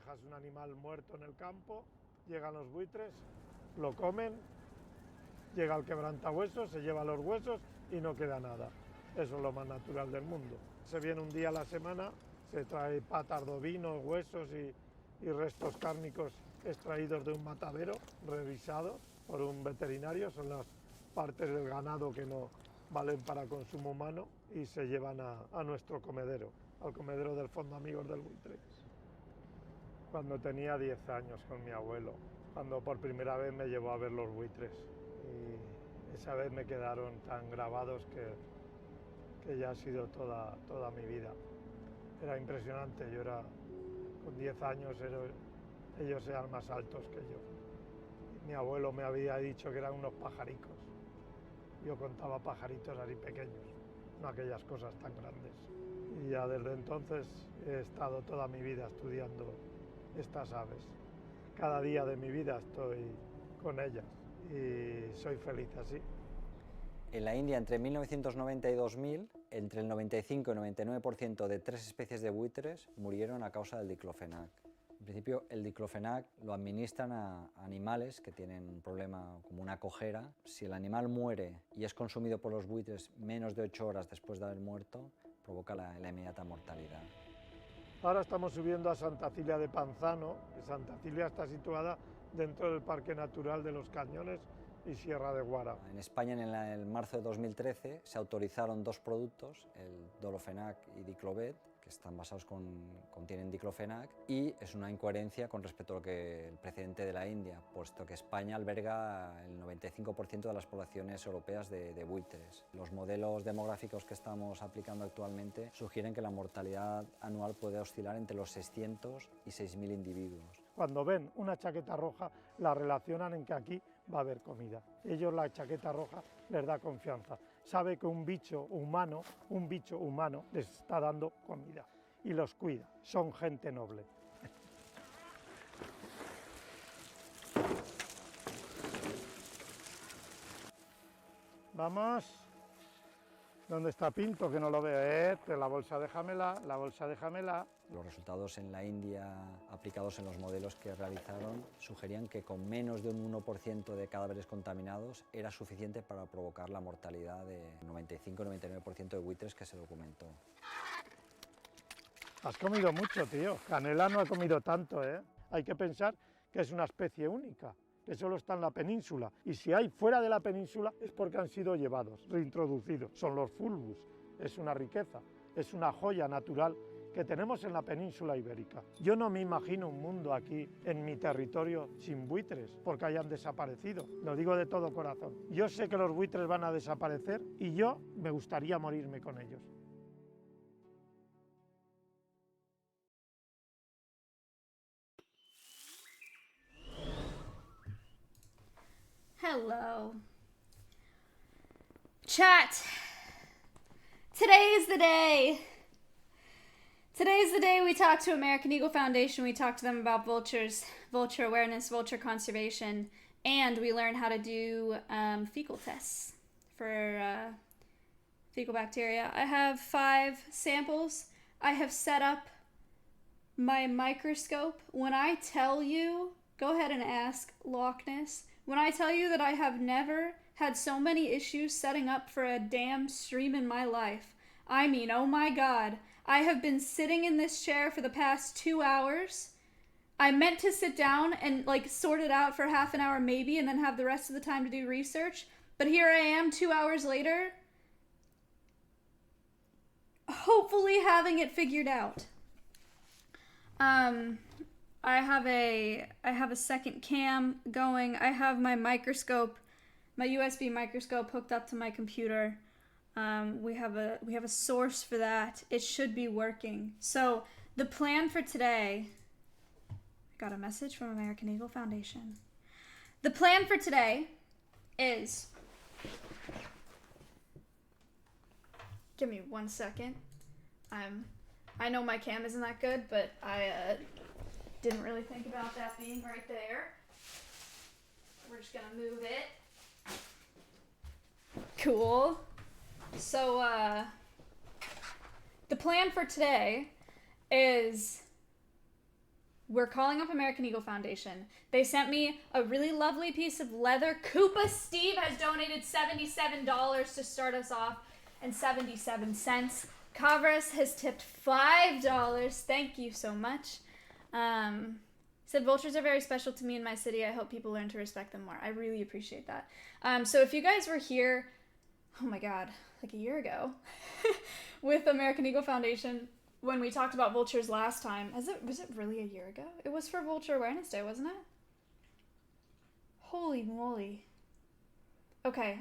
dejas un animal muerto en el campo, llegan los buitres, lo comen, llega el quebrantahuesos, se lleva los huesos y no queda nada. Eso es lo más natural del mundo. Se viene un día a la semana, se trae patas de ovino, huesos y restos cárnicos extraídos de un matadero, revisados por un veterinario, son las partes del ganado que no valen para consumo humano y se llevan a nuestro comedero, al comedero del Fondo Amigos del Buitre. Cuando tenía 10 años con mi abuelo, cuando por primera vez me llevó a ver los buitres. Y esa vez me quedaron tan grabados que ya ha sido toda mi vida. Era impresionante, con 10 años ellos eran más altos que yo. Mi abuelo me había dicho que eran unos pajaricos. Yo contaba pajaritos así pequeños, no aquellas cosas tan grandes. Y ya desde entonces he estado toda mi vida estudiando estas aves. Cada día de mi vida estoy con ellas y soy feliz así. En la India, entre 1990 y 2000, entre el 95 y 99% de 3 especies de buitres murieron a causa del diclofenac. En principio, el diclofenac lo administran a animales que tienen un problema como una cojera. Si el animal muere y es consumido por los buitres menos de 8 horas después de haber muerto, provoca la inmediata mortalidad. Ahora estamos subiendo a Santa Cilia de Panzano. Santa Cilia está situada dentro del Parque Natural de los Cañones y Sierra de Guara. En España, en el marzo de 2013, se autorizaron 2 productos, el dolofenac y diclobet, que están basados contienen diclofenac, y es una incoherencia con respecto a lo que el precedente de la India, puesto que España alberga el 95% de las poblaciones europeas de buitres. Los modelos demográficos que estamos aplicando actualmente sugieren que la mortalidad anual puede oscilar entre los 600 y 6.000 individuos. Cuando ven una chaqueta roja, la relacionan en que aquí va a haber comida. Ellos la chaqueta roja les da confianza. Sabe que un bicho humano les está dando comida y los cuida. Son gente noble. Vamos. ¿Dónde está Pinto? Que no lo veo. La bolsa déjamela, la bolsa déjamela. Los resultados en la India aplicados en los modelos que realizaron sugerían que con menos de un 1% de cadáveres contaminados era suficiente para provocar la mortalidad de 95-99% de buitres que se documentó. Has comido mucho, tío. Canela no ha comido tanto, ¿eh? Hay que pensar que es una especie única, que solo está en la península. Y si hay fuera de la península es porque han sido llevados, reintroducidos. Son los fulbus. Es una riqueza, es una joya natural que tenemos en la península ibérica. Yo no me imagino un mundo aquí, en mi territorio, sin buitres, porque hayan desaparecido. Lo digo de todo corazón. Yo sé que los buitres van a desaparecer y yo me gustaría morirme con ellos. Hello. Chat. Today is the day. Today is the day we talk to American Eagle Foundation. We talk to them about vultures, vulture awareness, vulture conservation, and we learn how to do fecal tests for fecal bacteria. I have 5 samples. I have set up my microscope. When I tell you, go ahead and ask Loch Ness. When I tell you that I have never had so many issues setting up for a damn stream in my life, I mean, oh my God, I have been sitting in this chair for the past 2 hours. I meant to sit down and sort it out for half an hour maybe and then have the rest of the time to do research. But here I am 2 hours later, hopefully having it figured out. I have a second cam going. I have my microscope, my USB microscope hooked up to my computer. We have a source for that. It should be working. So the plan for today, I got a message from American Eagle Foundation. The plan for today is, give me 1 second. I know my cam isn't that good, but I didn't really think about that being right there. We're just gonna move it. Cool. So, the plan for today is we're calling up American Eagle Foundation. They sent me a really lovely piece of leather. Koopa Steve has donated $77 to start us off, and 77 cents. Kavras has tipped $5. Thank you so much. Said, vultures are very special to me in my city. I hope people learn to respect them more. I really appreciate that. So if you guys were here, oh my God, like a year ago with American Eagle Foundation, when we talked about vultures last time, was it really a year ago? It was for Vulture Awareness Day, wasn't it? Holy moly. Okay.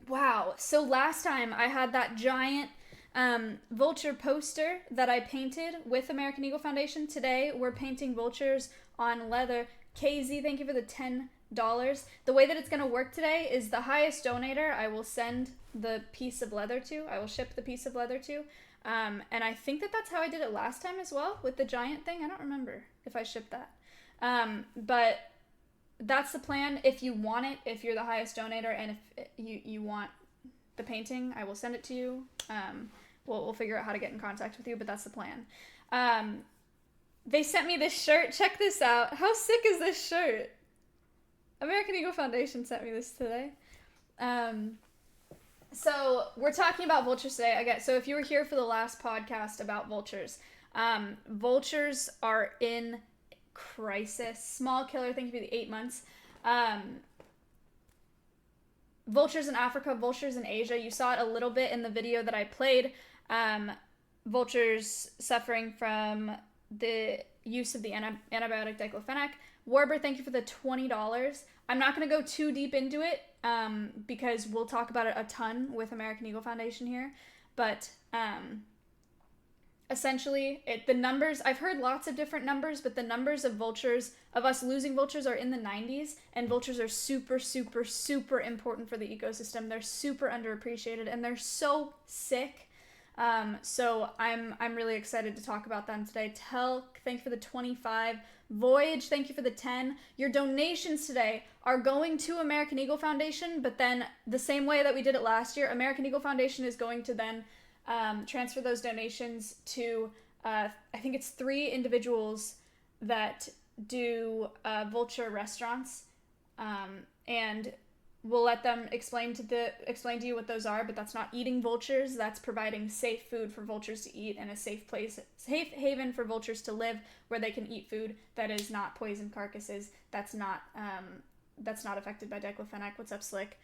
Wow. So last time I had that giant vulture poster that I painted with American Eagle Foundation. Today we're painting vultures on leather. KZ, thank you for the $10. The way that it's going to work today is the highest donator I will send the piece of leather to. I will ship the piece of leather to. And I think that that's how I did it last time as well with the giant thing. I don't remember if I shipped that. But that's the plan. If you want it, if you're the highest donator, and if you want the painting, I will send it to you. We'll figure out how to get in contact with you, but that's the plan. They sent me this shirt. Check this out. How sick is this shirt? American Eagle Foundation sent me this today. So we're talking about vultures today. Again, so if you were here for the last podcast about vultures, vultures are in crisis. Small Killer, thank you for the 8 months. Vultures in Africa, vultures in Asia. You saw it a little bit in the video that I played. Vultures suffering from the use of the antibiotic diclofenac. Warber, thank you for the $20. I'm not going to go too deep into it because we'll talk about it a ton with American Eagle Foundation here. But essentially, the numbers, I've heard lots of different numbers, but the numbers of vultures, of us losing vultures, are in the 90s, and vultures are super, super, super important for the ecosystem. They're super underappreciated, and they're so sick. So I'm really excited to talk about them today. Thank you for the 25. Voyage, thank you for the 10. Your donations today are going to American Eagle Foundation, but then the same way that we did it last year, American Eagle Foundation is going to then transfer those donations to, I think it's 3 individuals that do vulture restaurants, and we'll let them explain to you what those are, but that's not eating vultures. That's providing safe food for vultures to eat and a safe haven for vultures to live where they can eat food that is not poison carcasses. That's not affected by diclofenac. What's up, Slick?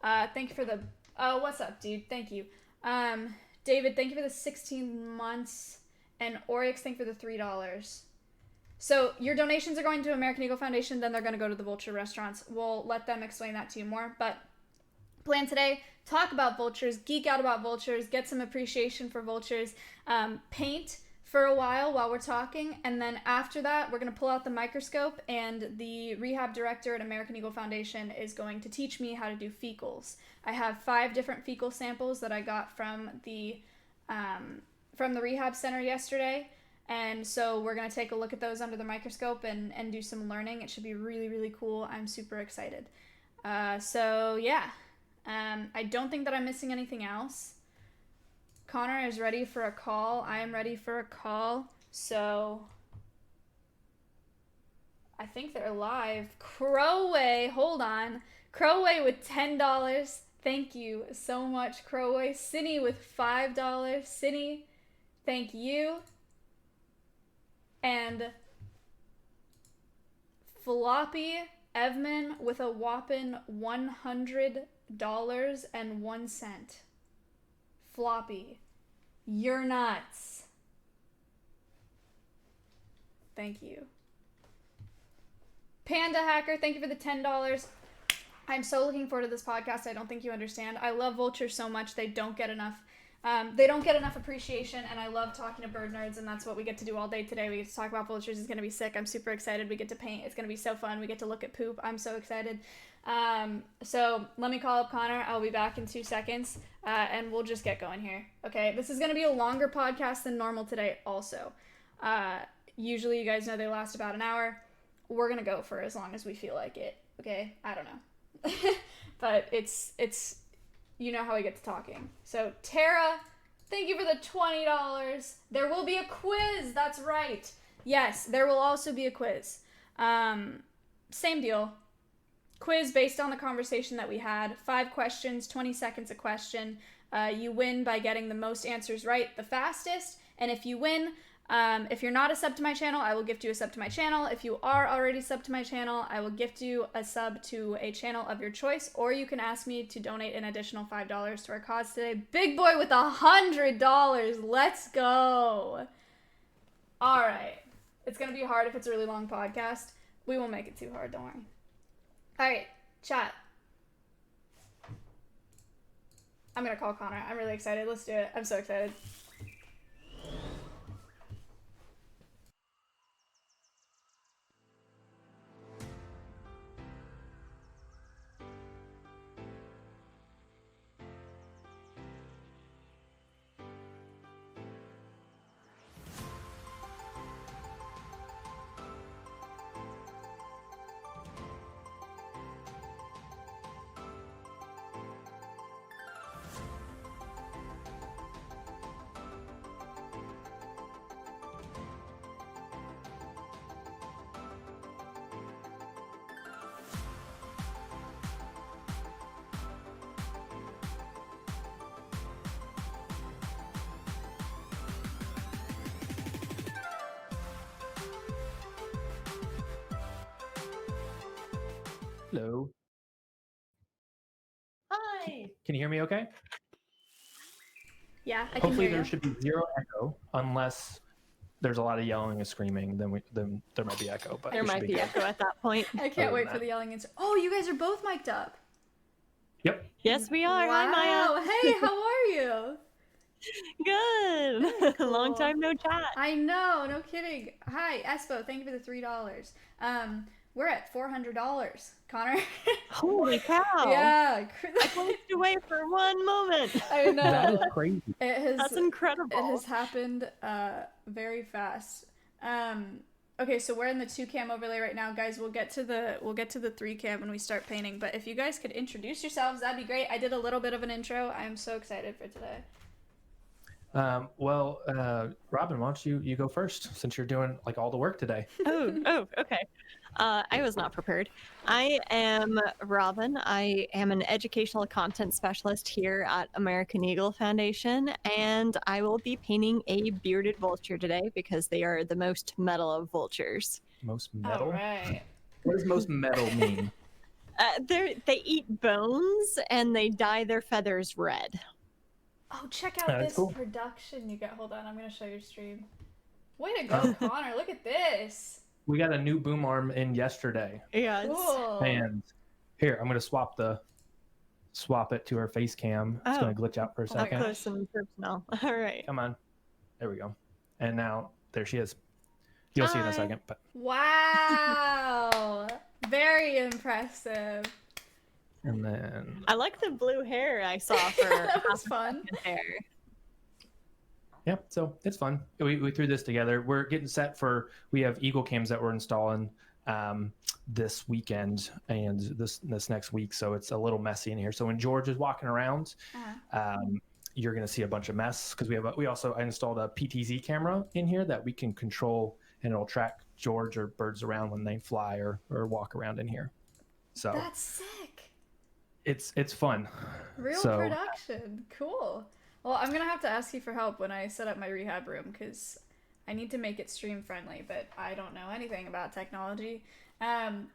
Thank you for the, what's up, dude? Thank you. David, thank you for the 16 months. And Oryx, thank you for the $3. So your donations are going to American Eagle Foundation, then they're going to go to the vulture restaurants. We'll let them explain that to you more. But plan today, talk about vultures, geek out about vultures, get some appreciation for vultures, paint for a while we're talking, and then after that, we're going to pull out the microscope, and the rehab director at American Eagle Foundation is going to teach me how to do fecals. I have 5 different fecal samples that I got from the rehab center yesterday. And so we're going to take a look at those under the microscope and do some learning. It should be really, really cool. I'm super excited. So yeah, I don't think that I'm missing anything else. Connor is ready for a call. I am ready for a call. So I think they're live. Crowway, hold on. Crowway with $10. Thank you so much, Crowway. Cinny with $5. Cinny, thank you. And Floppy Evman with a whopping $100.01. Floppy, you're nuts. Thank you. Panda Hacker, thank you for the $10. I'm so looking forward to this podcast. I don't think you understand. I love vultures so much. They don't get enough appreciation, and I love talking to bird nerds, and that's what we get to do all day today. We get to talk about vultures. It's going to be sick. I'm super excited. We get to paint. It's going to be so fun. We get to look at poop. I'm so excited. So let me call up Connor. I'll be back in 2 seconds, and we'll just get going here. Okay, this is going to be a longer podcast than normal today also. Usually you guys know they last about an hour. We're going to go for as long as we feel like it. Okay, I don't know. But it's you know how I get to talking. So Tara, thank you for the $20. There will be a quiz. That's right. Yes, there will also be a quiz. Same deal. Quiz based on the conversation that we had. 5 questions, 20 seconds a question. You win by getting the most answers right the fastest. And if you win, if you're not a sub to my channel, I will gift you a sub to my channel. If you are already sub to my channel, I will gift you a sub to a channel of your choice. Or you can ask me to donate an additional $5 to our cause today. Big boy with $100. Let's go. All right. It's going to be hard if it's a really long podcast. We won't make it too hard, don't worry. All right, chat. I'm going to call Connor. I'm really excited. Let's do it. I'm so excited. Hello. Hi. Can you hear me okay? Yeah, I can Hopefully hear there you. should be 0 echo, unless there's a lot of yelling and screaming, then there might be echo. But There we should might be good. echo at that point. I can't Other wait than for that. the yelling answer. Oh, you guys are both mic'd up. Yep. Yes, we are. Wow. Hi, Maya. Hey, how are you? Good. Very cool. Long time no chat. I know, no kidding. Hi, Espo, thank you for the $3. We're at $400, Connor. Holy cow. Yeah. I blinked away for one moment. I know. That is crazy. That's incredible. It has happened very fast. Okay, so we're in the 2 cam overlay right now, guys. We'll get to the 3 cam when we start painting. But if you guys could introduce yourselves, that'd be great. I did a little bit of an intro. I am so excited for today. Robin, why don't you go first, since you're doing like all the work today? Oh, okay. I was not prepared. I am Robin. I am an educational content specialist here at American Eagle Foundation, and I will be painting a bearded vulture today because they are the most metal of vultures. Most metal? All right. What does most metal mean? They eat bones and they dye their feathers red. Oh, check out That's this cool. production you got. Hold on, I'm gonna show your stream. Way to go, Connor! Look at this. We got a new boom arm in yesterday, Yeah, Cool. and here I'm gonna swap it to her face cam. It's Oh. gonna glitch out for a Oh my up second. close and personal. All right. Come on, there we go. And now there she is. You'll see in Hi. a second, but Wow. Very impressive. and then I like the blue hair I saw for That was fun. hair. yeah, so it's fun. We threw this together. We're getting set for. We have Eagle cams that we're installing this weekend and this next week, so it's a little messy in here. So when George is walking around, you're gonna see a bunch of mess because I installed a PTZ camera in here that we can control, and it'll track George or birds around when they fly or walk around in here. So That's sick. it's fun. Real So- production. Cool. Well, I'm gonna have to ask you for help when I set up my rehab room because I need to make it stream friendly, but I don't know anything about technology. Connor,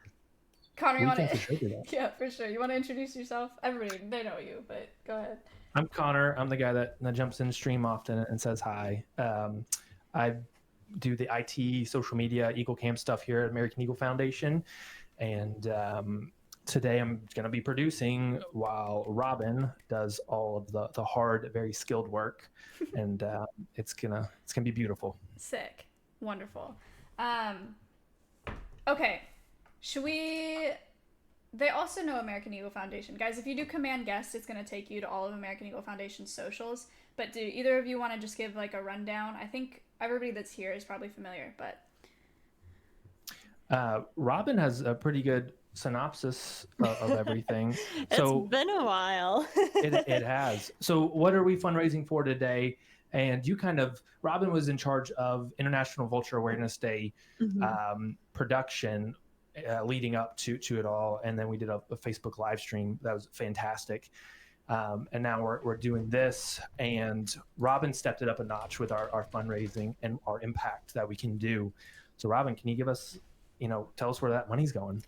you We want can to? for sure do that. Yeah, for sure. You want to introduce yourself? Everybody, they know you, but go ahead. I'm Connor. I'm the guy that jumps in stream often and says hi. I do the IT, social media, Eagle Cam stuff here at American Eagle Foundation. And today I'm going to be producing while Robin does all of the hard, very skilled work. And it's gonna be beautiful. Sick. Wonderful. Okay. Should we... They also know American Eagle Foundation. Guys, if you do command guest, it's going to take you to all of American Eagle Foundation's socials. But do either of you want to just give like a rundown? I think everybody that's here is probably familiar, but... Robin has a pretty good synopsis of everything. It's been a while. it has. So what are we fundraising for today? And you Robin was in charge of International Vulture Awareness Day production leading up to it all. And then we did a Facebook live stream. That was fantastic. And now we're doing this, and Robin stepped it up a notch with our fundraising and our impact that we can do. So Robin, can you give us, tell us where that money's going?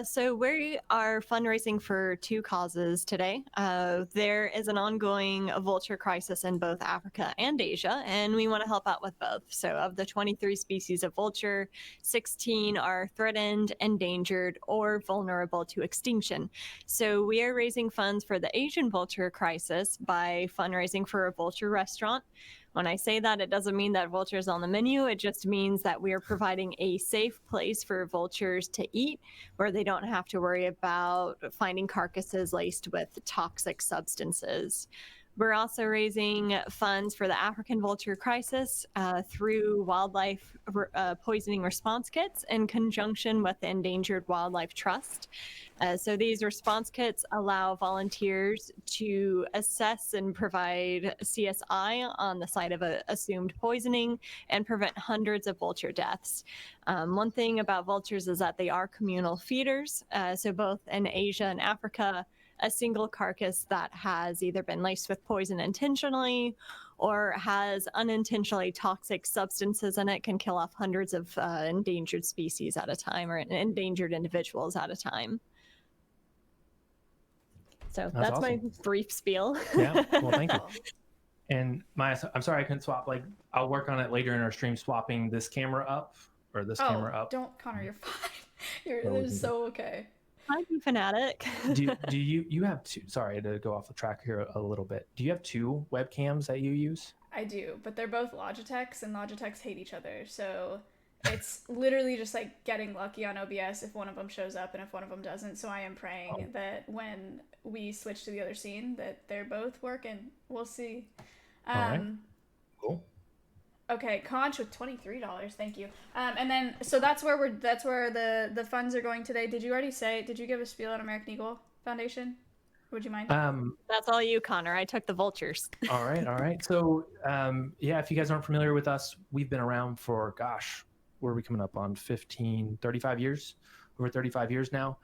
So we are fundraising for 2 causes today. There is an ongoing vulture crisis in both Africa and Asia, and we want to help out with both. So of the 23 species of vulture, 16 are threatened, endangered, or vulnerable to extinction. So we are raising funds for the Asian vulture crisis by fundraising for a vulture restaurant. When I say that, it doesn't mean that vulture is on the menu. It just means that we are providing a safe place for vultures to eat, where they don't have to worry about finding carcasses laced with toxic substances. We're also raising funds for the African vulture crisis through wildlife poisoning response kits in conjunction with the Endangered Wildlife Trust. So these response kits allow volunteers to assess and provide CSI on the site of assumed poisoning and prevent hundreds of vulture deaths. One thing about vultures is that they are communal feeders. So both in Asia and Africa, a single carcass that has either been laced with poison intentionally or has unintentionally toxic substances in it can kill off hundreds of endangered species at a time, or endangered individuals at a time. So that's awesome. My brief spiel. Yeah, well, thank you. And Maya, I'm sorry I couldn't swap. I'll work on it later in our stream, swapping this camera up or this camera up. Don't, Connor, you're fine. You're so okay. I'm a fanatic. do you have 2? Sorry to go off the track here a little bit. Do you have 2 webcams that you use? I do, but they're both Logitechs, and Logitechs hate each other. So it's literally just like getting lucky on OBS if one of them shows up and if one of them doesn't. So I am praying that when we switch to the other scene that they're both working. We'll see. All right. Cool. Okay, Conch with $23. Thank you. And then so that's where the funds are going today. Did you give a spiel on American Eagle Foundation? Would you mind? That's all you, Connor. I took the vultures. All right. So if you guys aren't familiar with us, we've been around for where are we coming up on 35 years, over 35 years now.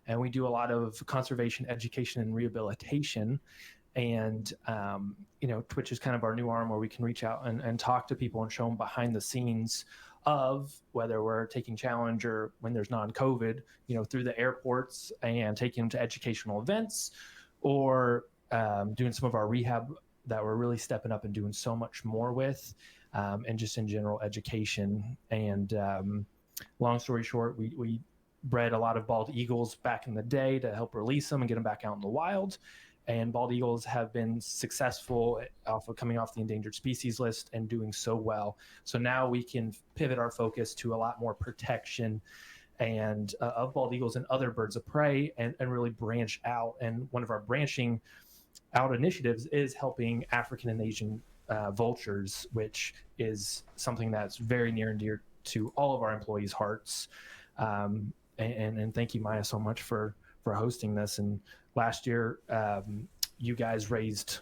And we do a lot of conservation, education, and rehabilitation. And, Twitch is kind of our new arm where we can reach out and talk to people and show them behind the scenes of whether we're taking challenge or when there's non-COVID, through the airports and taking them to educational events or doing some of our rehab that we're really stepping up and doing so much more with, and just in general education. And long story short, we bred a lot of bald eagles back in the day to help release them and get them back out in the wild. And bald eagles have been successful coming off the endangered species list and doing so well. So now we can pivot our focus to a lot more protection and of bald eagles and other birds of prey and really branch out. And one of our branching out initiatives is helping African and Asian vultures, which is something that's very near and dear to all of our employees' hearts. And thank you, Maya, so much for hosting this. And last year, you guys raised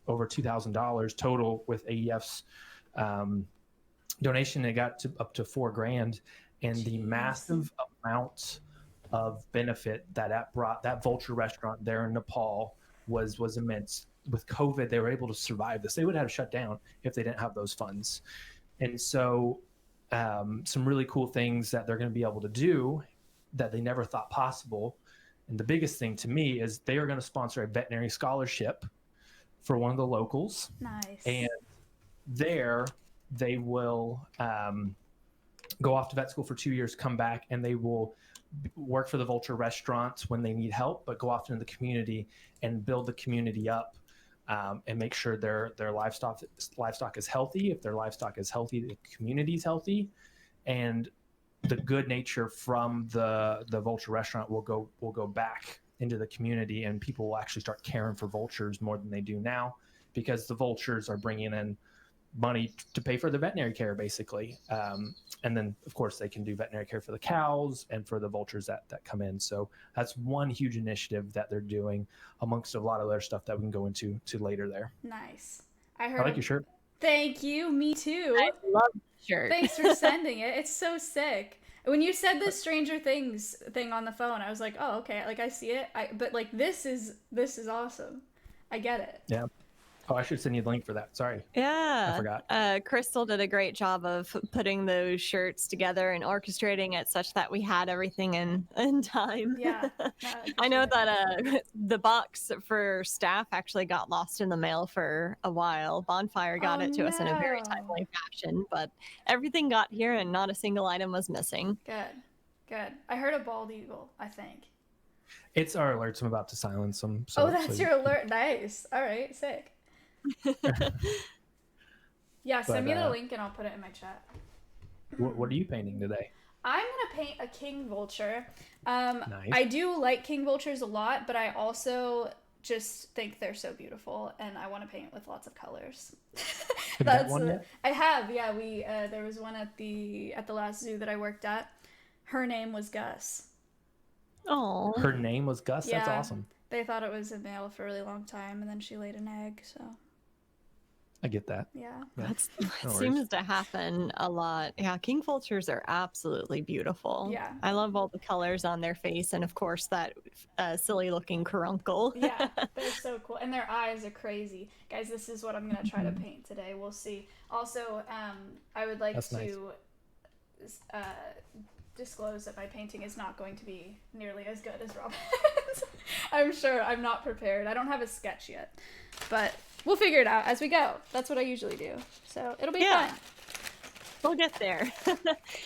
over $2,000 total with AEF's donation. It got up to $4,000, and the massive amount of benefit that brought that vulture restaurant there in Nepal was immense. With COVID, they were able to survive this. They would have shut down if they didn't have those funds. And so some really cool things that they're going to be able to do that they never thought possible. And the biggest thing to me is they are going to sponsor a veterinary scholarship for one of the locals. Nice. And there they will go off to vet school for 2 years, come back, and they will work for the vulture restaurants when they need help, but go off into the community and build the community up and make sure their livestock is healthy. If their livestock is healthy, the community's healthy. And the good nature from the vulture restaurant will go back into the community, and people will actually start caring for vultures more than they do now, because the vultures are bringing in money to pay for the veterinary care, basically. And then, of course, they can do veterinary care for the cows and for the vultures that come in. So that's one huge initiative that they're doing amongst a lot of other stuff that we can go into later there. Nice. I like your shirt. Thank you. Me too. I love the shirt. Thanks for sending it. It's so sick. When you said the Stranger Things thing on the phone, I was like, oh, okay. Like, I see it. But like, this is awesome. I get it. Yeah. Oh, I should send you the link for that. Sorry. Yeah. I forgot. Crystal did a great job of putting those shirts together and orchestrating it such that we had everything in time. Yeah. I know that the box for staff actually got lost in the mail for a while. Bonfire got it to us in a very timely fashion, but everything got here and not a single item was missing. Good. I heard a bald eagle, I think. It's our alerts. I'm about to silence them. So, that's your alert. Nice. All right. Sick. Yeah, send me the link and I'll put it in my chat. What are you painting today? I'm gonna paint a King Vulture. Nice. I do like King Vultures a lot, but I also just think they're so beautiful, and I want to paint with lots of colors. Have you got one yet? I have. Yeah, we there was one at the last zoo that I worked at. Her name was Gus. Oh. Her name was Gus. Yeah, that's awesome. They thought it was a male for a really long time, and then she laid an egg. So. I get that. Yeah. That seems to happen a lot. Yeah, King Vultures are absolutely beautiful. Yeah. I love all the colors on their face, and of course that silly looking caruncle. Yeah, they're so cool. And their eyes are crazy. Guys, this is what I'm going to try to paint today. We'll see. Also, I would like to disclose that my painting is not going to be nearly as good as Robin's. I'm sure. I'm not prepared. I don't have a sketch yet. But we'll figure it out as we go. That's what I usually do. So it'll be fun. We'll get there.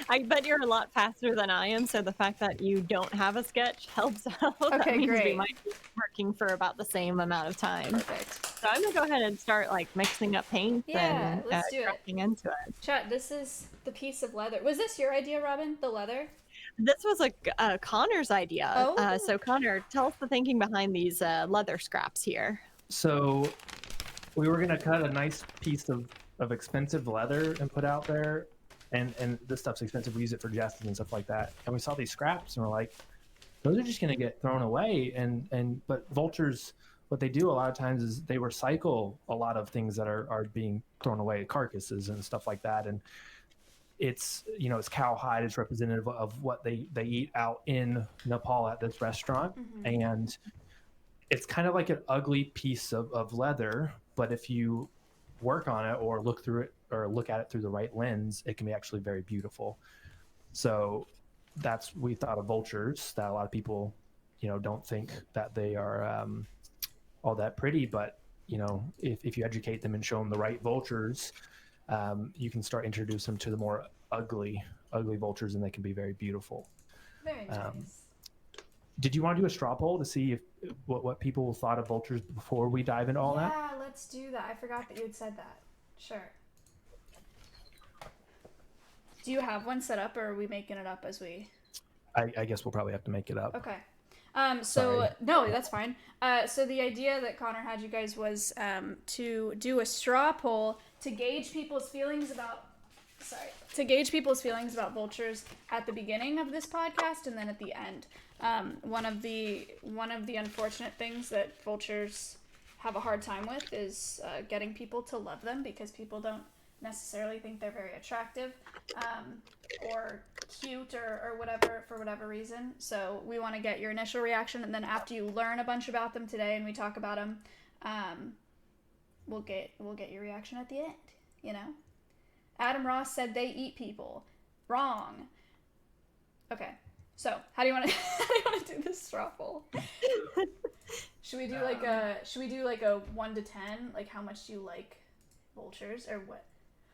I bet you're a lot faster than I am, so the fact that you don't have a sketch helps out. Okay, that means great. We might be working for about the same amount of time. Perfect. So I'm gonna go ahead and start like mixing up paint and let's do cracking into it. Chat, this is the piece of leather. Was this your idea, Robin? The leather? This was Connor's idea. Oh. So Connor, tell us the thinking behind these leather scraps here. So we were going to cut a nice piece of expensive leather and put out there. And this stuff's expensive. We use it for jesting and stuff like that. And we saw these scraps and we're like, those are just going to get thrown away. But vultures, what they do a lot of times is they recycle a lot of things that are being thrown away, carcasses and stuff like that. And it's, it's cowhide. It's representative of what they eat out in Nepal at this restaurant. Mm-hmm. And it's kind of like an ugly piece of leather, but if you work on it or look through it or look at it through the right lens, it can be actually very beautiful. So we thought of vultures that a lot of people, don't think that they are all that pretty, but if you educate them and show them the right vultures, you can start introducing them to the more ugly vultures, and they can be very beautiful. Very nice. Did you want to do a straw poll to see what people thought of vultures before we dive into all that? Yeah, let's do that. I forgot that you had said that. Sure. Do you have one set up, or are we making it up as we... I guess we'll probably have to make it up. Okay. Sorry. No, that's fine. So the idea that Connor had you guys was to do a straw poll to gauge people's feelings about vultures at the beginning of this podcast and then at the end. One of the unfortunate things that vultures have a hard time with is getting people to love them, because people don't necessarily think they're very attractive or cute or whatever, for whatever reason. So we want to get your initial reaction, and then after you learn a bunch about them today and we talk about them, we'll get your reaction at the end. Adam Ross said they eat people. Wrong. Okay. So, how do you want to do this straw poll? Should we do like a 1 to 10? Like, how much do you like vultures, or what?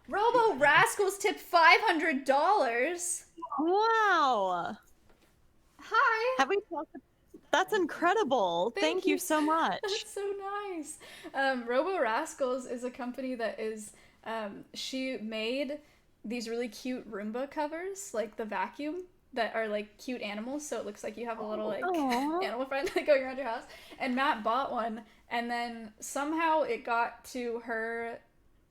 Robo Rascals tipped $500. Wow. Hi. Have we talked? That's incredible. Thank you so much. That's so nice. Robo Rascals is a company that is. She made these really cute Roomba covers, like the vacuum, that are like cute animals, so it looks like you have a little animal friend like going around your house. And Matt bought one, and then somehow it got to her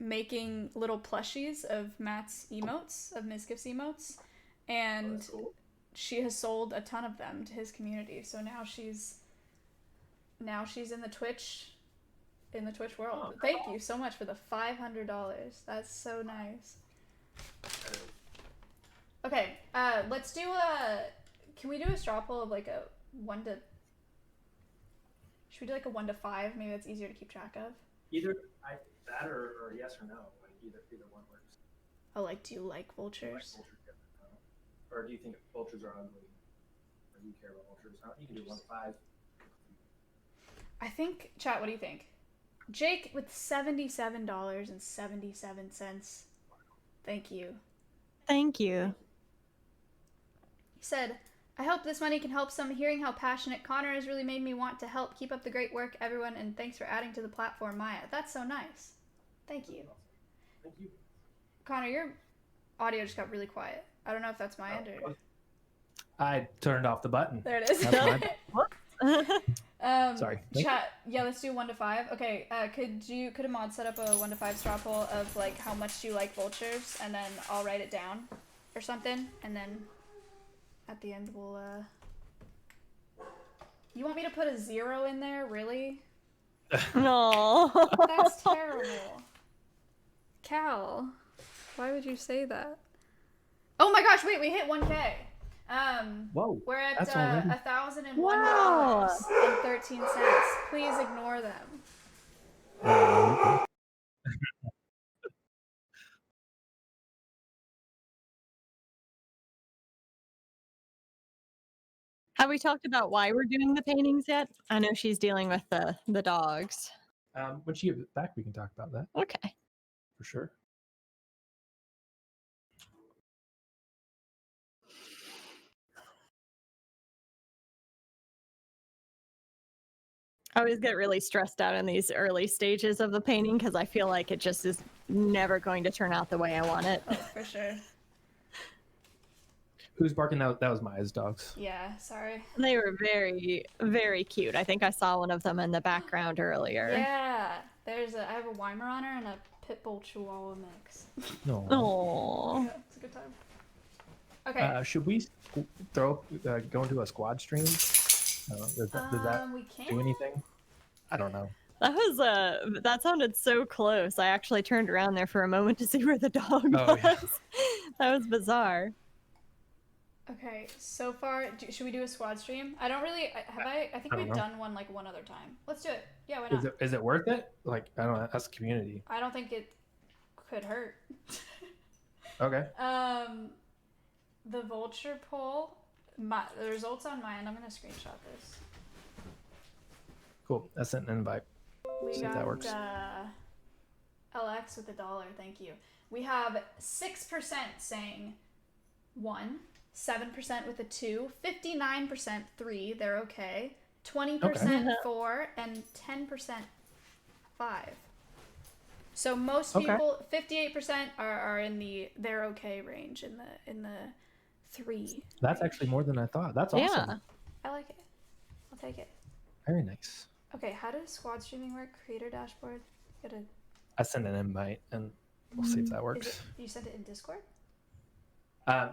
making little plushies of Matt's emotes, of Mizkif's emotes, and she has sold a ton of them to his community. So now she's in the Twitch in the Twitch world. Thank you so much for the $500. That's so nice. Okay, let's do can we do a straw poll of like a 1 to... Should we do like a 1 to 5? Maybe that's easier to keep track of. Either that or yes or no. Like either one works. Oh, like, do you like vultures? Do you like vultures? Or do you think vultures are ugly? Or do you care about vultures? You can do 1 to 5. I think, chat, what do you think? Jake with $77.77. Thank you. Thank you. He said, I hope this money can help some. Hearing how passionate Connor has really made me want to help. Keep up the great work, everyone, and thanks for adding to the platform, Maya. That's so nice. Thank you. Thank you. Connor, your audio just got really quiet. I don't know if that's my end or... I turned off the button. There it is. That's my Sorry. Chat, yeah, let's do 1 to 5. Okay, could a mod set up a 1 to 5 straw poll of like how much do you like vultures, and then I'll write it down or something, and then at the end we'll You want me to put a 0 in there, really? No. That's terrible. Cal, why would you say that? Oh my gosh, wait, we hit 1K. Whoa, We're at that's already... $1,001.13. Please ignore them. Have we talked about why we're doing the paintings yet? I know she's dealing with the dogs. When she gets back, we can talk about that. Okay. For sure. I always get really stressed out in these early stages of the painting because I feel like it just is never going to turn out the way I want it. Oh, for sure. Who's barking? That was Maya's dogs. Yeah, sorry. They were very, very cute. I think I saw one of them in the background earlier. Yeah, I have a Weimaraner and a Pitbull Chihuahua mix. No. Aww. Yeah, it's a good time. Okay. Should we go into a squad stream? Does that we can. do anything? I don't know. That sounded so close. I actually turned around there for a moment to see where the dog was. Yeah. That was bizarre. Okay, so far, should we do a squad stream? I don't really, I think we've done one like one other time. Let's do it. Yeah, why not? Is it worth it? Like, I don't know, that's the community. I don't think it could hurt. Okay. The vulture poll, the results on mine, I'm going to screenshot this. Cool, I sent an invite. We see got if that works. LX with $1, thank you. We have 6% saying 1. 7% with a 2, 59% 3, they're okay, 20% 4, and 10% 5. So most people, 58% are in the they're okay range, in the 3. That's actually more than I thought. That's awesome. Yeah. I like it. I'll take it. Very nice. Okay, how does squad streaming work? Creator dashboard. I sent an invite, and we'll see if that works. You sent it in Discord?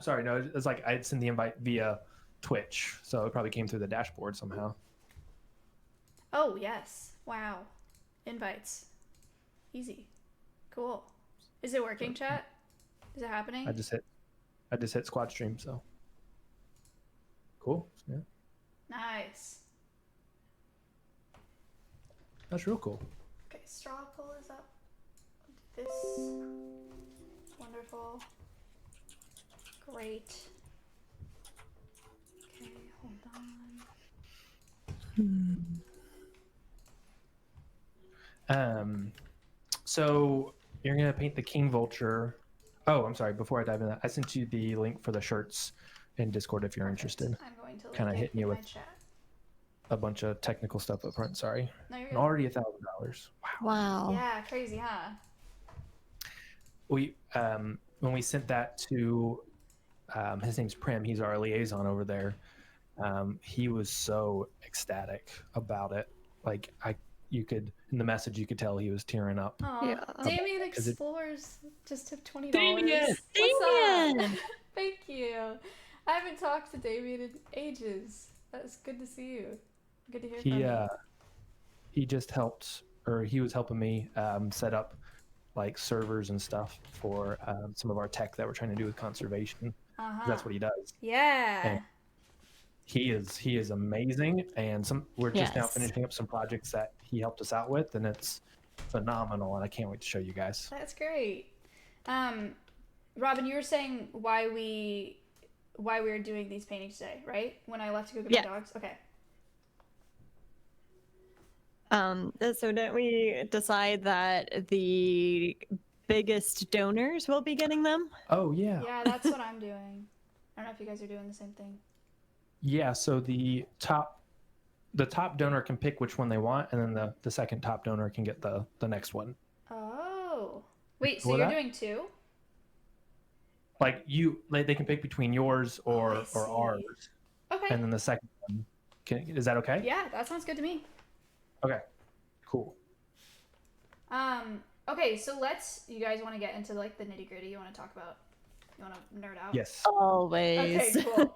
Sorry, no, it's like I'd send the invite via Twitch, so it probably came through the dashboard somehow. Oh, yes. Wow. Invites. Easy. Cool. Is it working, chat? Is it happening? I just hit squad stream, so. Cool. Yeah. Nice. That's real cool. Okay, straw poll is up. This. Wonderful. Great. Okay, hold on. So you're gonna paint the King Vulture. Oh, I'm sorry. Before I dive in that, I sent you the link for the shirts in Discord if you're interested. I'm going to kind of hitting you with chat. A bunch of technical stuff up front. Sorry. No, you're and already $1,000. Wow. Yeah, crazy, huh? We when we sent that to his name's Prim. He's our liaison over there. He was so ecstatic about it. Like you could in the message you could tell he was tearing up. Aww. Yeah. Damien Explorers just took $20. Damien! What's up? Thank you. I haven't talked to Damien in ages. That's good to see you. Good to hear from you. He just helped or he was helping me set up like servers and stuff for some of our tech that we're trying to do with conservation. That's what he does. Yeah. And he is amazing, and we're just now finishing up some projects that he helped us out with, and it's phenomenal, and I can't wait to show you guys. That's great. Robin, you were saying why we were doing these paintings today, right? When I left to go get my dogs. Okay. So didn't we decide that the biggest donors will be getting them? Oh yeah. Yeah, that's what I'm doing. I don't know if you guys are doing the same thing. Yeah, so the top donor can pick which one they want, and then the second top donor can get the next one. Oh. Wait, so Well, you're doing two? Like they can pick between yours or ours. Okay. And then the second one is that okay? Yeah, that sounds good to me. Okay. Cool. Okay, so you guys want to get into like the nitty-gritty? You want to nerd out? Yes. Always. Okay, cool.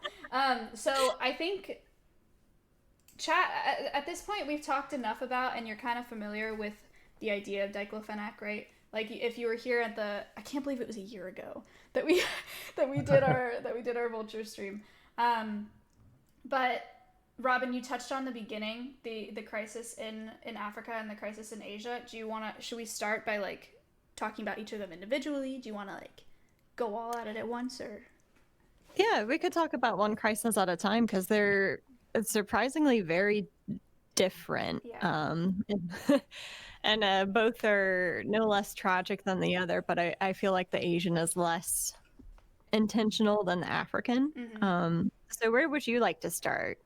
So I think chat at this point we've talked enough about, and you're kind of familiar with the idea of diclofenac, right? Like if you were here at I can't believe it was a year ago that we did our vulture stream. But Robin, you touched on the beginning, the crisis in Africa and the crisis in Asia. Should we start by like talking about each of them individually? Do you want to like go all at it at once, or? Yeah, we could talk about one crisis at a time because they're surprisingly very different. Yeah. And both are no less tragic than the other, but I feel like the Asian is less intentional than the African. Mm-hmm. So where would you like to start?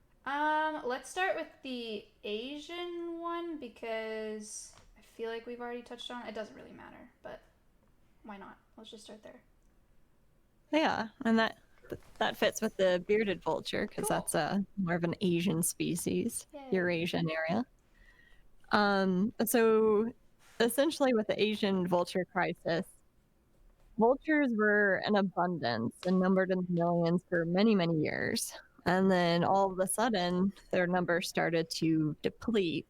Let's start with the Asian one because I feel like we've already touched on it. It doesn't really matter, but why not? Let's just start there. Yeah, and that fits with the bearded vulture because Cool. that's more of an Asian species, Yay. Eurasian area. So essentially with the Asian vulture crisis, vultures were in abundance and numbered in millions for many, many years. And then all of a sudden, their numbers started to deplete.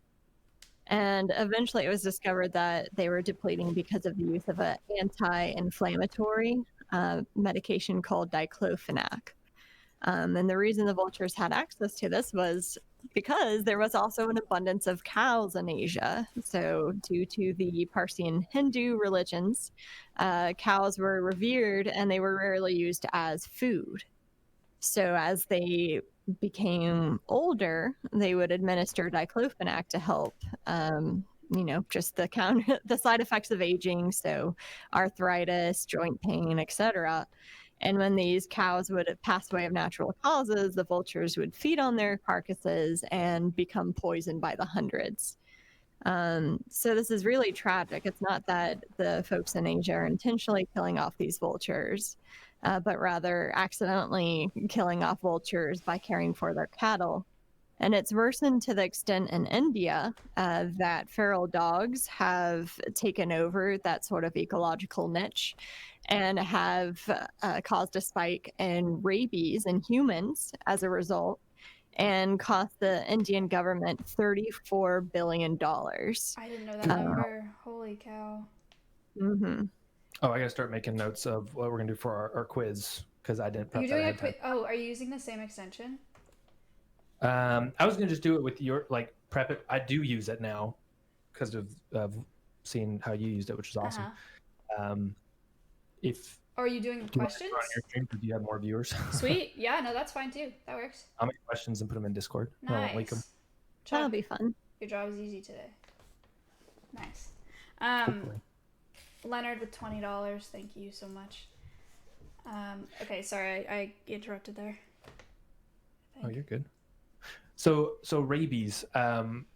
And eventually it was discovered that they were depleting because of the use of an anti-inflammatory medication called diclofenac. And the reason the vultures had access to this was because there was also an abundance of cows in Asia. So due to the Parsi and Hindu religions, cows were revered and they were rarely used as food. So as they became older, they would administer diclofenac to help, just the side effects of aging, so arthritis, joint pain, etc. And when these cows would pass away of natural causes, the vultures would feed on their carcasses and become poisoned by the hundreds. So this is really tragic. It's not that the folks in Asia are intentionally killing off these vultures, but rather accidentally killing off vultures by caring for their cattle. And it's worsened to the extent in India that feral dogs have taken over that sort of ecological niche and have caused a spike in rabies in humans as a result, and cost the Indian government $34 billion. I didn't know that number. Holy cow. Mm-hmm. Oh, I gotta start making notes of what we're gonna do for our quiz because I didn't prep You're that doing ahead a quiz. Oh, are you using the same extension? I was gonna just do it with your prep it. I do use it now because of seeing how you used it, which is awesome. If Or are you doing questions? On your stream, do you have more viewers? Sweet. Yeah, no, that's fine too. That works. I'll make questions and put them in Discord. Nice. I'll link them. That'll be fun. Your job is easy today. Nice. Hopefully. Leonard with $20. Thank you so much. Okay, sorry, I interrupted there. Oh, you're good. So rabies.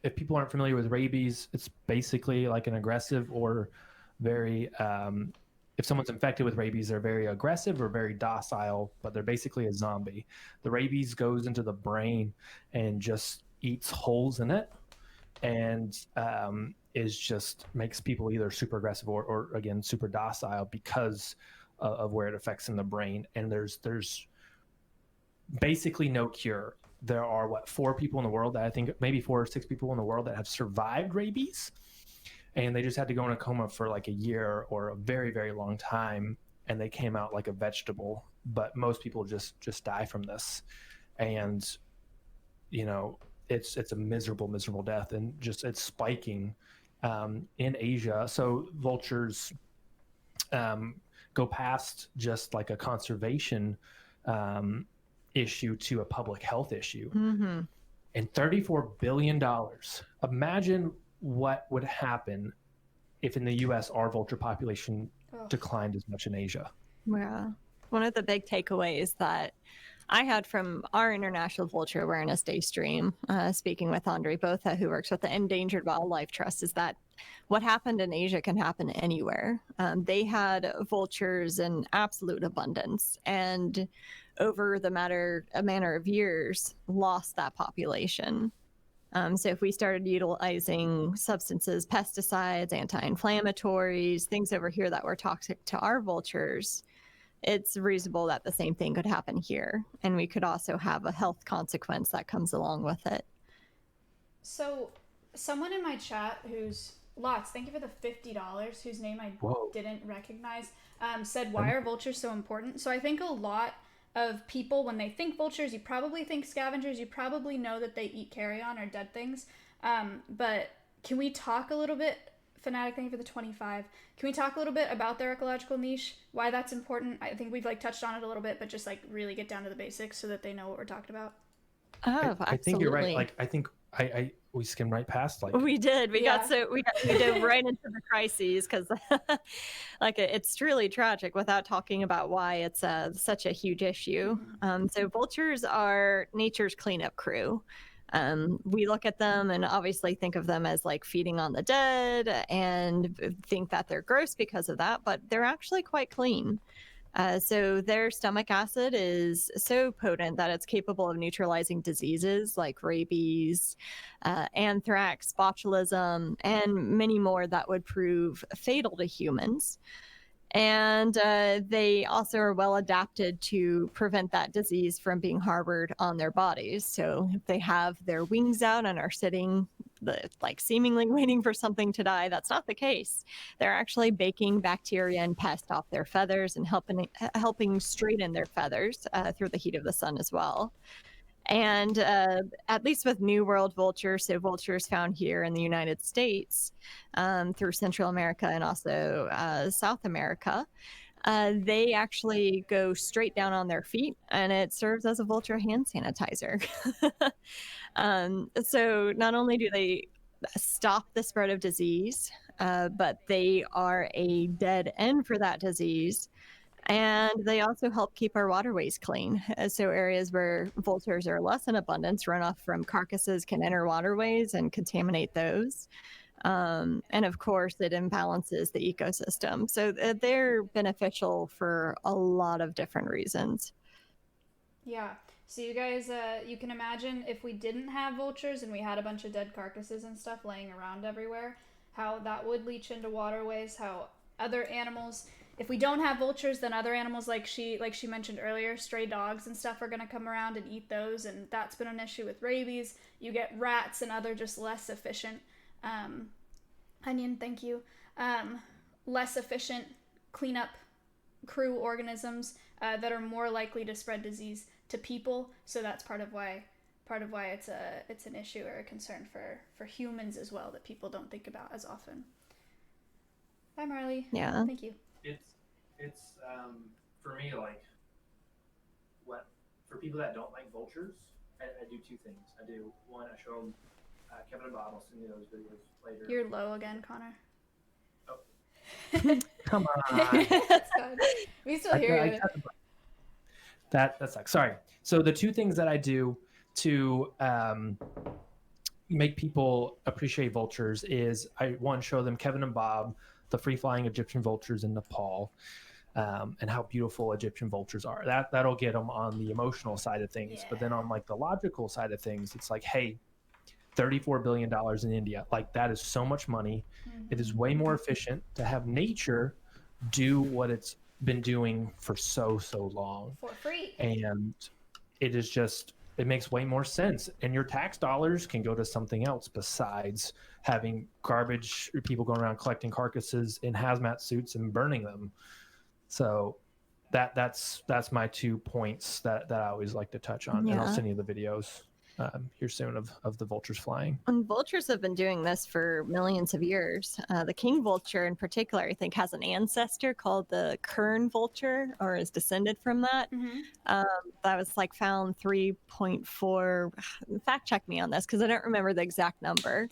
If people aren't familiar with rabies, it's basically like an aggressive or very. If someone's infected with rabies, they're very aggressive or very docile, but they're basically a zombie. The rabies goes into the brain and just eats holes in it, and is just makes people either super aggressive or again super docile because of where it affects in the brain. And there's basically no cure. There are 4 people in the world that I think maybe 4 or 6 people in the world that have survived rabies, and they just had to go in a coma for like a year or a very, very long time, and they came out like a vegetable. But most people just die from this, and it's a miserable death, and just it's spiking in Asia. So vultures go past just like a conservation issue to a public health issue. Mm-hmm. And $34 billion. Imagine what would happen if in the US our vulture population declined as much in Asia. Yeah. One of the big takeaways that I had from our International Vulture Awareness Day stream, speaking with Andre Botha, who works with the Endangered Wildlife Trust, is that what happened in Asia can happen anywhere. They had vultures in absolute abundance, and over a matter of years, lost that population. So if we started utilizing substances, pesticides, anti-inflammatories, things over here that were toxic to our vultures, it's reasonable that the same thing could happen here. And we could also have a health consequence that comes along with it. So someone in my chat who's Lots, thank you for the $50, whose name I didn't recognize, said, why are vultures so important? So I think a lot of people, when they think vultures, you probably think scavengers, you probably know that they eat carrion or dead things. But can we talk a little bit, Fanatic, thank you for the 25. Can we talk a little bit about their ecological niche, why that's important? I think we've touched on it a little bit, but just really get down to the basics so that they know what we're talking about. Oh, I think you're right. I think we skimmed right past. We did. We dove right into the crises because, it's truly tragic without talking about why it's such a huge issue. So vultures are nature's cleanup crew. We look at them and obviously think of them as feeding on the dead and think that they're gross because of that, but they're actually quite clean. So their stomach acid is so potent that it's capable of neutralizing diseases like rabies, anthrax, botulism, and many more that would prove fatal to humans. And they also are well adapted to prevent that disease from being harbored on their bodies. So if they have their wings out and are sitting, seemingly waiting for something to die, that's not the case. They're actually baking bacteria and pests off their feathers and helping straighten their feathers through the heat of the sun as well. And at least with New World vultures, so vultures found here in the United States through Central America and also South America, they actually go straight down on their feet, and it serves as a vulture hand sanitizer. So not only do they stop the spread of disease, but they are a dead end for that disease. And they also help keep our waterways clean. So areas where vultures are less in abundance, runoff from carcasses can enter waterways and contaminate those. And of course, it imbalances the ecosystem. So they're beneficial for a lot of different reasons. Yeah. So you guys, you can imagine if we didn't have vultures and we had a bunch of dead carcasses and stuff laying around everywhere, how that would leach into waterways, how other animals... If we don't have vultures, then other animals like she mentioned earlier, stray dogs and stuff are going to come around and eat those, and that's been an issue with rabies. You get rats and other just less efficient, Onion, thank you, less efficient cleanup crew organisms that are more likely to spread disease to people. So that's part of why it's an issue or a concern for humans as well that people don't think about as often. Bye, Marley. Yeah. Thank you. It's for me, for people that don't like vultures, I do two things. I do one, I show them Kevin and Bob. I'll send you those videos later. You're low again, Connor. Oh. Come on. That's fine. We still hear you. That sucks. Sorry. So the two things that I do to make people appreciate vultures is I show them Kevin and Bob, the free-flying Egyptian vultures in Nepal, and how beautiful Egyptian vultures are. That'll get them on the emotional side of things. Yeah. But then on the logical side of things, it's hey, $34 billion in India. That is so much money. Mm-hmm. It is way more efficient to have nature do what it's been doing for so long. For free. And it is just it makes way more sense. And your tax dollars can go to something else besides having garbage, people going around collecting carcasses in hazmat suits and burning them. So that's my 2 points that I always like to touch on. And I'll send you the videos here soon of the vultures flying. And vultures have been doing this for millions of years. The king vulture in particular, I think, has an ancestor called the Kern vulture, or is descended from that. That was like found 3.4. Fact check me on this because I don't remember the exact number.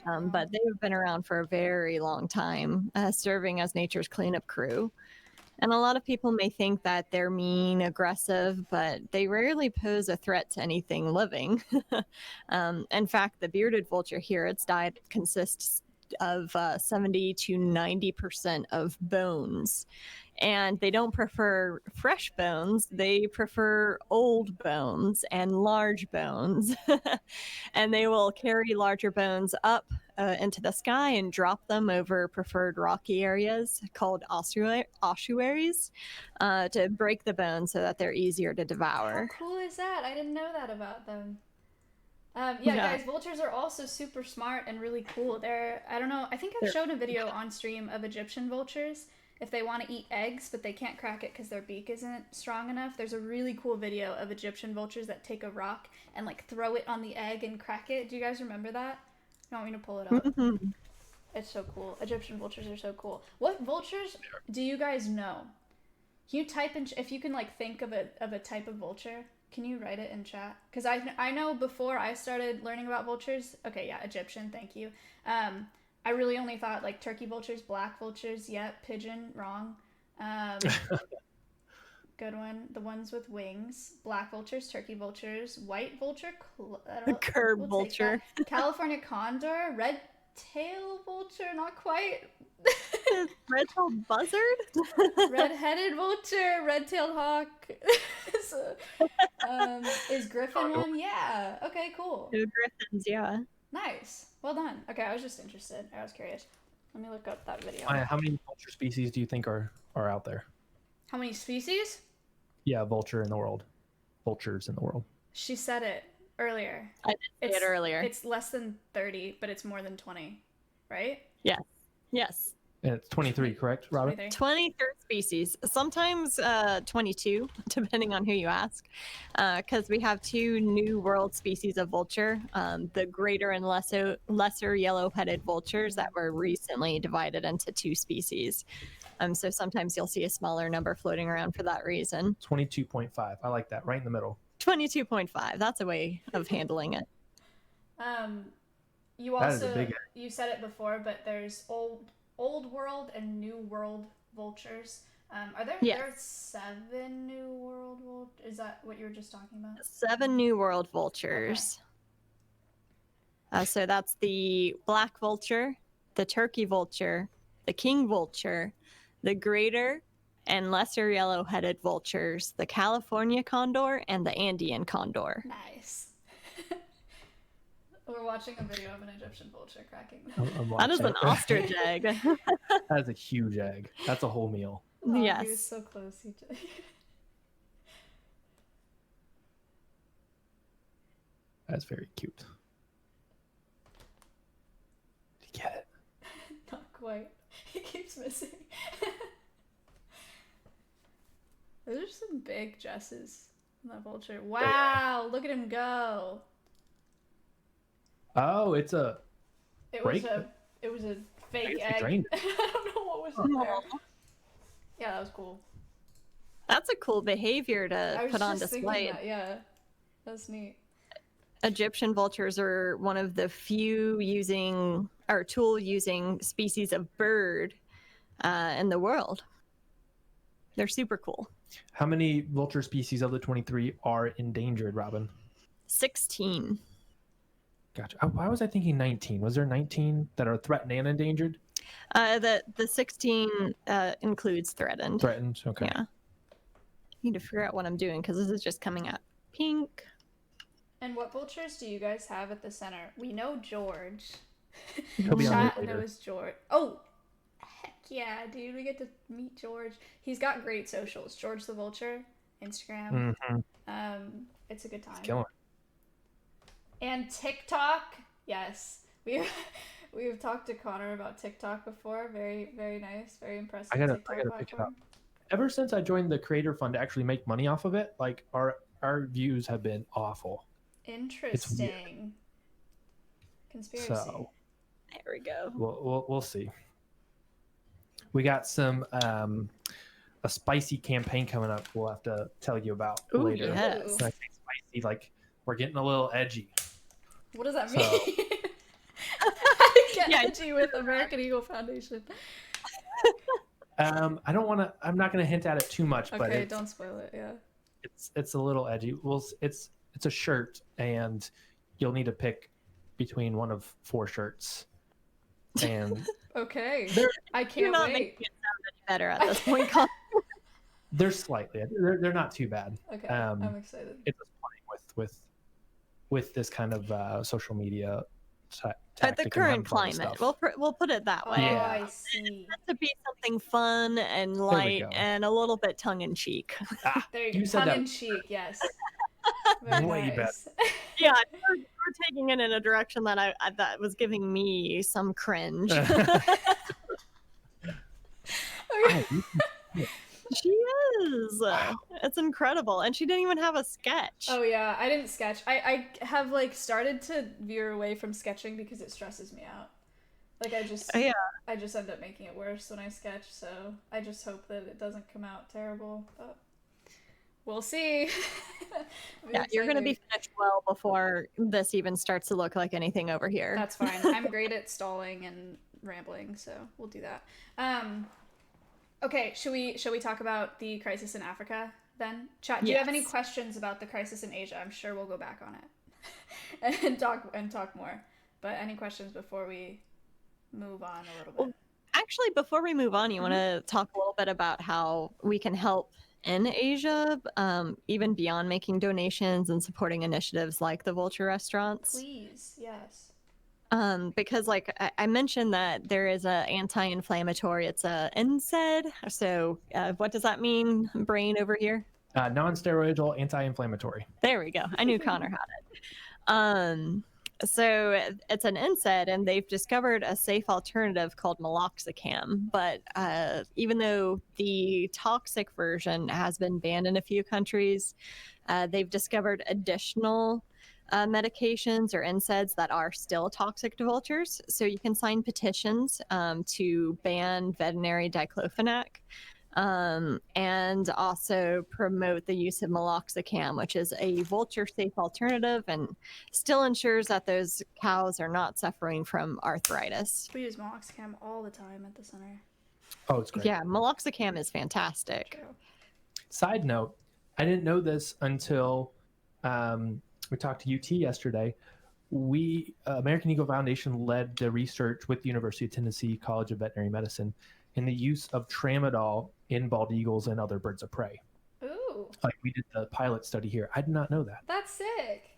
But they have been around for a very long time, serving as nature's cleanup crew. And a lot of people may think that they're mean, aggressive, but they rarely pose a threat to anything living. In fact, the bearded vulture here, its diet consists of 70 to 90% of bones. And they don't prefer fresh bones, they prefer old bones and large bones. And they will carry larger bones up into the sky and drop them over preferred rocky areas called ossuaries to break the bones so that they're easier to devour. How cool is that? I didn't know that about them. Guys, vultures are also super smart and really cool. I don't know, I think I've shown a video on stream of Egyptian vultures if they want to eat eggs, but they can't crack it because their beak isn't strong enough. There's a really cool video of Egyptian vultures that take a rock and like throw it on the egg and crack it. Do you guys remember that? You want me to pull it up? It's so cool. Egyptian vultures are so cool. What vultures do you guys know? Can you type in, if you can like think of a type of vulture, can you write it in chat? Because I know before I started learning about vultures, okay, yeah, Egyptian, thank you. I really only thought like turkey vultures, black vultures, pigeon, wrong. Good one. The ones with wings. Black vultures, turkey vultures, white vulture, curb vulture, California condor, red tail vulture, not quite. Red-tailed buzzard? Red-headed vulture, red-tailed hawk. Is griffin one? Yeah. Okay, cool. No griffins, yeah. Nice. Well done. Okay, I was just interested. I was curious. Let me look up that video. How many vulture species do you think are out there? How many species? Yeah, vultures in the world. She said it earlier. I did say it earlier. It's less than 30, but it's more than 20, right? Yes. And it's 23, correct, Robin? 23 species, sometimes 22, depending on who you ask, because we have 2 new world species of vulture, the greater and lesser yellow-headed vultures that were recently divided into 2 species. So sometimes you'll see a smaller number floating around for that reason. 22.5. I like that. Right in the middle. 22.5. That's a way of handling it. You said it before, but there's old world and new world vultures. Are there 7 new world vultures? Is that what you were just talking about? 7 new world vultures. Okay. So that's the black vulture, the turkey vulture, the king vulture, the greater and lesser yellow-headed vultures, the California condor, and the Andean condor. Nice. We're watching a video of an Egyptian vulture cracking. That is an ostrich egg. That's a huge egg. That's a whole meal. Oh, yes. He was so close. That's very cute. Did you get it? Not quite. He keeps missing. Those are some big jesses in that vulture. Wow, look at him go. Oh, it was a fake egg. I don't know what was in there. Yeah, that was cool. That's a cool behavior to put on display. Yeah, that's neat. Egyptian vultures are one of the few tool-using species of bird in the world. They're super cool. How many vulture species of the 23 are endangered, Robin? 16. Gotcha. Why was I thinking 19? Was there 19 that are threatened and endangered? The 16 includes threatened. Threatened, okay. Yeah. I need to figure out what I'm doing because this is just coming out pink. And what vultures do you guys have at the center? We know George. He'll be on Chat later. knows George. Oh, heck yeah, dude. We get to meet George. He's got great socials. George the Vulture, Instagram. Mm-hmm. It's a good time. He's killing it. And TikTok, yes. We've talked to Connor about TikTok before. Very, very nice. Very impressive. I gotta TikTok pick it platform. up. Ever since I joined the Creator Fund to actually make money off of it, like our views have been awful. Interesting. Conspiracy. So There we go. we'll see. We got some a spicy campaign coming up. We'll have to tell you about later. Yes. When I say spicy, like we're getting a little edgy. What does that So- mean? I get Yeah. edgy with American Eagle Foundation. I don't want to. I'm not going to hint at it too much, but Okay, don't spoil it. Yeah. it's a little edgy. Well, it's a shirt, and you'll need to pick between one of 4 shirts. And Okay. They're- I You're can't not wait. making it sound any better at this point, Connor. they're slightly. They're not too bad. Okay, I'm excited. It's just playing with this kind of social media. At the current climate, we'll put it that way. Oh, Yeah. I see. To be something fun and light go. and a little bit tongue in cheek. There you You go. said Tongue that- in cheek, yes. Very Way nice. Yeah, we're taking it in a direction that that was giving me some cringe. She is. It's incredible, and she didn't even have a sketch. Oh yeah, I didn't sketch. I have like started to veer away from sketching because it stresses me out. Like I just Yeah. I just end up making it worse when I sketch, so I just hope that it doesn't come out terrible. But we'll see. Yeah, you're gonna be finished well before this even starts to look like anything over here. That's fine. I'm great at stalling and rambling, so we'll do that. Okay, should we talk about the crisis in Africa then? Chat, do you have any Yes. questions about the crisis in Asia? I'm sure we'll go back on it and talk more. But any questions before we move on a little bit? Well, actually, before we move on, you want to talk a little bit about how we can help in Asia, even beyond making donations and supporting initiatives like the Vulture restaurants. Please, yes. Because like I mentioned that there is a anti-inflammatory, it's a NSAID. So what does that mean, brain over here? Non-steroidal anti-inflammatory. There we go. I knew Connor had it. So it's an NSAID, and they've discovered a safe alternative called meloxicam. But even though the toxic version has been banned in a few countries, they've discovered additional medications or NSAIDs that are still toxic to vultures. So you can sign petitions to ban veterinary diclofenac. And also promote the use of meloxicam, which is a vulture-safe alternative and still ensures that those cows are not suffering from arthritis. We use meloxicam all the time at the center. Oh, it's great. Yeah, meloxicam is fantastic. True. Side note, I didn't know this until we talked to UT yesterday. We, American Eagle Foundation, led the research with the University of Tennessee College of Veterinary Medicine in the use of tramadol in bald eagles and other birds of prey. Ooh, Like we did the pilot study here. I did not know that. that's sick.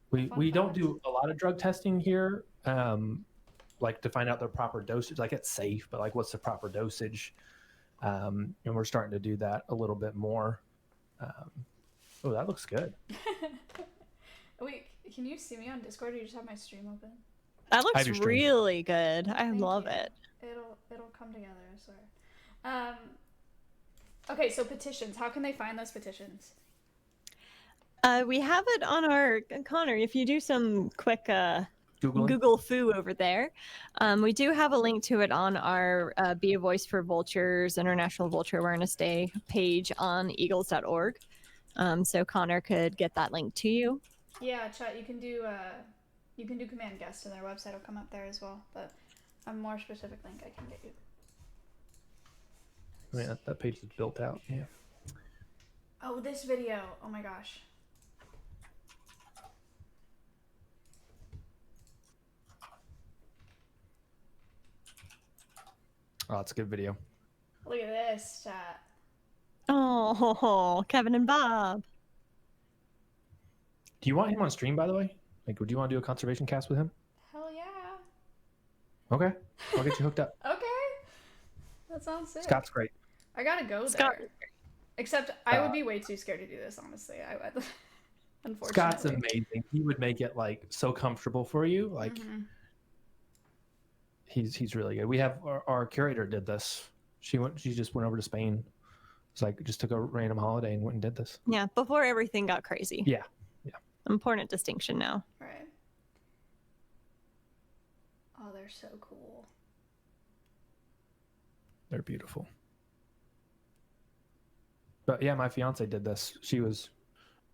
We don't fact. do a lot of drug testing here, like to find out the proper dosage. Like it's safe, but like what's the proper dosage? And we're starting to do that a little bit more. Oh, that looks good. Wait, can you see me on Discord, or you just have my stream open? That I have looks your stream. really good. I Thank love you. it. It'll come together, I swear. Okay, so petitions. How can they find those petitions? We have it on our Connor. If you do some quick Googling. Google foo over there, we do have a link to it on our Be a Voice for Vultures International Vulture Awareness Day page on eagles.org. So Connor could get that link to you. Yeah, chat. You can do command guest, and their website will come up there as well. But a more specific link I can get you. I mean, that page is built out. Yeah. Oh, this video. Oh my gosh. Oh, it's a good video. Look at this, chat. Oh, Kevin and Bob. Do you want him on stream, by the way? Like, would you want to do a conservation cast with him? Hell yeah. Okay. I'll get you hooked up. Okay. That sounds sick. Scott's great. I gotta go Scott- there. Except I would be way too scared to do this, honestly. Unfortunately. Scott's amazing. He would make it like so comfortable for you. Like he's really good. We have our curator did this. She just went over to Spain. It's like just took a random holiday and went and did this. Yeah, before everything got crazy. Yeah. Important distinction now. Right. Oh, they're so cool. They're beautiful. But yeah, my fiance did this. She was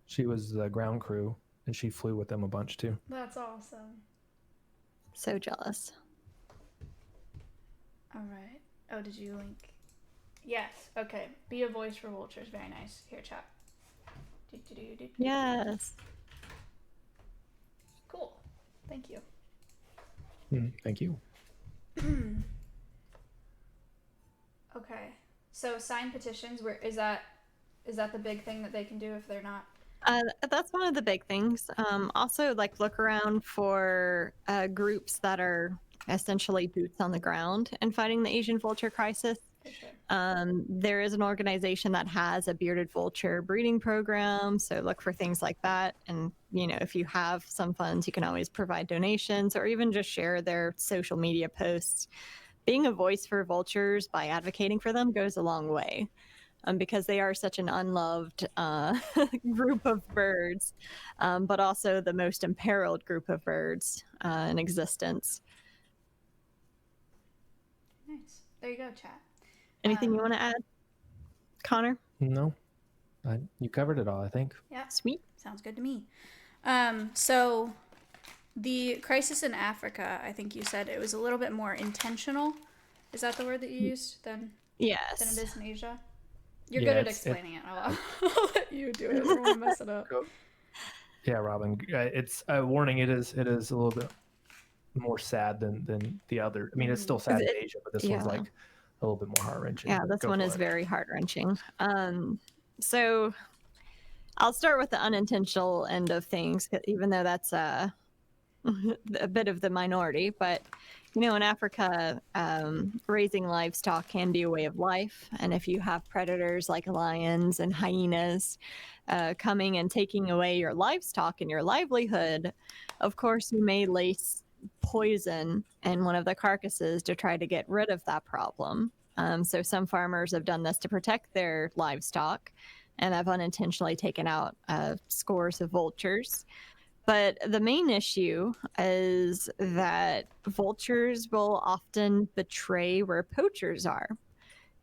the ground crew and she flew with them a bunch too. That's awesome. So jealous. All right. Oh, did you link? Yes. Okay. Be a voice for vultures. Very nice. Here, chat. Yes. Cool. Thank you. Thank you. Okay. So sign petitions. Where is that the big thing that they can do if they're not? That's one of the big things. Also, like look around for groups that are essentially boots on the ground and fighting the Asian vulture crisis. Sure. There is an organization that has a bearded vulture breeding program, so look for things like that. And if you have some funds, you can always provide donations or even just share their social media posts. Being a voice for vultures by advocating for them goes a long way. Because they are such an unloved group of birds, but also the most imperiled group of birds in existence. Nice. There you go, chat. Anything you want to add, Connor? No, you covered it all, I think. Yeah. Sweet. Sounds good to me. So the crisis in Africa, I think you said it was a little bit more intentional. Is that the word that you used than Yes. it is in Asia? You're Yeah, good at explaining it. I'll let you do it. I don't want to mess it up. Yeah, Robin. It's a warning. It is a little bit more sad than the other. I mean, it's still sad in Asia, but this one's like a little bit more heart wrenching. Yeah, this one is very heart wrenching. So I'll start with the unintentional end of things, even though that's a bit of the minority. But in Africa, raising livestock can be a way of life, and if you have predators like lions and hyenas coming and taking away your livestock and your livelihood, of course you may lace poison in one of the carcasses to try to get rid of that problem. So some farmers have done this to protect their livestock and have unintentionally taken out scores of vultures. But the main issue is that vultures will often betray where poachers are.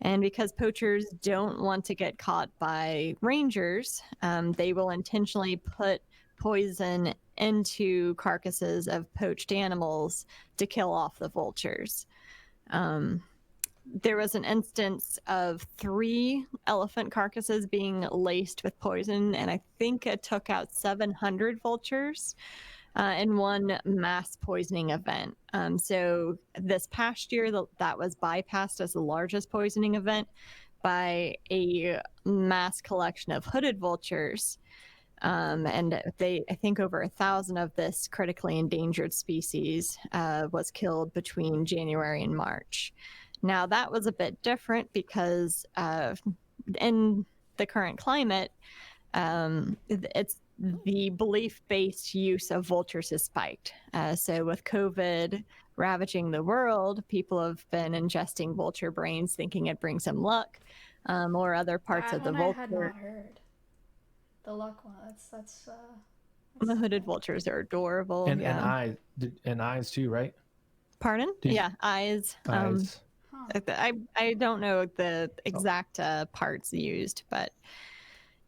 And because poachers don't want to get caught by rangers, they will intentionally put poison into carcasses of poached animals to kill off the vultures. There was an instance of 3 elephant carcasses being laced with poison, and I think it took out 700 vultures in one mass poisoning event. So this past year, that was bypassed as the largest poisoning event by a mass collection of hooded vultures. And I think over 1,000 of this critically endangered species was killed between January and March. Now, that was a bit different because in the current climate, it's the belief-based use of vultures has spiked. So with COVID ravaging the world, people have been ingesting vulture brains thinking it brings them luck, or other parts of the vulture. I had not heard. The luck one. That's the hooded vultures are adorable. And eyes too, right? Pardon? Eyes. Eyes. I don't know the exact parts used, but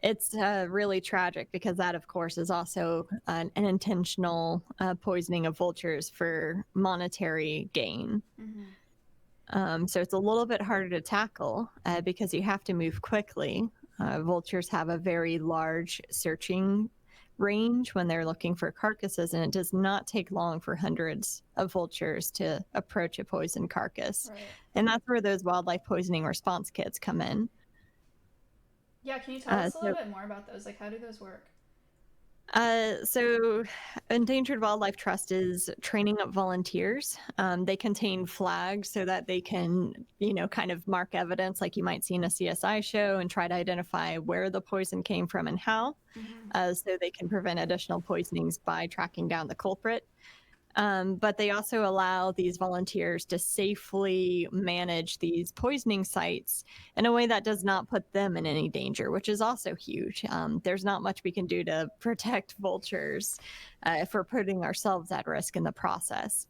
it's really tragic because that, of course, is also an intentional poisoning of vultures for monetary gain. So it's a little bit harder to tackle because you have to move quickly. Vultures have a very large searching range when they're looking for carcasses, and it does not take long for hundreds of vultures to approach a poisoned carcass. Right. And that's where those wildlife poisoning response kits come in. Yeah, can you tell us a little bit more about those? Like, how do those work? So Endangered Wildlife Trust is training up volunteers. They contain flags so that they can, kind of mark evidence like you might see in a CSI show and try to identify where the poison came from and how, so they can prevent additional poisonings by tracking down the culprit. But they also allow these volunteers to safely manage these poisoning sites in a way that does not put them in any danger, which is also huge. There's not much we can do to protect vultures if we're putting ourselves at risk in the process.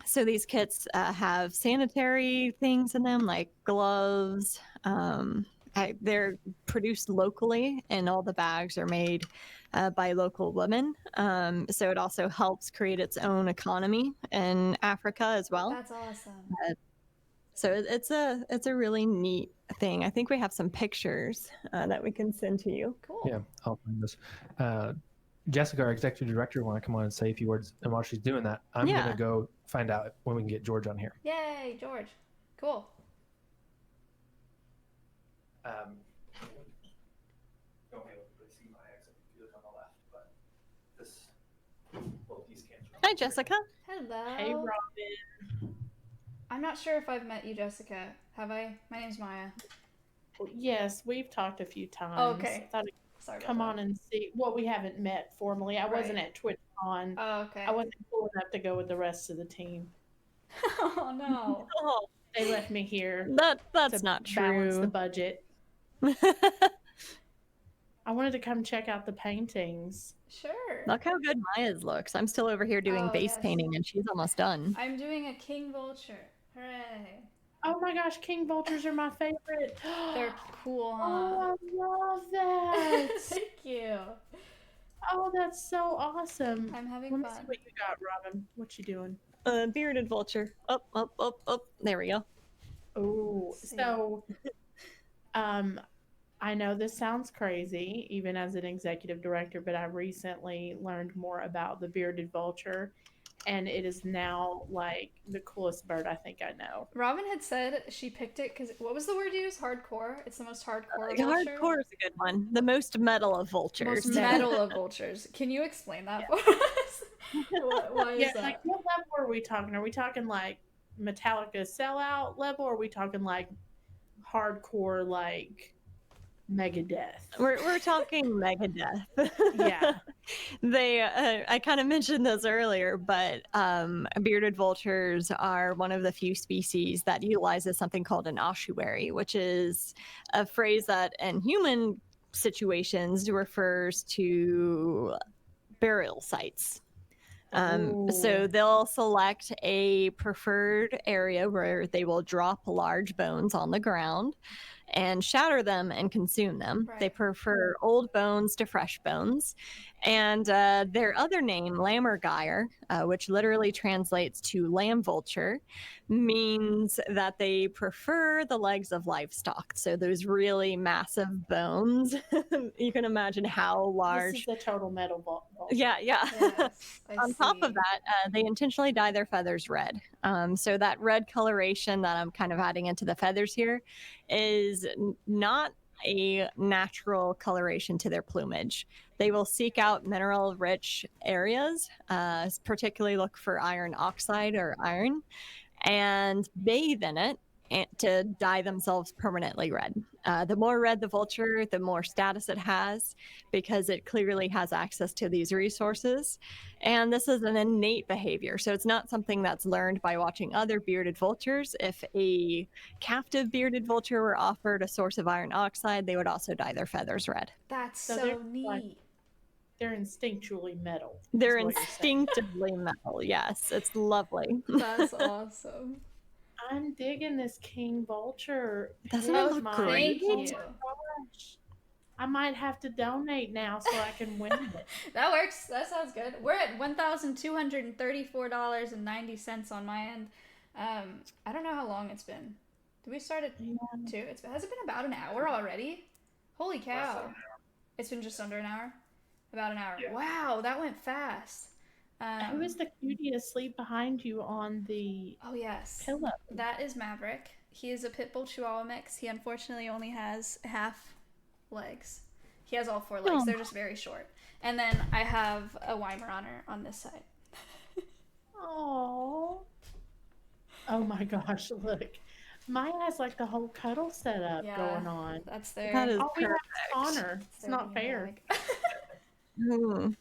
So these kits have sanitary things in them, like gloves. They're produced locally, and all the bags are made by local women. So it also helps create its own economy in Africa as well. That's awesome. So it's a really neat thing. I think we have some pictures that we can send to you. Cool. Yeah, I'll find this. Jessica, our executive director, want to come on and say a few words. And while she's doing that, I'm going to go find out when we can get George on here. Yay, George. Cool. Don't be able to see my accent if you look on the left, but this, well, these cans. Hi, Jessica. Hello. Hey, Robin. I'm not sure if I've met you, Jessica. Have I? My name's Maya. Yes, we've talked a few times. Oh, okay. I thought Sorry about come that. on and see. Well, we haven't met formally. I wasn't Right. at TwitchCon. Oh, okay. I wasn't cool enough to go with the rest of the team. Oh, no. Oh, They left me here that's to not balance the true. budget. I wanted to come check out the paintings. Sure. Look how good Maya's looks. I'm still over here doing Oh, base yes. painting, and she's almost done. I'm doing a King Vulture. Hooray. Oh my gosh, King Vultures are my favorite. They're cool, huh? Oh, I love that. Thank you. Oh, that's so awesome. I'm having Let me see fun. what you got, Robin. What you doing? Bearded vulture. Up, up, up, up. There we go. Oh, Let's see. so I know this sounds crazy, even as an executive director, but I recently learned more about the bearded vulture, and it is now like the coolest bird I think I know. Robin had said she picked it because, what was the word used? Hardcore. It's the most hardcore vulture. Hardcore is a good one. The most metal of vultures. Most metal of vultures. Can you explain that for us? Why is Yeah, that? like what level are we talking? Are we talking like Metallica sellout level, or are we talking like hardcore like Megadeth? We're talking Megadeth. Yeah. They I kind of mentioned this earlier, but bearded vultures are one of the few species that utilizes something called an ossuary, which is a phrase that in human situations refers to burial sites. So they'll select a preferred area where they will drop large bones on the ground and shatter them and consume them. Right. They prefer old bones to fresh bones. And their other name, lammergeier, which literally translates to lamb vulture, means that they prefer the legs of livestock. So those really massive bones. You can imagine how large. This is the total metal vulture. Yeah. Yes, I On top of see. that, they intentionally dye their feathers red. So that red coloration that I'm kind of adding into the feathers here is not a natural coloration to their plumage. They will seek out mineral-rich areas, particularly look for iron oxide or iron, and bathe in it to dye themselves permanently red. The more red the vulture, the more status it has, because it clearly has access to these resources. And this is an innate behavior. So it's not something that's learned by watching other bearded vultures. If a captive bearded vulture were offered a source of iron oxide, they would also dye their feathers red. That's So so they're neat. like- They're instinctually metal. is They're what you're saying. instinctively metal. Yes, it's lovely. That's awesome. I'm digging this King Vulture. Doesn't it Here's look mine. great? Thank Oh my you. gosh. I might have to donate now so I can win it. That works. That sounds good. We're at $1,234.90 on my end. I don't know how long it's been. Did we start at 2? Has it been about an hour already? Holy cow. It's been just under an hour? About an hour. Yeah. Wow, that went fast. Who is the cutie asleep behind you on the Oh, yes. pillow? That is Maverick. He is a pit bull chihuahua mix. He unfortunately only has half legs. He has all 4 legs. They're just very short. And then I have a Weimaraner on this side. Oh. Oh my gosh, look. Maya has like the whole cuddle setup going on. That's their. That is All we have perfect. is Connor. It's not fair. Hmm.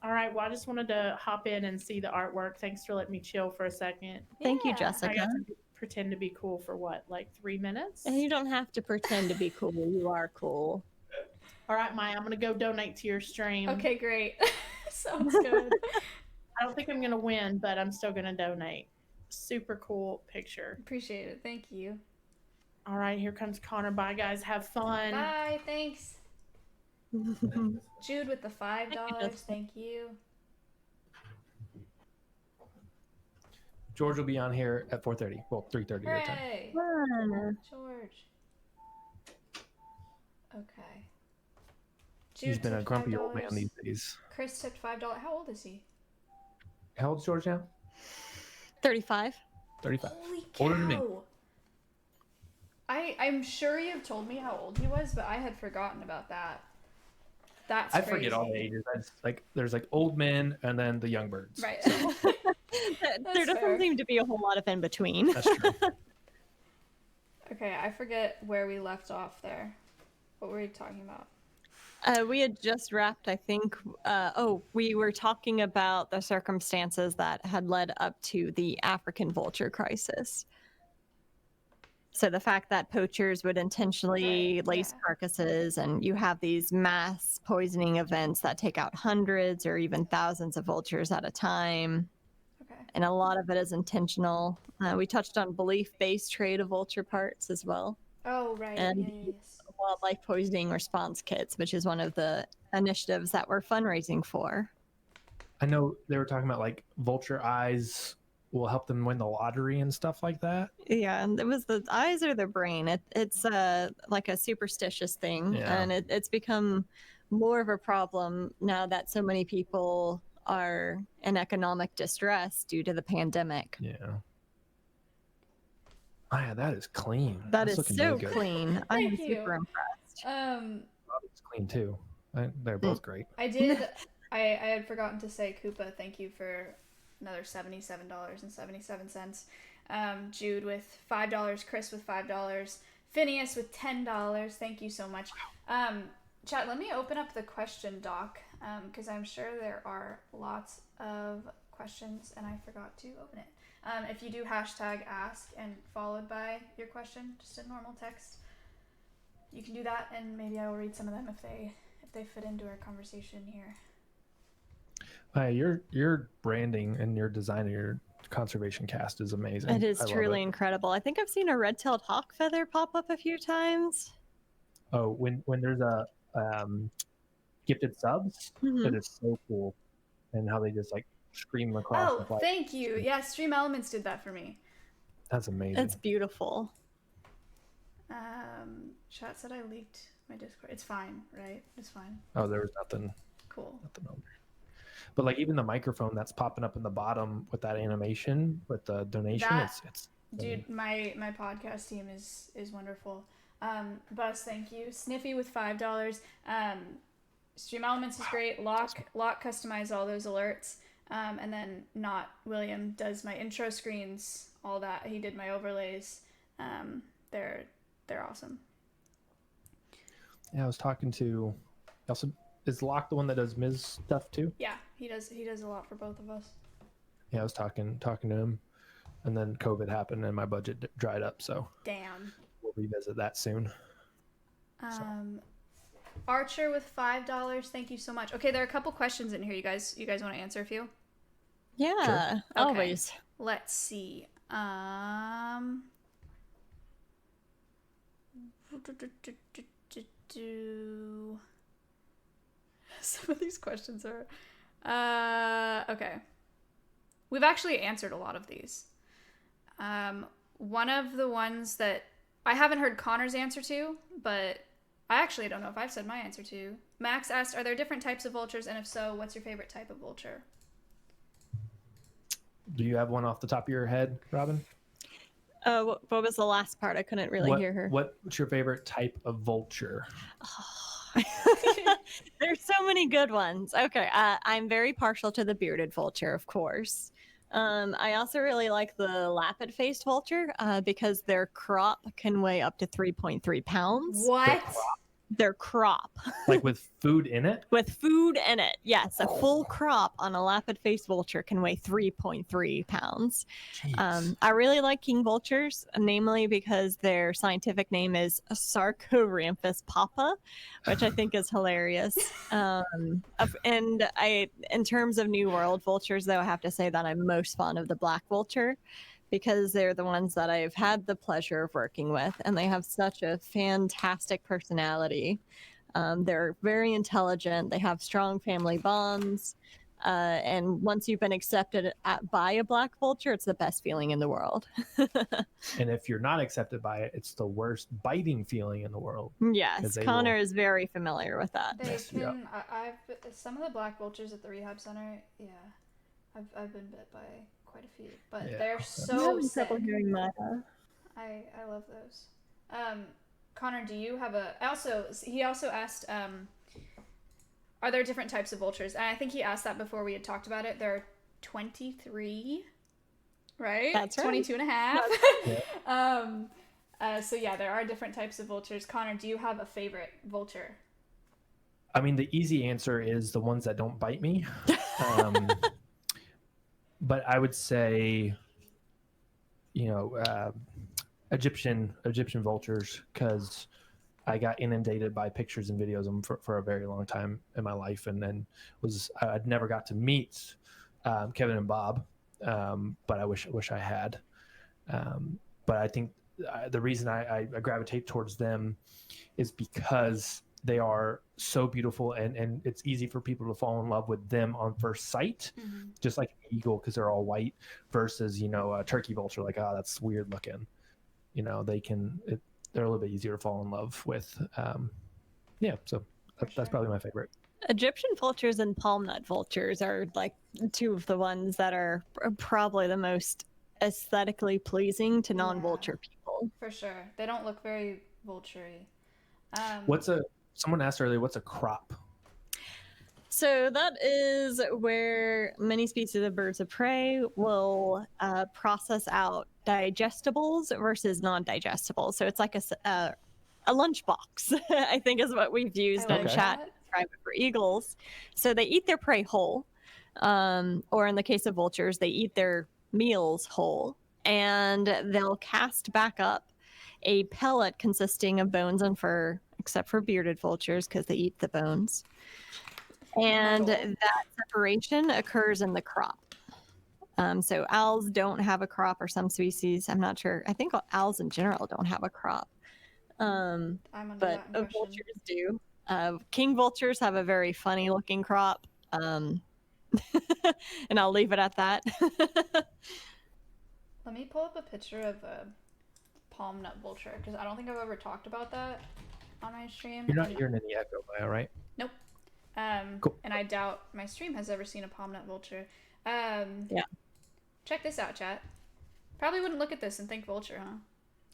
All right, well, I just wanted to hop in and see the artwork. Thanks for letting me chill for a second. Thank you, Yeah. I Jessica. got to pretend to be cool for what, like 3 minutes? And you don't have to pretend to be cool. You are cool. All right, Maya, I'm going to go donate to your stream. Okay, great. Sounds good. I don't think I'm going to win, but I'm still going to donate. Super cool picture. Appreciate it. Thank you. All right, here comes Connor. Bye, guys. Have fun. Bye. Thanks. Jude with the $5. Thank you. George will be on here at 4:30. Well, 3:30 your time. Hooray! Fun. George. Okay. He's been a tipped grumpy old $5. man these days. Chris tipped $5. How old is he? How old's George now? 35. 35. Holy cow! Older than me. I'm sure you've told me how old he was, but I had forgotten about that. That's I crazy. forget all the ages. I just, like there's like old men and then the young birds. Right. There doesn't fair. seem to be a whole lot of in between. That's true. Okay, I forget where we left off there. What were we talking about? We had just wrapped, I think. We were talking about the circumstances that had led up to the African vulture crisis. So the fact that poachers would intentionally Right, lace yeah. carcasses, and you have these mass poisoning events that take out hundreds or even thousands of vultures at a time. Okay. And a lot of it is intentional. We touched on belief-based trade of vulture parts as well. Oh, right. And Yes. wildlife poisoning response kits, which is one of the initiatives that we're fundraising for. I know they were talking about like vulture eyes will help them win the lottery and stuff like that. Yeah, and it was the eyes or the brain. It's like a superstitious thing, Yeah. and it's become more of a problem now that so many people are in economic distress due to the pandemic. Yeah. Oh, yeah, that is clean. That That's is looking so really good. clean. I am Thank you. super impressed. Bobby's clean too. They're both great. I did. I had forgotten to say, Koopa, thank you for another $77.77. Jude with $5. Chris with $5. Phineas with $10. Thank you so much. Chat, let me open up the question doc because I'm sure there are lots of questions and I forgot to open it. If you do hashtag ask and followed by your question, just in normal text, you can do that and maybe I will read some of them if they fit into our conversation here. Your branding and your design of your conservation cast is amazing. It is I love truly it. incredible. I think I've seen a red-tailed hawk feather pop up a few times. Oh, when there's a gifted subs, Mhm. it is so cool, and how they just like scream across the Oh, flag. thank you. Yeah, Stream Elements did that for me. That's amazing. It's beautiful. Chat said I leaked my Discord. It's fine, right? It's fine. Oh, there was nothing Cool. over. But like even the microphone that's popping up in the bottom with that animation with the donation, That- it's Dude, my podcast team is wonderful. Buzz, thank you. Sniffy with $5. Stream Elements is great. Lock customized all those alerts. And then Not William does my intro screens, all that. He did my overlays. They're awesome. Yeah, I was talking to. Also, is Locke the one that does Ms. stuff too? Yeah, he does a lot for both of us. Yeah, I was talking to him, and then COVID happened and my budget dried up, so Damn. we'll revisit that soon. Archer with $5. Thank you so much. Okay, there are a couple questions in here. You guys want to answer a few? Yeah, always. Let's see. Some of these questions are okay. We've actually answered a lot of these. One of the ones that I haven't heard Connor's answer to, but I actually don't know if I've said my answer to. Max asked, are there different types of vultures, and if so, what's your favorite type of vulture? Do you have one off the top of your head, Robin? What was the last part? I couldn't really hear her. What's your favorite type of vulture? There's so many good ones. Okay, I'm very partial to the bearded vulture, of course. I also really like the lappet-faced vulture because their crop can weigh up to 3.3 pounds. What? Their crop. Like with food in it? With food in it, yes. A full crop on a lappet-faced vulture can weigh 3.3 pounds. I really like king vultures, namely because their scientific name is Sarcoramphus papa, which I think is hilarious. And in terms of New World vultures, though, I have to say that I'm most fond of the black vulture, because they're the ones that I've had the pleasure of working with, and they have such a fantastic personality. They're very intelligent. They have strong family bonds. And once you've been accepted by a black vulture, it's the best feeling in the world. And if you're not accepted by it, it's the worst biting feeling in the world. Yes, Connor is very familiar with that. They can. I've some of the black vultures at the rehab center. Yeah, I've been bit by quite a few, but they're so sick. Hearing that. I love those. Connor, do you have a? He also asked, are there different types of vultures? And I think he asked that before we had talked about it. There are 23, right? That's right. 22 and a half. So yeah, there are different types of vultures. Connor, do you have a favorite vulture? I mean, the easy answer is the ones that don't bite me. But I would say, Egyptian vultures, because I got inundated by pictures and videos of them for a very long time in my life, and then I'd never got to meet Kevin and Bob, but I wish I had. But I think the reason I gravitate towards them is because they are so beautiful, and it's easy for people to fall in love with them on first sight, just like an eagle, because they're all white, versus a turkey vulture, like, oh, that's weird looking. They're a little bit easier to fall in love with. So that's probably my favorite. Egyptian vultures and palm nut vultures are like two of the ones that are probably the most aesthetically pleasing to non-vulture people. For sure. They don't look very vulture-y. Someone asked earlier, what's a crop? So that is where many species of birds of prey will process out digestibles versus non-digestibles. So it's like a lunchbox, I think is what we've used in chat to describe it for eagles. So they eat their prey whole, or in the case of vultures, they eat their meals whole, and they'll cast back up a pellet consisting of bones and fur, except for bearded vultures because they eat the bones. And that separation occurs in the crop. So owls don't have a crop, or some species. I'm not sure. I think owls in general don't have a crop. But vultures do. King vultures have a very funny looking crop. And I'll leave it at that. Let me pull up a picture of a palm nut vulture, because I don't think I've ever talked about that on my stream. You're not hearing any echo, Maya, right? Nope. Cool. And I doubt my stream has ever seen a palm nut vulture. Yeah. Check this out, chat. Probably wouldn't look at this and think vulture, huh?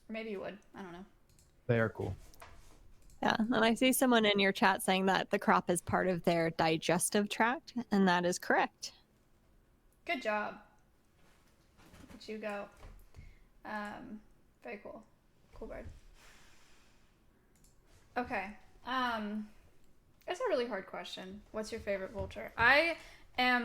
Or maybe you would. I don't know. They are cool. Yeah, and I see someone in your chat saying that the crop is part of their digestive tract, and that is correct. Good job. Look at you go. Very cool. Cool bird. Okay. That's a really hard question. What's your favorite vulture?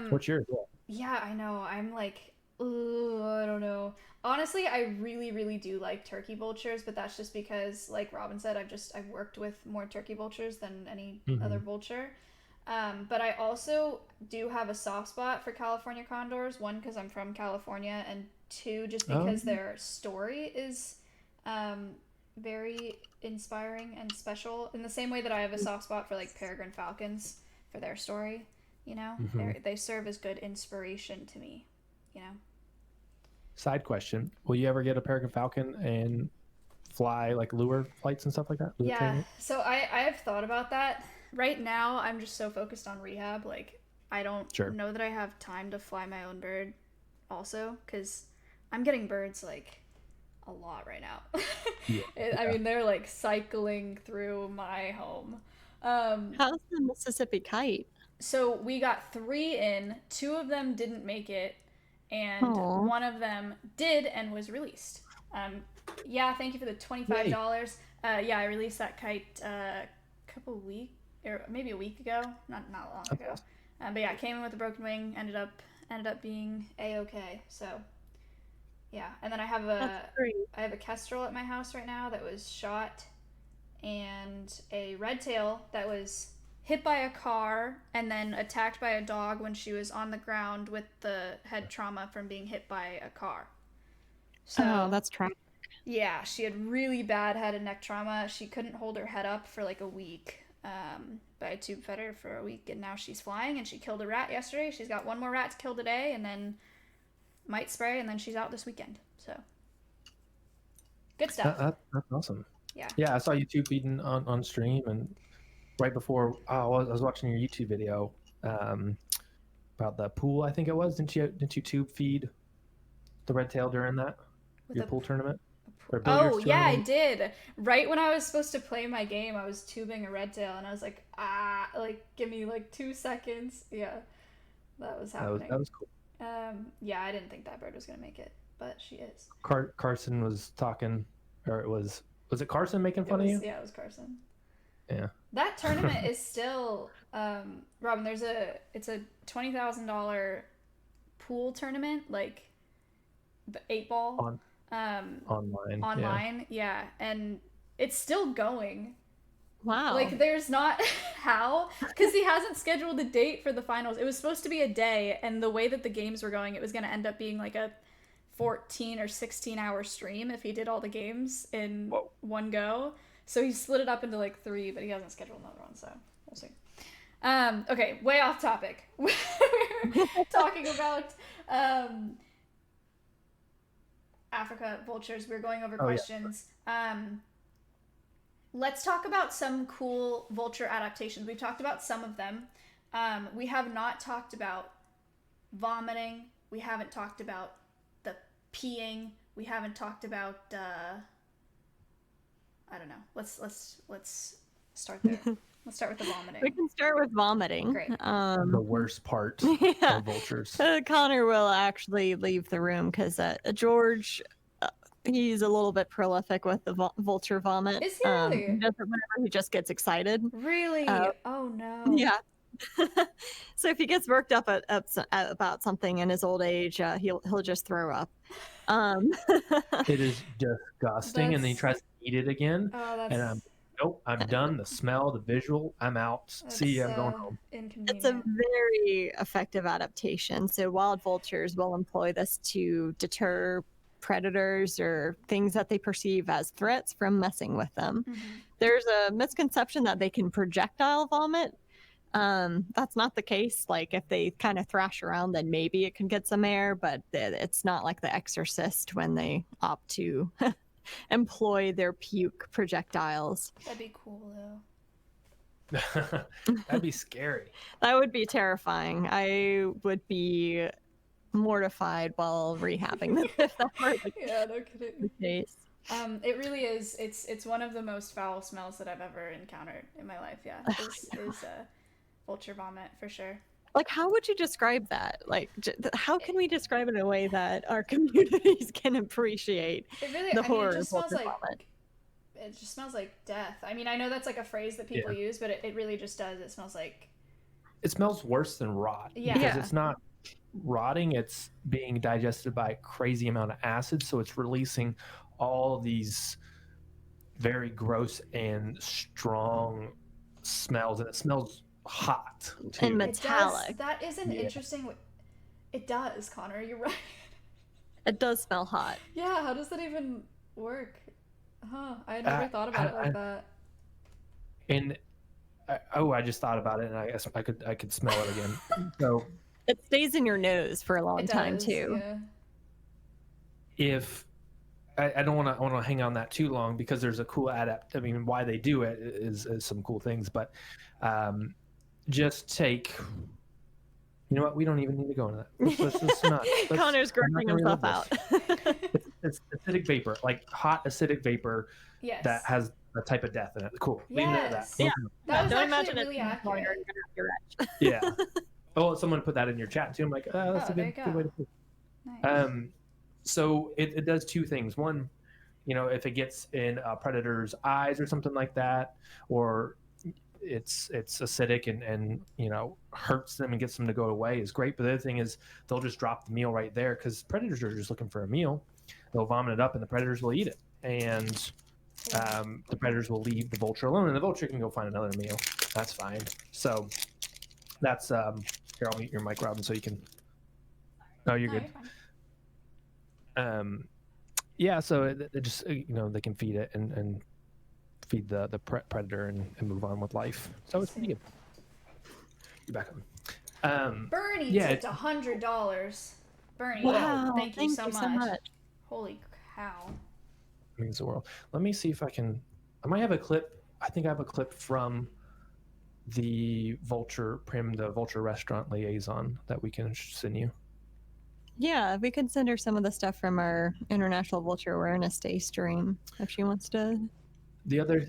What's yours? Yeah, I know. I'm like, ooh, I don't know. Honestly, I really, really do like turkey vultures, but that's just because, like Robin said, I've worked with more turkey vultures than any other vulture. But I also do have a soft spot for California condors. One, because I'm from California, and two, just because their story is very inspiring and special. In the same way that I have a soft spot for like peregrine falcons for their story, they serve as good inspiration to me, Side question: will you ever get a peregrine falcon and fly like lure flights and stuff like that? So I have thought about that. Right now, I'm just so focused on rehab. Like, I don't know that I have time to fly my own bird also, because I'm getting birds like a lot right now. Yeah. I mean, they're like cycling through my home. How's the Mississippi kite? So we got 3 in, 2 of them didn't make it, and Aw. one of them did and was released. Yeah, thank you for the $25. Yeah, I released that kite a couple weeks, or maybe a week ago, not long ago. But yeah, it came in with a broken wing, ended up being a-okay. So yeah, and then I have a kestrel at my house right now that was shot, and a red tail that was hit by a car and then attacked by a dog when she was on the ground with the head trauma from being hit by a car. So that's tragic. yeah, she had really bad head and neck trauma. She couldn't hold her head up for like a week. But I tube fed her for a week, and now she's flying, and she killed a rat yesterday. She's got 1 more rat to kill today, and then mite spray, and then she's out this weekend. So good stuff. That's awesome. Yeah. Yeah, I saw you tube feeding on stream, and right before I was watching your YouTube video about the pool. I think it was. Didn't you tube feed the red tail during that your pool tournament? Oh yeah, I did. Right when I was supposed to play my game, I was tubing a red tail, and I was like, give me like 2 seconds. Yeah, that was happening. That was cool. Yeah, I didn't think that bird was gonna make it, but she is. Carson was talking, or was it Carson making fun of you? Yeah, it was Carson. Yeah. That tournament is still, Robin. It's a $20,000 pool tournament, like the 8-ball. Online, yeah, and it's still going. Wow. Like, there's not how, because he hasn't scheduled a date for the finals. It was supposed to be a day, and the way that the games were going, it was going to end up being like a 14 or 16 hour stream if he did all the games in one go. So he split it up into like 3, but he hasn't scheduled another one, so we'll see. Okay, way off topic. We're talking about Africa vultures. We're going over questions. Yeah. Let's talk about some cool vulture adaptations. We've talked about some of them. We have not talked about vomiting. We haven't talked about the peeing. We haven't talked about I don't know. Let's start there. Let's start with the vomiting. We can start with vomiting. Great. The worst part of vultures. Connor will actually leave the room because George, he's a little bit prolific with the vulture vomit. Is he really? He does it whenever he just gets excited. Really? Oh no. Yeah. So if he gets worked up about something in his old age, he'll just throw up. It is disgusting, and then he tries to eat it again. Oh, and I'm done. The smell, the visual, I'm out. See ya, I'm going home. It's a very effective adaptation. So wild vultures will employ this to deter predators or things that they perceive as threats from messing with them. Mm-hmm. There's a misconception that they can projectile vomit. That's not the case. Like, if they kind of thrash around, then maybe it can get some air, but it's not like The Exorcist when they opt to employ their puke projectiles. That'd be cool, though. That'd be scary. That would be terrifying. I would be mortified while rehabbing them if that were the case. It really is. It's one of the most foul smells that I've ever encountered in my life. Yeah, is vulture vomit for sure. Like, how would you describe that? Like, how can we describe it in a way that our communities can appreciate the horror of vulture vomit? It just smells like death. I mean, I know that's like a phrase that people use, but it really just does. It smells like... It smells worse than rot. Yeah. Because it's not rotting, it's being digested by a crazy amount of acid, so it's releasing all these very gross and strong smells, and it smells hot too. And metallic. That is an interesting... It does, Connor. You're right. It does smell hot. Yeah, how does that even work? I had never thought about it like that. And I just thought about it, and I guess I could smell it again. So it stays in your nose for a long time too. Yeah. If I don't want to hang on that too long, because there's a cool I mean, why they do it is some cool things, but just take You know what? We don't even need to go into that. Let's not. Connor's grossing himself out. It's acidic vapor, like hot acidic vapor Yes. that has a type of death in it. Cool. Leave it at that. Yes. Yeah. That was Don't actually imagine really it's accurate. you're gonna have to retch. Yeah. Oh, someone put that in your chat too. I'm like, that's Oh, a there good you way to go. put Nice. it. So it does two things. One, if it gets in a predator's eyes or something like that, or it's acidic and hurts them and gets them to go away is great. But the other thing is they'll just drop the meal right there because predators are just looking for a meal. They'll vomit it up and the predators will eat it. And the predators will leave the vulture alone and the vulture can go find another meal. That's fine. So that's here, I'll mute your mic, Robin, so you can. Oh, you're No, good. you're fine. Yeah, so it just they can feed it and feed the predator and move on with life. So it's pretty good. You're back on. Bernie yeah, tipped $100. Bernie, Wow, thank you so so much. Holy cow. Means the world. Let me see if I can. I might have a clip. I think I have a clip from the Vulture restaurant liaison that we can send you. Yeah, we could send her some of the stuff from our International Vulture Awareness Day stream if she wants to. The other,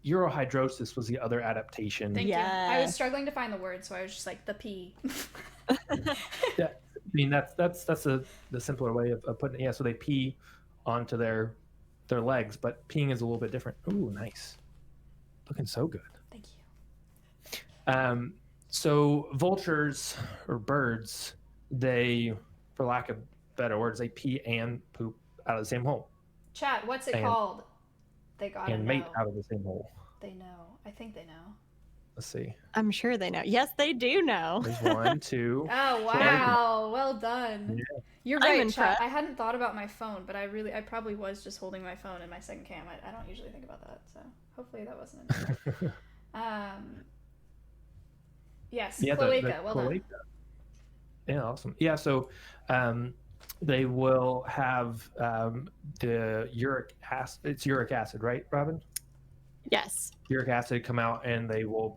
urohydrosis was the other adaptation. Thank you. I was struggling to find the word, so I was just like, the P. Yeah, I mean that's the simpler way of putting it. Yeah, so they pee onto their legs, but peeing is a little bit different. Ooh, nice. Looking so good. Thank you. So vultures or birds, they, for lack of better words, they pee and poop out of the same hole. Chat, what's it called? They gotta and know. mate out of the same hole. They know. I think they know. Let's see. I'm sure they know. Yes, they do know. There's 1, 2. Oh wow! Well done. Yeah. You're I'm right, impressed. chat. I hadn't thought about my phone, but I probably was just holding my phone in my second cam. I don't usually think about that, so hopefully that wasn't an yes, Yeah, cloaca. Well cloaca. done. Yeah, awesome. Yeah, so they will have the uric acid. It's uric acid, right, Robin? Yes. Uric acid come out, and they will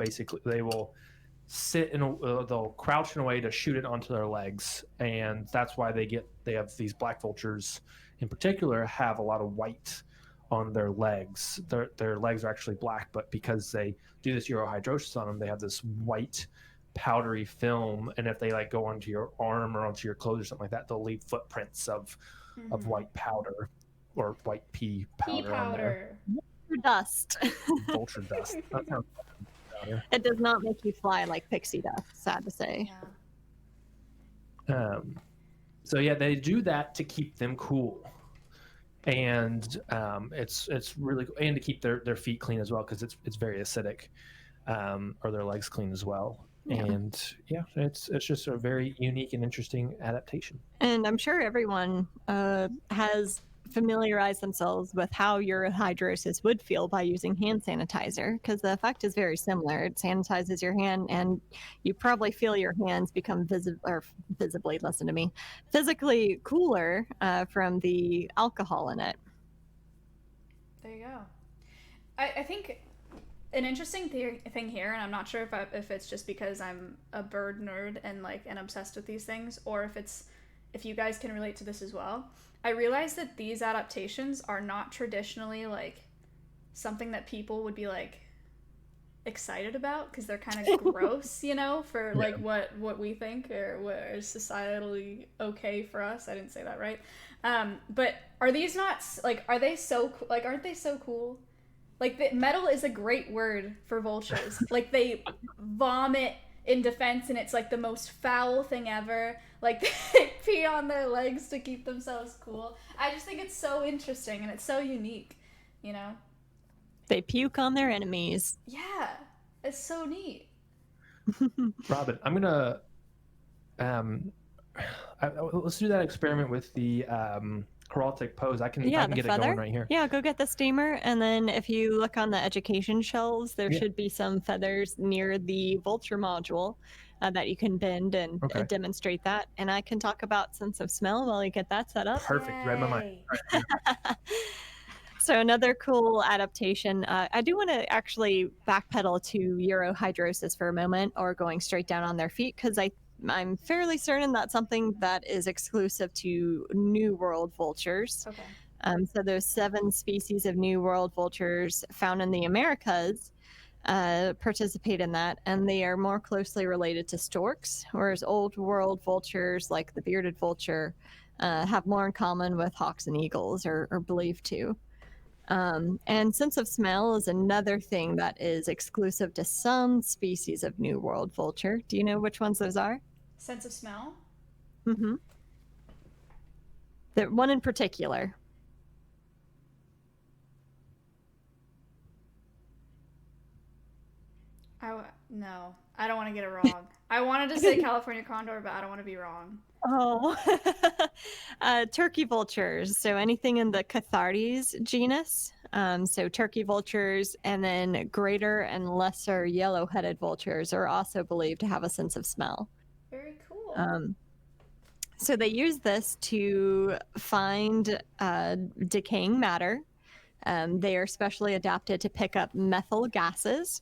sit in they'll crouch in a way to shoot it onto their legs, and that's why they have these black vultures in particular have a lot of white on their legs. Their legs are actually black, but because they do this urohydrosis on them, they have this white powdery film, and if they go onto your arm or onto your clothes or something like that, they'll leave footprints of white powder or white pea powder on there. Dust. Vulture dust. That sounds powder. It does not make you fly like pixie dust, sad to say. Yeah. So yeah, they do that to keep them cool, and it's really cool, and to keep their feet clean as well because it's very acidic, or their legs clean as well. Yeah. And yeah, it's just a very unique and interesting adaptation. And I'm sure everyone has familiarized themselves with how urohydrosis would feel by using hand sanitizer, because the effect is very similar. It sanitizes your hand, and you probably feel your hands become visibly, listen to me, physically cooler from the alcohol in it. There you go. I think an interesting thing here, and I'm not sure if it's just because I'm a bird nerd and obsessed with these things, or if you guys can relate to this as well. I realize that these adaptations are not traditionally something that people would be excited about because they're kind of gross, for what we think or what is societally okay for us. I didn't say that right. But are these not are they so aren't they so cool? Metal is a great word for vultures. They vomit in defense, and it's the most foul thing ever. They pee on their legs to keep themselves cool. I just think it's so interesting and it's so unique, They puke on their enemies. Yeah, it's so neat. Robin, I'm gonna let's do that experiment with the heraldic pose. I can get it going right here. Yeah, go get the steamer, and then if you look on the education shelves, there should be some feathers near the vulture module that you can bend and demonstrate that. And I can talk about sense of smell while you get that set up. Perfect. Read my mind. So another cool adaptation. I do want to actually backpedal to urohydrosis for a moment, or going straight down on their feet, because I'm fairly certain that's something that is exclusive to New World vultures. Okay. So there's 7 species of New World vultures found in the Americas participate in that, and they are more closely related to storks, whereas Old World vultures, like the bearded vulture, have more in common with hawks and eagles, or believed to. And sense of smell is another thing that is exclusive to some species of New World vulture. Do you know which ones those are? Sense of smell? Mm-hmm. The one in particular. No, I don't want to get it wrong. I wanted to say California condor, but I don't want to be wrong. Oh, turkey vultures. So anything in the Cathartes genus. So turkey vultures, and then greater and lesser yellow-headed vultures are also believed to have a sense of smell. Very cool. So they use this to find decaying matter. They are specially adapted to pick up methyl gases.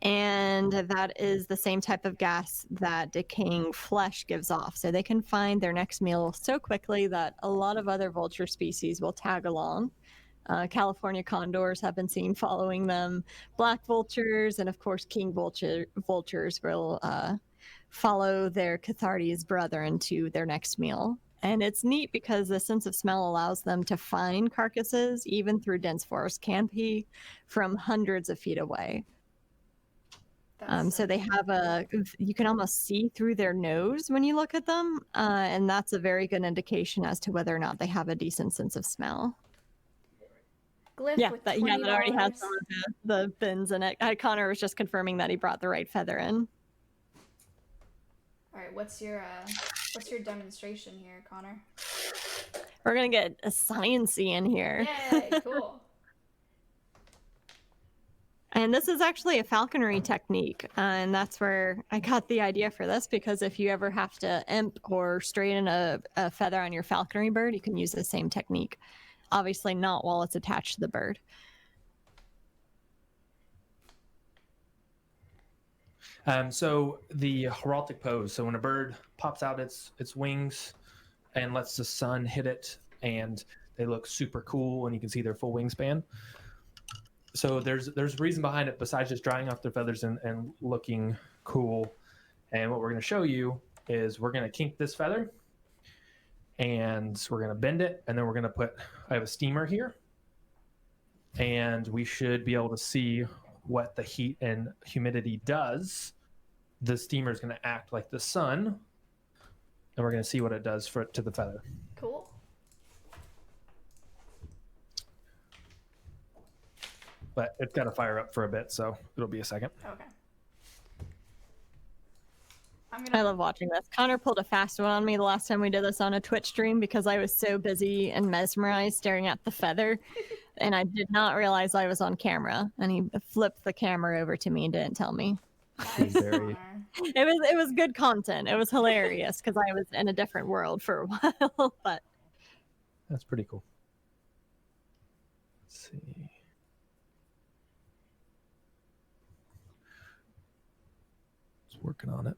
And that is the same type of gas that decaying flesh gives off. So they can find their next meal so quickly that a lot of other vulture species will tag along. California condors have been seen following them. Black vultures, and of course, king vultures will follow their Cathartes brethren to their next meal. And it's neat because the sense of smell allows them to find carcasses, even through dense forest canopy, from hundreds of feet away. So they have you can almost see through their nose when you look at them, and that's a very good indication as to whether or not they have a decent sense of smell. Glyph with $20. That already has some of the bins in it. Connor was just confirming that he brought the right feather in. All right, what's your demonstration here, Connor? We're gonna get a sciencey in here. Yay, cool. And this is actually a falconry technique, and that's where I got the idea for this, because if you ever have to imp or straighten a feather on your falconry bird, you can use the same technique. Obviously not while it's attached to the bird. So the heraldic pose. So when a bird pops out its wings and lets the sun hit it, and they look super cool, and you can see their full wingspan. So there's reason behind it besides just drying off their feathers and looking cool. And what we're going to show you is we're going to kink this feather, and we're going to bend it, and then we're going to I have a steamer here, and we should be able to see what the heat and humidity does. The steamer is going to act like the sun, and we're going to see what it does to the feather. Cool. But it's got to fire up for a bit, so it'll be a second. Okay. I love watching this. Connor pulled a fast one on me the last time we did this on a Twitch stream because I was so busy and mesmerized staring at the feather, and I did not realize I was on camera. And he flipped the camera over to me and didn't tell me. Nice. It was good content. It was hilarious because I was in a different world for a while. But that's pretty cool. Let's see. Working on it.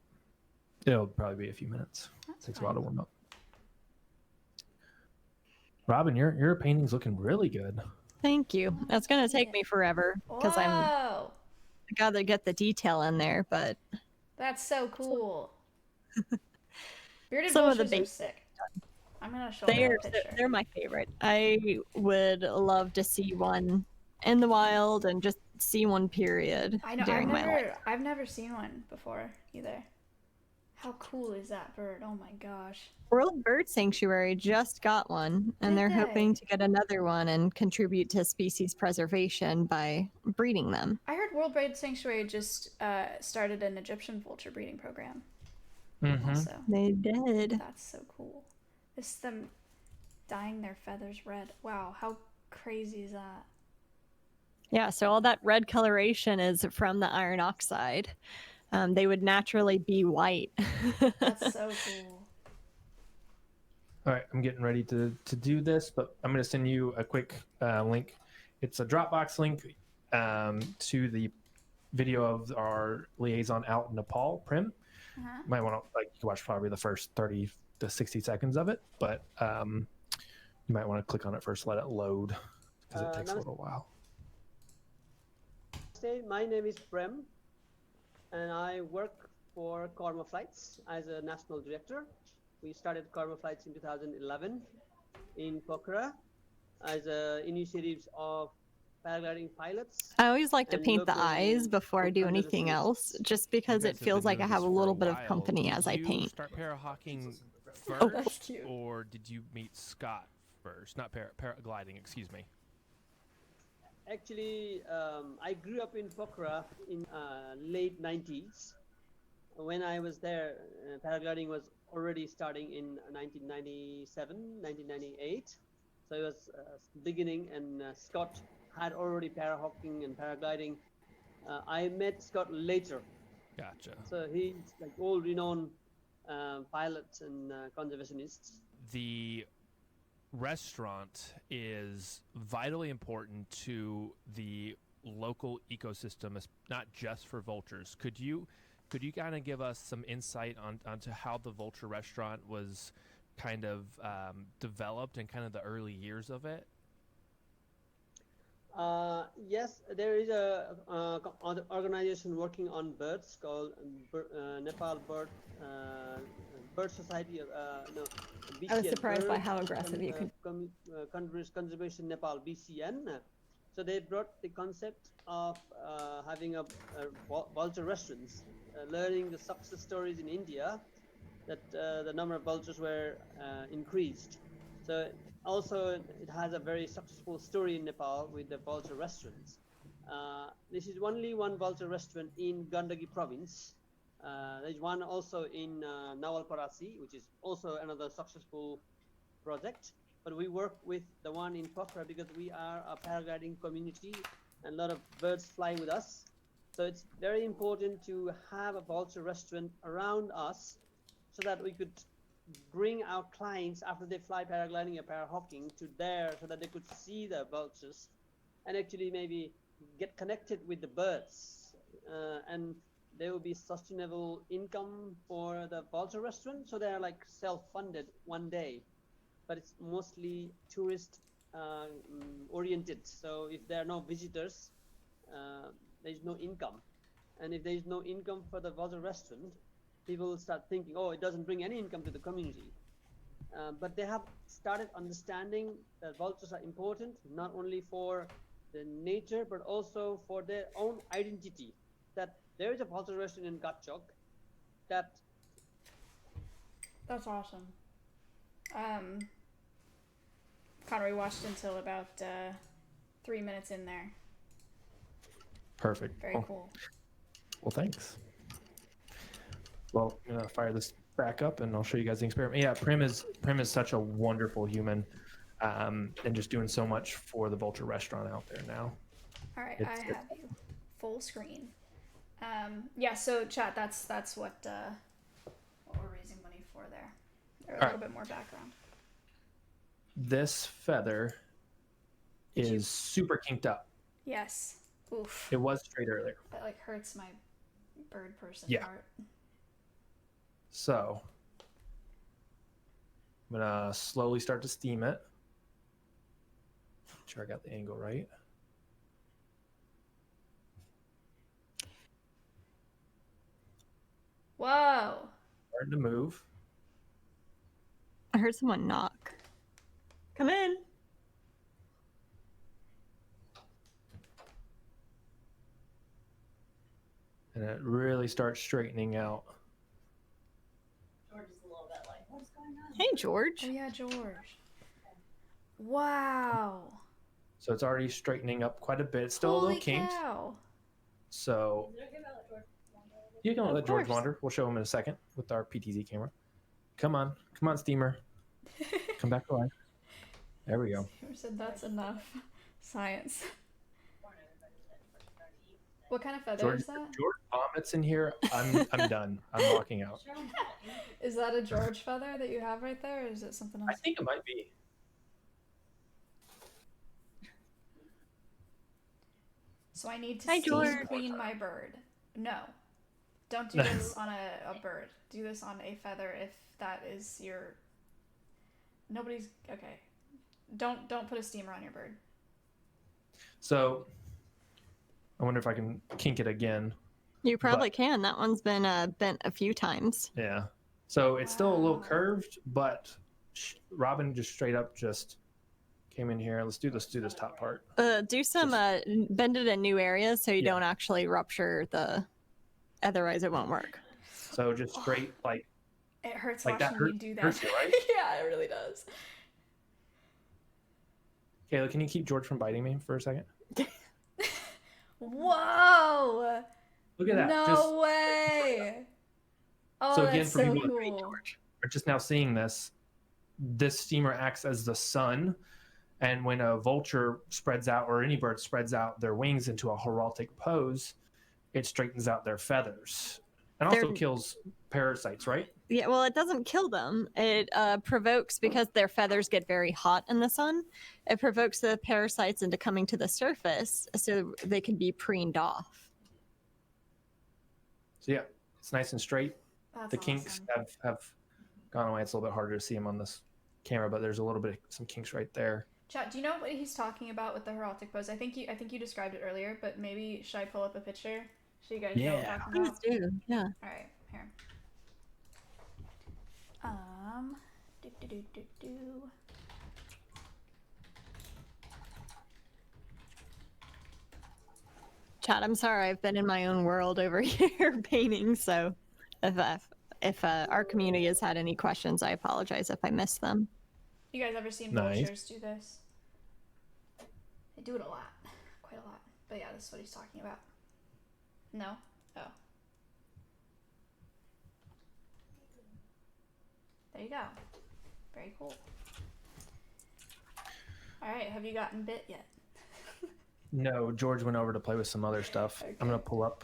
It'll probably be a few minutes. Takes a while to warm up. Robin, your painting's looking really good. Thank you. That's gonna take me forever because I gotta get the detail in there, but that's so cool. Bearded some of vultures the are sick. I'm gonna show you a picture. They're my favorite. I would love to see one in the wild and just see one period. I know. During my life. I've never seen one before either. How cool is that bird? Oh my gosh. World Bird Sanctuary just got one, and they're hoping to get another one and contribute to species preservation by breeding them. I heard World Bird Sanctuary just started an Egyptian vulture breeding program. Mm-hmm. Also. They did. That's so cool. It's them dyeing their feathers red. Wow, how crazy is that? Yeah, so all that red coloration is from the iron oxide. They would naturally be white. That's so cool. All right, I'm getting ready to do this, but I'm going to send you a quick link. It's a Dropbox link to the video of our liaison out in Nepal, Prim. Uh-huh. You might want to you can watch probably the first 30 to 60 seconds of it, but you might want to click on it first, let it load, because it takes a little while. My name is Prem, and I work for Karma Flights as a national director. We started Karma Flights in 2011 in Pokhara as initiatives of paragliding pilots. I always like to and paint the local eyes before I do anything conservationists. else, just because it feels like I have a little bit of company as I Did you paint. start parahawking Oh, first, that's cute. or did you meet Scott first? Not paragliding, excuse me. Actually, I grew up in Pokhara in late 90s. When I was there, paragliding was already starting in 1997, 1998. So it was beginning, and Scott had already parahawking and paragliding. I met Scott later. Gotcha. So he's like all renowned pilots and conservationists. The restaurant is vitally important to the local ecosystem, not just for vultures. Could you kind of give us some insight onto how the Vulture restaurant was kind of developed and kind of the early years of it? Yes, there is a organization working on birds called Nepal Bird Society. No, BCN, I was surprised by Bird how aggressive you could. Conservation Nepal, BCN. So they brought the concept of having a vulture restaurants, learning the success stories in India, that the number of vultures were increased. So also it has a very successful story in Nepal with the vulture restaurants. This is only one vulture restaurant in Gandaki province. There's one also in Nawalparasi, which is also another successful project. But we work with the one in Pokhara because we are a paragliding community and a lot of birds fly with us. So it's very important to have a vulture restaurant around us so that we could bring our clients after they fly paragliding or parahawking to there so that they could see the vultures and actually maybe get connected with the birds. And there will be sustainable income for the vulture restaurant. So they're like self-funded one day, but it's mostly tourist oriented. So if there are no visitors, there's no income. And if there's no income for the vulture restaurant, people will start thinking, oh, it doesn't bring any income to the community. But they have started understanding that vultures are important, not only for the nature, but also for their own identity. That there is a vulture restaurant in Gatchok that... That's awesome. Connor, we watched until about 3 minutes in there. Perfect. Very cool. Well, thanks. Well, I'm gonna fire this back up, and I'll show you guys the experiment. Yeah, Prim is such a wonderful human, and just doing so much for the Vulture restaurant out there now. All right, I have you full screen. Yeah, so chat, that's what we're raising money for there. Or a little bit more background. This feather is super kinked up. Yes. Oof. It was straight earlier. That like hurts my bird person heart. So I'm gonna slowly start to steam it. Make sure I got the angle right. Whoa. Starting to move. I heard someone knock. Come in. And it really starts straightening out. George is a little bit like, what's going on? Hey, George. Oh yeah, George. Wow. So it's already straightening up quite a bit. It's still Holy a little kinked. cow. So Is it okay if I let George wander? you can let George course. wander. We'll show him in a second with our PTZ camera. Come on, steamer. Come back alive. There we go. Who said that's enough? Science. What kind of feather George, is that? George vomits in here. I'm done. I'm walking out. Is that a George feather that you have right there, or is it something I else? think it might be. So I need to Hi, steam George. clean my bird. No. Don't do this on a bird. Do this on a feather if that is your... Nobody's... Okay. Don't put a steamer on your bird. So I wonder if I can kink it again. You probably can. That one's been bent a few times. Yeah. So it's still a little Wow. curved, but Robin just straight up just came in here. Let's do this top part. Do some bend it in new areas so you don't actually rupture the. Otherwise, it won't work. So just straight like. It hurts Like that watching you do that. hurts you, right? Yeah, it really does. Kayla, can you keep George from biting me for a second? Whoa! Look at that. No way! Oh, So again, that's for so people cool. are just now seeing this. This steamer acts as the sun, and when a vulture spreads out, or any bird spreads out their wings into a heraldic pose, it straightens out their feathers and also kills parasites, right? Yeah, well, it doesn't kill them. It provokes, because their feathers get very hot in the sun, it provokes the parasites into coming to the surface so they can be preened off. So yeah, it's nice and straight. That's The kinks awesome. have gone away. It's a little bit harder to see them on this camera, but there's a little bit of some kinks right there. Chat, do you know what he's talking about with the heraldic pose? I think you described it earlier, but maybe should I pull up a picture so you guys know what I'm talking Please about? do. Yeah. All right, here. Do. Chad, I'm sorry. I've been in my own world over here painting. So if our community has had any questions, I apologize if I missed them. You guys ever seen Nice. vultures do this? They do it a lot, quite a lot. But yeah, this is what he's talking about. No? Oh. There you go. Very cool. Alright, have you gotten bit yet? No, George went over to play with some other stuff. I'm going to pull up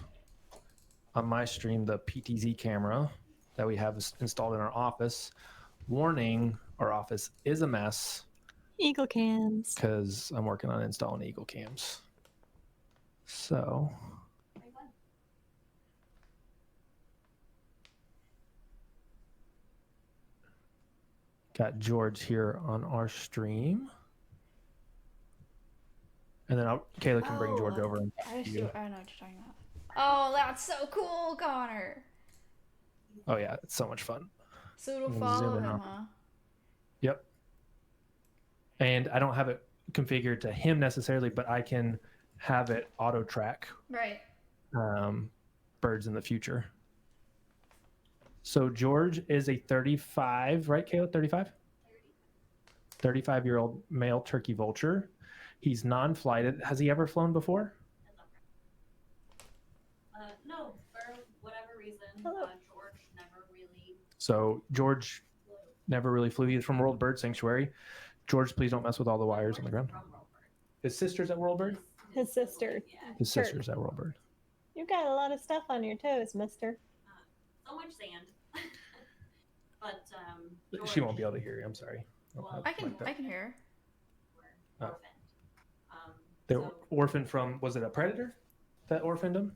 on my stream the PTZ camera that we have installed in our office. Warning, our office is a mess Eagle cams. because I'm working on installing Eagle cams. So got George here on our stream. And then Kayla can bring George over. And I know what you're talking about. Oh, that's so cool, Connor. oh yeah, it's so much fun. So it'll Zoom follow in him, on- huh? Yep. And I don't have it configured to him necessarily, but I can have it auto track Right. birds in the future. So George is a 35, right, Kayla? 35? 35-year-old male turkey vulture. He's non-flighted. Has he ever flown before? No, for whatever reason, George never really So George never really flew. He's from World Bird Sanctuary. George, please don't mess with all the wires on the ground. His sister's at World Bird? His sister. His sister's at World Bird. You've got a lot of stuff on your toes, mister. so much sand. But She won't be able to hear you. I'm sorry. Well, I can hear. we're Oh. orphaned. They So, were orphaned from, was it a predator that orphaned him?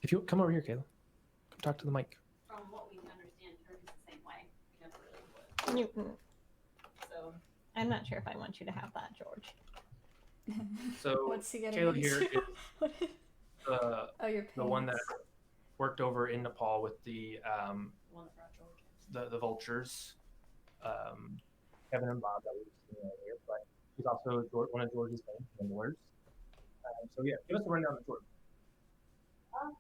If you come over here, Kayla, come talk to the mic. from what we understand, Turkey's the same way. We never really would. So I'm not sure if I want you to have that, George. So What's he getting Kayla here into? is Oh, your the one that pants. worked over in Nepal with the one that brought George. the vultures, Kevin and Bob that we've seen earlier, but he's also one of George's main handlers. So yeah, give us a rundown of George. Connor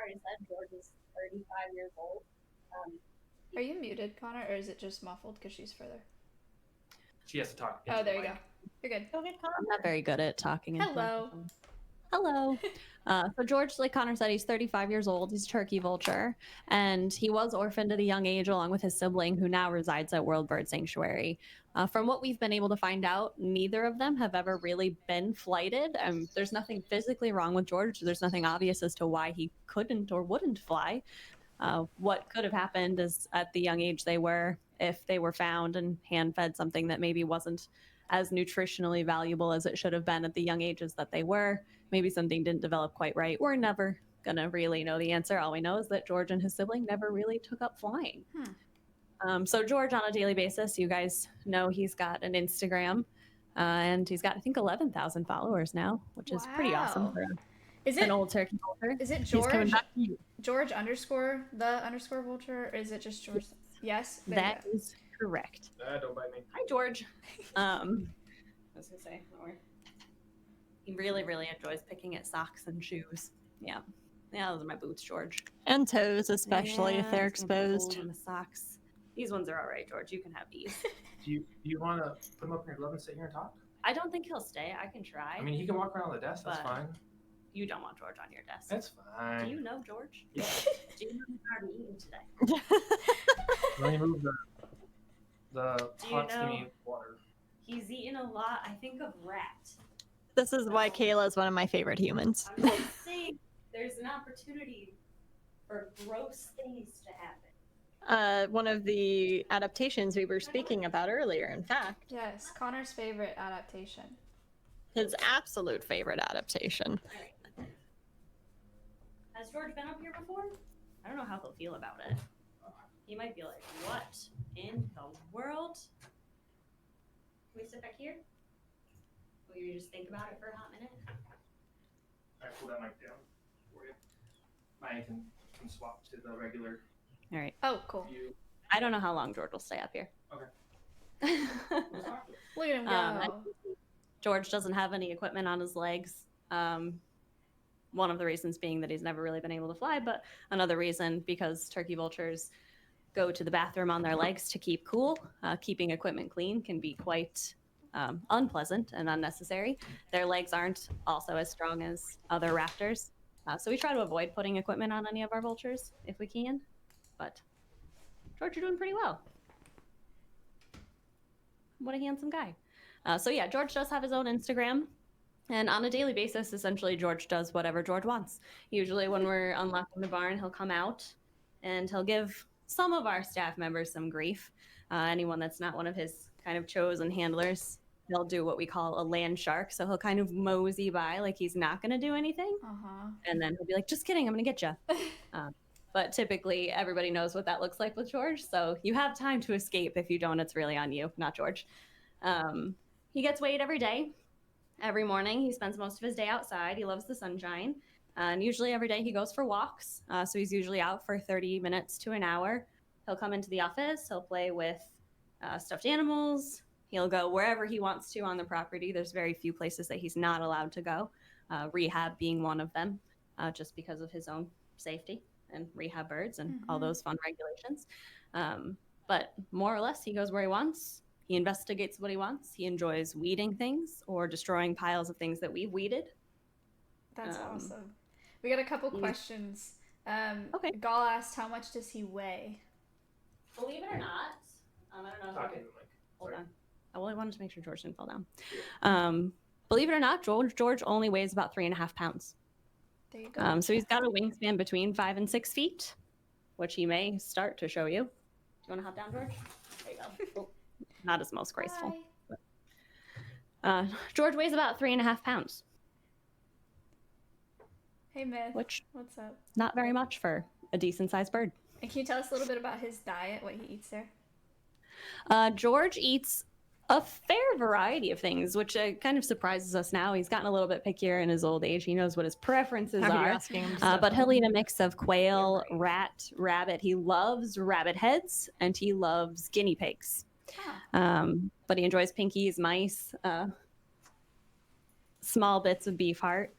already said George is 35 years old. Are you muted, Connor, or is it just muffled because she's further? She has to talk. Oh, there you go. You're good. I'm not very good at talking. into Hello. microphones. Hello. So George, like Connor said, he's 35 years old. He's a turkey vulture, and he was orphaned at a young age along with his sibling, who now resides at World Bird Sanctuary. From what we've been able to find out, neither of them have ever really been flighted. There's nothing physically wrong with George. There's nothing obvious as to why he couldn't or wouldn't fly. What could have happened is at the young age they were, if they were found and hand-fed something that maybe wasn't as nutritionally valuable as it should have been at the young ages that they were, maybe something didn't develop quite right. We're never gonna really know the answer. All we know is that George and his sibling never really took up flying. So George, on a daily basis, you guys know he's got an Instagram, and he's got, I think, 11,000 followers now, which is pretty awesome Wow. for Is an it old turkey vulture. is it He's coming George back to you. George underscore the underscore vulture, or is it just George? Yes, there you That go. is correct. Don't bite me. Hi, George. I was gonna say, don't worry. He really, really enjoys picking at socks and shoes. Yeah, those are my boots, George. And toes, especially if they're Yeah, he's gonna put holes exposed. in the socks. These ones are all right, George. You can have these. Do you want to put him up in your glove and sit here and talk? I don't think he'll stay. I can try. I mean, he can walk around on the desk. That's But- fine. You don't want George on your desk. That's fine. Do you know George? Yeah. Do you know he's already eaten today? Let me move the Do you hot, know- steamy water. He's eaten a lot, I think, of rat. This is why Kayla is one of my favorite humans. I'm just saying, there's an opportunity for gross things to happen. One of the adaptations we were speaking about earlier, in fact. Yes, Connor's favorite adaptation. His absolute favorite adaptation. Has George been up here before? I don't know how he'll feel about it. He might be like, what in the world? Can we sit back here? Will you just think about it for a hot minute? I pull that mic down for you. I can swap to the regular All right. Oh, cool. view. I don't know how long George will stay up here. Okay. Look at him go. I think George doesn't have any equipment on his legs. One of the reasons being that he's never really been able to fly, but another reason because turkey vultures go to the bathroom on their legs to keep cool. Keeping equipment clean can be quite unpleasant and unnecessary. Their legs aren't also as strong as other raptors. So we try to avoid putting equipment on any of our vultures if we can. But George, you're doing pretty well. What a handsome guy. So yeah, George does have his own Instagram. And on a daily basis, essentially, George does whatever George wants. Usually when we're unlocking the barn, he'll come out and he'll give some of our staff members some grief. Anyone that's not one of his kind of chosen handlers, he'll do what we call a land shark. So he'll kind of mosey by like he's not going to do anything. And then he'll be like, just kidding, I'm going to get you. But typically, everybody knows what that looks like with George. So you have time to escape. If you don't, it's really on you, not George. He gets weighed every day. Every morning, he spends most of his day outside. He loves the sunshine. And usually every day he goes for walks. So he's usually out for 30 minutes to an hour. He'll come into the office. He'll play with stuffed animals. He'll go wherever he wants to on the property. There's very few places that he's not allowed to go, rehab being one of them, just because of his own safety and rehab birds and all those fun regulations. But more or less, he goes where he wants. He investigates what he wants. He enjoys weeding things or destroying piles of things that we've weeded. That's awesome. We got a couple questions. Okay. Gall asked, how much does he weigh? Believe it or not, I don't know. Talking to the mic. Hold on. I wanted to make sure George didn't fall down. Believe it or not, George only weighs about 3.5 pounds. There you go. So he's got a wingspan between 5 and 6 feet, which he may start to show you. Do you want to hop down, George? There you go. Not his most graceful. George weighs about 3.5 pounds. Hey, Myth. Which What's up? not very much for a decent sized bird. And can you tell us a little bit about his diet, what he eats there? George eats a fair variety of things, which kind of surprises us now. He's gotten a little bit pickier in his old age. He knows what his preferences How are you are. asking him stuff? But he'll eat a mix of quail, rat, rabbit. He loves rabbit heads and he loves guinea pigs. But he enjoys pinkies, mice, small bits of beef heart.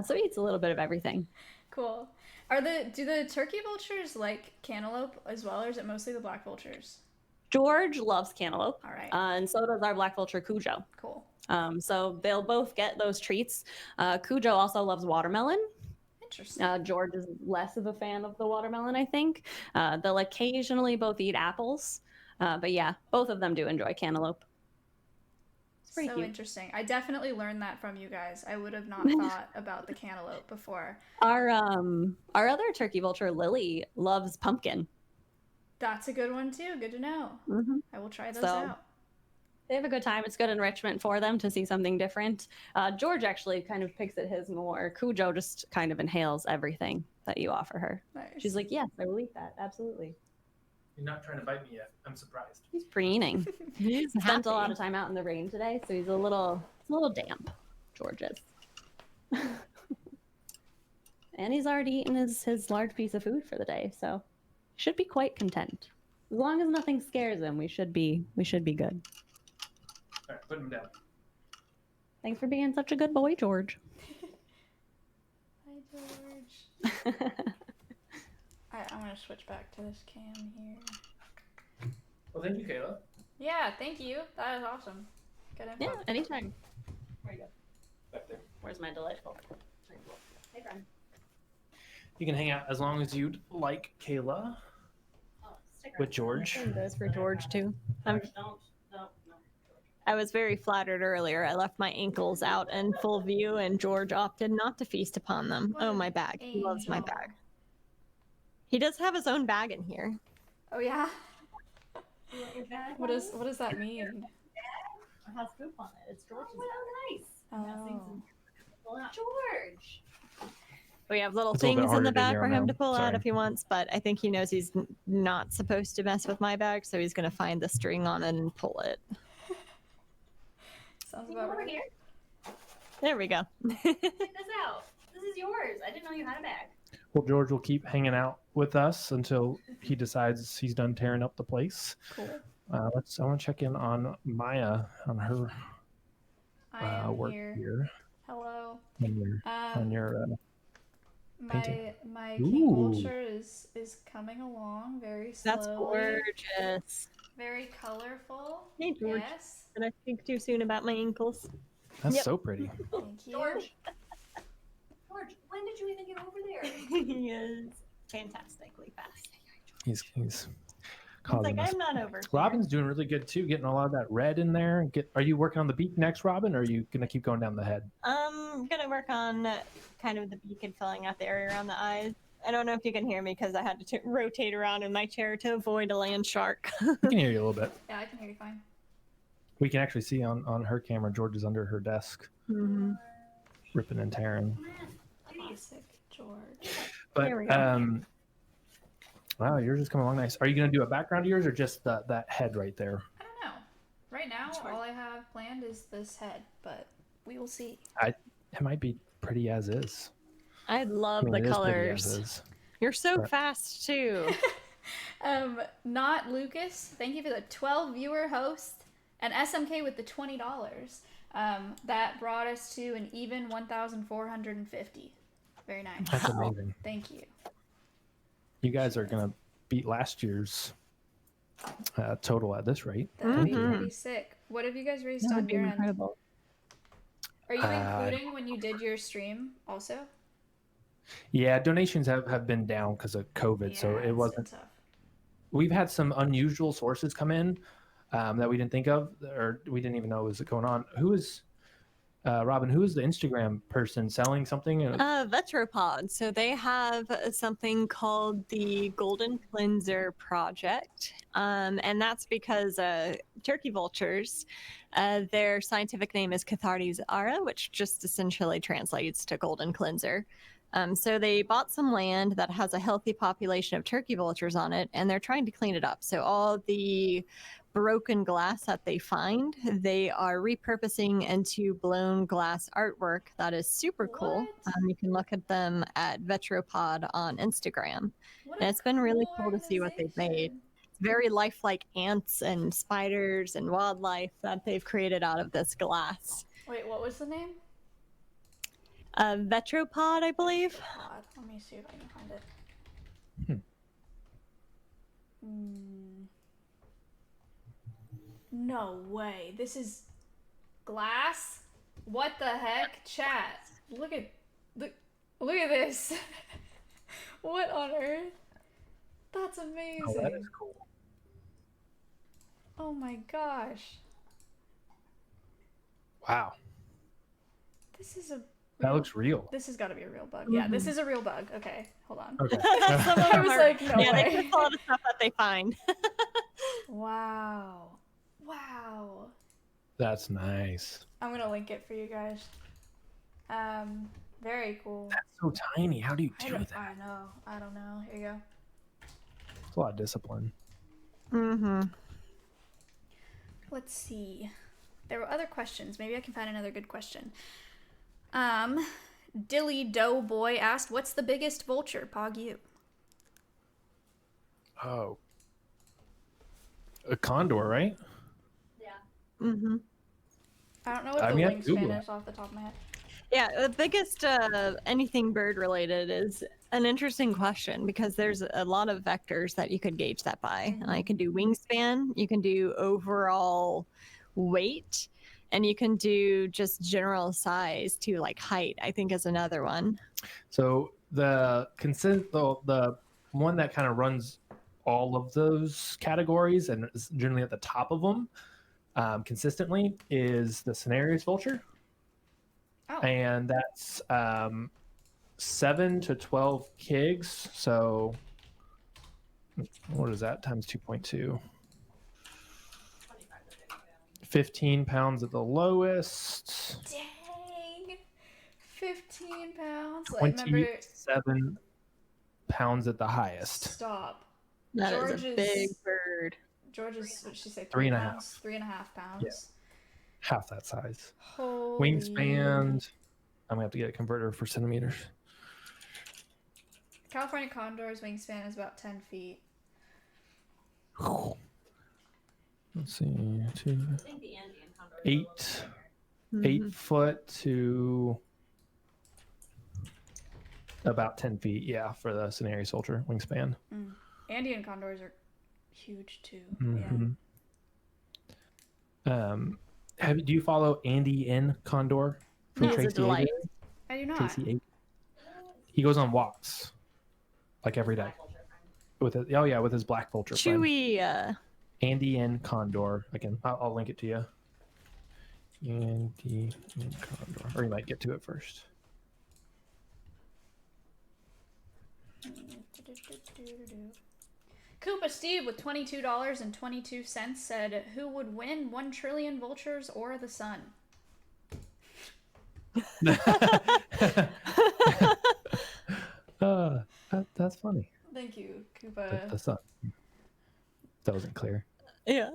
So he eats a little bit of everything. Cool. Do the turkey vultures like cantaloupe as well, or is it mostly the black vultures? George loves cantaloupe. All right. And so does our black vulture Cujo. Cool. So they'll both get those treats. Cujo also loves watermelon. Interesting. George is less of a fan of the watermelon, I think. They'll occasionally both eat apples. But yeah, both of them do enjoy cantaloupe. It's pretty So cute. interesting. I definitely learned that from you guys. I would have not thought about the cantaloupe before. Our other turkey vulture, Lily, loves pumpkin. That's a good one too. Good to know. Mm-hmm. I will try those So, out. They have a good time. It's good enrichment for them to see something different. George actually kind of picks at his more. Cujo just kind of inhales everything that you offer her. Nice. She's like, yes, I will eat that. Absolutely. You're not trying to bite me yet. I'm surprised. He's preening. He's spent a lot of time out in the rain today, so he's a little damp. George is. And he's already eaten his large piece of food for the day, so should be quite content. As long as nothing scares him, we should be good. All right, put him down. Thanks for being such a good boy, George. Hi, George. I'm going to switch back to this cam here. Well, thank you, Kayla. Yeah, thank you. That is awesome. Good info. Yeah, anytime. Where you go? Back there. Where's my delightful? Hey, friend. You can hang out as long as you'd like, Kayla. With George. Same goes for George too. No. I was very flattered earlier. I left my ankles out in full view, and George opted not to feast upon them. What Oh, an my bag. He loves my angel. bag. He does have his own bag in here. Oh, yeah? What does that mean? It has poop on it. It's George's. Oh. George. We have little It's a little bit things in the harder to bag hear for him him now. to pull out Sorry. if he wants, but I think he knows he's not supposed to mess with my bag, so he's going to find the string on it and pull it. Sounds Come about over right. here. There we go. Check this out. This is yours. I didn't know you had a bag. Well, George will keep hanging out with us until he decides he's done tearing up the place. Cool. I want to check in on Maya on her I am work here. here. Hello. On your painting. My Ooh. King Vulture is coming along very slowly. That's gorgeous. Very colorful. Hey, George. Yes. Did I speak too soon about my ankles? That's Yep. so pretty. Thank you. George. George, when did you even get over there? He is fantastically fast. He's He's causing like, us. I'm not over here. Robin's doing really good too, getting a lot of that red in there. Are you working on the beak next, Robin, or are you gonna keep going down the head? I'm gonna work on kind of the beak and filling out the area around the eyes. I don't know if you can hear me because I had to rotate around in my chair to avoid a land shark. We can hear you a little bit. Yeah, I can hear you fine. We can actually see on her camera, George is under her desk, Mm-hmm. ripping and tearing. Basic George. But There we go. wow, yours is coming along nice. Are you gonna do a background of yours or just that head right there? I don't know. Right now, all I have planned is this head, but we will see. It might be pretty as is. I love I mean, the it is pretty as colors. is. You're so But- fast too. Not Lucas. Thank you for the 12 viewer host and SMK with the $20. That brought us to an even 1,450. Very nice. That's amazing. Thank you. You guys are gonna beat last year's total at this rate. That would be Mhm. pretty sick. What have you guys raised That would on be your end? incredible. Are you including when you did your stream also? Yeah, donations have been down because of COVID, so Yeah, it it's wasn't. tough. We've had some unusual sources come in that we didn't think of, or we didn't even know was going on. Who is Robin? Who is the Instagram person selling something? Vetropod. So they have something called the Golden Cleanser Project. And that's because turkey vultures, their scientific name is Cathartes ara, which just essentially translates to golden cleanser. So they bought some land that has a healthy population of turkey vultures on it, and they're trying to clean it up. So all the broken glass that they find, they are repurposing into blown glass artwork that is super cool. What? You can look at them at Vetropod on Instagram. What And a it's been really cool to see what they've made. organization. It's very lifelike ants and spiders and wildlife that they've created out of this glass. Wait, what was the name? Vetropod, I believe. God, let me see if I can find it. No way. This is Glass? What the heck? Chat. Look at this. What on earth? That's amazing. Oh, that is cool. Oh my gosh. Wow. This is a That looks real. This has got to be a real bug. Yeah, this is a real bug. Okay, hold on. Okay. Some of I them was are, like, no yeah, they way. clip a lot of stuff that they find. Wow. Wow. That's nice. I'm gonna link it for you guys. Very cool. That's so tiny. How do you do that? I know. I don't know. Here you go. It's a lot of discipline. Mm-hmm. Let's see. There were other questions. Maybe I can find another good question. Dilly Dough Boy asked, "What's the biggest vulture?" Pog you. Oh. A condor, right? Yeah. Mm-hmm. I don't know what I the mean, I can wingspan Google is off the top of my head. Yeah, the biggest anything bird related is an interesting question because there's a lot of vectors that you could gauge that by. You can do wingspan, you can do overall weight, and you can do just general size too, like height, I think is another one. So the one that kind of runs all of those categories and is generally at the top of them consistently is the Cenarius vulture. Oh. And that's 7 to 12 kigs. So what is that times 2.2? 15 pounds at the lowest. Dang. 15 pounds. Like, remember, 27 pounds at the highest. stop. That is George's- a big bird. George's, what did she say? 3.5. Pounds? 3.5 pounds. Yeah. Half that size. Holy. Wingspan. I'm gonna have to get a converter for centimeters. California condor's wingspan is about 10 feet. Let's see, I think the Andean condor. 8 Mhm. 8 foot to about 10 feet. Yeah, for the Cenarius vulture wingspan. Andean condors are huge too. Mhm. Do you follow Andy N. Condor from He is a Tracy delight. Avery? Yeah. I do not. Tracy Avery. He goes on walks like every day with his, with his black vulture friend. Chewy. Andy N. Condor. I'll link it to you. Andy N. Condor, or you might get to it first. Koopa Steve with $22.22 said, "Who would win 1 trillion vultures or the sun?" That's funny. Thank you, Koopa. The sun. That wasn't clear. Yeah.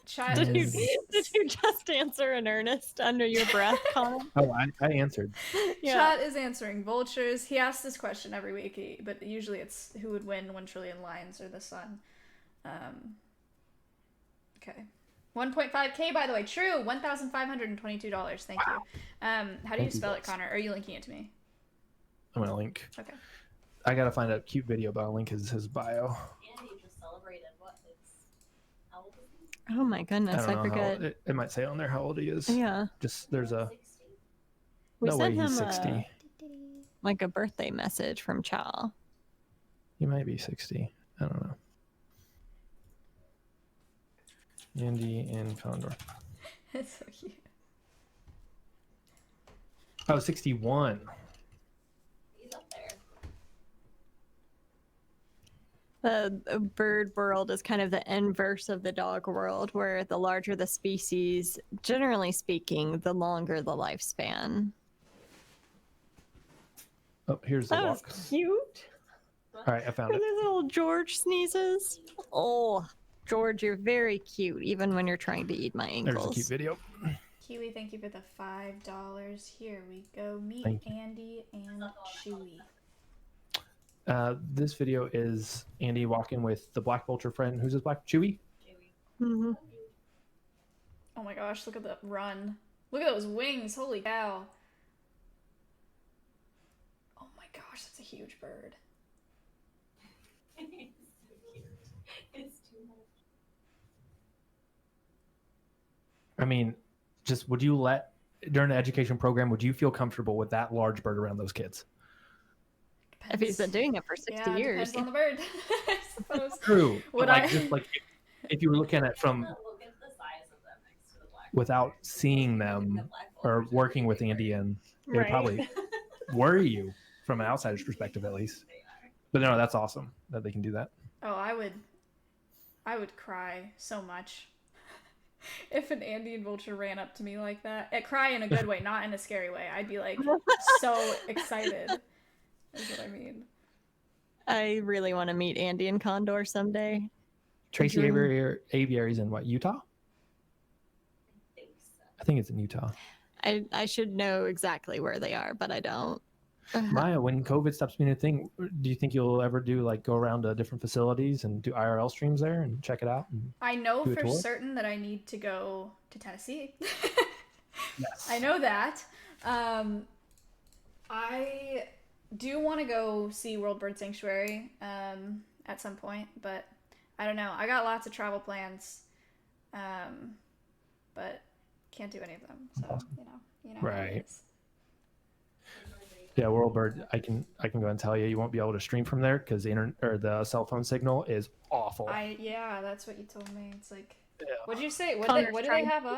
Chat Did you is, just answer in earnest under your breath, Connor? Oh, I answered. Yeah. Chat is answering vultures. He asks this question every week, but usually it's who would win 1 trillion lions or the sun. Okay. 1.5K, by the way. True. $1,522. Thank you. How do you spell it, Connor? Or are you linking it to me? I'm gonna link. Okay. I gotta find a cute video, but I'll link his bio. Andy just celebrated how old is he? Oh my goodness, I don't know forget. it might say on there how old he is. Yeah. Just there's a 60. We no way sent he's him 60. like a birthday message from Chow. He might be 60. I don't know. Andy and Condor. It's so cute. Oh, 61. He's up there. The bird world is kind of the inverse of the dog world, where the larger the species, generally speaking, the longer the lifespan. Oh, here's the That walk. was cute. All right, I found Where it. there's little George sneezes. Oh, George, you're very cute, even when you're trying to eat my There's a ankles. cute video. Kiwi, thank you for the $5. Here we go. Meet Thank you. Andy and Chewy. This video is Andy walking with the black vulture friend. Who's his black? Chewy? Mm-hmm. Oh my gosh, look at the run. Look at those wings. Holy cow. Oh my gosh, that's a huge bird. It's so cute. It's too much. I mean, just would you let during the education program? Would you feel comfortable with that large bird around those kids? If he's been doing it for 60 Yeah, years. depends on the bird. I suppose. True. Would But, like, I? just like if you were looking at from Look at the size of them next to the black without seeing them or working with Indian, it would Right. probably worry you from an outsider's perspective, at least. But no, that's awesome that they can do that. Oh, I would cry so much if an Andean vulture ran up to me like that. I'd cry in a good way, not in a scary way. I'd be like so excited. Is what I mean. I really want to meet Andean condor someday. Tracy Aviary's in what, Utah? I think it's in Utah. I should know exactly where they are, but I don't. Maya, when COVID stops being a thing, do you think you'll ever do like go around to different facilities and do IRL streams there and check it out? I know do a for tour? certain that I need to go to Tennessee. Yes. I know that. I do want to go see World Bird Sanctuary at some point, but I don't know. I got lots of travel plans, but can't do any of them. So you know how it Right. is. Yeah, World Bird, I can go and tell you, you won't be able to stream from there because the cell phone signal is awful. Yeah, that's what you told me. It's like, Yeah. what'd you say? What Connor's do they trying to have do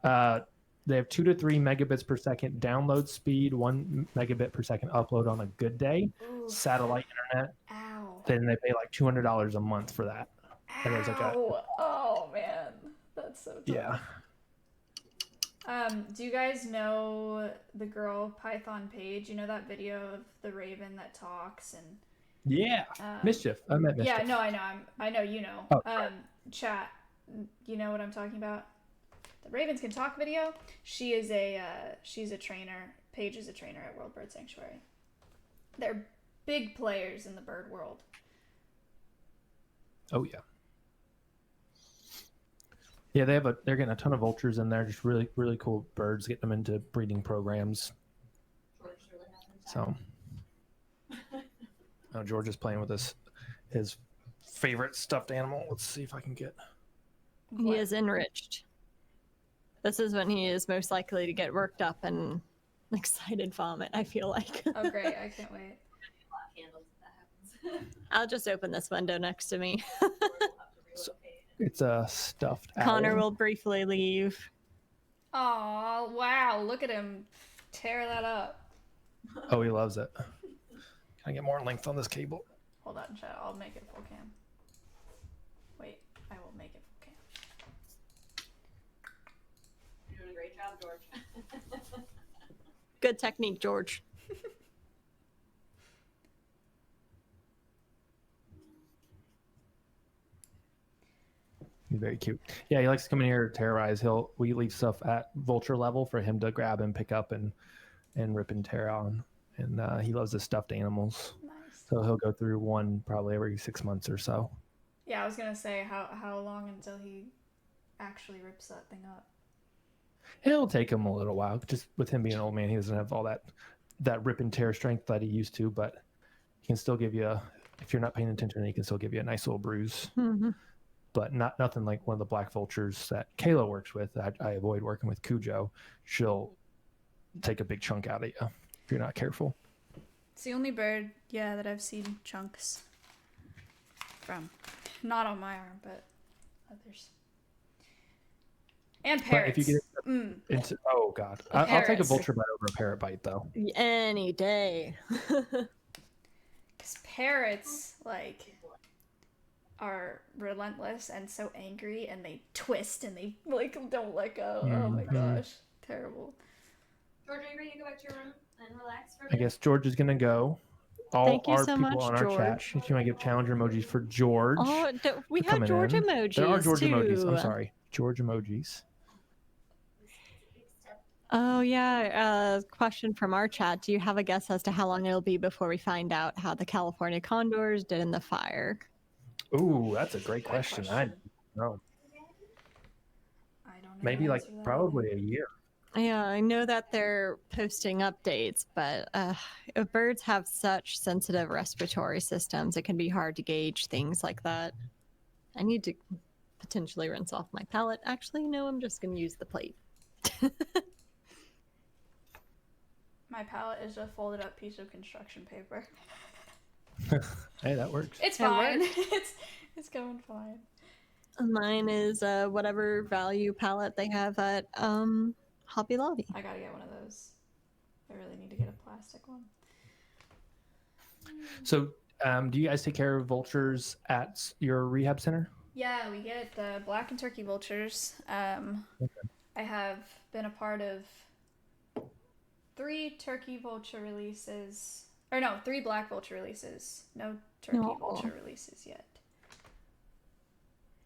up? They have 2 to 3 megabits per second download speed, 1 megabit per second upload on a good day. Ooh. Satellite internet. Ow. Then they pay like $200 a month for that. And there's like Ow. Oh man, that's so tough. Yeah. Do you guys know the girl Python Page? You know that video of the raven that talks and Yeah. Mischief. I met Mischief. yeah, no, I know. I know you know. Oh, right. Chat. You know what I'm talking about? The Ravens Can Talk video. She is she's a trainer. Paige is a trainer at World Bird Sanctuary. They're big players in the bird world. Oh yeah. Yeah, they're getting a ton of vultures in there, just really, really cool birds, getting them into breeding programs. So now George is playing with his favorite stuffed animal. Let's see if I can get. He is enriched. This is when he is most likely to get worked up and excited vomit, I feel like. Oh great, I can't wait. I'll just open this window next to me. It's a stuffed Connor owl. will briefly leave. Oh wow, look at him tear that up. Oh, he loves it. Can I get more length on this cable? Hold on, chat. I'll make it full cam. Wait, I will make it full cam. You're doing a great job, George. Good technique, George. He's very cute. Yeah, he likes to come in here to terrorize. We leave stuff at vulture level for him to grab and pick up and rip and tear on. And he loves the stuffed animals. Nice. So he'll go through one probably every 6 months or so. Yeah, I was gonna say how long until he actually rips that thing up. It'll take him a little while. Just with him being an old man, he doesn't have all that rip and tear strength that he used to, but he can still give you, if you're not paying attention, he can still give you a nice little bruise. Mm-hmm. But nothing like one of the black vultures that Kayla works with. I avoid working with Cujo. She'll take a big chunk out of you if you're not careful. It's the only bird, yeah, that I've seen chunks from. Not on my arm, but others. And parrots. But if you get into, oh god, I'll take a Parrots. vulture bite over a parrot bite though. Any day. Because parrots, like, are relentless and so angry, and they twist and they, like, don't let go. Oh my gosh. Terrible. George, are you ready to go back to your room and relax for a I bit? guess George is gonna go. All Thank you our so people much, on our chat, George. if you want to give challenger emojis for George. Oh, we for have coming George in. emojis. There are George too. emojis. I'm sorry, George emojis. Oh yeah. Question from our chat. Do you have a guess as to how long it'll be before we find out how the California condors did in the fire? Ooh, that's a great question. I don't know. I don't know. Maybe the like answer to that probably a year. Yeah, I know that they're posting updates, but if birds have such sensitive respiratory systems, it can be hard to gauge things like that. I need to potentially rinse off my palette. Actually, no, I'm just going to use the plate. My palette is a folded up piece of construction paper. Hey, that works. It's It fine. works. It's going fine. Mine is whatever value palette they have at Hobby Lobby. I gotta get one of those. I really need to get a plastic one. So, do you guys take care of vultures at your rehab center? Yeah, we get black and turkey vultures. I have been a part of 3 turkey vulture releases. Or no, 3 black vulture releases. No turkey vulture releases yet.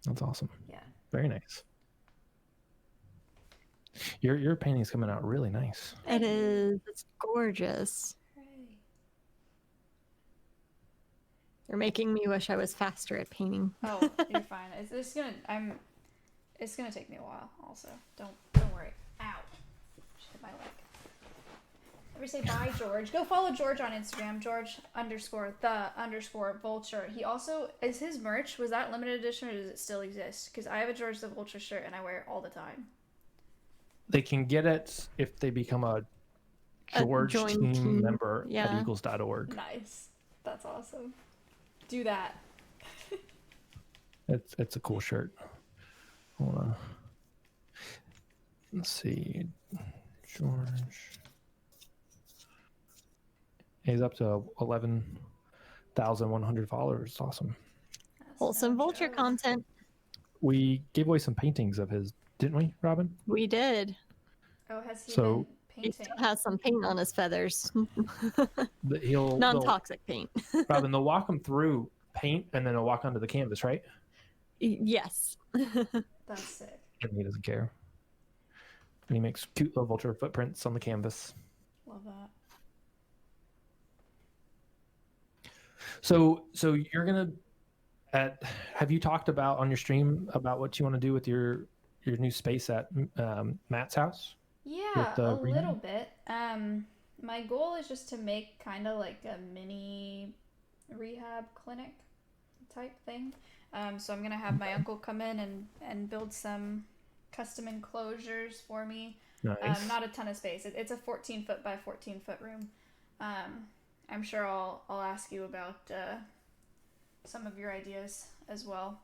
That's awesome. Yeah. Very nice. Your painting's coming out really nice. It is. It's gorgeous. Hooray. You're making me wish I was faster at painting. Oh, you're fine. It's gonna take me a while. Also, don't worry. Ow! Just hit my leg. Let me say bye, George. Go follow George on Instagram. George_the_vulture. He also is his merch. Was that limited edition or does it still exist? Because I have a George the Vulture shirt and I wear it all the time. They can get it if they become a George team member at eagles.org. Nice. That's awesome. Do that. It's a cool shirt. Hold on. Let's see. George. He's up to 11,100 followers. It's awesome. That's Wholesome no vulture joke. content. We gave away some paintings of his, didn't we, Robin? We did. Oh, has he So- been He painting? still has some paint on his feathers. He'll Non-toxic paint. Robin, they'll walk him through paint and then he'll walk onto the canvas, right? Yes. That's sick. And he doesn't care. And he makes cute little vulture footprints on the canvas. Love that. So you're gonna have you talked about on your stream about what you want to do with your new space at Matt's house? Yeah, the a rehab? little bit. My goal is just to make kind of like a mini rehab clinic type thing. So I'm gonna have my uncle come in and build some custom enclosures for me. Nice. Not a ton of space. It's a 14-foot by 14-foot room. I'm sure I'll ask you about some of your ideas as well.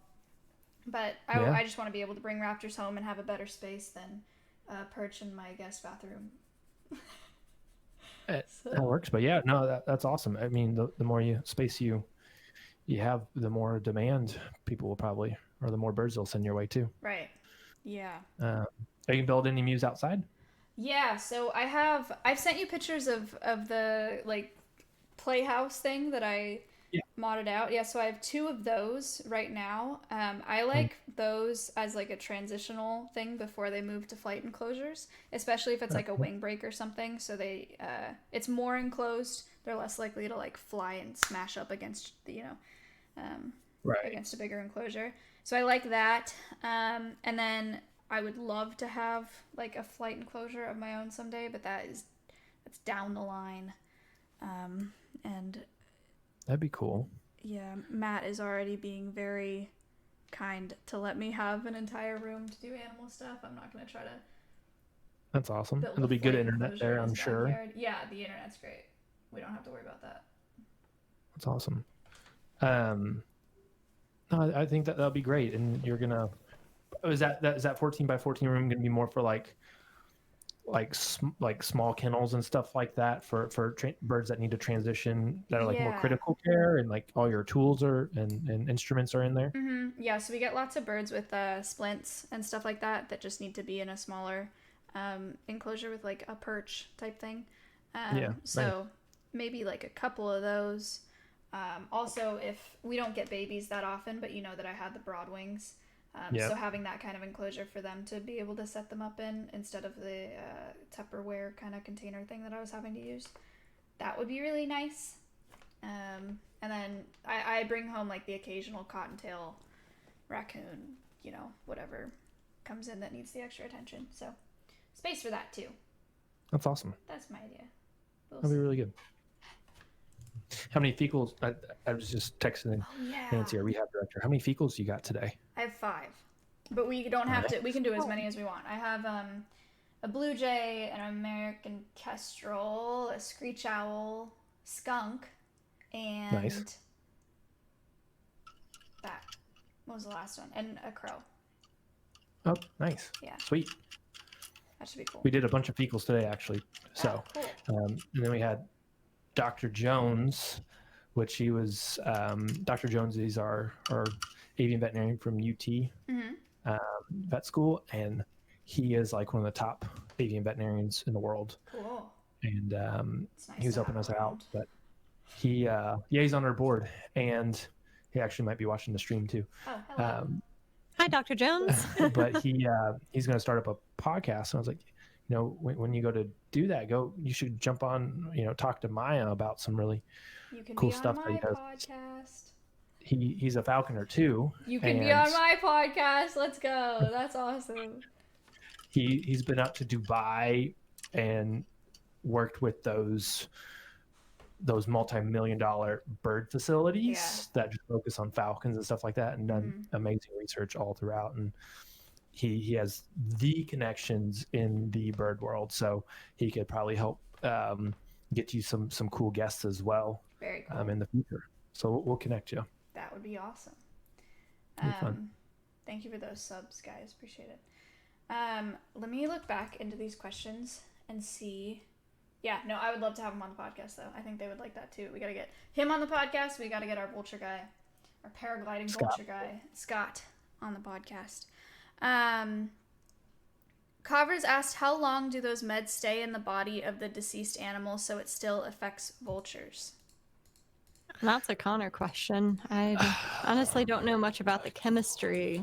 But I just want to be able to bring raptors home and have a better space than perch in my guest bathroom. That works, but yeah, no, that's awesome. I mean, the more space you have, the more demand people will probably, or the more birds they'll send your way too. Right. Yeah. Are you build any mews outside? Yeah. So I've sent you pictures of the like playhouse thing that I modded out. Yeah. So I have 2 of those right now. I like those as like a transitional thing before they move to flight enclosures, especially if it's like a wing break or something. So they it's more enclosed. They're less likely to like fly and smash up against the against a bigger enclosure. So I like that. And then I would love to have like a flight enclosure of my own someday, but that's down the line. And That'd be cool. yeah, Matt is already being very kind to let me have an entire room to do animal stuff. I'm not going to try to That's awesome. build It'll a be good flight internet enclosure there, in I'm his sure. backyard. Yeah, the internet's great. We don't have to worry about that. That's awesome. No, I think that'll be great. And you're gonna, is that 14 by 14 room gonna be more for like small kennels and stuff like that for birds that need to transition that are like more Yeah. critical care, and like all your tools and instruments are in there? Mm-hmm. Yeah, so we get lots of birds with splints and stuff like that just need to be in a smaller enclosure with like a perch type thing. So maybe like a couple of those. Also, if we don't get babies that often, but you know that I had the broad wings. So having that kind of enclosure for them to be able to set them up in instead of the Tupperware kind of container thing that I was having to use, that would be really nice. And then I bring home like the occasional cottontail raccoon, you know, whatever comes in that needs the extra attention. So space for that too. That's awesome. That's my idea. We'll That'd be see. really good. How many fecals? I was just texting Oh, yeah. Nancy, our rehab director. How many fecals you got today? I have 5. But we don't have to. We can do as many as we want. I have a blue jay, an American kestrel, a screech owl, skunk, and Nice. that. What was the last one? And a crow. Oh, nice. Yeah. Sweet. That should be cool. We did a bunch of fecals today, actually. So, cool. and then we had Dr. Jones, which he was, Dr. Jones is our avian veterinarian from UT vet school. And he is like one of the top avian veterinarians in the world. Cool. And Nice he was helping us out. But he, he's on our board. And he actually might be watching the stream too. Oh, hello. Hi, Dr. Jones. But he's going to start up a podcast. And I was like, you know, when you go to do that, you should jump on, you know, talk to Maya about some really cool stuff that he does. Podcast. He's a falconer too. You can be on my podcast. Let's go. That's awesome. He's been up to Dubai and worked with those multi-million-dollar bird facilities that just focus on falcons and stuff like that, and done amazing research all throughout. And he has the connections in the bird world, so he could probably help get you some cool guests as well. Very cool. In the future. So we'll connect you. That would be awesome. Fun. Thank you for those subs, guys. Appreciate it. Let me look back into these questions and see. Yeah, no, I would love to have him on the podcast, though. I think they would like that, too. We got to get him on the podcast. We got to get our vulture guy, our paragliding vulture guy, Scott, on the podcast. Covers asked, how long do those meds stay in the body of the deceased animal so it still affects vultures? That's a Connor question. I honestly don't know much about the chemistry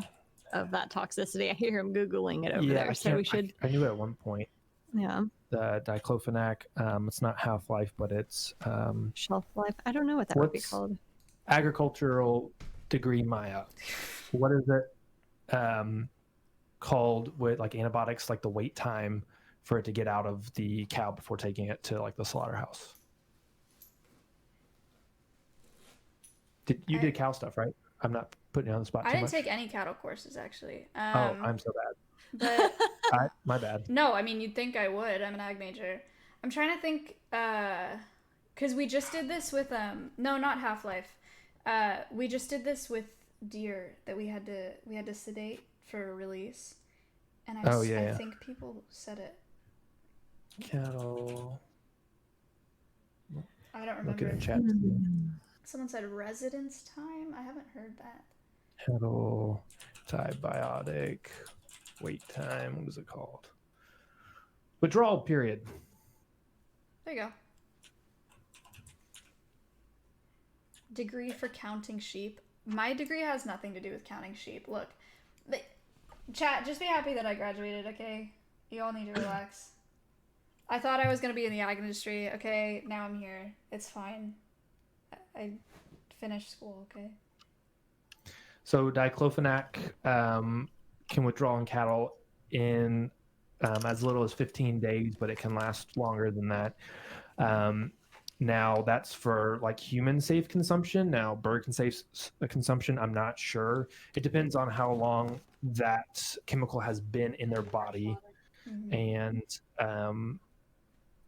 of that toxicity. I hear him Googling it over there, so we should... I knew at one point. Yeah. The diclofenac, it's not half-life, but it's... shelf life. I don't know what that would be called. Agricultural degree Maya. What is it called with like antibiotics, like the wait time for it to get out of the cow before taking it to like the slaughterhouse? You did cow stuff, right? I'm not putting you on the spot. I didn't take any cattle courses, actually. I'm so bad. But my bad. No, I mean, you'd think I would. I'm an ag major. I'm trying to think, because we just did this with no, not Half-Life. We just did this with deer that we had to sedate for release, and I think people said it. Cattle. I don't remember. Look at the chat. Someone said residence time. I haven't heard that. Cattle, antibiotic, wait time. What is it called? Withdrawal period. There you go. Degree for counting sheep. My degree has nothing to do with counting sheep. Look, chat, just be happy that I graduated, okay? You all need to relax. I thought I was going to be in the ag industry, okay? Now I'm here. It's fine. I finished school, okay? So diclofenac can withdraw in cattle in as little as 15 days, but it can last longer than that. Now that's for like human safe consumption. Now bird safe consumption, I'm not sure. It depends on how long that chemical has been in their body. And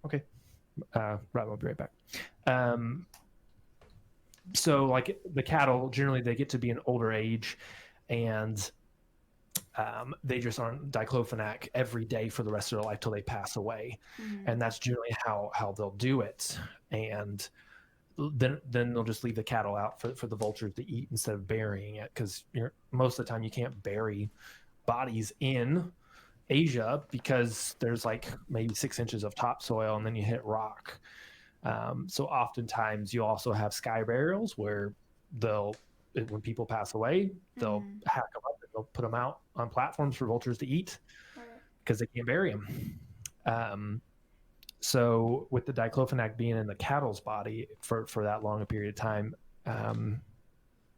okay, right, I'll be right back. So like the cattle, generally they get to be an older age, and they just are on diclofenac every day for the rest of their life till they pass away. And that's generally how they'll do it. And then they'll just leave the cattle out for the vultures to eat instead of burying it, because most of the time you can't bury bodies in Asia because there's like maybe 6 inches of topsoil and then you hit rock. So oftentimes you also have sky burials where when people pass away, they'll hack them up and they'll put them out on platforms for vultures to eat because they can't bury them. So with the diclofenac being in the cattle's body for that long a period of time,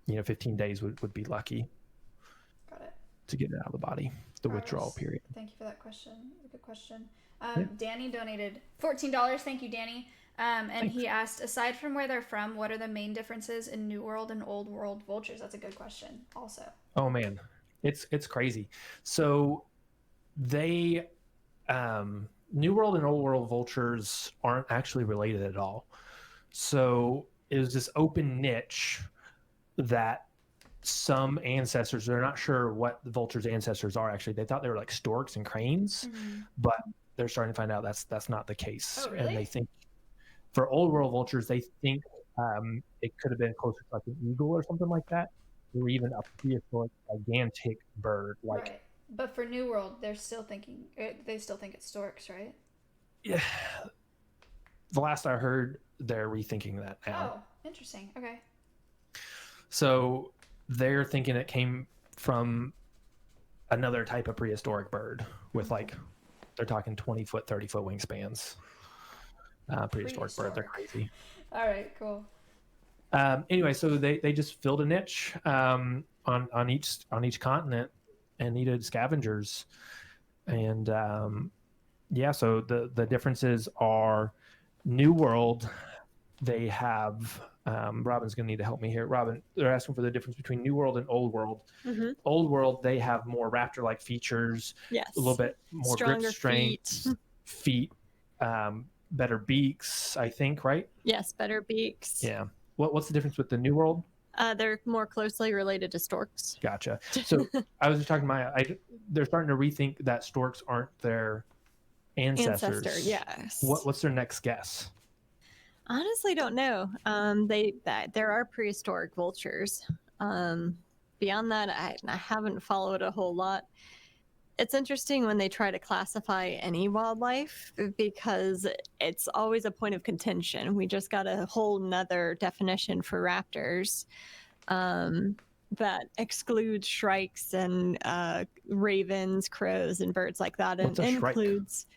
15 days would be lucky. Got it. To get it out of the body, the withdrawal period. Thank you for that question. Good question. Danny donated $14. Thank you, Danny. And Thanks. He asked, aside from where they're from, what are the main differences in New World and Old World vultures? That's a good question also. Oh, man. It's crazy. So they New World and Old World vultures aren't actually related at all. So it was this open niche that some ancestors, they're not sure what the vultures' ancestors are actually. They thought they were like storks and cranes, but they're starting to find out that's not the case. Oh, really? And they think for Old World vultures, they think it could have been closer to like an eagle or something like that, or even a prehistoric gigantic bird like. Right. But for New World, they're still thinking. They still think it's storks, right? Yeah. The last I heard, they're rethinking that now. Oh, interesting. Okay. So they're thinking it came from another type of prehistoric bird with like, they're talking 20-foot, 30-foot wingspans. Prehistoric bird, they're crazy. All right, cool. Anyway, so they just filled a niche on each continent and needed scavengers, and so the differences are New World. They have Robin's gonna need to help me here. Robin, they're asking for the difference between New World and Old World. Old World, they have more raptor-like features. Yes. A little bit more Stronger grip strength, feet, better beaks, I think, right? Yes, better beaks. Yeah. What's the difference with the New World? They're more closely related to storks. Gotcha. So I was just talking they're starting to rethink that storks aren't their ancestors. Ancestor, yes. What's their next guess? Honestly, don't know. There are prehistoric vultures. Beyond that, I haven't followed a whole lot. It's interesting when they try to classify any wildlife because it's always a point of contention. We just got a whole nother definition for raptors that excludes shrikes and ravens, crows, and birds like that. What's and a shrike? Includes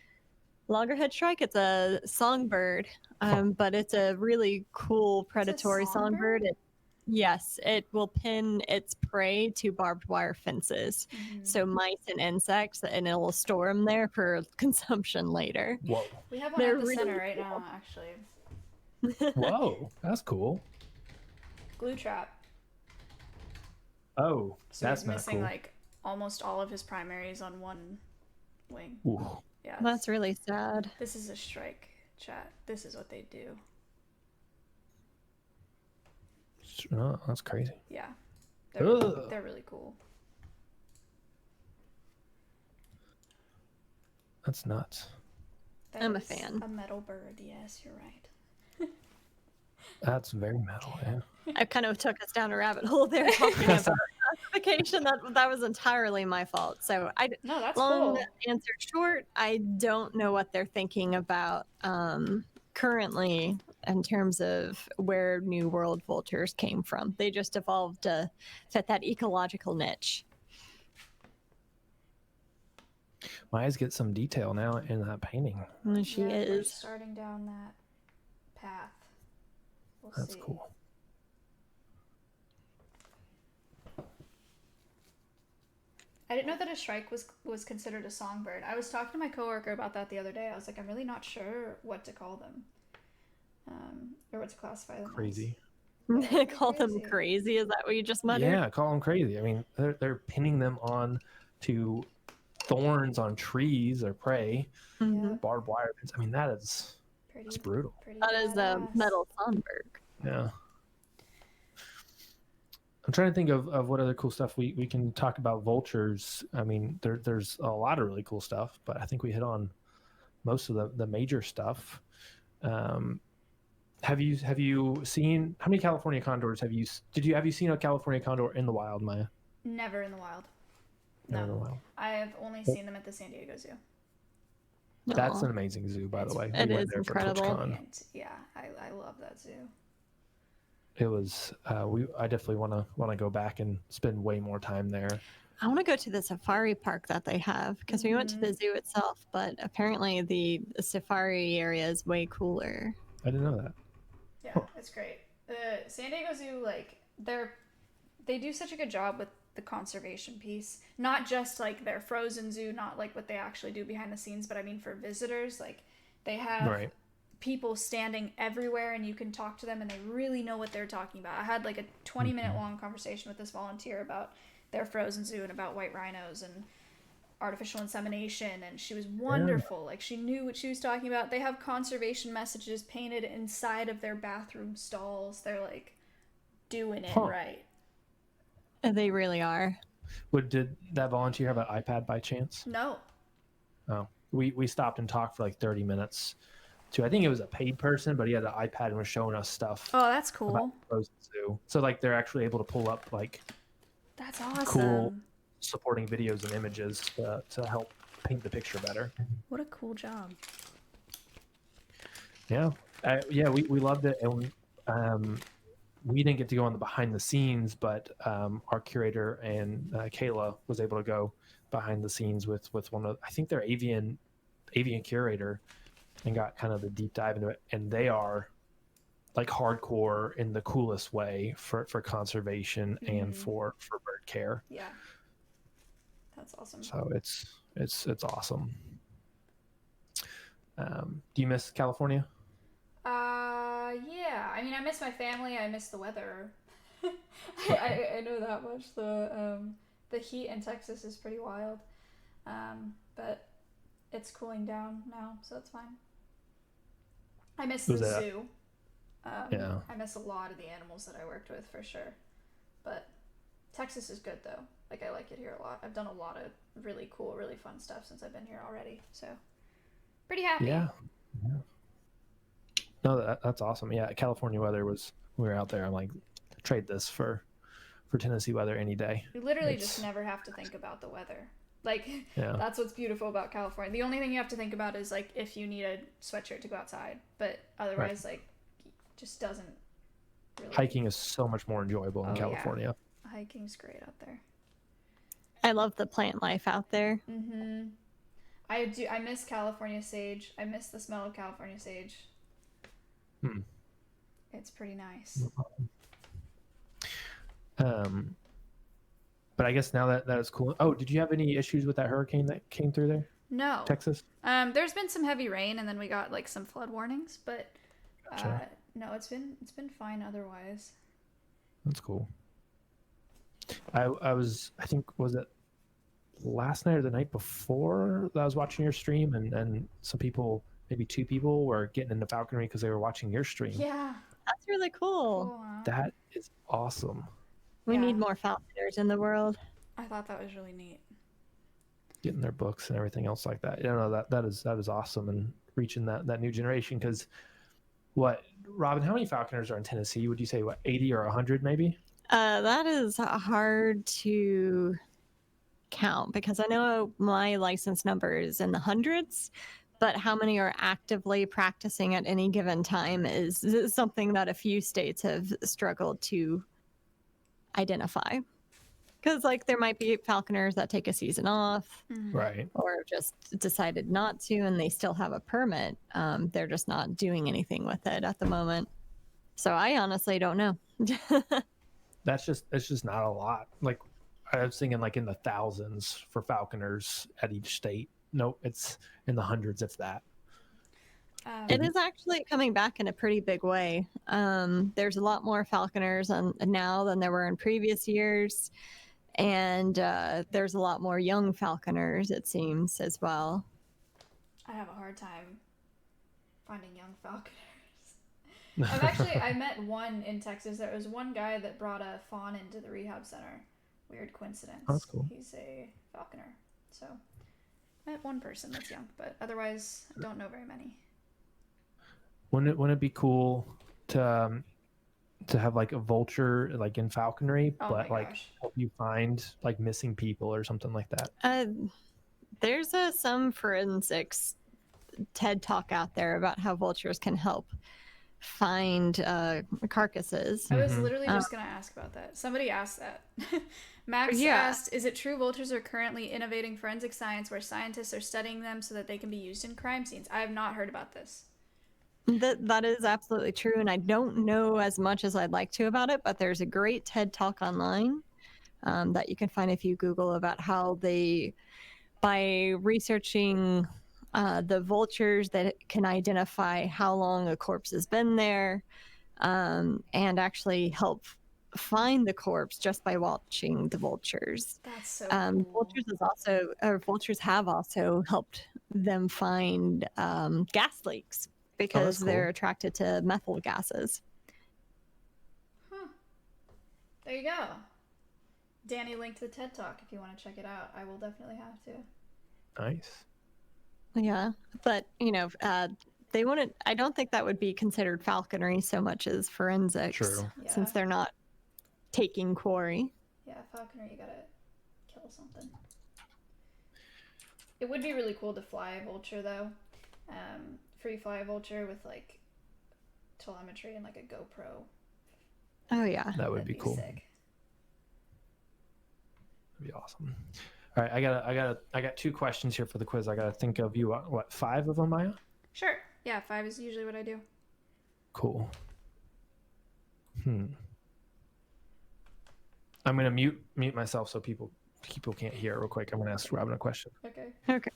loggerhead shrike. It's a songbird, but it's a really cool predatory songbird. Yes, it will pin its prey to barbed wire fences. So mice and insects, and it will store them there for consumption later. Whoa. We have one at the center right now, actually. Whoa, that's cool. Glue trap. Oh, So that's he's not missing cool. like almost all of his primaries on one wing. Ooh. Yeah. That's really sad. This is a shrike, chat. This is what they do. Oh, that's crazy. Yeah. Ugh. They're really cool. That's nuts. I'm a That is fan. A metal bird. Yes, you're right. That's very metal, yeah. I kind of took us down a rabbit hole there talking about classification. That was entirely my fault. So No, that's long cool. answer short, I don't know what they're thinking about currently in terms of where New World vultures came from. They just evolved to fit that ecological niche. My eyes get some detail now in that painting. And she We're is. starting down that path. We'll That's see. cool. I didn't know that a shrike was considered a songbird. I was talking to my coworker about that the other day. I was like, I'm really not sure what to call them, or what to classify them. Crazy. Call them crazy. Is that what you just muttered? Yeah, call them crazy. I mean, they're pinning them on to thorns on trees or prey, Mhm. barbed wire. I mean, that's brutal. That is a metal songbird. Yeah. I'm trying to think of what other cool stuff we can talk about vultures. I mean, there's a lot of really cool stuff, but I think we hit on most of the major stuff. Have you seen how many California condors have you seen a California condor in the wild, Maya? Never in the wild. Never No, in the wild. I have only seen them at the San Diego Zoo. That's an amazing zoo, by the way. It We went is there for incredible. TwitchCon. And yeah, I love that zoo. It was. I definitely want to go back and spend way more time there. I want to go to the safari park that they have because we went to the zoo itself, but apparently the safari area is way cooler. I didn't know that. Yeah, it's great. The San Diego Zoo, like they do such a good job with the conservation piece. Not just like their frozen zoo, not like what they actually do behind the scenes, but I mean for visitors, like they have people standing everywhere and you can talk to them and they really know what they're talking about. I had like a 20-minute long conversation with this volunteer about their frozen zoo and about white rhinos and artificial insemination, and she was wonderful. Like, she knew what she was talking about. They have conservation messages painted inside of their bathroom stalls. They're like doing it right. They really are. Did that volunteer have an iPad by chance? No. Oh, we stopped and talked for like 30 minutes. I think it was a paid person, but he had an iPad and was showing us stuff. Oh, that's cool. About the frozen zoo. So like they're actually able to pull up like that's awesome. Cool supporting videos and images to help paint the picture better. What a cool job. Yeah, we loved it, and we didn't get to go on the behind the scenes, but our curator and Kayla was able to go behind the scenes with one of, I think their avian curator, and got kind of the deep dive into it. And they are like hardcore in the coolest way for conservation and for bird care. Yeah, that's awesome. So it's awesome. Do you miss California? Yeah. I mean, I miss my family. I miss the weather. I know that much. The heat in Texas is pretty wild. But it's cooling down now, so it's fine. I miss the zoo. Yeah. I miss a lot of the animals that I worked with for sure. But Texas is good though. Like, I like it here a lot. I've done a lot of really cool, really fun stuff since I've been here already. So pretty happy. Yeah. No, that's awesome. Yeah, California weather we were out there. I'm like, trade this for Tennessee weather any day. You literally just never have to think about the weather. Like, that's what's beautiful about California. The only thing you have to think about is like if you need a sweatshirt to go outside, but otherwise, like, just doesn't really. Hiking is so much more enjoyable in California. Yeah. Hiking's great out there. I love the plant life out there. Mm-hmm. I do. I miss California sage. I miss the smell of California sage. It's pretty nice. But I guess now that is cool. Oh, did you have any issues with that hurricane that came through there? No. Texas? There's been some heavy rain, and then we got like some flood warnings, but no, it's been fine otherwise. That's cool. I think was it last night or the night before that I was watching your stream, and some people, maybe 2 people, were getting into falconry because they were watching your stream. Yeah. That's really cool. That is awesome. We need more falconers in the world. I thought that was really neat. Getting their books and everything else like that. That is awesome, and reaching that new generation. Because Robin, how many falconers are in Tennessee? Would you say 80 or 100 maybe? That is hard to count because I know my license number is in the hundreds, but how many are actively practicing at any given time is something that a few states have struggled to identify. Because like there might be falconers that take a season off, right, or just decided not to, and they still have a permit. They're just not doing anything with it at the moment. So I honestly don't know. It's just not a lot. Like I was thinking, like in the thousands for falconers at each state. No, it's in the hundreds. If that. It is actually coming back in a pretty big way. There's a lot more falconers now than there were in previous years. And there's a lot more young falconers, it seems, as well. I have a hard time finding young falconers. I met one in Texas. There was one guy that brought a fawn into the rehab center. Weird coincidence. Oh, that's cool. He's a falconer. So, met one person that's young, but otherwise, I don't know very many. Wouldn't it be cool to have like a vulture like in falconry, but like help you find like missing people or something like that? There's some forensics TED talk out there about how vultures can help find carcasses. I was literally just going to ask about that. Somebody asked that. Max asked, is it true vultures are currently innovating forensic science where scientists are studying them so that they can be used in crime scenes? I have not heard about this. That is absolutely true, and I don't know as much as I'd like to about it, but there's a great TED talk online that you can find if you Google about how by researching the vultures, that can identify how long a corpse has been there, and actually help find the corpse just by watching the vultures. That's so cool. Vultures have also helped them find gas leaks because cool. they're attracted to methyl gases. There you go. Danny linked the TED Talk if you want to check it out. I will definitely have to. Nice. Yeah, but they wouldn't. I don't think that would be considered falconry so much as forensics, True. since they're not taking quarry. Yeah, falconry, you gotta kill something. It would be really cool to fly a vulture though. Free fly a vulture with like telemetry and like a GoPro. Oh yeah, That would be cool. Sick. That'd be awesome. All right, I got 2 questions here for the quiz. I got to think of you. What, 5 of them, Maya? Sure. Yeah, 5 is usually what I do. Cool. I'm gonna mute myself so people can't hear real quick. I'm gonna ask Robin a question. Okay.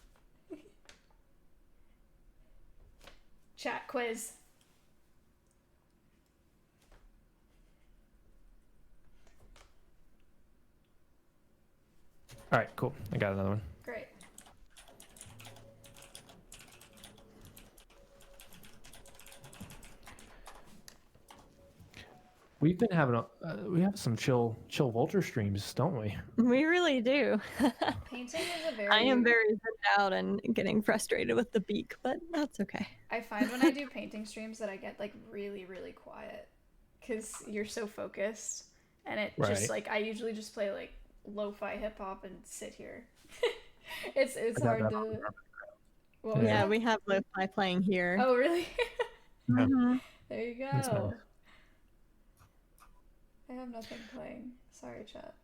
Chat quiz. All right, cool. I got another one. Great. We've been having we have some chill vulture streams, don't we? we really do. Painting is a very... I am very zenned out and getting frustrated with the beak, but that's okay. I find when I do painting streams that I get like really, really quiet because you're so focused, and it just like I usually just play like lo-fi hip hop and sit here. it's hard to. Well, yeah, we have lo-fi playing here. Oh really? Mhm. There you go. That's nice. I have nothing playing. Sorry, chat.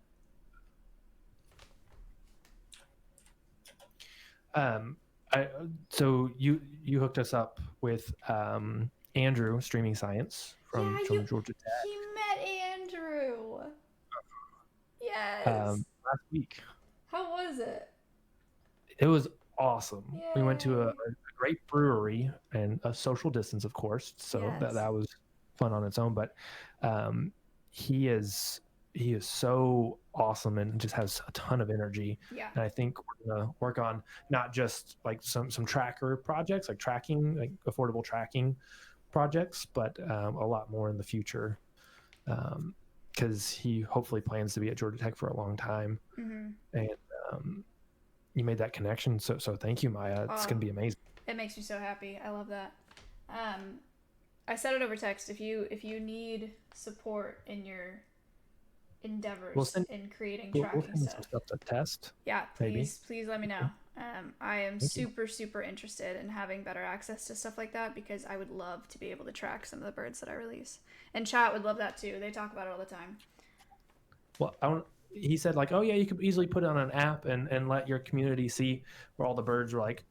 So you hooked us up with Andrew, Streaming Science from Georgia Tech. He met Andrew. Yes. Last week. How was it? It was awesome. Yay. We went to a great brewery and a social distance, of course. So that was fun on its own. But he is so awesome and just has a ton of energy. Yeah. And I think we're gonna work on not just like some tracker projects, like tracking, like affordable tracking projects, but a lot more in the future. Because he hopefully plans to be at Georgia Tech for a long time. Mm-hmm. And you made that connection. So thank you, Maya. It's going to be amazing. It makes me so happy. I love that. I said it over text. If you need support in your endeavors in creating tracking stuff to test. Yeah, please let me know. I am super interested in having better access to stuff like that because I would love to be able to track some of the birds that I release. And chat would love that too. They talk about it all the time. Well, he said like, oh yeah, you could easily put it on an app and let your community see where all the birds are like,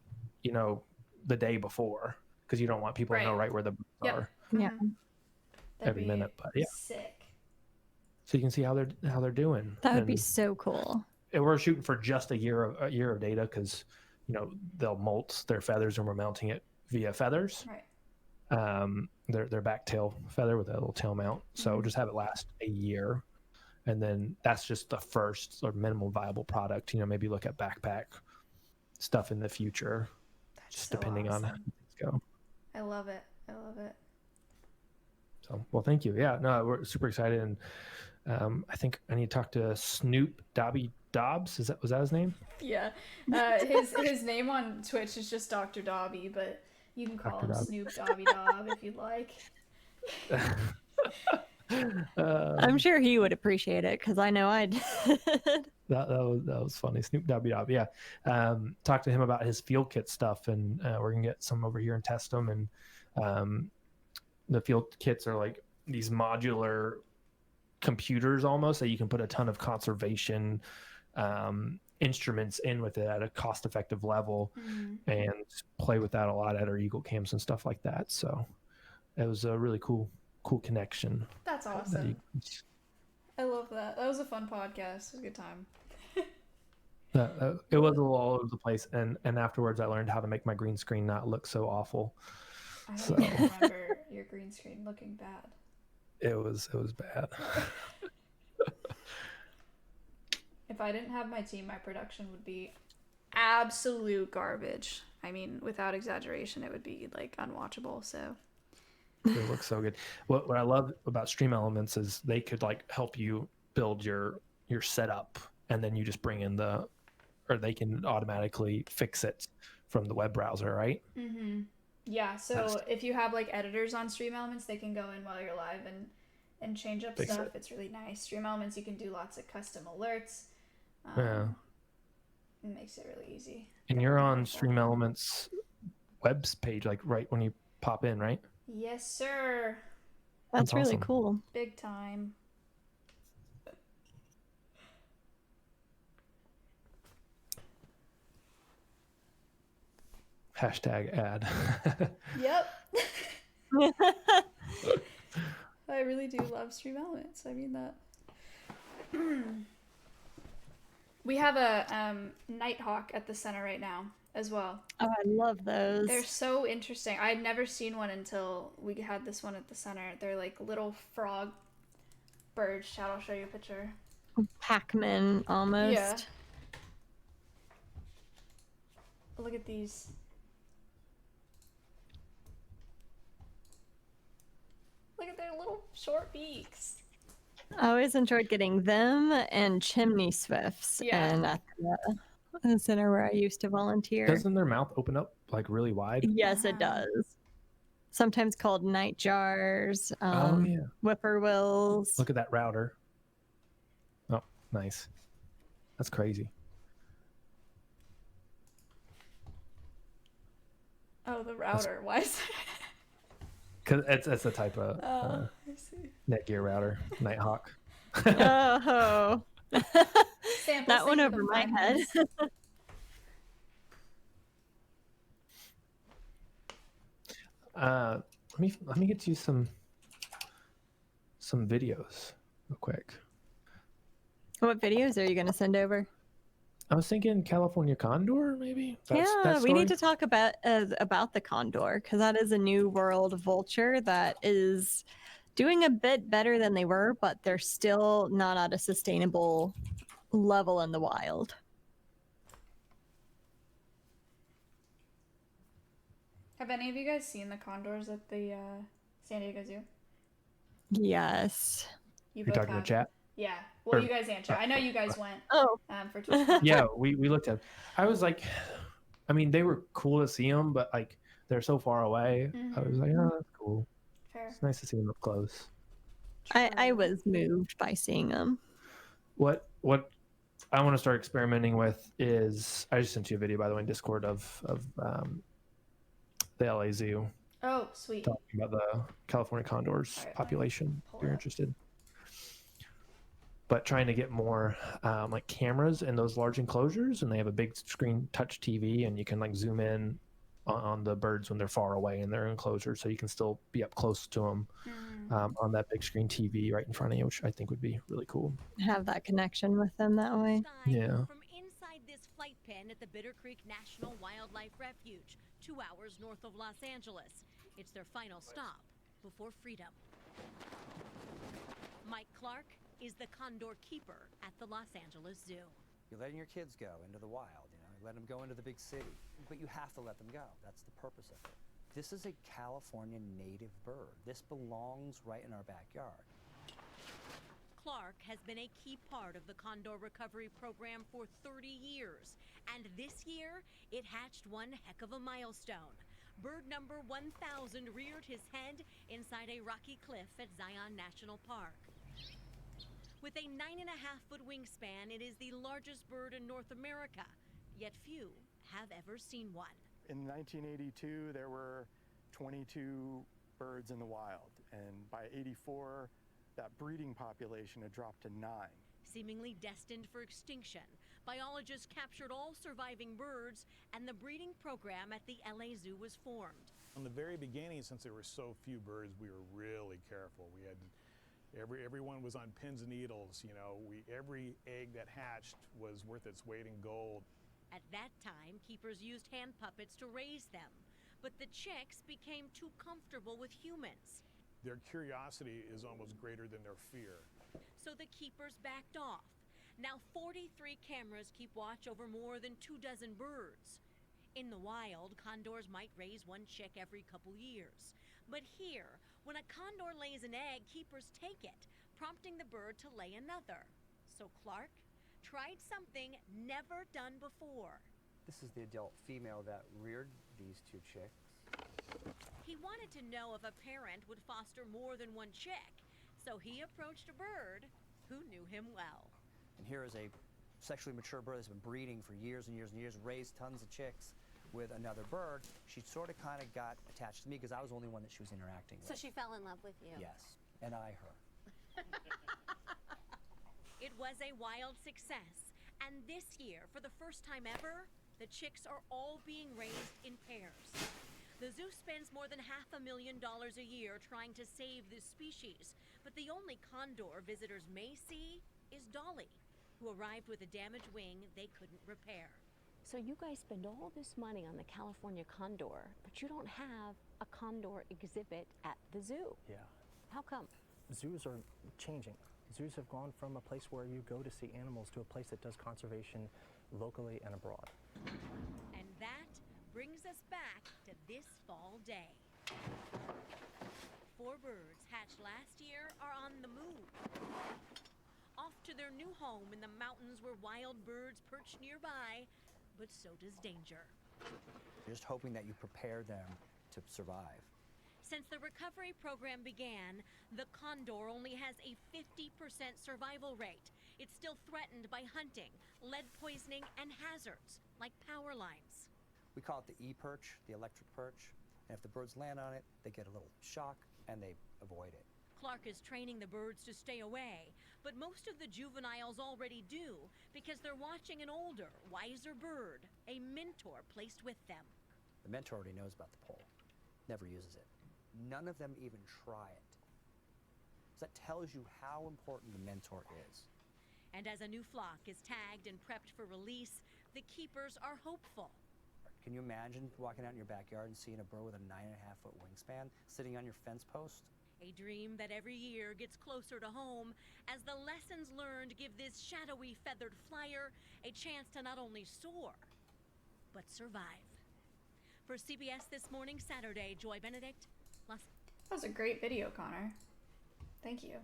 the day before, because you don't want people to know right where the birds are. Yeah. Every minute, but yeah. Sick. So you can see how they're doing. That would be so cool. And we're shooting for just a year of data because they'll molt their feathers and we're mounting it via feathers. Right. Their back tail feather with a little tail mount. So just have it last a year. And then that's just the first sort of minimum viable product. Maybe look at backpack stuff in the future, just depending on how things go. I love it. So, well, thank you. Yeah, no, we're super excited. And I think I need to talk to Snoop Dobby Dobbs. Was that his name? Yeah. His name on Twitch is just Dr. Dobby, but you can call him Snoop Dobby Dobb if you'd like. I'm sure he would appreciate it because I know I did. That was funny. Snoop Dobby Dobb. Yeah. Talk to him about his field kit stuff, and we're gonna get some over here and test them. And the field kits are like these modular computers almost that you can put a ton of conservation instruments in with it at a cost-effective level, and play with that a lot at our Eagle camps and stuff like that. So it was a really cool connection. That's awesome. I love that. That was a fun podcast. It was a good time. It was a little all over the place, and afterwards I learned how to make my green screen not look so awful. I don't remember your green screen looking bad. It was bad. If I didn't have my team, my production would be absolute garbage. I mean, without exaggeration, it would be like unwatchable. So It looks so good. What I love about Stream Elements is they could like help you build your setup, and then you just bring in or they can automatically fix it from the web browser, right? mm-hmm. Yeah, so if you have like editors on Stream Elements, they can go in while you're live and change up Fix stuff. it. It's really nice. Stream Elements, you can do lots of custom alerts. Yeah. It makes it really easy. And you're on Stream Elements webs page, like right when you pop in, right? Yes, sir. That's really awesome. cool. Big time. Hashtag ad. Yep. I really do love Stream Elements. I mean that. We have a Nighthawk at the center right now as well. Oh, I love those. They're so interesting. I'd never seen one until we had this one at the center. They're like little frog birds. Chad, I'll show you a picture. Pac-Man almost. Yeah. Look at these. Look at their little short beaks. I always enjoyed getting them and chimney swifts. Yeah. And at the center where I used to volunteer. Doesn't their mouth open up like really wide? Yes, it does. Sometimes called night jars. Oh yeah. Whippoorwills. Look at that router. Oh, nice. That's crazy. Oh, the router. Why is that? Because it's a type of I see. Netgear router, Nighthawk. Oh. Sample That one sync over my head. Let me get you some videos real quick. What videos are you going to send over? I was thinking California condor, maybe. We need to talk about the condor, because that is a new world vulture that is doing a bit better than they were, but they're still not at a sustainable level in the wild. Have any of you guys seen the condors at the San Diego Zoo? Yes. You You're both talking to have? chat? Yeah. Well, Or- you guys and chat. I know you guys went Oh. for Twitch. Yeah, we looked at. I was like, I mean, they were cool to see them, but like they're so far away. I was like, oh, that's cool. Fair. It's nice to see them up close. I was moved by seeing them. What I want to start experimenting with is, I just sent you a video, by the way, in Discord of the LA Zoo Oh, sweet. talking about the California condors All right, population. pull If you're it up. interested. But trying to get more like cameras in those large enclosures, and they have a big screen touch TV, and you can like zoom in on the birds when they're far away in their enclosure, so you can still be up close to them on that big screen TV right in front of you, which I think would be really cool. Have that connection with them that way. Yeah. From inside this flight pen at the Bitter Creek National Wildlife Refuge, 2 hours north of Los Angeles. It's their final stop before freedom. Mike Clark is the condor keeper at the Los Angeles Zoo. You're letting your kids go into the wild, you know, you let them go into the big city, but you have to let them go. That's the purpose of it. This is a California native bird. This belongs right in our backyard. Clark has been a key part of the condor recovery program for 30 years, and this year it hatched one heck of a milestone. Bird number 1000 reared his head inside a rocky cliff at Zion National Park. With a 9.5-foot wingspan, it is the largest bird in North America, yet few have ever seen one. In 1982, there were 22 birds in the wild, and by 84, that breeding population had dropped to 9. Seemingly destined for extinction, biologists captured all surviving birds, and the breeding program at the LA Zoo was formed. From the very beginning, since there were so few birds, we were really careful. We had everyone was on pins and needles. You know, every egg that hatched was worth its weight in gold. At that time, keepers used hand puppets to raise them, but the chicks became too comfortable with humans. their curiosity is almost greater than their fear. So the keepers backed off. Now 43 cameras keep watch over more than 24 birds. In the wild, condors might raise one chick every couple years. But here, when a condor lays an egg, keepers take it, prompting the bird to lay another. So Clark tried something never done before. This is the adult female that reared these two chicks. He wanted to know if a parent would foster more than one chick, so he approached a bird who knew him well. And here is a sexually mature bird that's been breeding for years and years and years, raised tons of chicks with another bird. She sort of kind of got attached to me because I was the only one that she was interacting with. So she fell in love with you? Yes, and I her. It was a wild success, and this year, for the first time ever, the chicks are all being raised in pairs. The zoo spends more than $500,000 a year trying to save this species, but the only condor visitors may see is Dolly, who arrived with a damaged wing they couldn't repair. So you guys spend all this money on the California condor, but you don't have a condor exhibit at the zoo. Yeah. How come? Zoos are changing. Zoos have gone from a place where you go to see animals to a place that does conservation locally and abroad. And that brings us back to this fall day. 4 birds hatched last year are on the move. Off to their new home in the mountains where wild birds perch nearby, but so does danger. You're just hoping that you prepare them to survive. Since the recovery program began, the condor only has a 50% survival rate. It's still threatened by hunting, lead poisoning, and hazards like power lines. We call it the E-perch, the electric perch. And if the birds land on it, they get a little shock and they avoid it. Clark is training the birds to stay away, but most of the juveniles already do because they're watching an older, wiser bird, a mentor placed with them. The mentor already knows about the pole, never uses it. None of them even try it. So that tells you how important the mentor is. And as a new flock is tagged and prepped for release, the keepers are hopeful. Can you imagine walking out in your backyard and seeing a bird with a 9.5-foot wingspan sitting on your fence post? A dream that every year gets closer to home as the lessons learned give this shadowy feathered flyer a chance to not only soar, but survive. For CBS This Morning, Saturday, Joy Benedict. That was a great video, Connor. Thank you.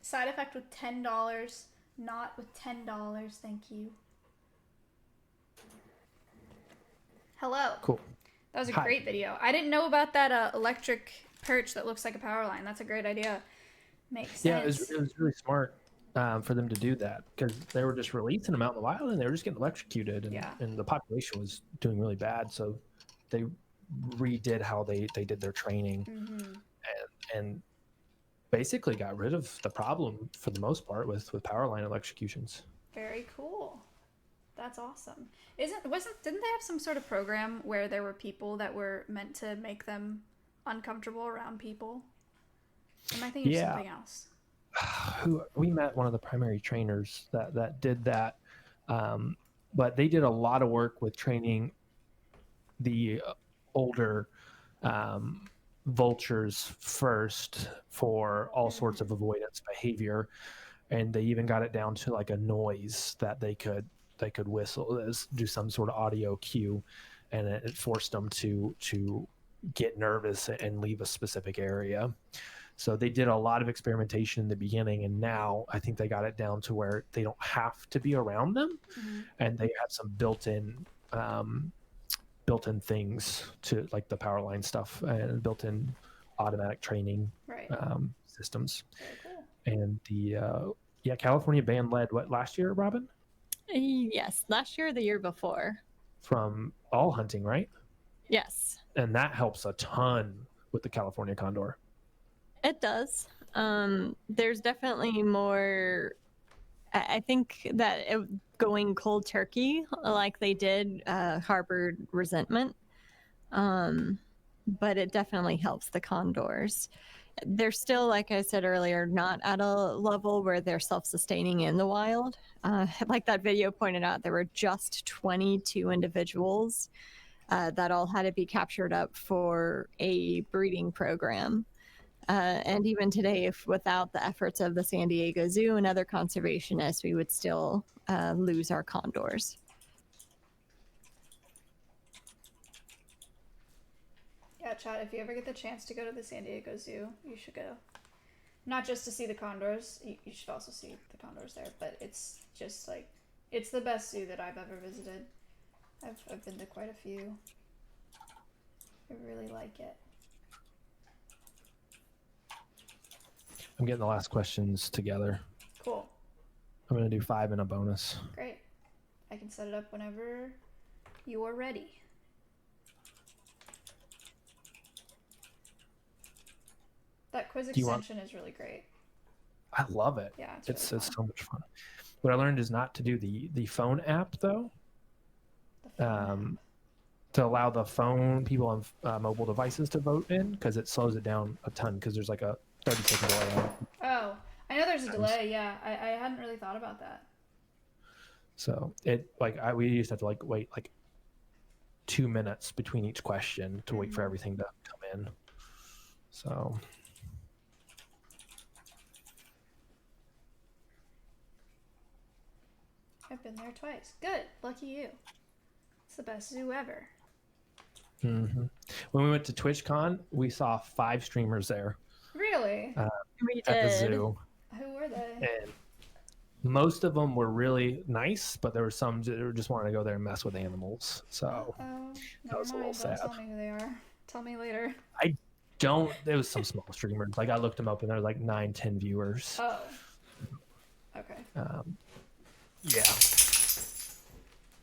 Side effect with $10, not with $10. Thank you. Hello. Cool. That was a Hi. great video. I didn't know about that electric perch that looks like a power line. That's a great idea. Makes sense. Yeah, it was really smart for them to do that because they were just releasing them out in the wild and they were just getting electrocuted and the population was doing really bad. So they redid how they did their training and basically got rid of the problem for the most part with power line electrocutions. Very cool. That's awesome. Didn't they have some sort of program where there were people that were meant to make them uncomfortable around people? Am I thinking of something else? We met one of the primary trainers that did that, but they did a lot of work with training the older vultures first for all sorts of avoidance behavior, and they even got it down to like a noise that they could whistle, do some sort of audio cue, and it forced them to get nervous and leave a specific area. So they did a lot of experimentation in the beginning, and now I think they got it down to where they don't have to be around them, and they have some built-in things to like the power line stuff and built-in automatic training systems. Very cool. And the California ban led what last year, Robin? Yes, last year or the year before. From all hunting, right? Yes. And that helps a ton with the California condor. It does. There's definitely more. I think that going cold turkey, like they did, harbored resentment. But it definitely helps the condors. They're still, like I said earlier, not at a level where they're self-sustaining in the wild. Like that video pointed out, there were just 22 individuals that all had to be captured up for a breeding program. And even today, if without the efforts of the San Diego Zoo and other conservationists, we would still lose our condors. Yeah, Chad, if you ever get the chance to go to the San Diego Zoo, you should go. Not just to see the condors, you should also see the condors there, but it's just like, it's the best zoo that I've ever visited. I've been to quite a few. I really like it. I'm getting the last questions together. Cool. I'm going to do 5 and a bonus. Great. I can set it up whenever you're ready. That quiz extension is really great. I love it. Yeah, it's really so much fun. What I learned is not to do the phone app though. To allow the phone people on mobile devices to vote in, because it slows it down a ton, because there's like a 30-second delay. Oh, I know there's a delay. Yeah, I hadn't really thought about that. So we used to have to wait 2 minutes between each question to wait for everything to come in. So. I've been there twice. Good. Lucky you. It's the best zoo ever. Mm-hmm. When we went to TwitchCon, we saw 5 streamers there. Really? We at the did. zoo. Who were they? And most of them were really nice, but there were some that just wanted to go there and mess with animals. So that was a little sad. Don't tell me who they are. Tell me later. There was some small streamers. I looked them up and there were 9-10 viewers. Oh. Okay. Yeah.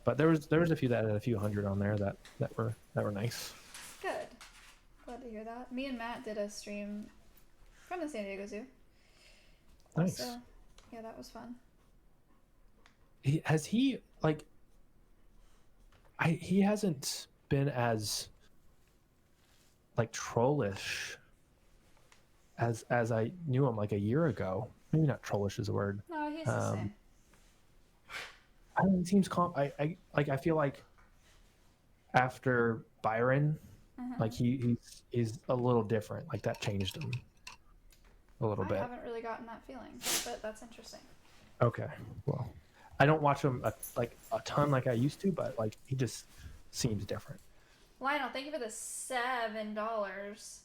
But there was a few that had a few hundred on there that were nice. Good. Glad to hear that. Me and Matt did a stream from the San Diego Zoo. Nice. So, yeah, that was fun. He hasn't been as trollish as I knew him a year ago. Maybe not trollish is a word. No, he's the same. I don't know, it seems I feel like after Byron, he's a little different. That changed him a little bit. I haven't really gotten that feeling, but that's interesting. Okay, well, I don't watch him a ton like I used to, but he just seems different. Lionel, thank you for the $7.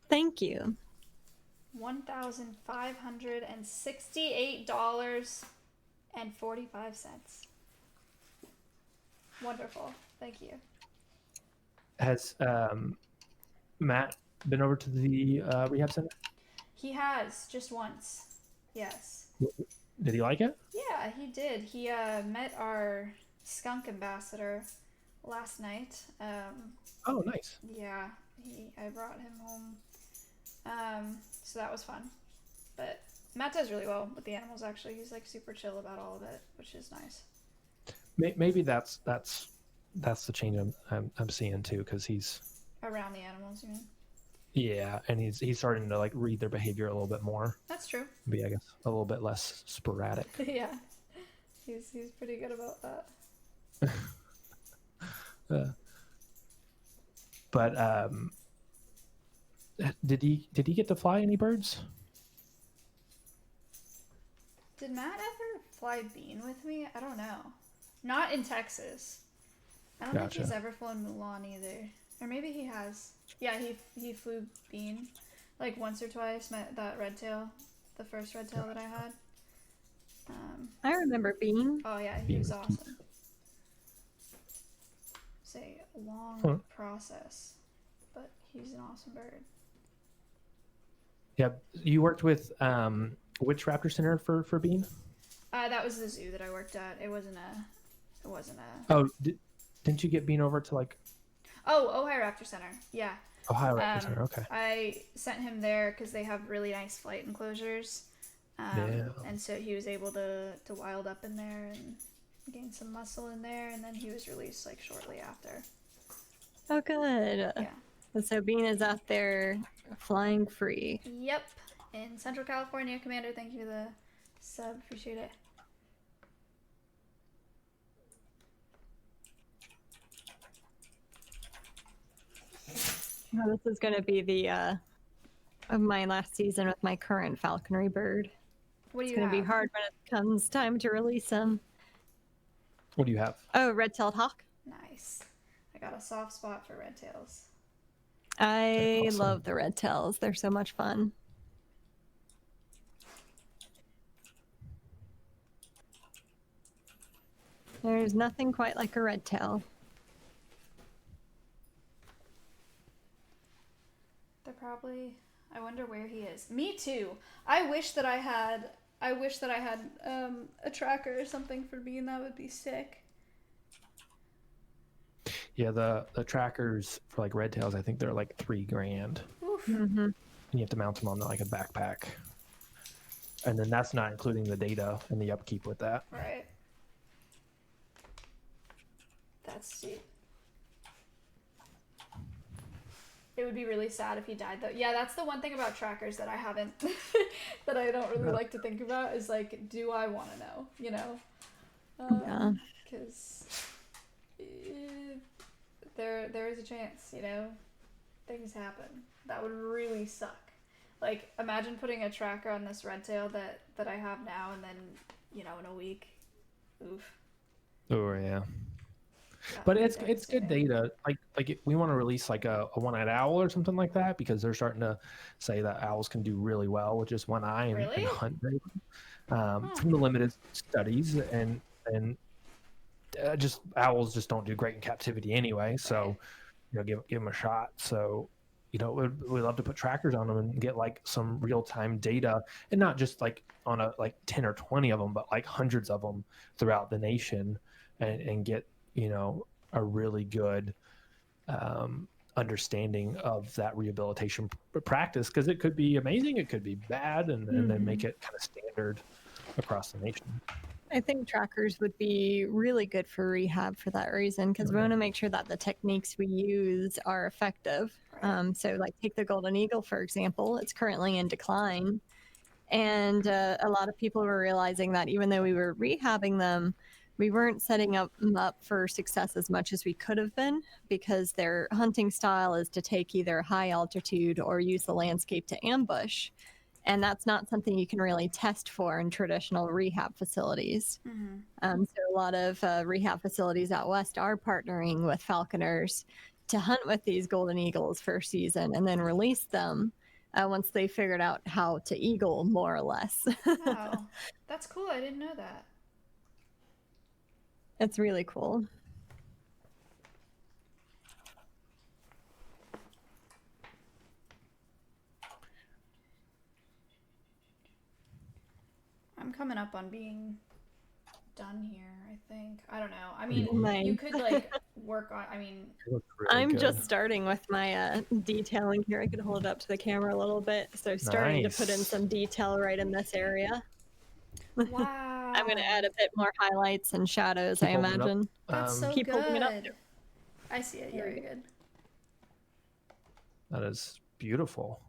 Thank you. $1,568.45. Wonderful. Thank you. Has Matt been over to the rehab center? He has, just once. Yes. Did he like it? Yeah, he did. He met our skunk ambassador last night. Oh, nice. Yeah, I brought him home. So that was fun. But Matt does really well with the animals, actually. He's super chill about all of it, which is nice. Maybe that's the change I'm seeing too, because he's around the animals, you mean? Yeah, and he's starting to read their behavior a little bit more. That's true. Be, I guess, a little bit less sporadic. Yeah, he's pretty good about that. But did he get to fly any birds? Did Matt ever fly Bean with me? I don't know. Not in Texas. I don't think he's ever flown Mulan either. Or maybe he has. Yeah, he flew Bean once or twice. That red tail, the first red tail that I had. I remember Bean. Oh yeah, he was awesome. It's a long process, but he's an awesome bird. Yeah, you worked with which raptor center for Bean? That was the zoo that I worked at. It wasn't a. Oh, didn't you get Bean over to Oh, Ohio Raptor Center. Yeah. Ohio Raptor Center. Okay. I sent him there because they have really nice flight enclosures. And so he was able to wild up in there and gain some muscle in there, and then he was released shortly after. Oh, good. Yeah. And so Bean is out there flying free. Yep. In Central California, Commander. Thank you for the sub. Appreciate it. Oh, this is going to be the of my last season with my current falconry bird. What do It's you going to be have? hard when it comes time to release him. What do you have? Oh, red-tailed hawk. Nice. I got a soft spot for red tails. I Awesome. love the red tails. They're so much fun. There's nothing quite like a red tail. They're probably. I wonder where he is. Me too. I wish that I had a tracker or something for me, and that would be sick. Yeah, the trackers for like red tails, I think they're like $3,000. Oof. Mm-hmm. And you have to mount them on like a backpack, and then that's not including the data and the upkeep with that. Right. That's steep. It would be really sad if he died, though. Yeah, that's the one thing about trackers that I haven't, that I don't really like to think about is like, do I want to know? You know? Yeah. Because there is a chance, you know, things happen. That would really suck. Like, imagine putting a tracker on this red tail that I have now, and then, you know, in a week, oof. Oh yeah. That But would be it's good devastating. data. We want to release like a one-eyed owl or something like that because they're starting to say that owls can do really well with just one eye and, Really? and hunt very well. From the limited studies and just owls just don't do great in captivity anyway. So give them a shot. So we'd love to put trackers on them and get like some real-time data, and not just like on a like 10 or 20 of them, but like hundreds of them throughout the nation, and get a really good understanding of that rehabilitation practice, because it could be amazing, it could be bad, and then make it kind of standard across the nation. I think trackers would be really good for rehab for that reason, because we want to make sure that the techniques we use are effective. So like take the golden eagle, for example. It's currently in decline. And a lot of people were realizing that even though we were rehabbing them, we weren't setting them up for success as much as we could have been, because their hunting style is to take either high altitude or use the landscape to ambush. And that's not something you can really test for in traditional rehab facilities. So a lot of rehab facilities out west are partnering with falconers to hunt with these golden eagles for a season and then release them once they figured out how to eagle, more or less. Wow, that's cool. I didn't know that. It's really cool. I'm coming up on being done here, I think. I don't know. I mean, Nice. you could like work on, I mean, I'm just starting with my detailing here. I could hold it up to the camera a little bit. So starting to put in some detail right in this area. wow. I'm going to add a bit more highlights and shadows, I imagine. That's so Keep good. holding it up. I see it. Very good. That is beautiful.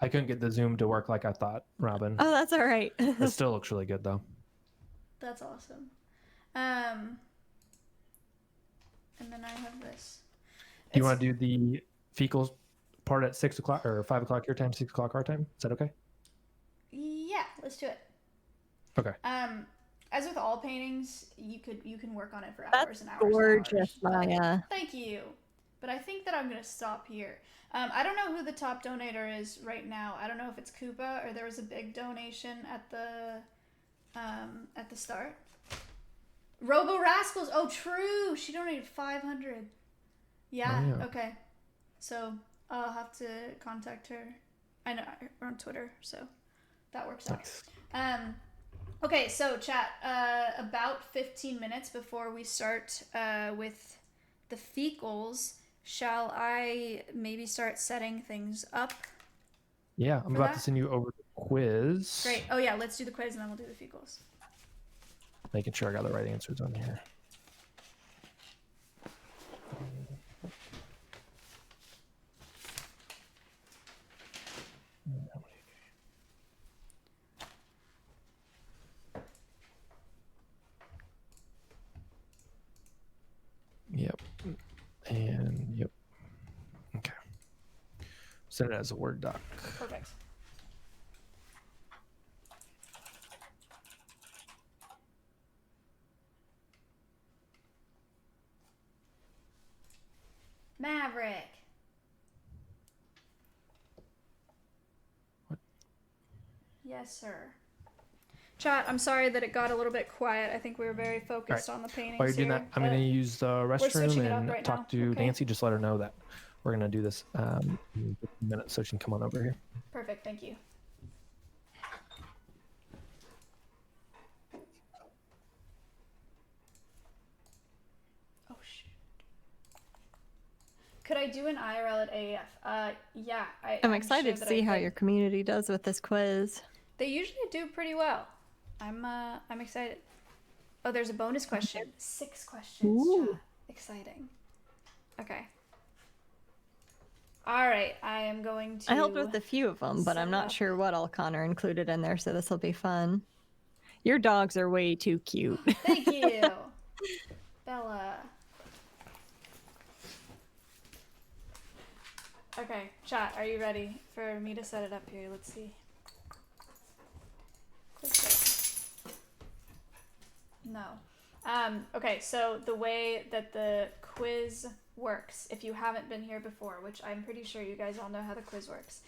I couldn't get the zoom to work like I thought, Robin. Oh, that's all right. It still looks really good though. That's awesome. And then I have this. Do you want to do the fecal part at 6 o'clock or 5 o'clock your time, 6 o'clock our time? Is that okay? Yeah, let's do it. Okay. As with all paintings, you can work on it for hours and hours. Gorgeous, and hours. Maya. Thank you. But I think that I'm gonna stop here. I don't know who the top donator is right now. I don't know if it's Koopa or there was a big donation at the start. Robo Rascals. Oh, true. She donated 500. Yeah. Oh, yeah. Okay. So I'll have to contact her. I know her on Twitter, so that works out. Nice. Okay, so chat. About 15 minutes before we start with the fecals, shall I maybe start setting things up? Yeah, I'm about to send you over the quiz. Great. Oh yeah, let's do the quiz and then we'll do the fecals. Making sure I got the right answers on here. Yep. And yep. Okay. Send it as a Word doc. Perfect. Maverick. What? Yes, sir. Chat, I'm sorry that it got a little bit quiet. I think we were very focused on the paintings. While you're doing here, that, I'm going to use the restroom and right talk now. to Okay. Nancy. Just let her know that we're going to do this in a minute so she can come on over here. Perfect, thank you. Oh, shoot. Could I do an IRL at AEF? Yeah. I'm excited to see how your community does with this quiz. They usually do pretty well. I'm excited. Oh, there's a bonus question. 6 questions. Chat. Exciting. Okay. All right, I am going to... I helped with a few of them, but I'm not sure what all Connor included in there, so this will be fun. Your dogs are way too cute. Thank you, Bella. Okay, chat, are you ready for me to set it up here? Let's see. No. Okay, so the way that the quiz works, if you haven't been here before, which I'm pretty sure you guys all know how the quiz works.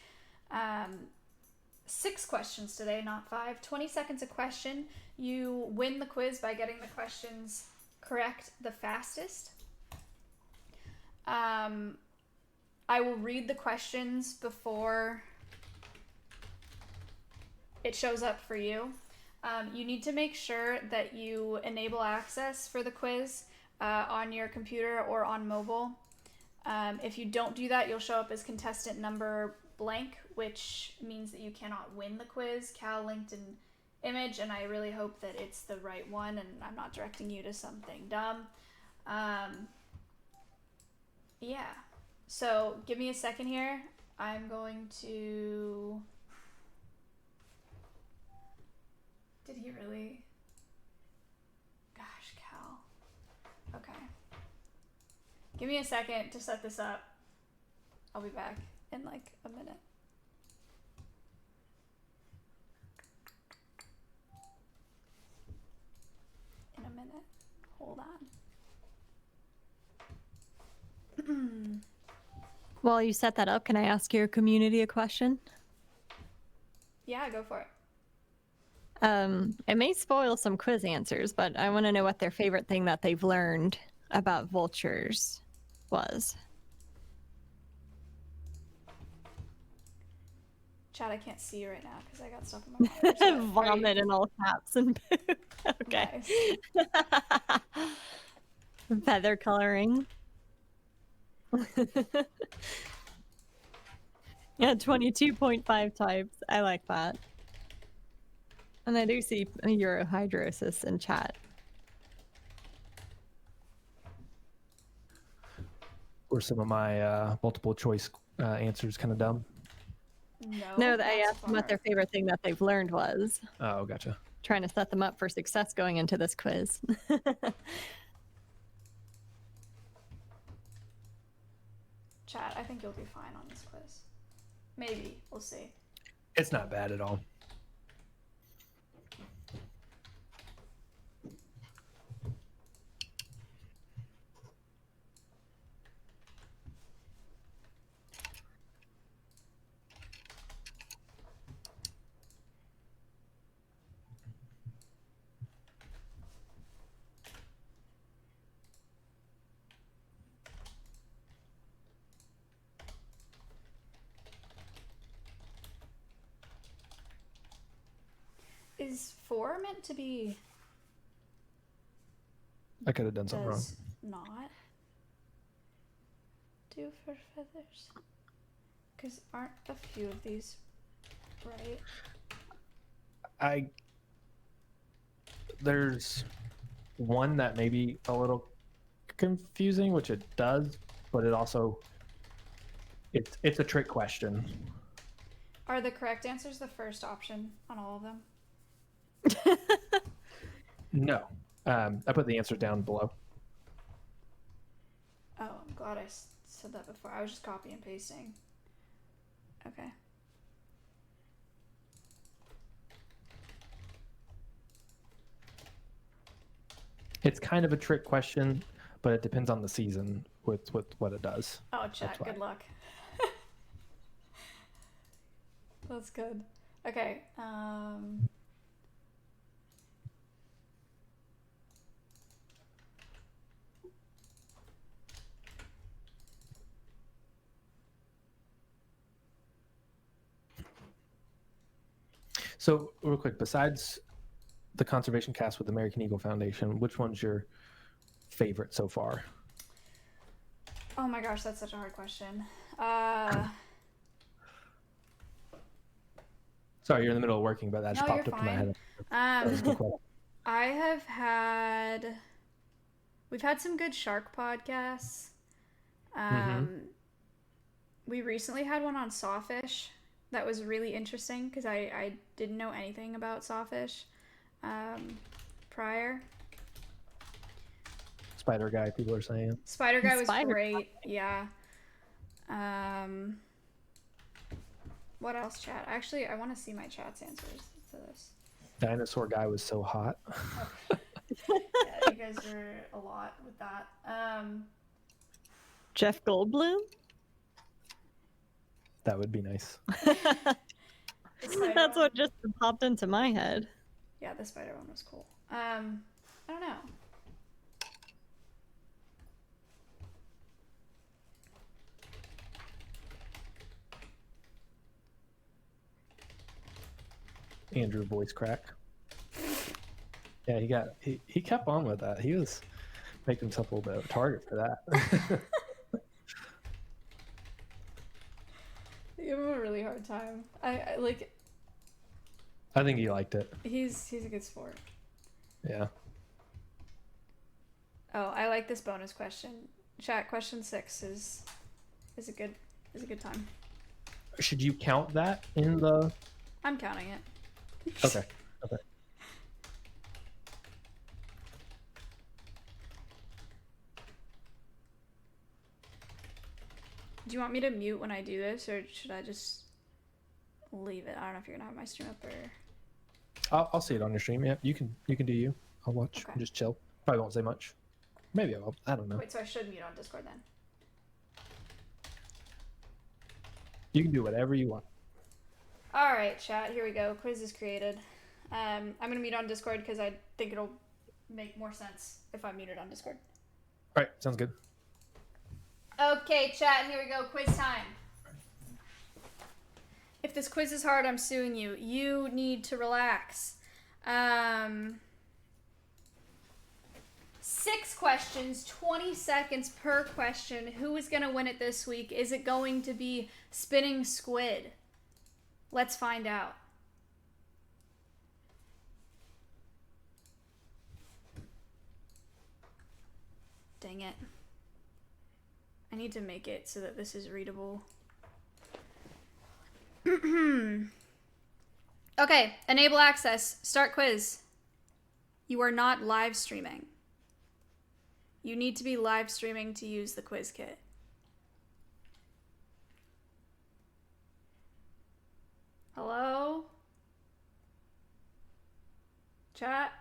6 questions today, not 5. 20 seconds a question. You win the quiz by getting the questions correct the fastest. I will read the questions before it shows up for you. You need to make sure that you enable access for the quiz on your computer or on mobile. If you don't do that, you'll show up as contestant number blank, which means that you cannot win the quiz. Cal linked an image, and I really hope that it's the right one, and I'm not directing you to something dumb. Yeah, so give me a second here. I'm going to... Did he really? Gosh, Cal. Okay. Give me a second to set this up. I'll be back in like a minute. In a minute. Hold on. While you set that up, can I ask your community a question? Yeah, go for it. It may spoil some quiz answers, but I want to know what their favorite thing that they've learned about vultures was. Chat, I can't see you right now because I got stuff in my monitor. So Vomit in all caps and poop. Okay. Nice. Feather coloring. Yeah, 22.5 types. I like that. And I do see urohydrosis in chat. Were some of my multiple choice answers kind of dumb? No, I asked them what their favorite thing that they've learned was. Oh, gotcha. Trying to set them up for success going into this quiz. Chat, I think you'll do fine on this quiz. Maybe. We'll see. It's not bad at all. Is 4 meant to be... I could have done something wrong. Not do for feathers? Because aren't a few of these right? There's one that may be a little confusing, which it does, but it also it's a trick question. Are the correct answers the first option on all of them? No. I put the answer down below. Oh, I'm glad I said that before. I was just copy and pasting. Okay. It's kind of a trick question, but it depends on the season with what it does. Oh, chat, good luck. That's good. Okay. So real quick, besides the conservation cast with American Eagle Foundation, which one's your favorite so far? Oh my gosh, that's such a hard question. Sorry, you're in the middle of working, but that just popped up in my head. We've had some good shark podcasts. We recently had one on sawfish that was really interesting because I didn't know anything about sawfish prior. Spider guy, people are saying. Spider guy was great. Yeah. What else, chat? Actually, I want to see my chat's answers to this. Dinosaur guy was so hot. Yeah, you guys are a lot with that. Jeff Goldblum? That would be nice. That's what just popped into my head. Yeah, the spider one was cool. I don't know. Andrew voice crack. Yeah, he kept on with that. He was making himself a little bit of a target for that. You give him a really hard time. I like. I think he liked it. He's a good sport. Yeah. Oh, I like this bonus question. Chat, question 6 is a good time. Should you count that in the? I'm counting it. Okay. Okay. Do you want me to mute when I do this, or should I just leave it? I don't know if you're gonna have my stream up or. I'll see it on your stream. Yeah, you can do you. I'll watch. Okay. And just chill. Probably won't say much. Maybe I will. I don't know. Wait, so I should mute on Discord then? You can do whatever you want. All right, chat. Here we go. Quiz is created. I'm gonna mute on Discord because I think it'll make more sense if I'm muted on Discord. All right, sounds good. Okay, chat. Here we go. Quiz time. If this quiz is hard, I'm suing you. You need to relax. 6 questions, 20 seconds per question. Who is gonna win it this week? Is it going to be Spinning Squid? Let's find out. Dang it. I need to make it so that this is readable. Okay, enable access. Start quiz. You are not live streaming. You need to be live streaming to use the quiz kit. Hello? Chat?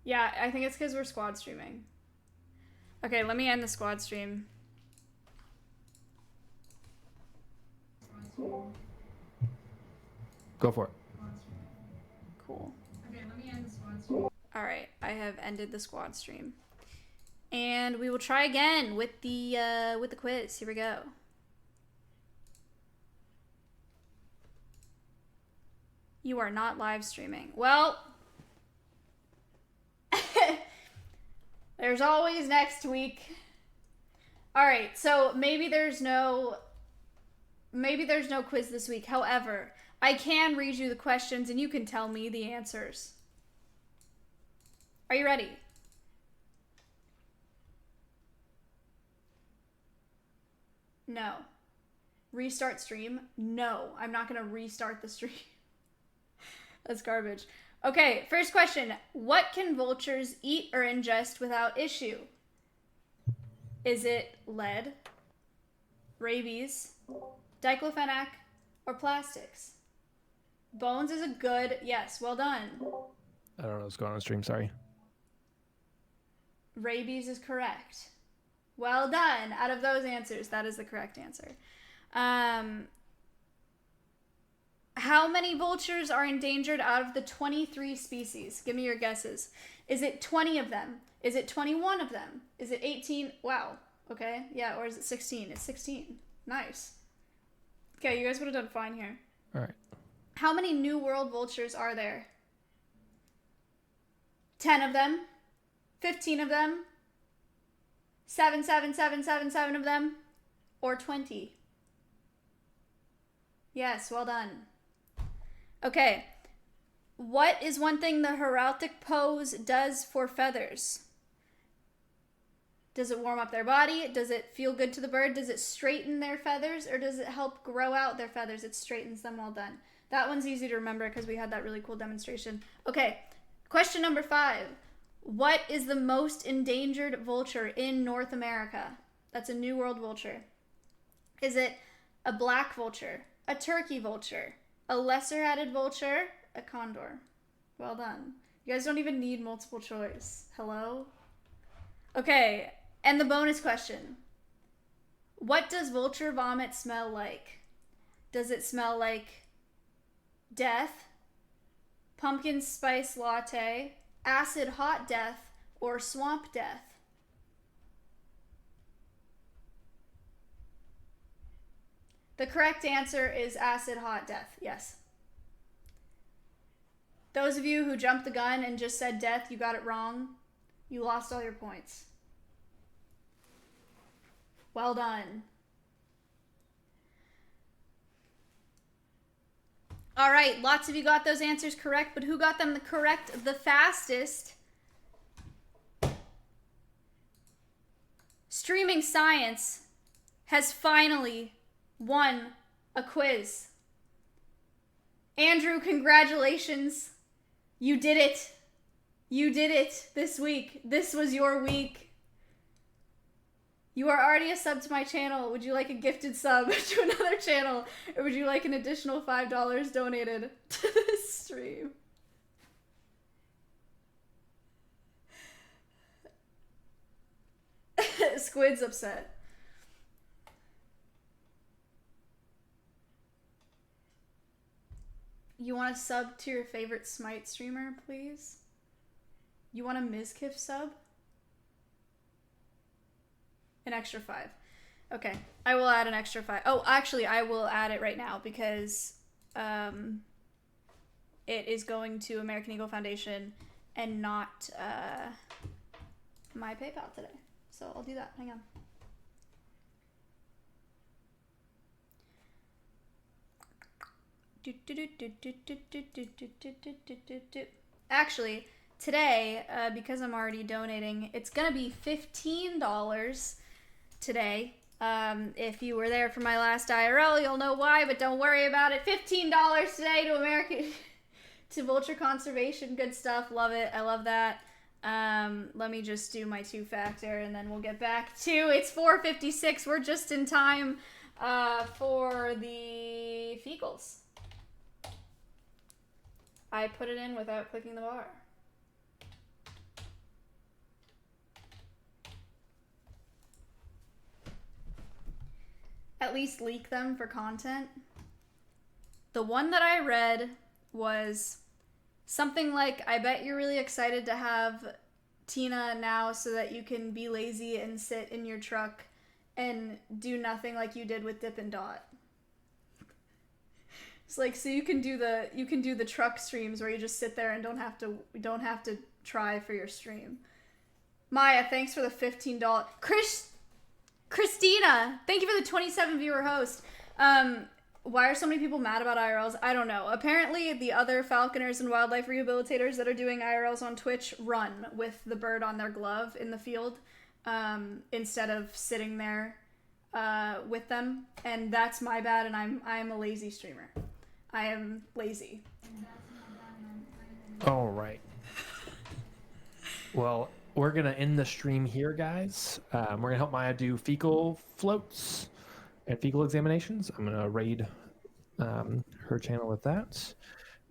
Yeah, I think it's because we're squad streaming. Okay, let me end the squad stream. Go for it. Cool. Okay, let me end the squad stream. All right, I have ended the squad stream. And we will try again with the quiz. Here we go. You are not live streaming. Well, there's always next week. All right, so maybe there's no quiz this week. However, I can read you the questions and you can tell me the answers. Are you ready? No. Restart stream? No, I'm not gonna restart the stream. That's garbage. Okay, first question. What can vultures eat or ingest without issue? Is it lead, rabies, diclofenac, or plastics? Bones is a good yes. Well done. I don't know what's going on stream. Sorry. Rabies is correct. Well done. Out of those answers, that is the correct answer. How many vultures are endangered out of the 23 species? Give me your guesses. Is it 20 of them? Is it 21 of them? Is it 18? Wow. Okay. Yeah, or is it 16? It's 16. Nice. Okay, you guys would have done fine here. All right. How many New World vultures are there? 10 of them? 15 of them? 7 of them? Or 20? Yes, well done. Okay. What is one thing the heraldic pose does for feathers? Does it warm up their body? Does it feel good to the bird? Does it straighten their feathers? Or does it help grow out their feathers? It straightens them. Well done. That one's easy to remember because we had that really cool demonstration. Okay, question number 5. What is the most endangered vulture in North America? That's a New World vulture. Is it a black vulture, a turkey vulture, a lesser-headed vulture, a condor? Well done. You guys don't even need multiple choice. Hello? Okay, and the bonus question. What does vulture vomit smell like? Does it smell like death, pumpkin spice latte, acid hot death, or swamp death? The correct answer is acid hot death. Yes. Those of you who jumped the gun and just said death, you got it wrong. You lost all your points. Well done. All right, lots of you got those answers correct, but who got them the fastest? Streaming Science has finally won a quiz. Andrew, congratulations. You did it. You did it this week. This was your week. You are already a sub to my channel. Would you like a gifted sub to another channel? Or would you like an additional $5 donated to this stream? Squid's upset. You want a sub to your favorite Smite streamer, please? You want a Mizkif sub? An extra 5. Okay, I will add an extra 5. Oh, actually, I will add it right now because it is going to American Eagle Foundation and not my PayPal today. So I'll do that. Hang on. Actually, today, because I'm already donating, it's gonna be $15 today. If you were there for my last IRL, you'll know why, but don't worry about it. $15 today to American to vulture conservation. Good stuff. Love it. I love that. Let me just do my 2-factor and then we'll get back to it's 4:56. We're just in time for the fecals. I put it in without clicking the bar. At least leak them for content. The one that I read was something like, I bet you're really excited to have Tina now so that you can be lazy and sit in your truck and do nothing like you did with Dip and Dot. It's like, so you can do the truck streams where you just sit there and don't have to try for your stream. Maya, thanks for the $15. Christina, thank you for the 27 viewer host. Why are so many people mad about IRLs? I don't know. Apparently, the other falconers and wildlife rehabilitators that are doing IRLs on Twitch run with the bird on their glove in the field instead of sitting there with them, and that's my bad. And I'm a lazy streamer. I am lazy. All right. Well, we're gonna end the stream here, guys. We're gonna help Maya do fecal floats. and fecal examinations. I'm going to raid her channel with that.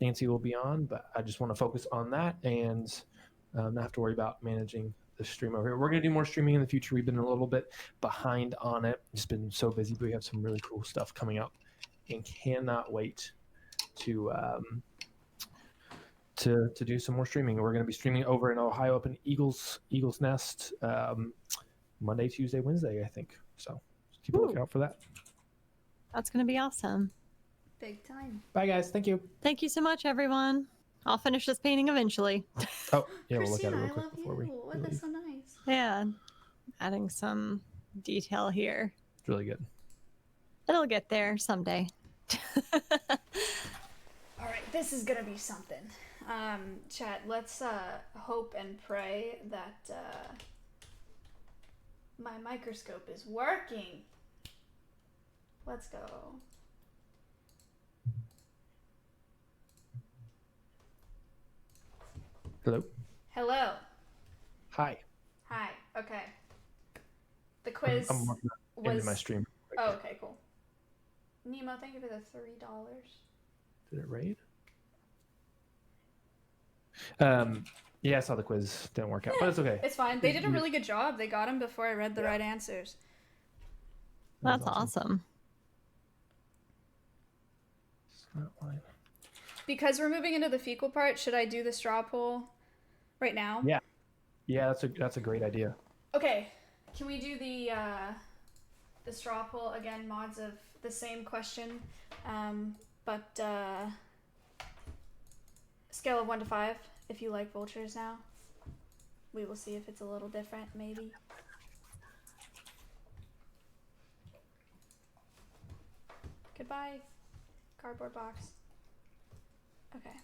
Nancy will be on, but I just want to focus on that and not have to worry about managing the stream over here. We're going to do more streaming in the future. We've been a little bit behind on it. Just been so busy, but we have some really cool stuff coming up and cannot wait to do some more streaming. We're going to be streaming over in Ohio up in Eagles Nest Monday, Tuesday, Wednesday, I think. So keep a lookout for that. That's going to be awesome. Big time. Bye, guys. Thank you. Thank you so much, everyone. I'll finish this painting eventually. Oh, yeah, we'll look at it Christina, real I quick love before we you. What, that's so nice. Yeah, adding some detail here. It's really good. It'll get there someday. All right, this is gonna be something. Chat, let's hope and pray that my microscope is working. Let's go. Hello. Hello. Hi. Hi. Okay. The quiz I'm working on was my stream. Oh, okay, cool. Nemo, thank you for the $3. Did it raid? Yeah, I saw the quiz. Didn't work out, but it's okay. It's fine. They did a really good job. They got him before I read the right answers. That's awesome. Because we're moving into the fecal part, should I do the straw poll right now? Yeah. Yeah, that's a great idea. Okay. Can we do the straw poll again? Mods of the same question, but scale of 1 to 5. If you like vultures now, we will see if it's a little different, maybe. Goodbye, cardboard box. Okay.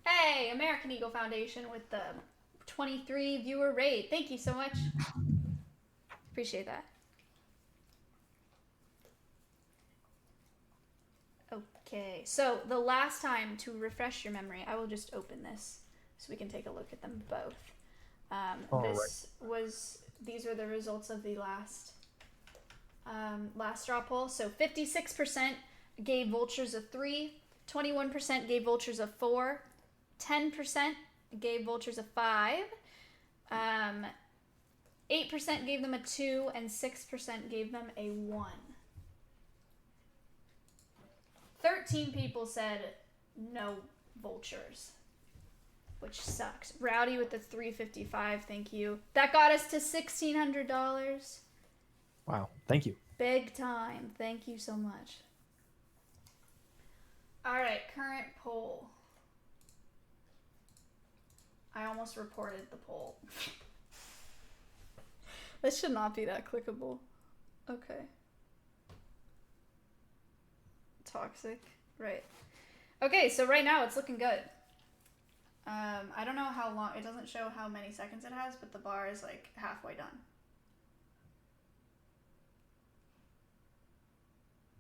Hey, American Eagle Foundation with the 23 viewer rate. Thank you so much. Appreciate that. Okay, so the last time, to refresh your memory, I will just open this so we can take a look at them both. These were the results of the last straw poll. So 56% gave vultures a 3, 21% gave vultures a 4, 10% gave vultures a 5, 8% gave them a 2, and 6% gave them a 1. 13 people said no vultures, which sucks. Rowdy with the 355, thank you. That got us to $1,600. Wow, thank you. Big time. Thank you so much. All right, current poll. I almost reported the poll. This should not be that clickable. Okay. Toxic. Right. Okay, so right now it's looking good. I don't know how long, it doesn't show how many seconds it has, but the bar is like halfway done.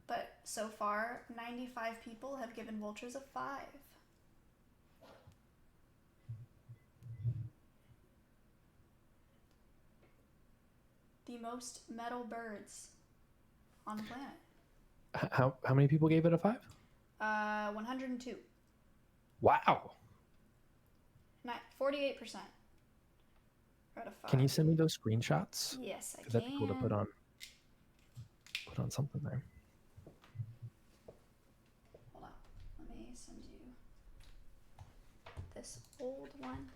But so far, 95 people have given vultures a 5. The most metal birds on the planet. How many people gave it a 5? 102. Wow. 48%. Out of 5. Can you send me those screenshots? Yes, I can. That'd be cool to put on something there. Hold on. Let me send you this old one.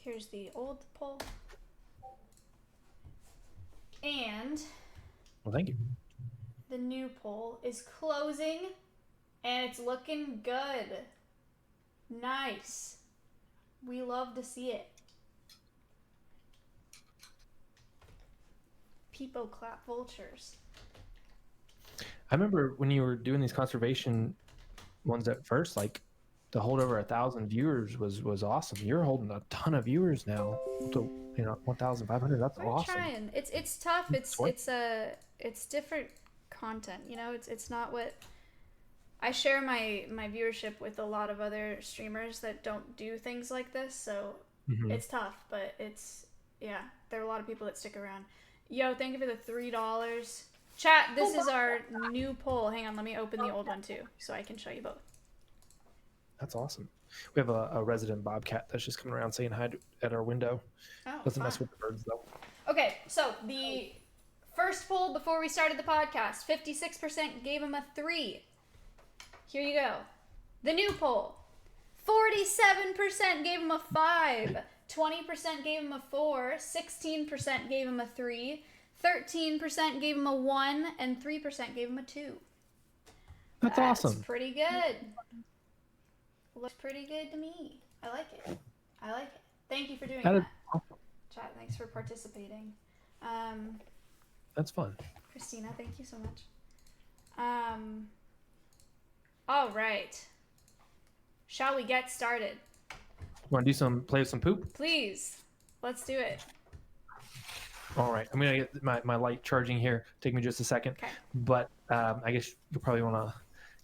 Here's the old poll. And Well, thank you. the new poll is closing and it's looking good. Nice. We love to see it. People clap vultures. I remember when you were doing these conservation ones at first, like to hold over 1,000 viewers was awesome. You're holding a ton of viewers now. To 1,500. That's We're awesome. trying. It's tough. It's different content. You know, it's not what I share my viewership with a lot of other streamers that don't do things like this, so it's tough, but yeah, there are a lot of people that stick around. Yo, thank you for the $3. Chat, this is our new poll. Hang on, let me open the old one too, so I can show you both. That's awesome. We have a resident bobcat that's just coming around saying hi at our window. Doesn't mess with the birds though. Okay, so the first poll before we started the podcast, 56% gave him a 3. Here you go. The new poll, 47% gave him a 5, 20% gave him a 4, 16% gave him a 3, 13% gave him a 1, and 3% gave him a 2. That's awesome. That's pretty good. Looks pretty good to me. I like it. Thank you for doing that. Awesome. Chat, thanks for participating. That's fun. Christina, thank you so much. All right. Shall we get started? Want to play with some poop? Please. Let's do it. All right. I'm going to get my light charging here. Take me just a second. Okay. But I guess you'll probably want to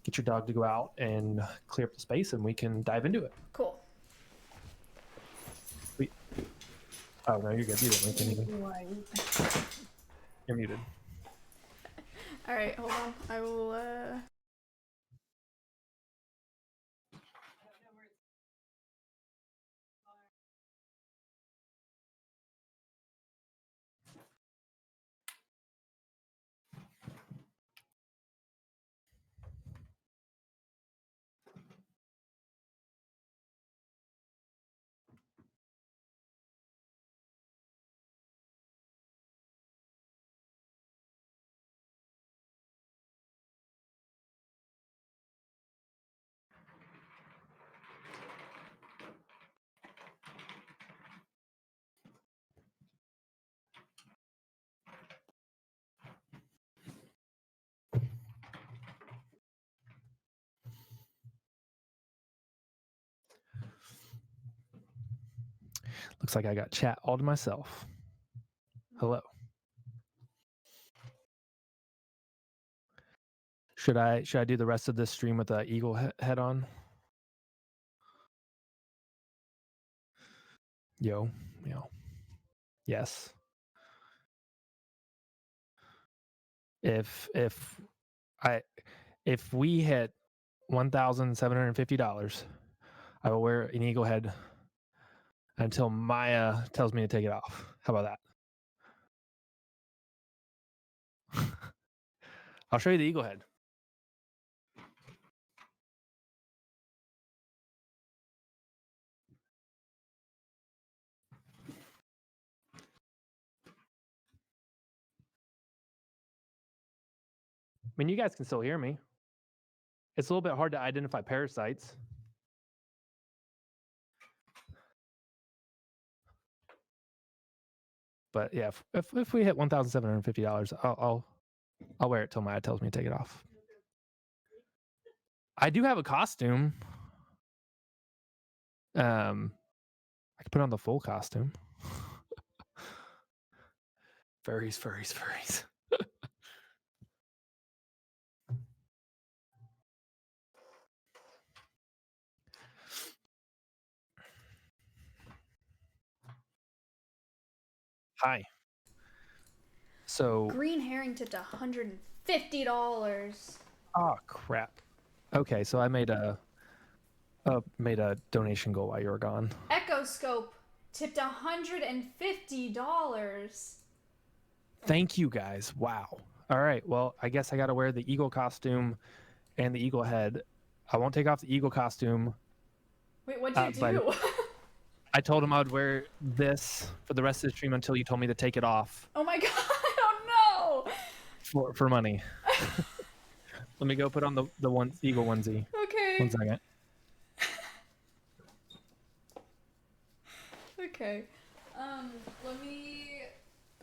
get your dog to go out and clear up the space, and we can dive into it. Cool. Oh, no, you're good. You don't make anything. You're muted. All right, hold on. I will, Looks like I got chat all to myself. Hello. Should I do the rest of this stream with the eagle head on? Yo. Yes. If we hit $1,750, I will wear an eagle head until Maya tells me to take it off. How about that? I'll show you the eagle head. I mean, you guys can still hear me. It's a little bit hard to identify parasites. But yeah, if we hit $1,750, I'll wear it till Maya tells me to take it off. I do have a costume. I could put on the full costume. Furries. Hi. So green herring tipped $150. Oh crap. Okay, so I made a donation goal while you were gone. Echoscope tipped $150. Thank you guys. Wow. All right. Well, I guess I got to wear the eagle costume and the eagle head. I won't take off the eagle costume. Wait, what'd you do? I told him I would wear this for the rest of the stream until you told me to take it off. Oh my god, I don't know. For money. Let me go put on the eagle onesie. Okay. 1 second. Okay. Let me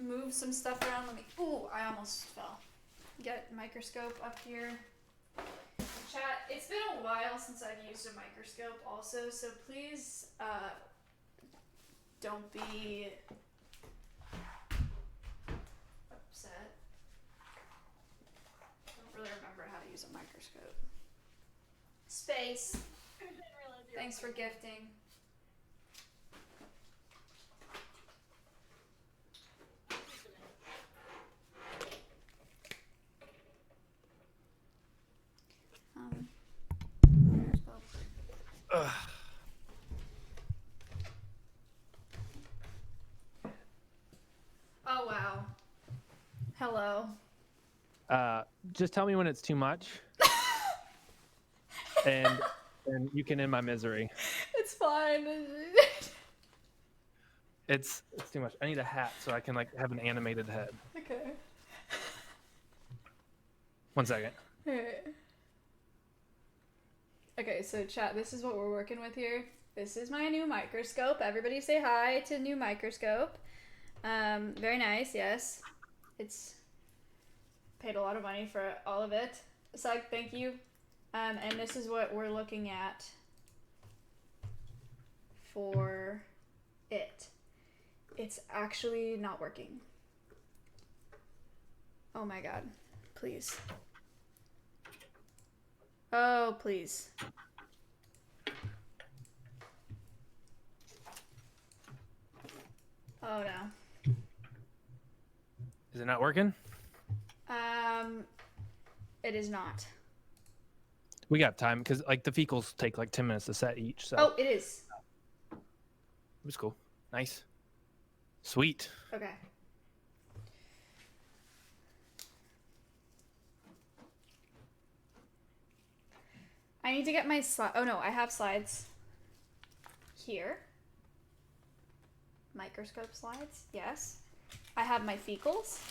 move some stuff around. Ooh, I almost fell. Get microscope up here. Chat, it's been a while since I've used a microscope also, so please, don't be upset. I don't really remember how to use a microscope. space. Thanks for gifting. Oh wow. Hello. Just tell me when it's too much, and you can end my misery. It's fine. It's too much. I need a hat so I can like have an animated head. Okay. 1 second. Alright. Okay, so chat, this is what we're working with here. This is my new microscope. Everybody say hi to new microscope. Very nice, yes. It's paid a lot of money for all of it. Sug, thank you. And this is what we're looking at for it. It's actually not working. Oh my god. Please. Oh, please. Oh no. Is it not working? It is not. We got time because like the fecals take like 10 minutes to set each. So Oh, it is. it was cool. Nice. Sweet. Okay. I need to get my slide. Oh no, I have slides here. Microscope slides, yes. I have my fecals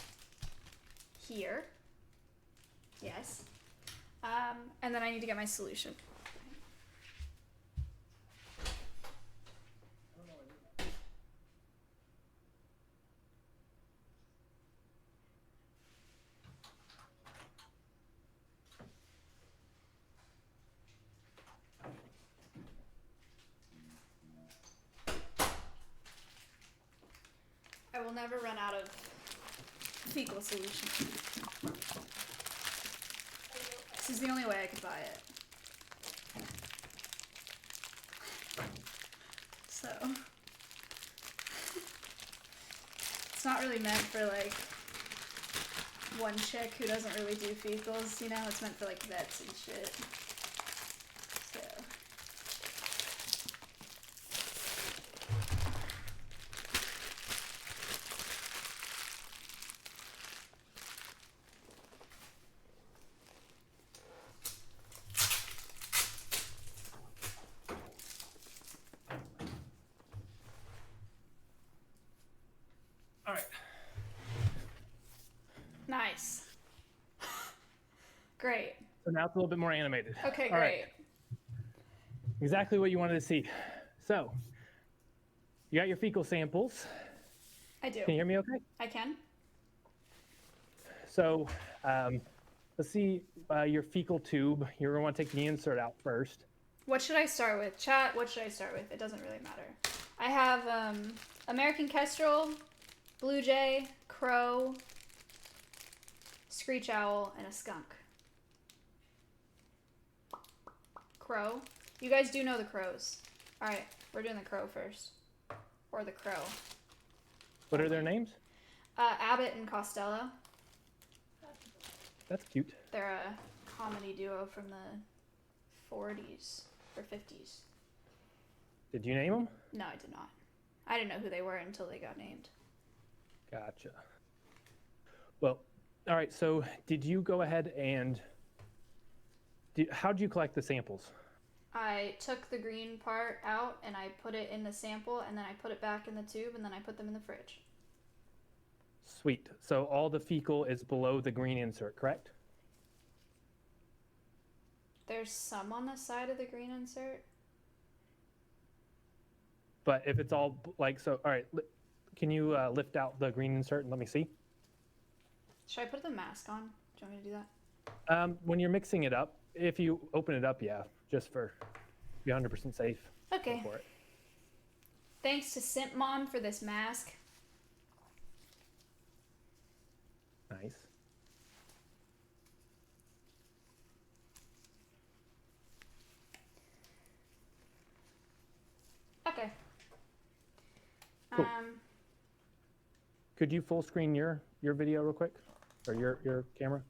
here. Yes. And then I need to get my solution. I will never run out of fecal solution. This is the only way I could buy it. So it's not really meant for like one chick who doesn't really do fecals, you know, it's meant for like vets and shit. So nice. Great. So now it's a little bit more animated. Okay, All great. right. Exactly what you wanted to see. So you got your fecal samples. I do. Can you hear me okay? I can. So let's see your fecal tube. You're going to want to take the insert out first. What should I start with? Chat, what should I start with? It doesn't really matter. I have American kestrel, blue jay, crow, screech owl, and a skunk. Crow. You guys do know the crows. Alright, we're doing the crow first. Or the crow. What are their names? Abbott and Costello. That's cute. They're a comedy duo from the 40s or 50s. Did you name them? No, I did not. I didn't know who they were until they got named. Gotcha. Well, all right. So did you go ahead and how did you collect the samples? I took the green part out and I put it in the sample and then I put it back in the tube and then I put them in the fridge. Sweet. So all the fecal is below the green insert, correct? There's some on the side of the green insert. But if it's all like so, all right. Can you lift out the green insert and let me see? Should I put the mask on? Do you want me to do that? When you're mixing it up, if you open it up, yeah, just for be 100% safe. Okay. Go for it. Thanks to Simp Mom for this mask. Nice. Okay. Cool. Could you full screen your video real quick, or your camera?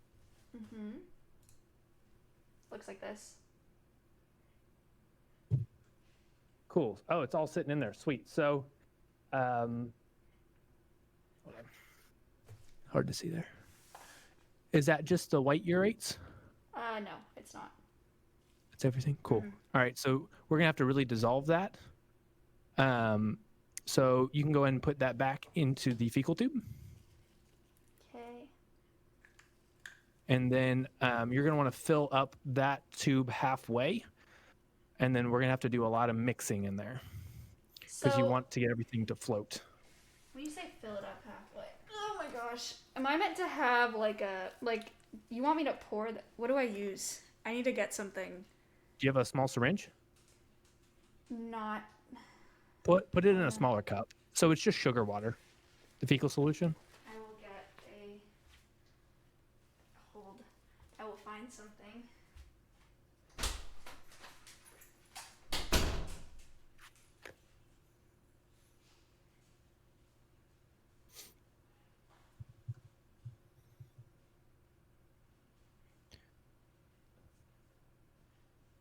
Looks like this. Cool. Oh, it's all sitting in there. Sweet. So, hold on. Hard to see there. Is that just the white urates? No, it's not. It's everything? Cool. All right, so we're going to have to really dissolve that. So you can go ahead and put that back into the fecal tube. Okay. And then you're going to want to fill up that tube halfway. And then we're going to have to do a lot of mixing in there because you want to get everything to float. When you say fill it up halfway, oh my gosh. Am I meant to have you want me to pour what do I use? I need to get something. Do you have a small syringe? Not. Put it in a smaller cup. So it's just sugar water, the fecal solution. I will get I will find something.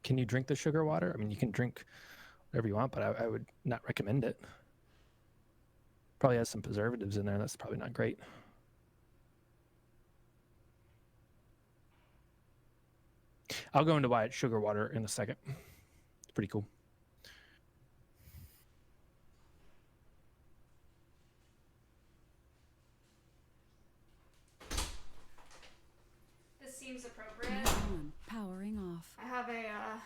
Can you drink the sugar water? I mean, you can drink whatever you want, but I would not recommend it. Probably has some preservatives in there. That's probably not great. I'll go into why it's sugar water in a second. It's pretty cool. This seems appropriate. Powering off. I have a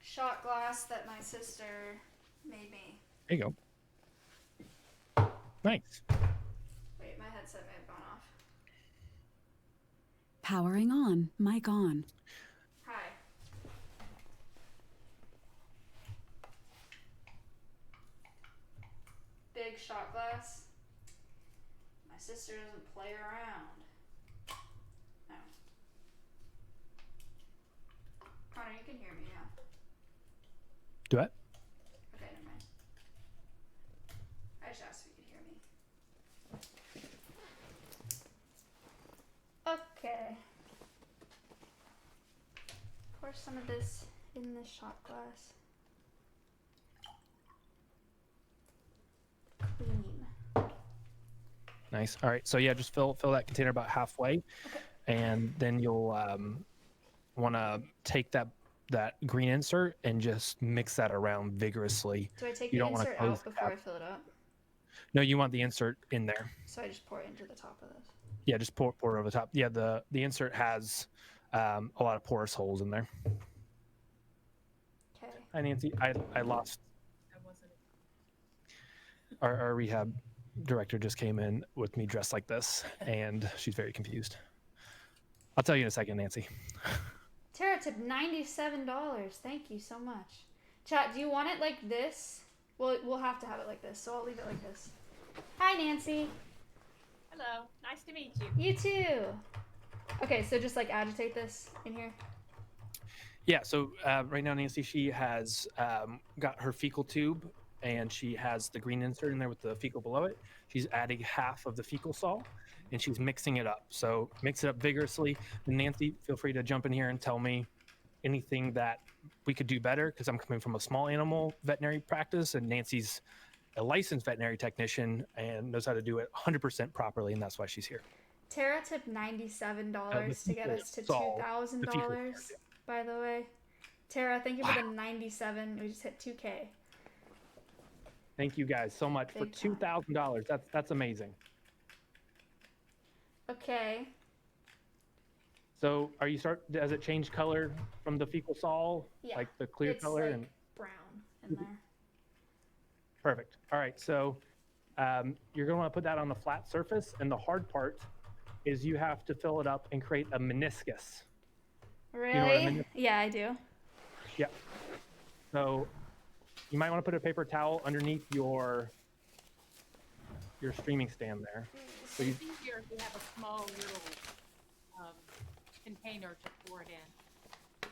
shot glass that my sister made me. There you go. Nice. Wait, my headset may have gone off. Powering on. Mic on. Hi. Big shot glass. My sister doesn't play around. No. Connor, you can hear me now. Do it. Okay, never mind. I just asked if you could hear me. Okay. Pour some of this in this shot glass. Clean. Nice. All right. So yeah, just fill that container about halfway, and then you'll want to take that green insert and just mix that around vigorously. Do I take You the don't want to insert close out before I fill it up? No, you want the insert in there. So I just pour it into the top of this. Yeah, just pour it over the top. Yeah, the insert has a lot of porous holes in there. Okay. Hi, Nancy. I lost. Our rehab director just came in with me dressed like this, and she's very confused. I'll tell you in a second, Nancy. Tara tipped $97. Thank you so much. Chat, do you want it like this? Well, we'll have to have it like this, so I'll leave it like this. Hi, Nancy. Hello. Nice to meet you. You too. Okay, so just like agitate this in here. Yeah, so right now, Nancy, she has got her fecal tube, and she has the green insert in there with the fecal below it. She's adding half of the fecal sol, and she's mixing it up. So mix it up vigorously. And Nancy, feel free to jump in here and tell me anything that we could do better, because I'm coming from a small animal veterinary practice, and Nancy's a licensed veterinary technician and knows how to do it 100% properly, and that's why she's here. Tara tipped $97 to get us to $2,000, by the way. Tara, thank you for the 97. We just hit 2K. Thank you guys so much for $2,000. That's amazing. Okay. So does it change color from the fecal sol? Yeah. Like the clear it's color? like And brown in there. perfect. All right. So you're going to want to put that on the flat surface. And the hard part is you have to fill it up and create a meniscus. Really? You know what a meniscus? Yeah, I do. Yeah. So you might want to put a paper towel underneath your streaming stand there. So It's easier if you have a small little container to pour it in.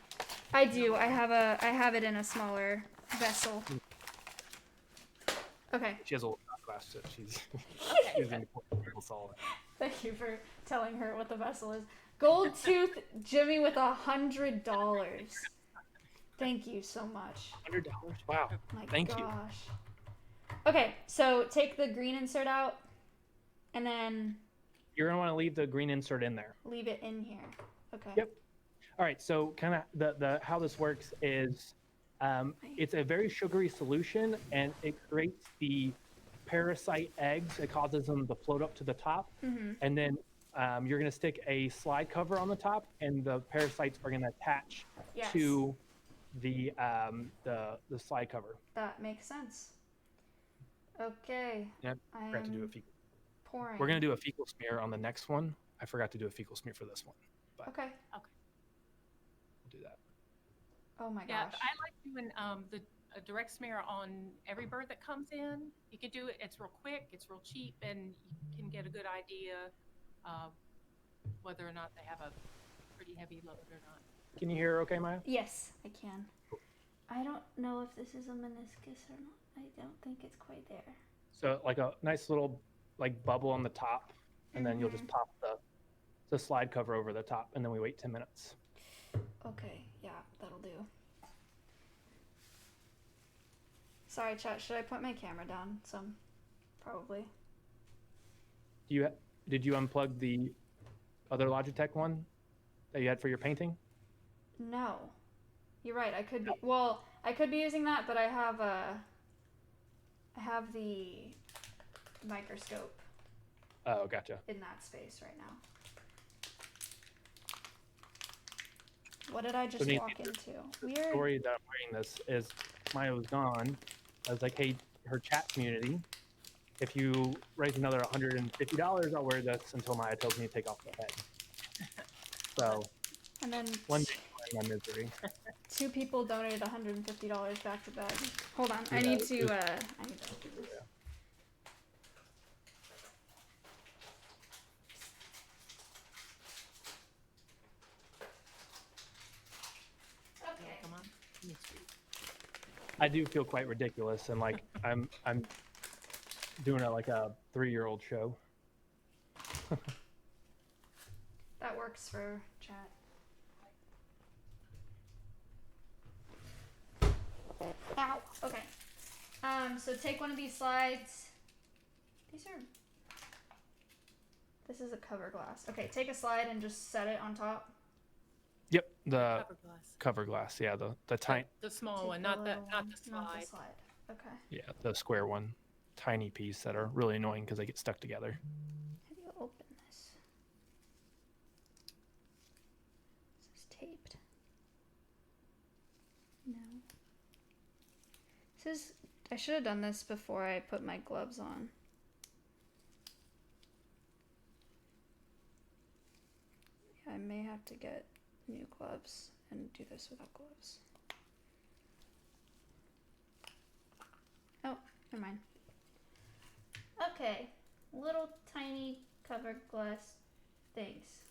I do. I have it in a smaller vessel. Okay. She has a little shot glass that she's using to pour maple salt. Thank you for telling her what the vessel is. Gold Tooth Jimmy with $100. Thank you so much. $100. Wow. My Thank you. gosh. Okay, so take the green insert out, and then You're gonna want to leave the green insert in there. leave it in here. Okay. Yep. All right. So kind of the how this works is, it's a very sugary solution, and it creates the parasite eggs. It causes them to float up to the top, and then you're gonna stick a slide cover on the top, and the parasites are gonna attach to the slide cover. That makes sense. Okay. Yep. Forgot to do a fecal. Pouring. We're gonna do a fecal smear on the next one. I forgot to do a fecal smear for this one. But Okay. We'll do that. Oh my Yeah, gosh. I like doing a direct smear on every bird that comes in. You could do it. It's real quick. It's real cheap, and you can get a good idea whether or not they have a pretty heavy load or not. Can you hear her okay, Maya? Yes, I can. I don't know if this is a meniscus or not. I don't think it's quite there. So like a nice little like bubble on the top, and then you'll just pop the slide cover over the top, and then we wait 10 minutes. Okay, yeah, that'll do. Sorry, chat. Should I put my camera down? Some, probably. Did you unplug the other Logitech one that you had for your painting? No, you're right. I could be. Well, I could be using that, but I have the microscope. Oh, gotcha. In that space right now. What did I just walk into? The Weird. story that I'm wearing this is Maya was gone. I was like, hey, her chat community, if you raise another $150, I'll wear this until Maya tells me to take off the head. So, And then one day my misery. 2 people donated $150 back to back. Hold on, I Yeah, need to do this. Okay. Come on. I do feel quite ridiculous, and like I'm doing like a 3-year-old show. That works for chat. Ow. Okay. So take one of these slides. This is a cover glass. Okay, take a slide and just set it on top. Yep, the Cover glass. cover glass. Yeah, the tiny. The small Take one, the not the little not one, the slide. Not the slide. Okay. Yeah, the square one, tiny piece that are really annoying because they get stuck together. How do you open this? This is taped. No. This is. I should have done this before I put my gloves on. Yeah, I may have to get new gloves and do this without gloves. Oh, never mind. Okay, little tiny cover glass things.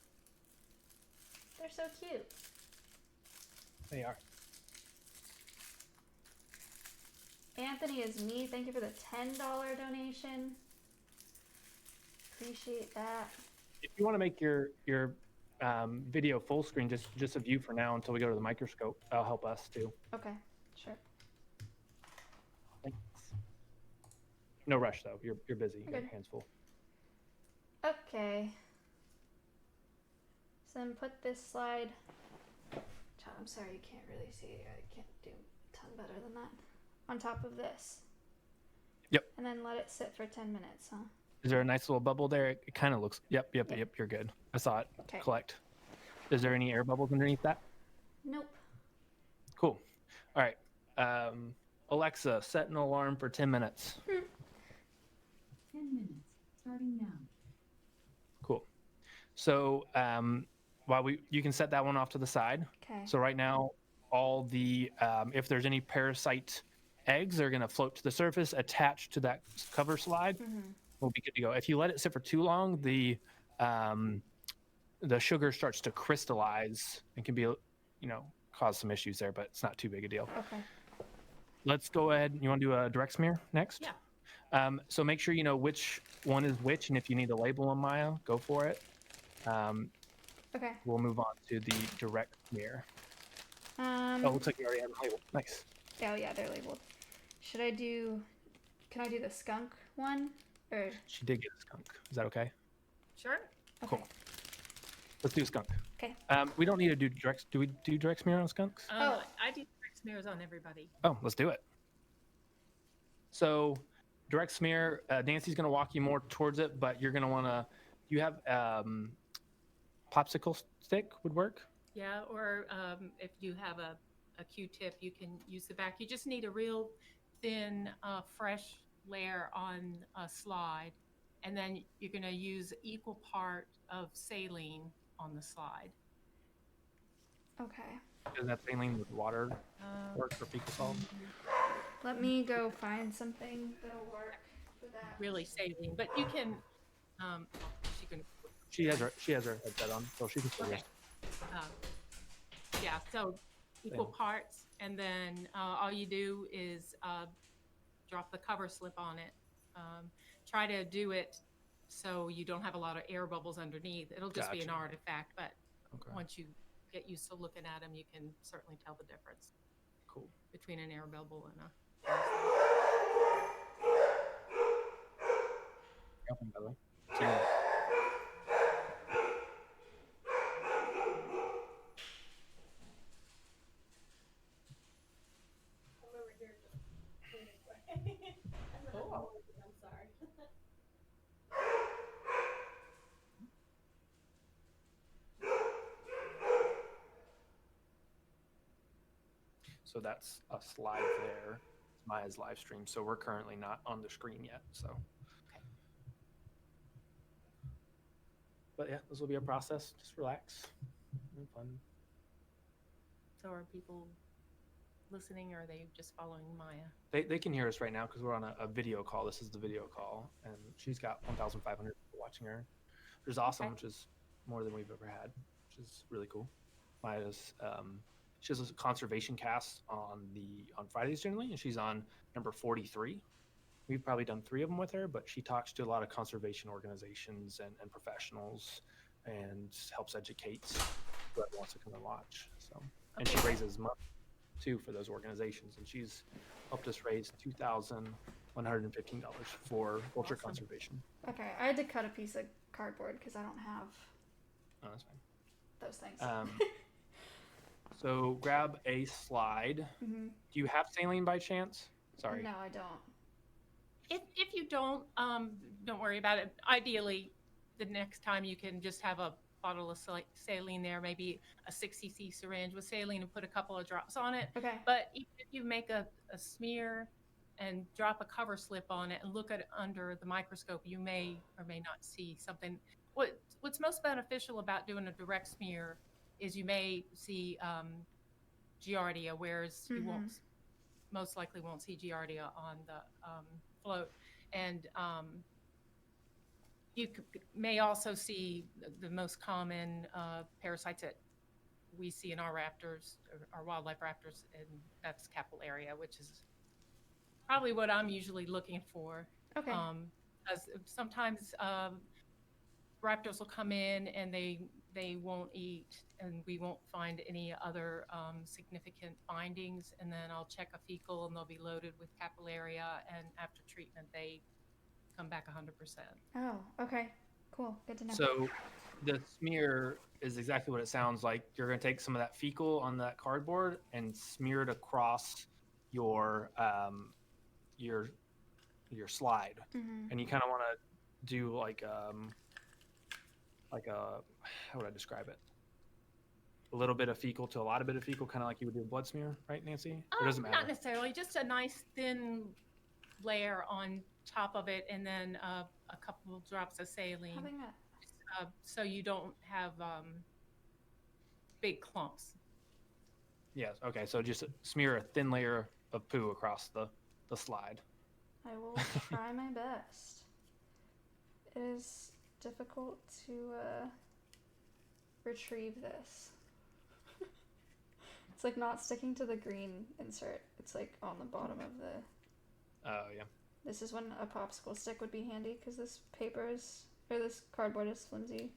They're so cute. They are. Anthony is me. Thank you for the $10 donation. Appreciate that. If you want to make your video full screen, just a view for now until we go to the microscope, that'll help us too. Okay, sure. Thanks. No rush though. You're busy. You got Okay. your hands full. Okay. So then put this slide. Chad, I'm sorry you can't really see. I can't do a ton better than that. On top of this. Yep. And then let it sit for 10 minutes, huh? Is there a nice little bubble there? It kind of looks. Yep. You're good. I saw it. Okay. Collect. Is there any air bubbles underneath that? Nope. Cool. All right. Alexa, set an alarm for 10 minutes. 10 minutes, starting now. Cool. So while you can set that one off to the side. Okay. So right now, all the if there's any parasite eggs, they're going to float to the surface, attached to that cover slide. We'll be good to go. If you let it sit for too long, the sugar starts to crystallize and can be, cause some issues there, but it's not too big a deal. Okay. Let's go ahead. You want to do a direct smear next? Yeah. So make sure you know which one is which, and if you need to label them, Maya, go for it. Okay. We'll move on to the direct smear. Oh, looks like you already have them labeled. Nice. Oh yeah, they're labeled. Should I do? Can I do the skunk one? Or She did get a skunk. Is that okay? Sure. Cool. Let's do skunk. Okay. We don't need to do direct. Do we do direct smear on skunks? I do direct smears on everybody. Oh, let's do it. So, direct smear. Nancy's going to walk you more towards it, but you're going to want to. You have popsicle stick would work. Yeah, or if you have a Q-tip, you can use the back. You just need a real thin, fresh layer on a slide, and then you're going to use equal part of saline on the slide. okay. Does that saline with water work for fecal salt? Let me go find something that'll work for that. Really saline, but you can. She can. She has her headset on, so she can still use. Yeah, so equal parts, and then all you do is drop the cover slip on it. Try to do it so you don't have a lot of air bubbles underneath. It'll just be an artifact, but once you get used to looking at them, you can certainly tell the difference. Cool. Between an air bubble and a. By the way. So that's a slide there. It's Maya's live stream, so we're currently not on the screen yet. So, okay. But yeah, this will be a process. Just relax. Fun. So are people listening, or are they just following Maya? They can hear us right now because we're on a video call. This is the video call, and she's got 1,500 people watching her, which is awesome, which is more than we've ever had, which is really cool. Maya's she has a conservation cast on Fridays generally, and she's on number 43. We've probably done 3 of them with her, but she talks to a lot of conservation organizations and professionals, and helps educate whoever wants to come and watch. So, and she raises money too for those organizations, and she's helped us raise $2,115 for vulture conservation. Okay, I had to cut a piece of cardboard because I don't have. Oh, that's fine. Those things. So grab a slide. Mm-hmm. Do you have saline by chance? Sorry. No, I don't. If you don't worry about it. Ideally, the next time you can just have a bottle of saline there, maybe a 6cc syringe with saline, and put a couple of drops on it. Okay. But even if you make a smear and drop a cover slip on it and look at it under the microscope, you may or may not see something. What's most beneficial about doing a direct smear is you may see Giardia, whereas you won't, most likely won't see Giardia on the float. And you may also see the most common parasites that we see in our raptors, our wildlife raptors, and that's capillaria, which is probably what I'm usually looking for. Okay. Because sometimes raptors will come in and they won't eat, and we won't find any other significant findings, and then I'll check a fecal and they'll be loaded with capillaria, and after treatment they come back 100%. Oh, okay. Cool. Good to know. So the smear is exactly what it sounds like. You're going to take some of that fecal on that cardboard and smear it across your slide. And you kind of want to do like a how would I describe it? A little bit of fecal to a lot of bit of fecal, kind of like you would do a blood smear, right, Nancy? Or doesn't matter? Not necessarily, just a nice thin layer on top of it, and then a couple drops of saline, so you don't have big clumps. Yes. Okay. So just smear a thin layer of poo across the slide. I will try my best. It is difficult to retrieve this. It's like not sticking to the green insert. It's like on the bottom of the. Oh yeah. This is when a popsicle stick would be handy because this paper is, or this cardboard is flimsy.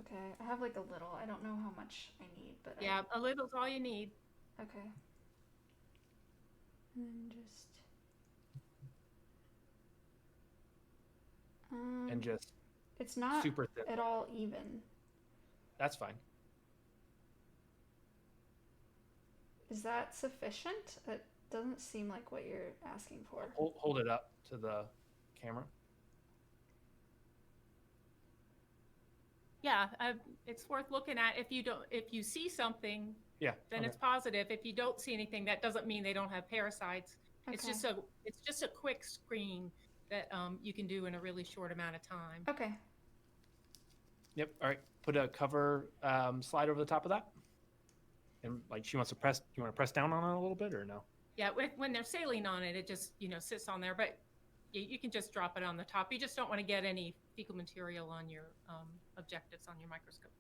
Okay, I have like a little. I don't know how much I need, but Yeah, a little's all you need. Okay. And then just. And just It's not super thin. at all even. That's fine. Is that sufficient? It doesn't seem like what you're asking for. Hold it up to the camera. Yeah, it's worth looking at. If you see something, Yeah, then okay. it's positive. If you don't see anything, that doesn't mean they don't have parasites. It's Okay. just a quick screen that you can do in a really short amount of time. Okay. Yep. All right. Put a cover slide over the top of that. And like she wants to press, you want to press down on it a little bit or no? Yeah, when they're saline on it, it just sits on there. But you can just drop it on the top. You just don't want to get any fecal material on your objectives on your microscope.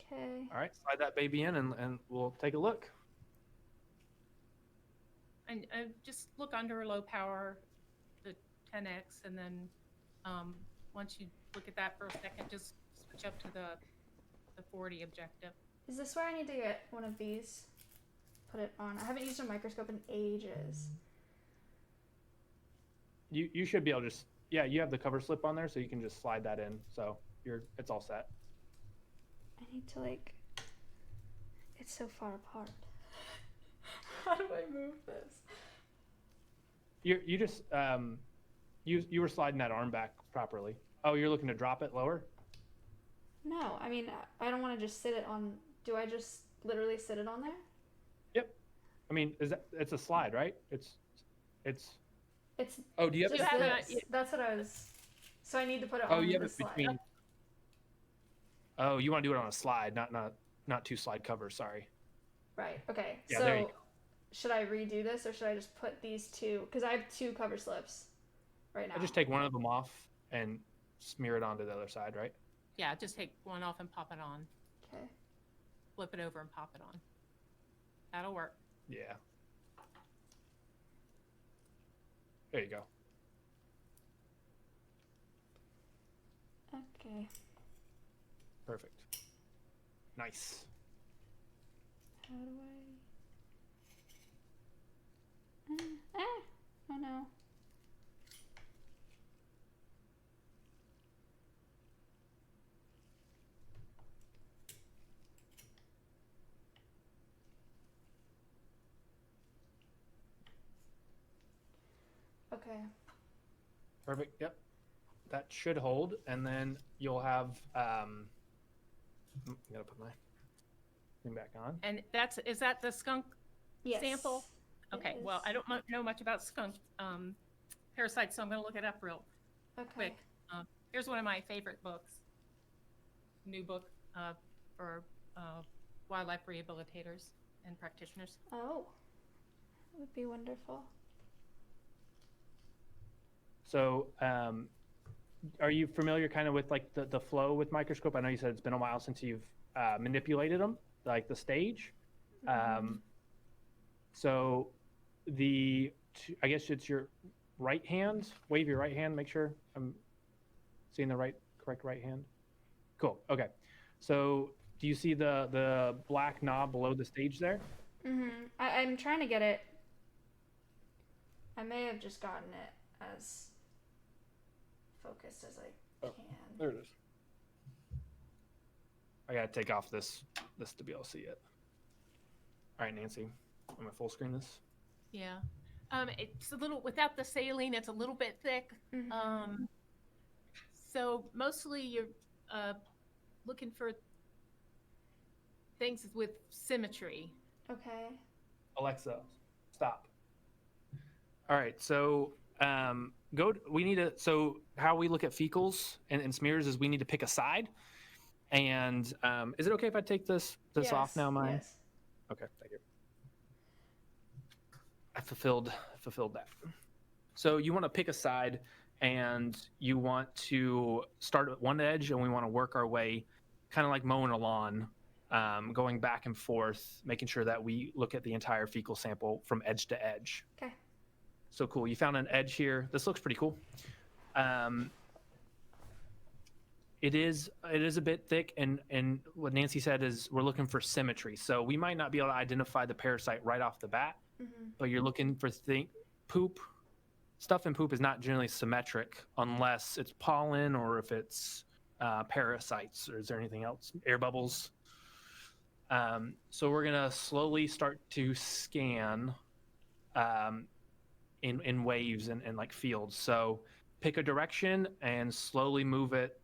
Okay. All right. Slide that baby in and we'll take a look. And just look under low power, the 10x, and then once you look at that for a second, just switch up to the 40 objective. Is this where I need to get one of these? Put it on. I haven't used a microscope in ages. You should be able to just, yeah, you have the cover slip on there, so you can just slide that in. So it's all set. I need to it's so far apart. How do I move this? You just you were sliding that arm back properly. Oh, you're looking to drop it lower? No, I mean, I don't want to just sit it on. Do I just literally sit it on there? Yep. I mean, it's a slide, right? It's. Oh, do you have it? That's what I was. So I need to put it on. Oh, you have the it slide. between. Oh, you want to do it on a slide, not two slide covers. Sorry. Right. Okay. Yeah, so there you go. should I redo this or should I just put these two? Because I have two cover slips right now. I just take one of them off and smear it onto the other side, right? Yeah, just take one off and pop it on. Okay. Flip it over and pop it on. That'll work. Yeah. There you go. Okay. Perfect. Nice. How do I? Oh no. Okay. Perfect. Yep. That should hold, and then you'll have. I gotta put my thing back on. And is that the skunk sample? Okay. Well, I don't know much about skunk parasites, so I'm going to look it up real quick. Here's one of my favorite books. New book for wildlife rehabilitators and practitioners. Oh, that would be wonderful. So, are you familiar kind of with like the flow with microscope? I know you said it's been a while since you've manipulated them, like the stage. So I guess it's your right hand. Wave your right hand. Make sure I'm seeing the correct right hand. Cool. Okay. So do you see the black knob below the stage there? I'm trying to get it. I may have just gotten it as focused as I can. There it is. I gotta take off this to be able to see it. All right, Nancy, I'm gonna full screen this. Yeah. It's a little, without the saline, it's a little bit thick. So mostly you're looking for things with symmetry. Okay. Alexa, stop. All right, so so how we look at fecals and smears is we need to pick a side. And is it okay if I take this off now, Maya? Yes. Okay, thank you. I fulfilled that. So you want to pick a side, and you want to start at one edge, and we want to work our way, kind of like mowing a lawn, going back and forth, making sure that we look at the entire fecal sample from edge to edge. Okay. So cool. You found an edge here. This looks pretty cool. It is a bit thick, and what Nancy said is we're looking for symmetry. So we might not be able to identify the parasite right off the bat, but you're looking for poop. Stuff in poop is not generally symmetric unless it's pollen or if it's parasites, or is there anything else? Air bubbles. So we're gonna slowly start to scan in waves and like fields. So pick a direction and slowly move it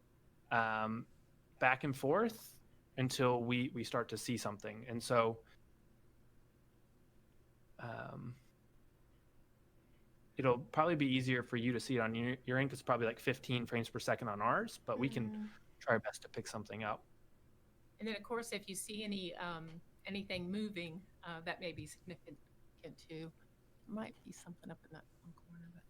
back and forth until we start to see something. And so it'll probably be easier for you to see it on your ink. It's probably like 15 frames per second on ours, but we can try our best to pick something up. And then, of course, if you see anything moving, that may be significant too. There might be something up in that one corner. But...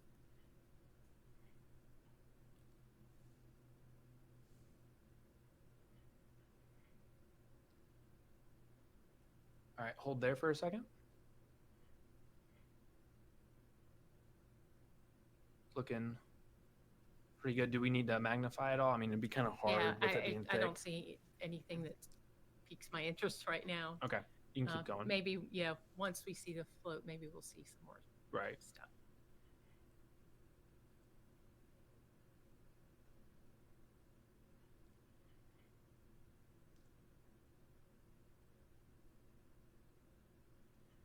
All right, hold there for a second. Looking pretty good. Do we need to magnify it all? I mean, it'd be kind of hard with it being thick. I don't see anything that piques my interest right now. Okay, you can keep going. Maybe, once we see the float, maybe we'll see some more stuff.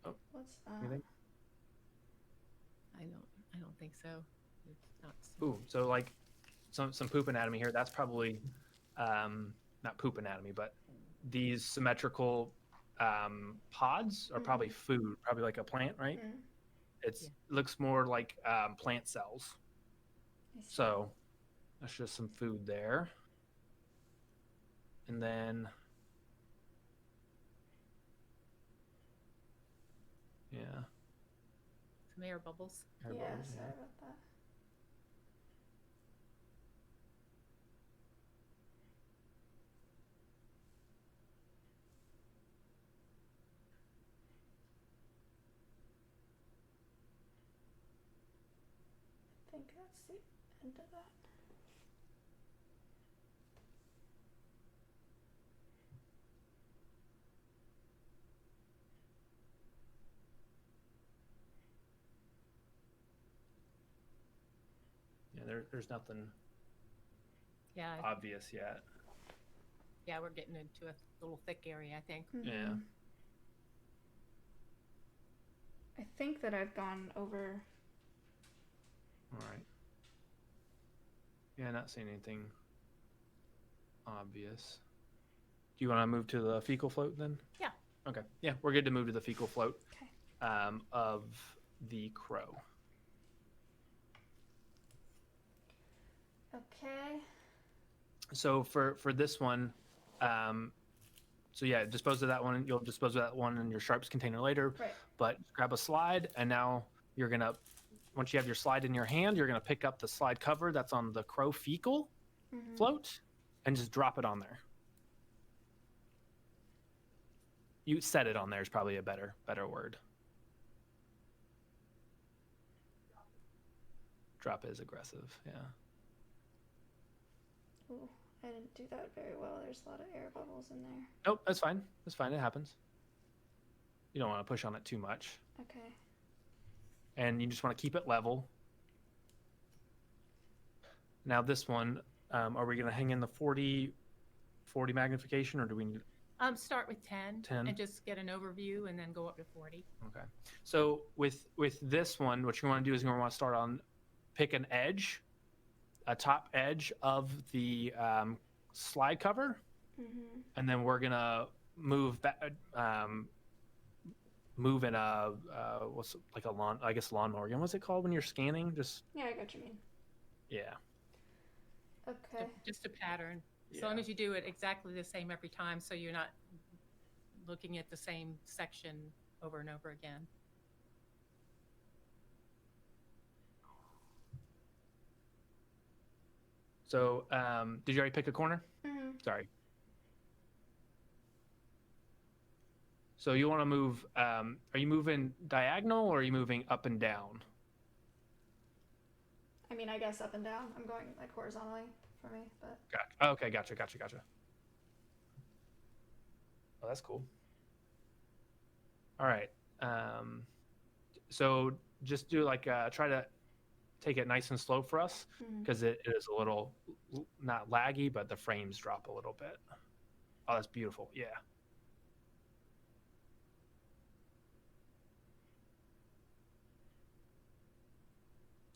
Oh, what's that? Anything? I don't think so. It's not. Ooh, so like some poop anatomy here. That's probably not poop anatomy, but these symmetrical pods are probably food, probably like a plant, right? It looks more like plant cells. So that's just some food there. And then, yeah. Some air bubbles. Sorry about that. I think that's the end of that. Yeah, there's nothing Yeah. obvious yet. Yeah, we're getting into a little thick area, I think. Yeah. I think that I've gone over. All right. Yeah, not seeing anything obvious. Do you want to move to the fecal float then? Yeah. Okay. Yeah, we're good to move to the fecal float of the crow. Okay. So for this one, so yeah, dispose of that one. You'll dispose of that one in your sharps container later. Right. But grab a slide, and now you're gonna, once you have your slide in your hand, you're gonna pick up the slide cover that's on the crow fecal float, and just drop it on there. You set it on there is probably a better word. Drop is aggressive, yeah. Ooh, I didn't do that very well. There's a lot of air bubbles in there. Nope, that's fine. That's fine. It happens. You don't want to push on it too much. Okay. And you just want to keep it level. Now this one, are we going to hang in the 40 magnification, or do we need... Start with 10 and just get an overview and then go up to 40. Okay. So with this one, what you want to do is you want to start on, pick an edge, a top edge of the slide cover, and then we're gonna move back, move in a what's like a lawn, I guess lawnmower. What's it called when you're scanning? Just Yeah, I got what you mean. Yeah. Okay. Just a pattern. As long as you do it exactly the same every time, so you're not looking at the same section over and over again. So, did you already pick a corner? Mhm. Sorry. So you want to move, are you moving diagonal or are you moving up and down? I mean, I guess up and down. I'm going like horizontally for me, but. Okay, gotcha. Oh, that's cool. All right. So just do like, try to take it nice and slow for us because it is a little, not laggy, but the frames drop a little bit. Oh, that's beautiful. Yeah.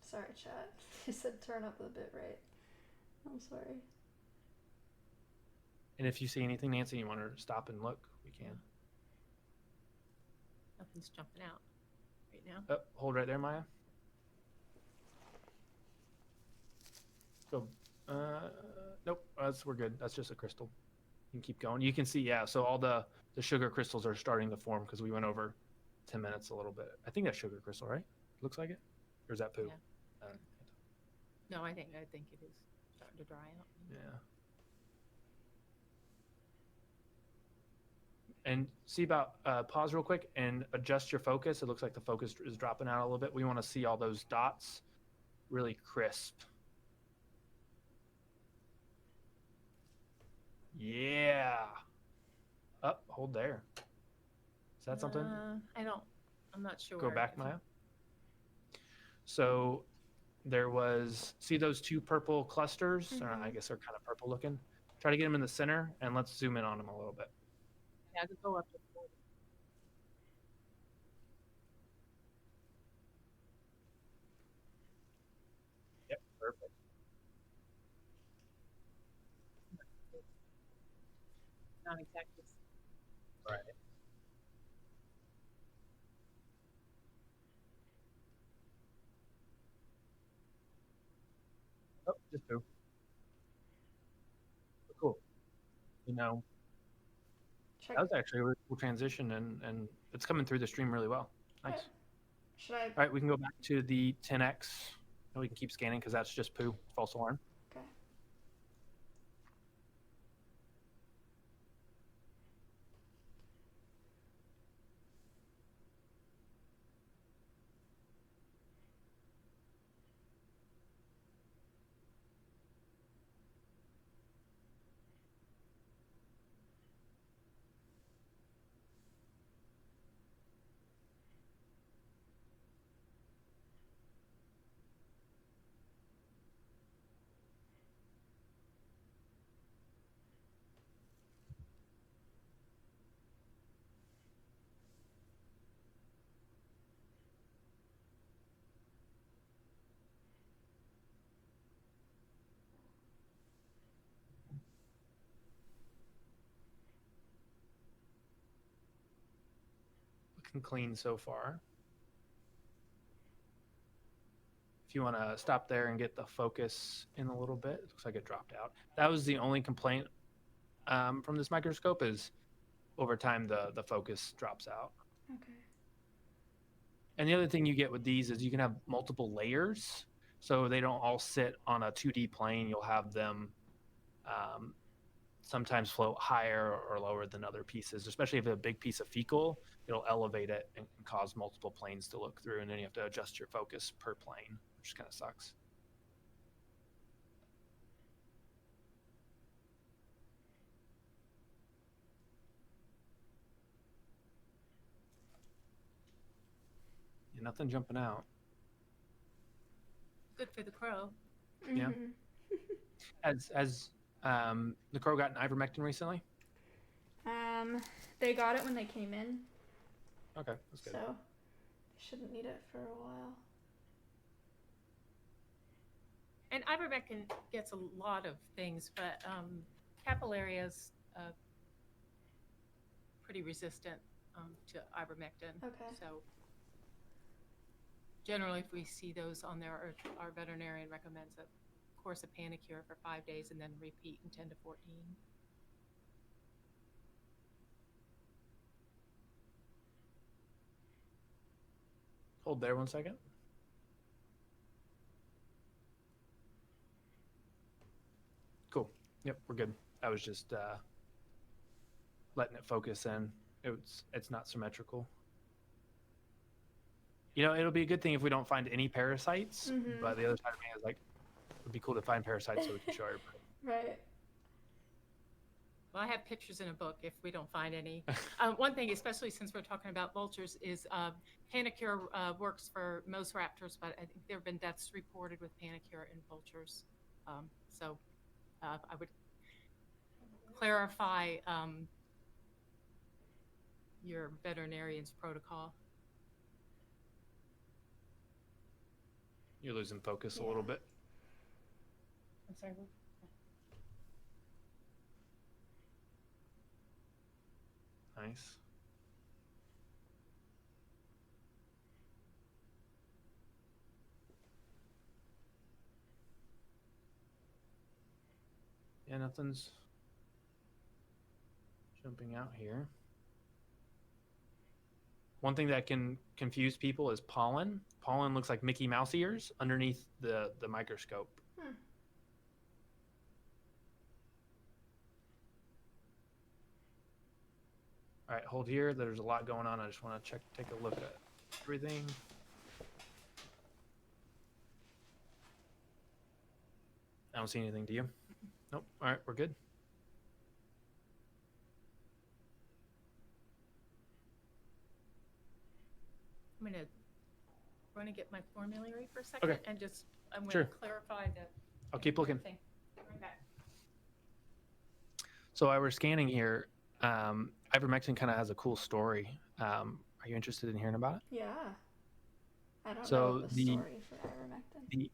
Sorry, chat. You said turn up the bit rate. I'm sorry. And if you see anything, Nancy, you want to stop and look, we can. Nothing's jumping out right now. Oh, hold right there, Maya. Go. Nope, we're good. That's just a crystal. You can keep going. You can see, yeah, so all the sugar crystals are starting to form because we went over 10 minutes a little bit. I think that's sugar crystal, right? Looks like it. Or is that poo? Yeah. No, I think it is starting to dry out. Yeah. And see about, pause real quick and adjust your focus. It looks like the focus is dropping out a little bit. We want to see all those dots really crisp. Yeah. Up, hold there. Is that something? I'm not sure. Go back, Maya. So there was, see those two purple clusters? I guess they're kind of purple looking. Try to get them in the center and let's zoom in on them a little bit. Yeah, just go up to 40. Yep, perfect. Not exactly. Right. Oh, just poo. Cool. You know, Check. that was actually a really cool transition and it's coming through the stream really well. Nice. Okay. Should I? All right, we can go back to the 10x and we can keep scanning because that's just poo, false alarm. Okay. Looking clean so far. If you want to stop there and get the focus in a little bit, it looks like it dropped out. That was the only complaint from this microscope is over time the focus drops out. Okay. And the other thing you get with these is you can have multiple layers, so they don't all sit on a 2D plane. You'll have them sometimes float higher or lower than other pieces, especially if it's a big piece of fecal, it'll elevate it and cause multiple planes to look through, and then you have to adjust your focus per plane, which kind of sucks. Yeah, nothing jumping out. Good for the crow. Yeah. Has the crow gotten ivermectin recently? They got it when they came in. Okay, that's good. So they shouldn't need it for a while. And ivermectin gets a lot of things, but capillaria is pretty resistant to ivermectin. Okay. So generally, if we see those on there, our veterinarian recommends a course of Panicure for 5 days and then repeat in 10 to 14. Hold there 1 second. Yep, we're good. I was just letting it focus in. It's not symmetrical. You know, it'll be a good thing if we don't find any parasites, but the other side of me is like, it would be cool to find parasites so we can show everybody. Right. Well, I have pictures in a book if we don't find any. One thing, especially since we're talking about vultures, is Panicure works for most raptors, but I think there have been deaths reported with Panicure in vultures. So I would clarify your veterinarian's protocol. You're losing focus a little bit. I'm sorry. Nice. Yeah, nothing's jumping out here. One thing that can confuse people is pollen. Pollen looks like Mickey Mouse ears underneath the microscope. All right, hold here. There's a lot going on. I just want to take a look at everything. I don't see anything. Do you? Nope. All right, we're good. I'm going to get my formulary for a second, Okay. and just I'm going Sure. to clarify the. I'll keep looking. thing. Right back. So while we're scanning here, ivermectin kind of has a cool story. Are you interested in hearing about it? Yeah. I don't So know the story for ivermectin. The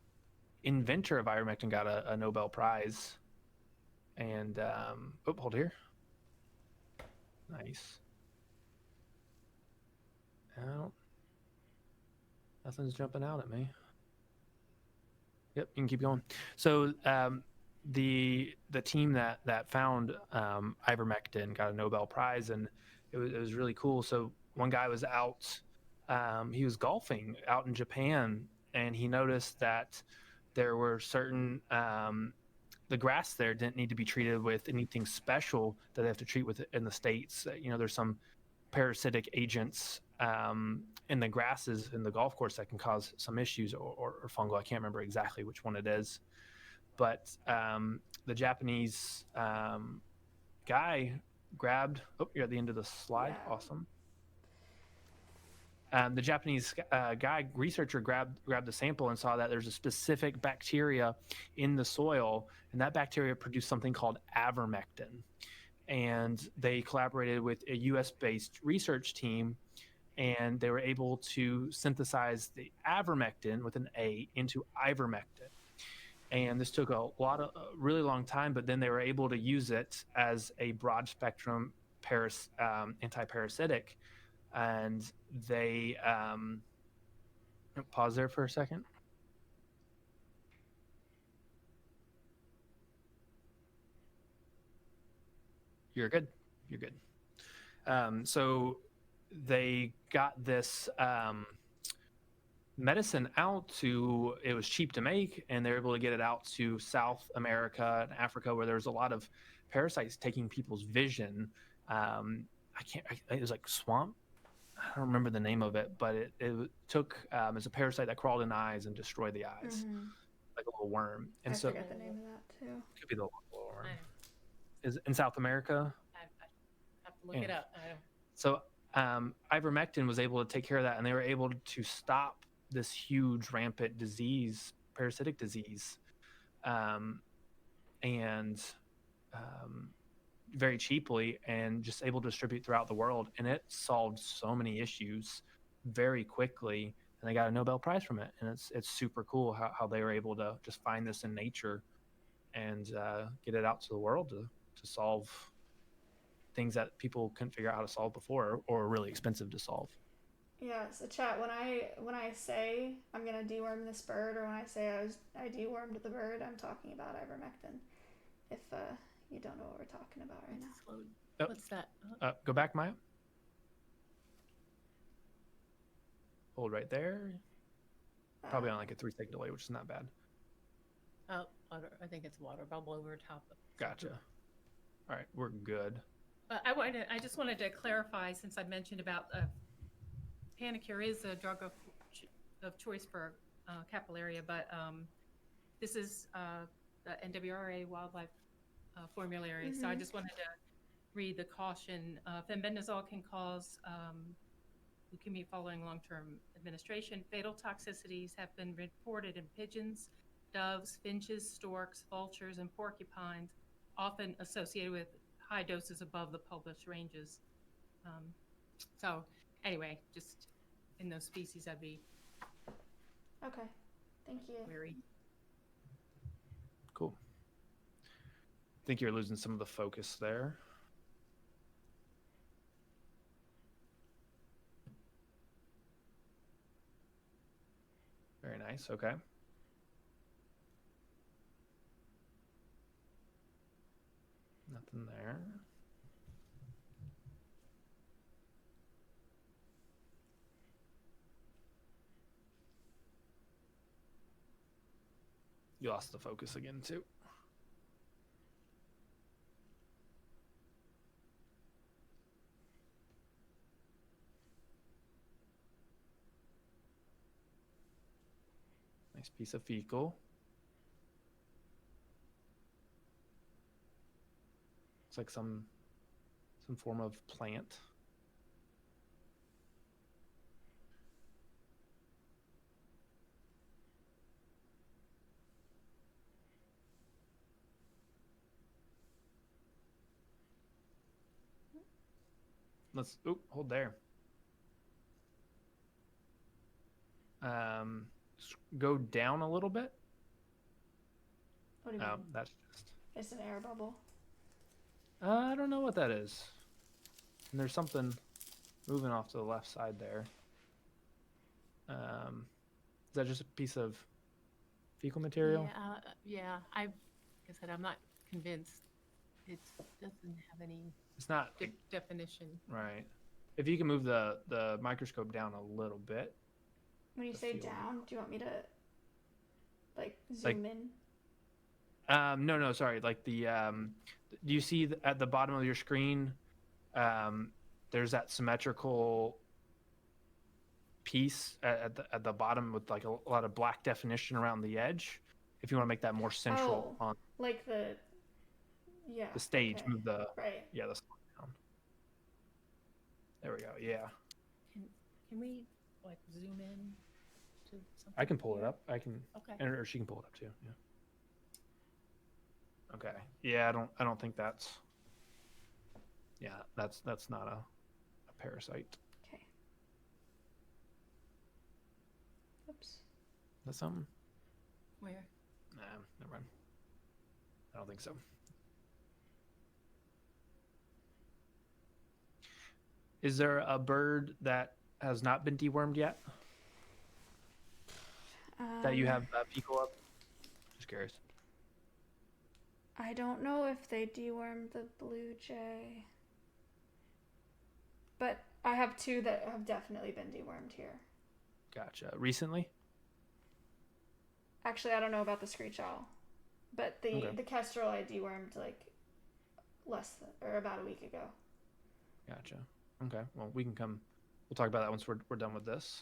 inventor of ivermectin got a Nobel Prize. And, hold here. Nice. Oh, nothing's jumping out at me. Yep, you can keep going. So the team that found ivermectin got a Nobel Prize, and it was really cool. So one guy was out, he was golfing out in Japan, and he noticed that there were certain the grass there didn't need to be treated with anything special that they have to treat with in the States. You know, there's some parasitic agents in the grasses in the golf course that can cause some issues, or fungal. I can't remember exactly which one it is. But the Japanese guy grabbed, you're at the end of the slide. Yeah. Awesome. The Japanese researcher grabbed the sample and saw that there's a specific bacteria in the soil, and that bacteria produced something called avermectin. And they collaborated with a US-based research team, and they were able to synthesize the avermectin with an A into ivermectin. And this took a really long time, but then they were able to use it as a broad spectrum antiparasitic. And they pause there for a second. You're good. You're good. So they got this medicine out to, it was cheap to make, and they're able to get it out to South America and Africa, where there's a lot of parasites taking people's vision. It was like swamp. I don't remember the name of it, but it took as a parasite that crawled in eyes and destroyed the eyes, like a little worm. And I forget the name of that too. Could be the little worm. Is in South America. I have to look it up. So ivermectin was able to take care of that, and they were able to stop this huge rampant disease, parasitic disease, and very cheaply, and just able to distribute throughout the world. And it solved so many issues very quickly, and they got a Nobel Prize from it. And it's super cool how they were able to just find this in nature and get it out to the world to solve things that people couldn't figure out how to solve before, or are really expensive to solve. Yeah, so chat, when I say I'm gonna deworm this bird, or when I say I dewormed the bird, I'm talking about ivermectin. If you don't know what we're talking about right now. What's that? Go back, Maya. Hold right there. Probably on like a 3-second delay, which is not bad. Oh, water. I think it's water bubble over top of. Gotcha. All right, we're good. I just wanted to clarify, since I mentioned about Panacure is a drug of choice for capillaria, but this is the NWRA wildlife formulary. So I just wanted to read the caution. Fenbendazole can cause leukemia following long-term administration. Fatal toxicities have been reported in pigeons, doves, finches, storks, vultures, and porcupines, often associated with high doses above the published ranges. So anyway, just in those species, I'd be Okay, thank you. wary. Cool. I think you're losing some of the focus there. Very nice. Okay. Nothing there. You lost the focus again, too. Nice piece of fecal. It's like some form of plant. Let's hold there. Go down a little bit. What do you mean? That's just. It's an air bubble. I don't know what that is. And there's something moving off to the left side there. Is that just a piece of fecal material? Yeah. Like I said, I'm not convinced. It doesn't have any. It's not definition. Right. If you can move the microscope down a little bit. When you say down, do you want me to zoom in? No, sorry. Like the do you see at the bottom of your screen, there's that symmetrical piece at the bottom with like a lot of black definition around the edge. If you want to make that more central on like the stage, okay. move the right. the slide down. There we go. Yeah. Can we like zoom in to something? I can pull it up. I can. Okay. Or she can pull it up too. Yeah. Okay. Yeah, I don't think that's. Yeah, that's not a parasite. Okay. Oops. That's something. Where? Nah, never mind. I don't think so. Is there a bird that has not been dewormed yet? That you have fecal up? Just curious. I don't know if they dewormed the blue jay. But I have two that have definitely been dewormed here. Gotcha. Recently? Actually, I don't know about the screech owl. But the kestrel I dewormed about a week ago. Gotcha. Okay. Well, we'll talk about that once we're done with this.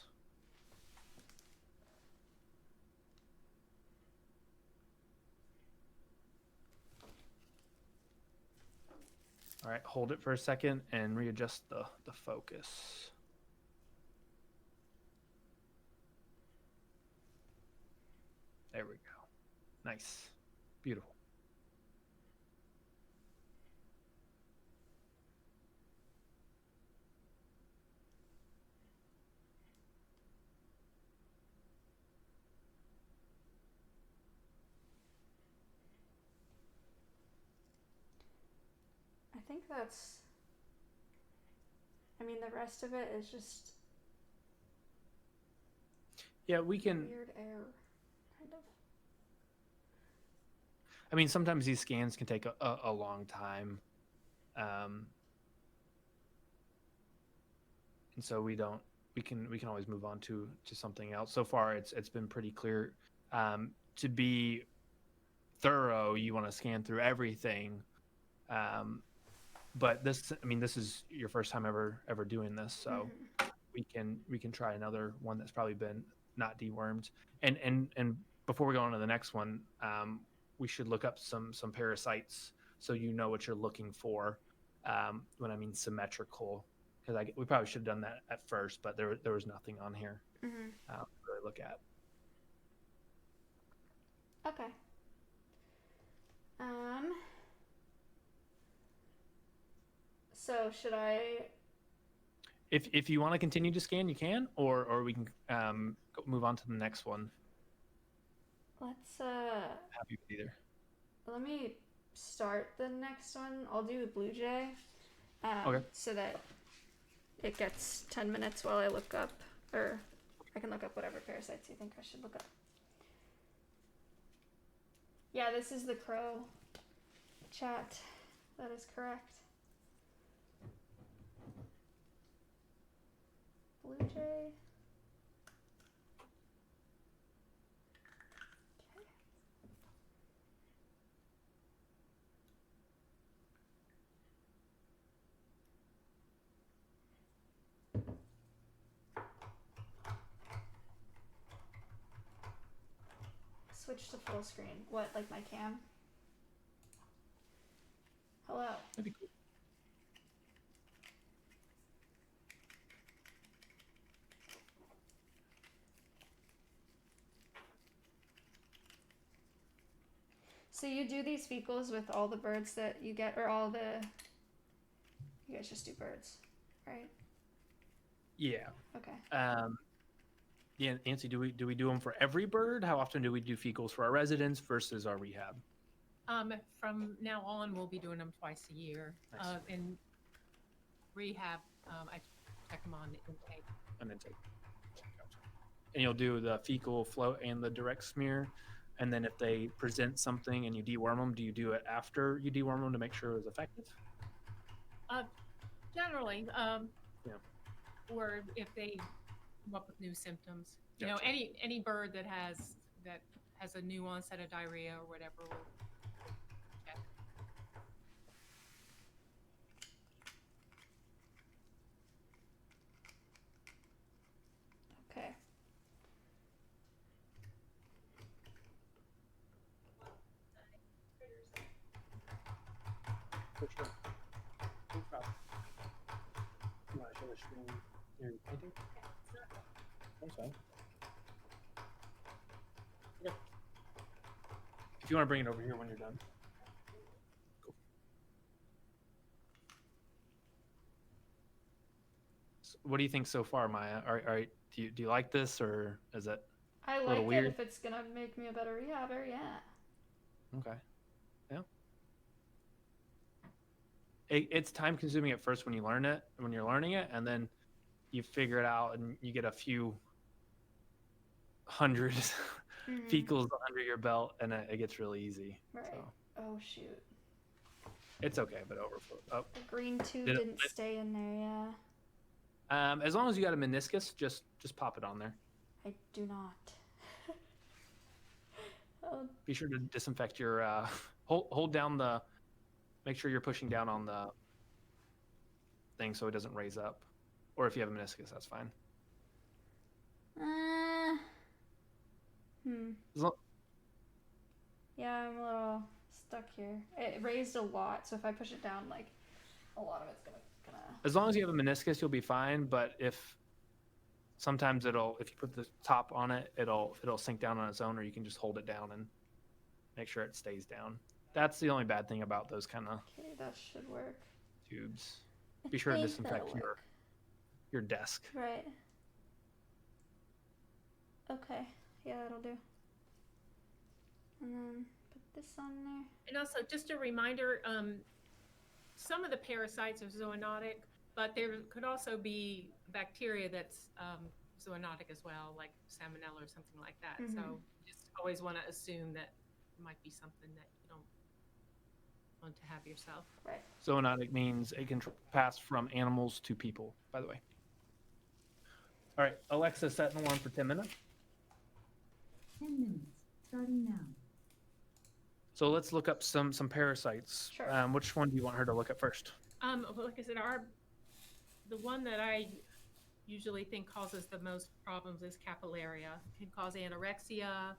All right, hold it for a second and readjust the focus. There we go. Nice. Beautiful. I think that's... the rest of it is just... Yeah, we can... weird air, kind of. Sometimes these scans can take a long time. And so we can always move on to something else. So far, it's been pretty clear. To be thorough. You want to scan through everything. But this is your first time ever doing this, so we can try another one that's probably been not dewormed. And before we go on to the next one, we should look up some parasites so you know what you're looking for. When I mean symmetrical, because we probably should have done that at first, but there was nothing on here to really look at. Okay. So should I? If you want to continue to scan, you can, or we can move on to the next one. Let's Happy with either. Let me start the next one. I'll do the blue jay. Okay. So that it gets 10 minutes while I look up, or I can look up whatever parasites you think I should look up. Yeah, this is the crow chat. That is correct. Blue jay. Switch to full screen. What, like my cam? Hello. That'd be cool. So you do these fecals with all the birds that you get, or all the... You guys just do birds, right? Yeah. Okay. Yeah, Nancy, do we do them for every bird? How often do we do fecals for our residents versus our rehab? From now on, we'll be doing them twice a year. Nice. In rehab, I check them on intake. An intake. And you'll do the fecal float and the direct smear. And then if they present something and you deworm them, do you do it after you deworm them to make sure it was effective? Generally, Yeah. or if they come up with new symptoms. You know, Gotcha. any bird that has a new onset of diarrhea or whatever, we'll check. Okay. For sure. No problem. You want to show the screen you're painting? That's fine. Okay. If you want to bring it over here when you're done. Cool. So what do you think so far, Maya? Do you like this, or is it I a like little it weird? if it's gonna make me a better rehabber, yeah. Okay. Yeah. It's time consuming at first when you're learning it, and then you figure it out and you get a few hundred fecals under your belt, and it gets really easy. Right. So Oh shoot. it's okay, but overflow. Oh. The green tube Did it- didn't stay in there, yeah. As long as you got a meniscus, just pop it on there. I do not. Oh, Be sure to disinfect your hold down the. Make sure you're pushing down on the thing so it doesn't raise up. Or if you have a meniscus, that's fine. As long- Yeah, I'm a little stuck here. It raised a lot, so if I push it down, like, a lot of it's gonna... As long as you have a meniscus, you'll be fine. But if sometimes if you put the top on it, it'll sink down on its own, or you can just hold it down and make sure it stays down. That's the only bad thing about those kind of Okay, that should work. tubes. Be sure to think disinfect that'll your desk. Right. Okay, yeah, that'll do. And then put this on there. And also, just a reminder, some of the parasites are zoonotic, but there could also be bacteria that's zoonotic as well, like salmonella or something like that. So Mhm. you just always want to assume that it might be something that you don't want to have yourself. Right. Zoonotic means it can pass from animals to people, by the way. All right, Alexa, set an alarm for 10 minutes. 10 minutes, starting now. So let's look up some parasites. Sure. Which one do you want her to look at first? Like I said, the one that I usually think causes the most problems is capillaria. It can cause anorexia,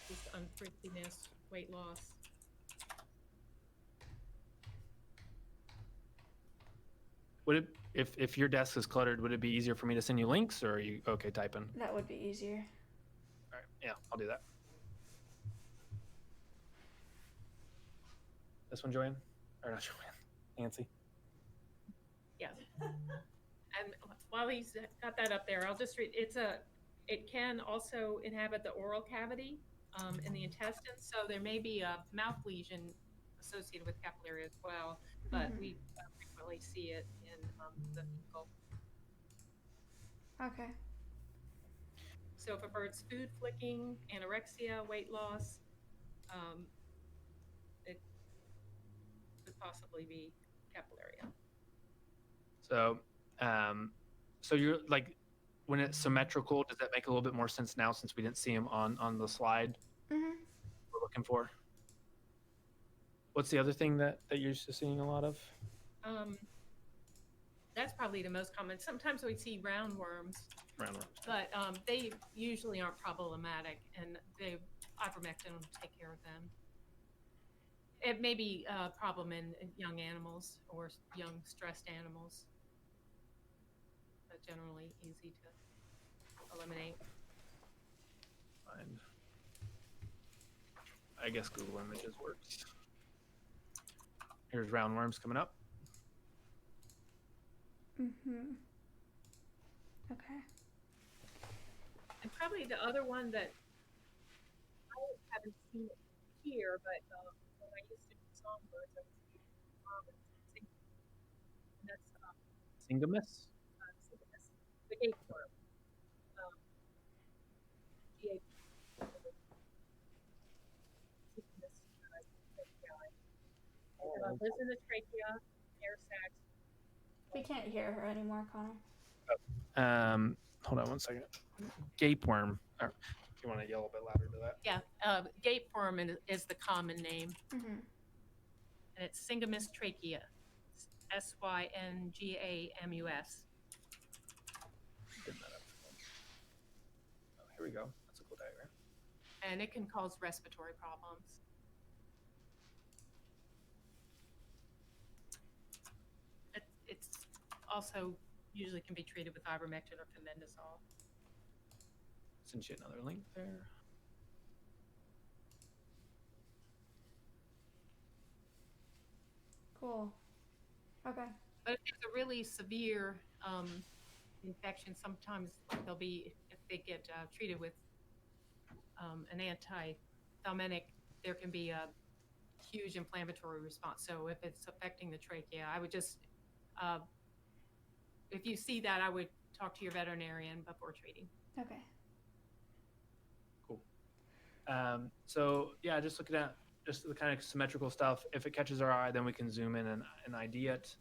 just unthriftiness, weight loss. Would it, if your desk is cluttered, would it be easier for me to send you links, or are you okay typing? That would be easier. All right, yeah, I'll do that. This one, Joanne? Or not Joanne, Nancy? Yeah. And while he's got that up there, I'll just read. It can also inhabit the oral cavity in the intestines, so there may be a mouth lesion associated with capillaria as well, but we frequently see it in the fecal. Okay. So if a bird's food flicking, anorexia, weight loss, it could possibly be capillaria. So, so you're like, when it's symmetrical, does that make a little bit more sense now since we didn't see him on the slide we're looking for? What's the other thing that you're used to seeing a lot of? That's probably the most common. Sometimes we see roundworms. Roundworms. But they usually aren't problematic, and ivermectin will take care of them. It may be a problem in young animals or young stressed animals, but generally easy to eliminate. Fine. I guess Google Images works. Here's roundworms coming up. Okay. And probably the other one that I haven't seen it here, but when I used to do songbirds, I was using and that's Singamus? Singamus, the gateworm. Lives in the trachea, air sacs. We can't hear her anymore, Connor. Hold on one second. Gapeworm. If you want to yell a bit louder to that. Yeah, gapeworm is the common name. And it's Singamus trachea. Syngamus. Get that up. Oh, here we go. That's a cool diagram. And it can cause respiratory problems. It's also usually can be treated with ivermectin or fenbendazole. Send you another link there. Cool. Okay. But if it's a really severe infection, sometimes they'll be, if they get treated with an antithelmintic, there can be a huge inflammatory response. So if it's affecting the trachea, I would just, if you see that, I would talk to your veterinarian before treating. Okay. Cool. So yeah, just looking at just the kind of symmetrical stuff. If it catches our eye, then we can zoom in and ID it.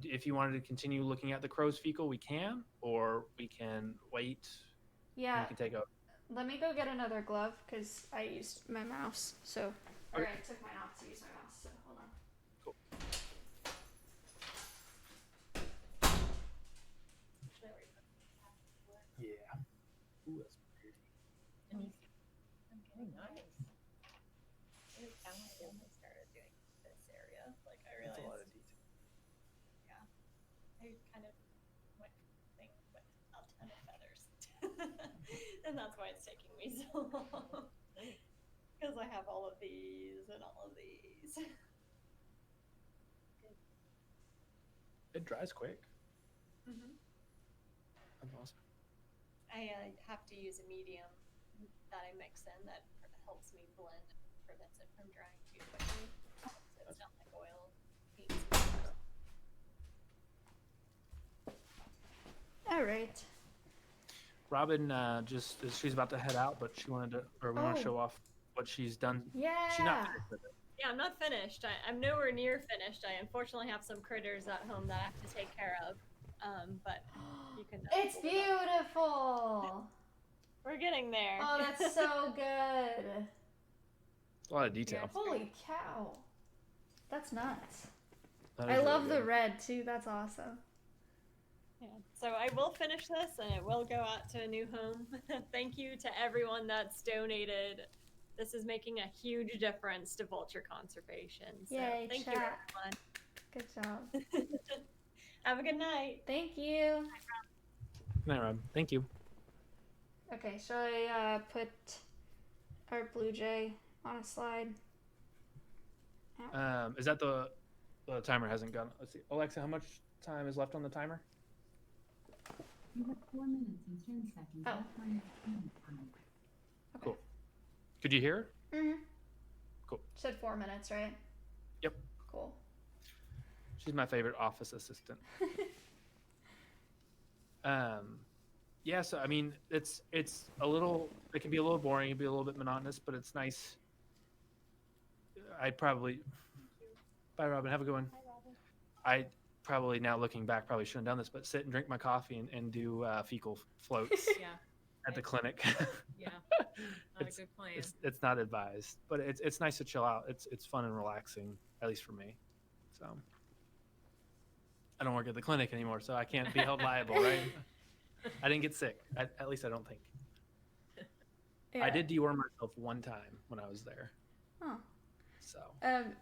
If you wanted to continue looking at the crow's fecal, we can, or we can wait. Yeah. You can take a. Let me go get another glove because I used my mouse. So, or I took mine off to use my mouse. So hold on. Cool. Yeah. Ooh, that's pretty. I'm getting nice. I found it when I started doing this area. Like I realized. That's a lot of detail. Yeah. I kind of went with a ton of feathers. And that's why it's taking me so long. Because I have all of these and all of these. It dries quick. That's awesome. I have to use a medium that I mix in that helps me blend and prevents it from drying too quickly. So it's not like oil. All right. Robin, she's about to head out, but she wanted to, or we want to show off what she's done. Yeah. She's not finished with it. Yeah, I'm not finished. I'm nowhere near finished. I unfortunately have some critters at home that I have to take care of. But you can. It's beautiful. We're getting there. Oh, that's so good. A lot of detail. Holy cow. That's nuts. That I is love really the good. red too. That's awesome. Yeah. So I will finish this and it will go out to a new home. Thank you to everyone that's donated. This is making a huge difference to vulture conservation. So Yay, thank chat. you, everyone. Good job. Have a good night. Thank you. Good night, Rob. Thank you. Okay, shall I put our blue jay on a slide? Is that the timer hasn't gone? Let's see. Alexa, how much time is left on the timer? You have 4 minutes and 10 seconds left on your feeding time. Cool. Could you hear? Mm-hmm. Cool. Said 4 minutes, right? Yep. Cool. She's my favorite office assistant. Yeah, so I mean, it's a little. It can be a little boring. It can be a little bit monotonous, but it's nice. I'd probably. Bye, Robin. Have a good one. Hi, Robin. I probably, now looking back, probably shouldn't have done this, but sit and drink my coffee and do fecal floats Yeah. at the clinic. Yeah. Not a good plan. It's not advised, but it's nice to chill out. It's fun and relaxing, at least for me. So I don't work at the clinic anymore, so I can't be held liable, right? I didn't get sick. At least I don't think. Yeah. I did deworm myself one time when I was there. Oh. So.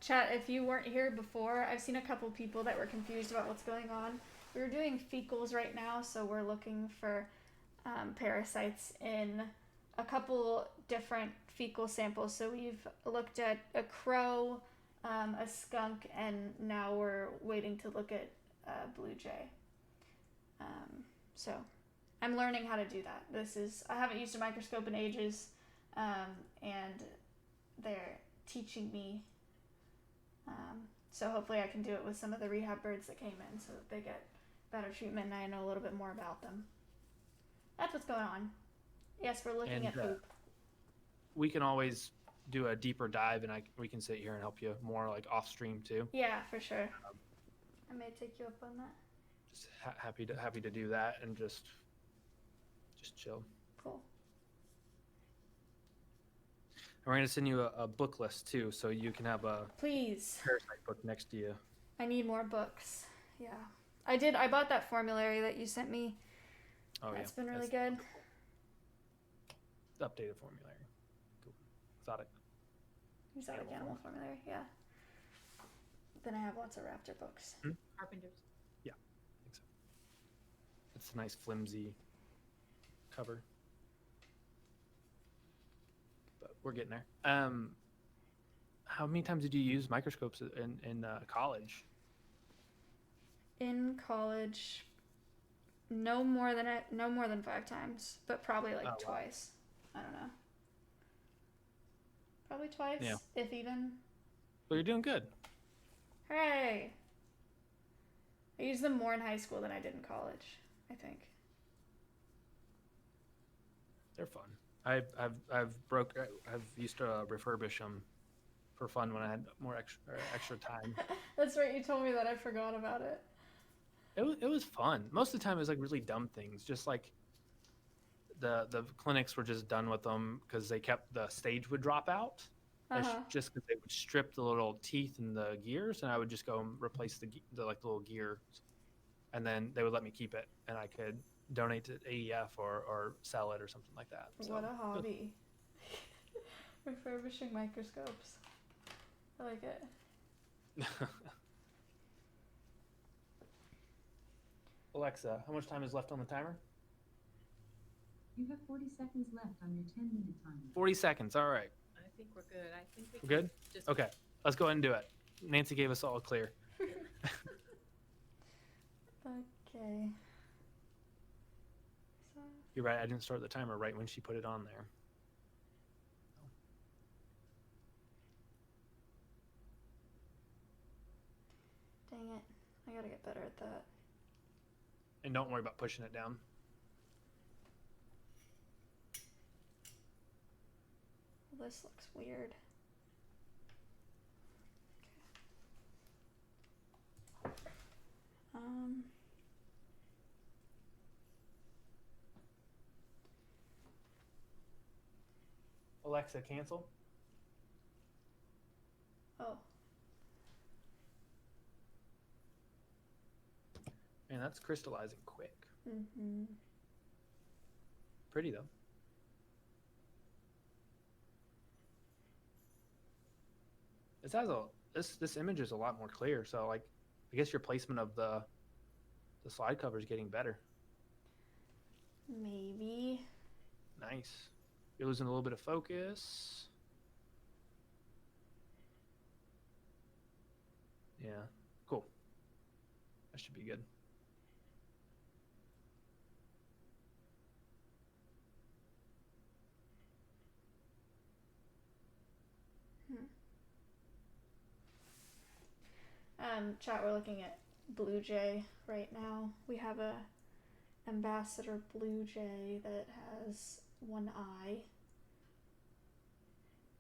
Chat, if you weren't here before, I've seen a couple people that were confused about what's going on. We're doing fecals right now, so we're looking for parasites in a couple different fecal samples. So we've looked at a crow, a skunk, and now we're waiting to look at blue jay. So I'm learning how to do that. I haven't used a microscope in ages, and they're teaching me. So hopefully I can do it with some of the rehab birds that came in so that they get better treatment and I know a little bit more about them. That's what's going on. Yes, we're looking at poop. We can always do a deeper dive, and we can sit here and help you more like off stream too. Yeah, for sure. I may take you up on that. Just happy to do that and just chill. Cool. And we're gonna send you a book list too, so you can have a please parasite book next to you. I need more books. Yeah, I bought that formulary that you sent me. Oh, That's been really good. The updated formulary. Cool. Exotic. Exotic animal formulary, yeah. Then I have lots of raptor books. Carpenters. Yeah, I think so. It's a nice flimsy cover. But we're getting there. How many times did you use microscopes in college? In college, no more than 5 times, but probably like twice. Wow. I don't know. Probably twice, yeah. If even. Well, you're doing good. Hooray! I used them more in high school than I did in college, I think. They're fun. I've used to refurbish them for fun when I had more extra time. That's right. You told me that. I forgot about it. It was fun. Most of the time, it was like really dumb things. Just like the clinics were just done with them because the stage would drop out. Just because they would strip the little teeth and the gears, and I would just go and replace the little gears, and then they would let me keep it, and I could donate to AEF or sell it or something like that. So, what a hobby. Refurbishing microscopes. I like it. Alexa, how much time is left on the timer? You have 40 seconds left on your 10-minute timer. 40 seconds. All right. I think we're good. I think we We're good? just Okay. Let's go ahead and do it. Nancy gave us all a clear. Okay. So. You're right. I didn't start the timer right when she put it on there. Dang it. I gotta get better at that. And don't worry about pushing it down. Well, this looks weird. Okay. Alexa, cancel. Oh. Man, that's crystallizing quick. Mm-hmm. Pretty though. This image is a lot more clear. So like, I guess your placement of the slide cover is getting better. Maybe. Nice. You're losing a little bit of focus. Yeah, cool. That should be good. Chat, we're looking at Blue Jay right now. We have a ambassador Blue Jay that has one eye.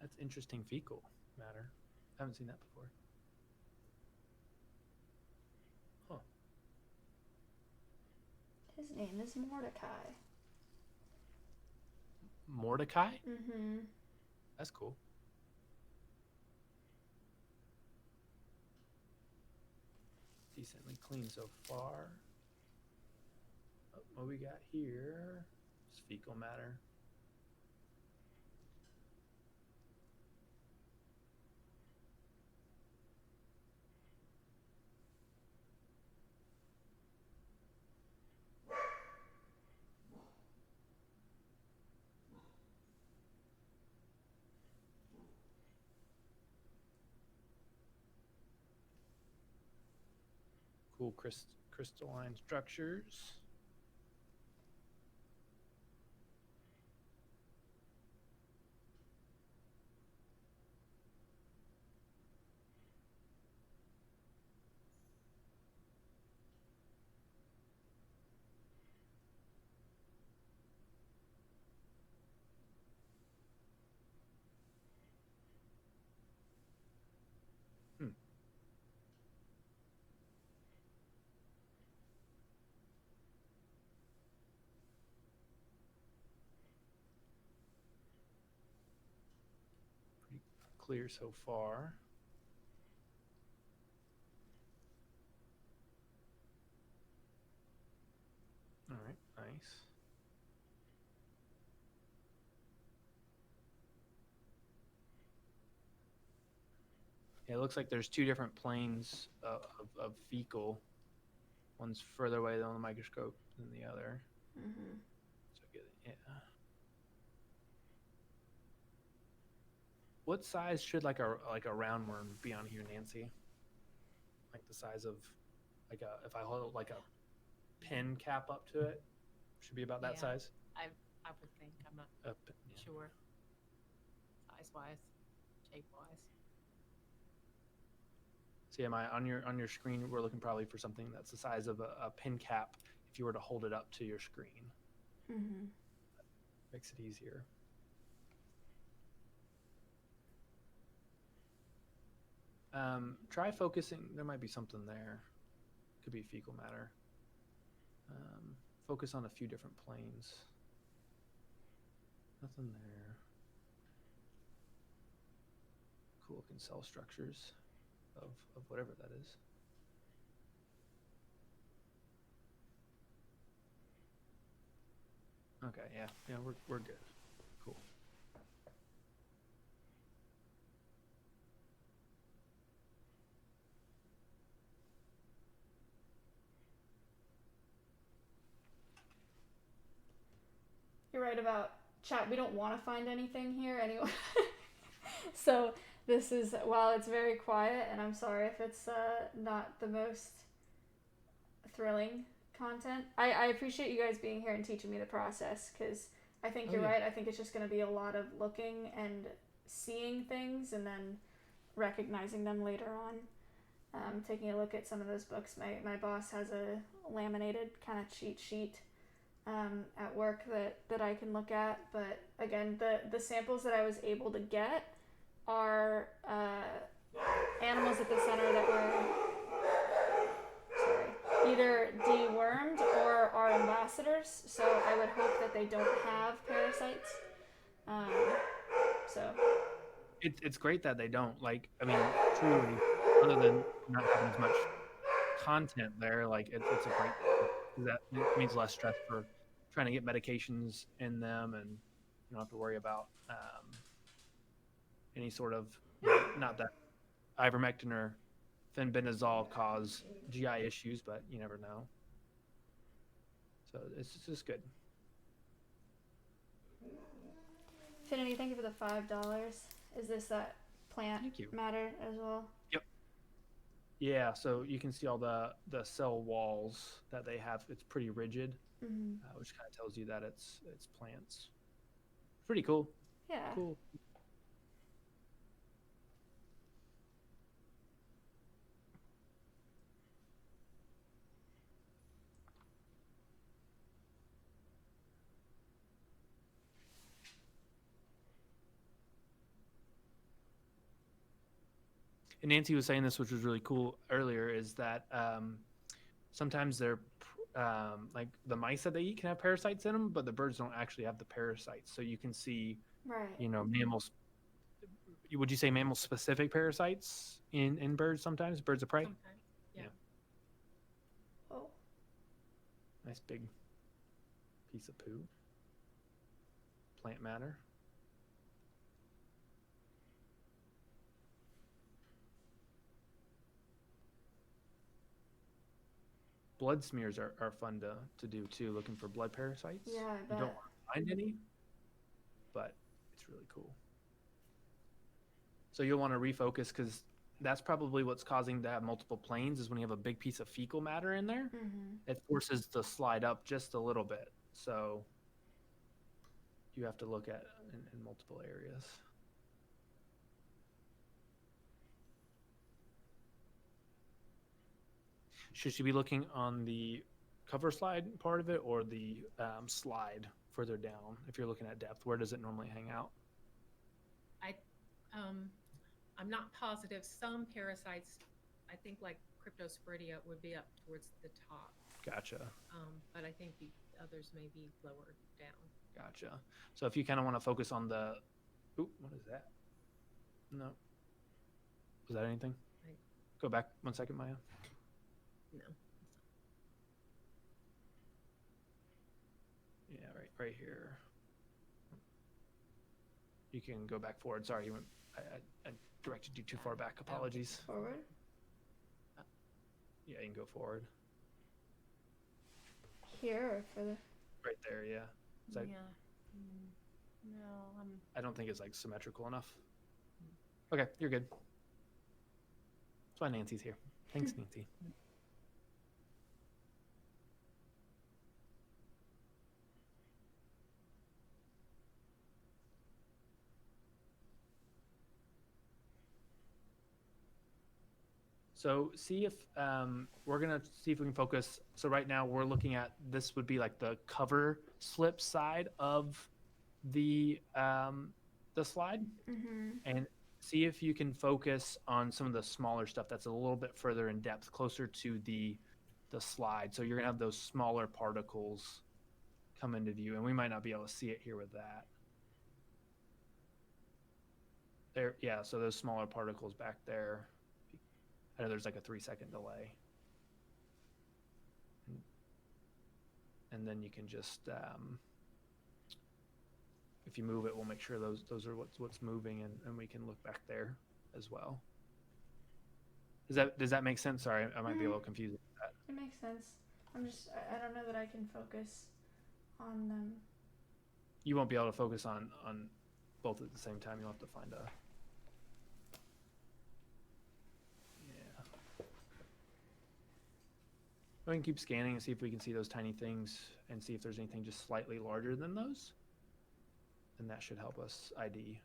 That's interesting fecal matter. I haven't seen that before. Huh. His name is Mordecai. Mordecai? Mm-hmm. That's cool. Decently clean so far. Oh, what we got here is fecal matter. Cool crystalline structures. Pretty clear so far. All right, nice. Yeah, it looks like there's two different planes of fecal. One's further away on the microscope than the other. Mm-hmm. So yeah. What size should like a roundworm be on here, Nancy? Like the size of if I hold like a pin cap up to it, should be about that size. I would think. I'm not sure. Size-wise, shape-wise. So yeah, on your screen, we're looking probably for something that's the size of a pin cap. If you were to hold it up to your screen, Mm-hmm. makes it easier. Try focusing. There might be something there. Could be fecal matter. Focus on a few different planes. Nothing there. Cool looking cell structures of whatever that is. Okay, yeah, we're good. Cool. You're right about chat. We don't want to find anything here anyway. So this is, while it's very quiet, and I'm sorry if it's not the most thrilling content. I appreciate you guys being here and teaching me the process, because I think you're right. I think it's just going to be a lot of looking and seeing things and then recognizing them later on. Taking a look at some of those books. My boss has a laminated kind of cheat sheet at work that I can look at, but again, the samples that I was able to get are animals at the center that were either dewormed or are ambassadors, so I would hope that they don't have parasites. So It's great that they don't. Like, I mean, truly, other than not having as much content there, like it's a great thing, 'cause that it means less stress for trying to get medications in them, and you don't have to worry about any sort of, not that ivermectin or fenbendazole cause GI issues, but you never know. So it's just good. Finity, thank you for the $5. Is this that plant Thank you. matter as well? Yep. Yeah, so you can see all the cell walls that they have. It's pretty rigid, which kind of tells you that it's plants. Pretty cool. Yeah. Cool. And Nancy was saying this, which was really cool earlier, is that sometimes they're like the mice that they eat can have parasites in them, but the birds don't actually have the parasites. So you can see, Right. mammals. Would you say mammal specific parasites in birds sometimes? Birds of prey? Sometimes, yeah. Oh. Nice big piece of poo. Plant matter. Blood smears are fun to do too, looking for blood parasites. Yeah, I You bet. don't find any, but it's really cool. So you'll want to refocus, because that's probably what's causing to have multiple planes, is when you have a big piece of fecal matter in there, it forces to slide up just a little bit. So you have to look at in multiple areas. Should she be looking on the cover slide part of it, or the slide further down? If you're looking at depth, where does it normally hang out? I'm not positive. Some parasites, I think like Cryptosporidia would be up towards the top. Gotcha. But I think the others may be lower down. Gotcha. So if you kind of want to focus on the, ooh, what is that? No. Was that anything? Go back 1 second, Maya. No. Yeah, right here. You can go back forward. Sorry, you went. I directed you too far back. Apologies. Forward? Yeah, you can go forward. Here or further? Right there, yeah. Is that, Yeah. No, I don't think it's like symmetrical enough. Okay, you're good. That's why Nancy's here. Thanks, Nancy. So see if we're gonna see if we can focus. So right now we're looking at, this would be like the cover slip side of the slide, and see if you can focus on some of the smaller stuff that's a little bit further in depth, closer to the slide. So you're gonna have those smaller particles come into view, and we might not be able to see it here with that. There, yeah. So those smaller particles back there. I know there's like a 3-second delay. And then you can just, if you move it, we'll make sure those are what's moving, and we can look back there as well. Does that make sense? Sorry, I might be a little confused with that. It makes sense. I don't know that I can focus on them. You won't be able to focus on both at the same time. You'll have to find a... We can keep scanning and see if we can see those tiny things, and see if there's anything just slightly larger than those. And that should help us ID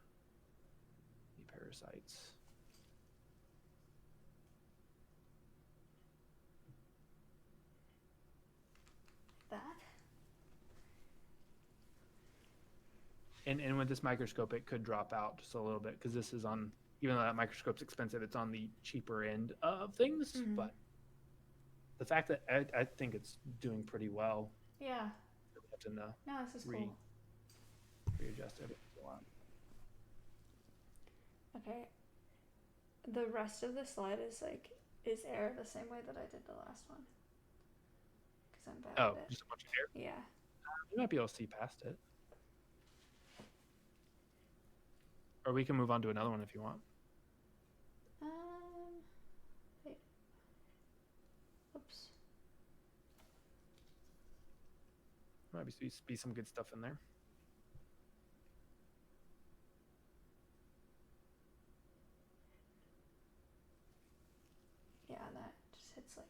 the parasites. That? And with this microscope, it could drop out just a little bit, because this is on, even though that microscope's expensive, it's on the cheaper end of things. But the fact that I think it's doing pretty well. Yeah. We have to No, this is cool. readjust it a lot. Okay. The rest of the slide is like, is air the same way that I did the last one? Because I'm bad at it. Just a bunch of air? Yeah. You might be able to see past it. Or we can move on to another one if you want. Wait. Oops. Might be some good stuff in there. Yeah, that just hits like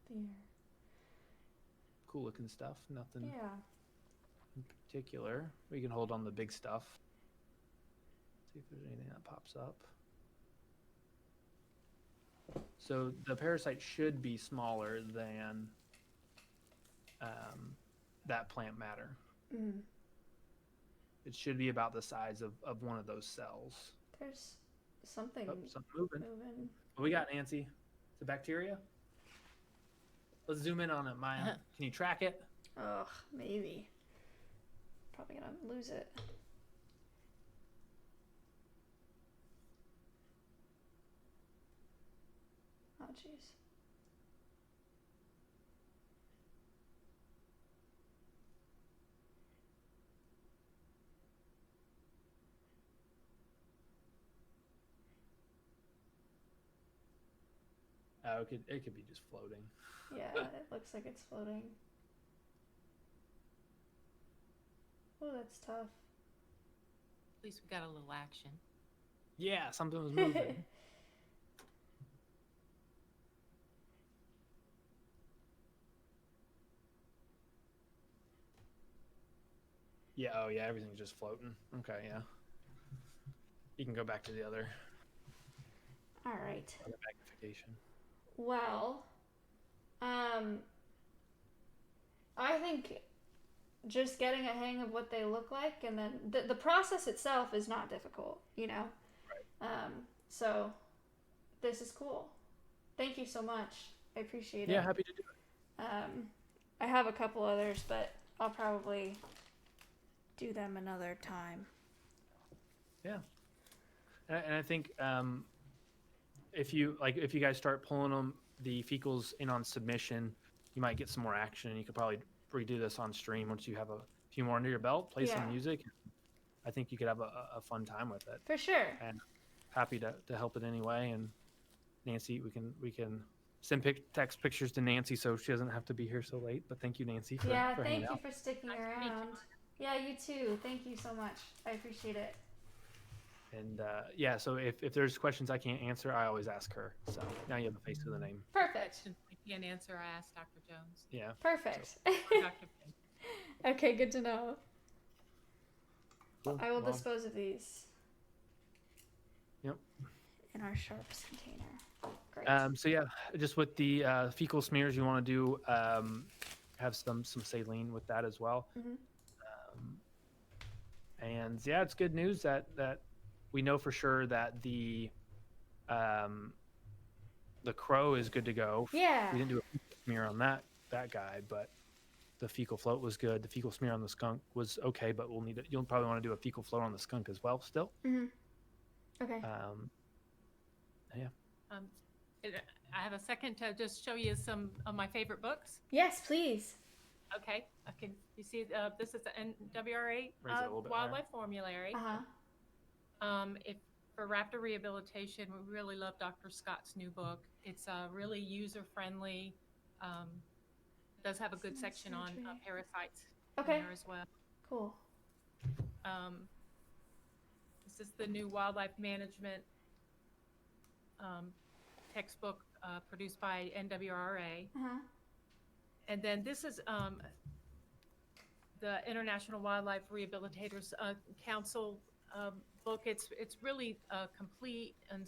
the air. Cool looking stuff. Nothing Yeah. in particular. We can hold on the big stuff. See if there's anything that pops up. So the parasite should be smaller than that plant matter. Mm. It should be about the size of one of those cells. There's something, Something moving. What we got, Nancy? Is it bacteria? Let's zoom in on it, Maya. Can you track it? Ugh, maybe. Probably gonna lose it. Oh, jeez. Oh, it could be just floating. Yeah, it looks like it's floating. Oh, that's tough. At least we got a little action. Yeah, something was moving. Yeah, oh yeah, everything's just floating. Okay, yeah. You can go back to the other Alright. magnification. Well, I think just getting a hang of what they look like, and then the process itself is not difficult, you know? Right. So this is cool. Thank you so much. I appreciate it. Yeah, happy to do it. I have a couple others, but I'll probably do them another time. Yeah. And I think if you guys start pulling the fecals in on submission, you might get some more action, and you could probably redo this on stream once you have a few more under your belt, play some music. I think you could have a fun time with it. For sure. And happy to help in any way. And Nancy, we can send text pictures to Nancy so she doesn't have to be here so late. But thank you, Nancy, for thank hanging you out. for sticking around. Yeah, you too. Thank you so much. I appreciate it. And yeah, so if there's questions I can't answer, I always ask her. So now you have a face to the name. Perfect. I can't answer. I asked Dr. Jones. Yeah. Perfect. Or Dr. Payne. Okay, good to know. Cool. I will Well, dispose of these. Yep. In our sharps container. Great. So yeah, just with the fecal smears, you want to do have some saline with that as well. Mm-hmm. And yeah, it's good news that we know for sure that the crow is good to go. Yeah. We didn't do a fecal smear on that guy, but the fecal float was good. The fecal smear on the skunk was okay, but you'll probably want to do a fecal float on the skunk as well still. Mm-hmm. Okay. Yeah. I have a second to just show you some of my favorite books. Yes, please. Okay. You see, this is the NWRA Raise it a little bit Wildlife Formulary. Uh-huh. If for raptor rehabilitation, we really love Dr. Scott's new book. It's really user-friendly. Does have a good section on parasites in there as well. Cool. This is the new wildlife management textbook produced by NWRA. Uh-huh. And then this is the International Wildlife Rehabilitators Council book. It's really complete and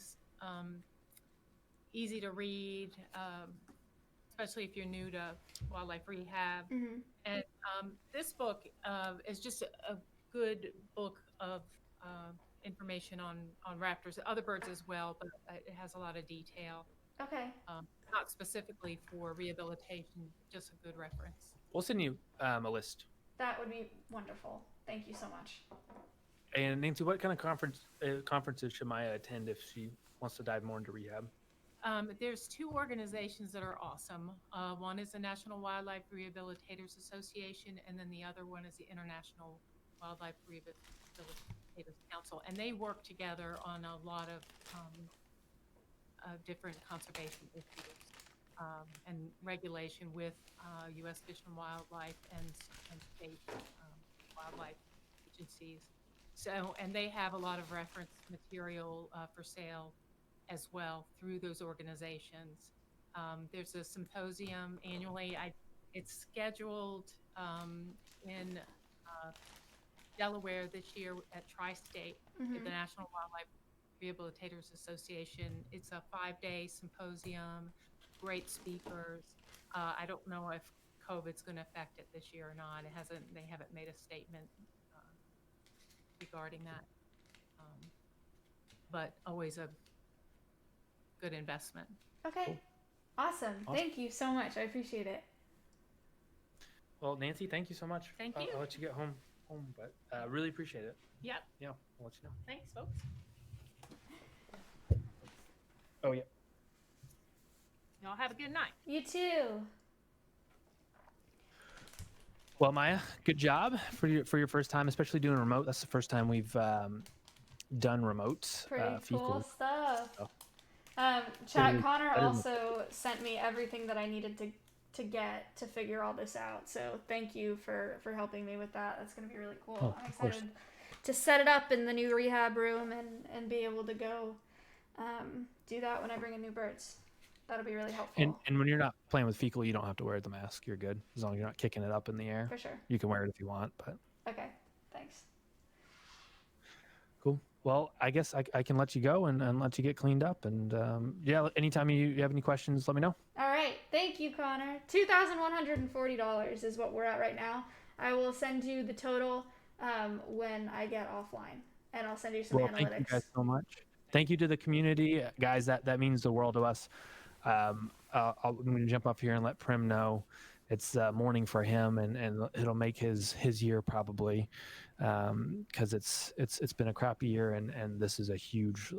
easy to read, especially if you're new to wildlife rehab. Mm-hmm. And this book is just a good book of information on raptors, other birds as well, but it has a lot of detail. Okay. Not specifically for rehabilitation, just a good reference. We'll send you a list. That would be wonderful. Thank you so much. And Nancy, what kind of conferences should Maya attend if she wants to dive more into rehab? There's two organizations that are awesome. One is the National Wildlife Rehabilitators Association, and then the other one is the International Wildlife Rehabilitators Council. And they work together on a lot of different conservation issues and regulation with U.S. Fish and Wildlife and state wildlife agencies. So, and they have a lot of reference material for sale as well through those organizations. There's a symposium annually. It's scheduled in Delaware this year at Tri-State at the National Wildlife Rehabilitators Association. It's a 5-day symposium, great speakers. I don't know if COVID's going to affect it this year or not. They haven't made a statement regarding that. But always a good investment. Okay. Cool. Awesome. Thank you so much. I appreciate it. Well, Nancy, thank you so much. Thank you. I'll let you get home, but really appreciate it. Yep. Yeah, I'll let you know. Thanks, folks. Oh, yeah. Y'all have a good night. You too. Well, Maya, good job for your first time, especially doing remote. That's the first time we've done remotes. Pretty cool fecal. stuff. So, Chat, Connor also sent me everything that I needed to get to figure all this out. So thank you for helping me with that. That's going to be really cool. Oh, I'm of course. excited to set it up in the new rehab room and be able to go do that when I bring in new birds. That'll be really helpful. And when you're not playing with fecal, you don't have to wear the mask. You're good. As long as you're not kicking it up in the air. For sure. You can wear it if you want, but. Okay, thanks. Cool. Well, I guess I can let you go and let you get cleaned up. And yeah, anytime you have any questions, let me know. All right. Thank you, Connor. $2,140 is what we're at right now. I will send you the total when I get offline, and I'll send you some analytics. Thank you guys so much. Thank you to the community, guys. That means the world to us. I'm going to jump up here and let Prim know it's morning for him, and it'll make his year probably, because it's been a crappy year, and this is a huge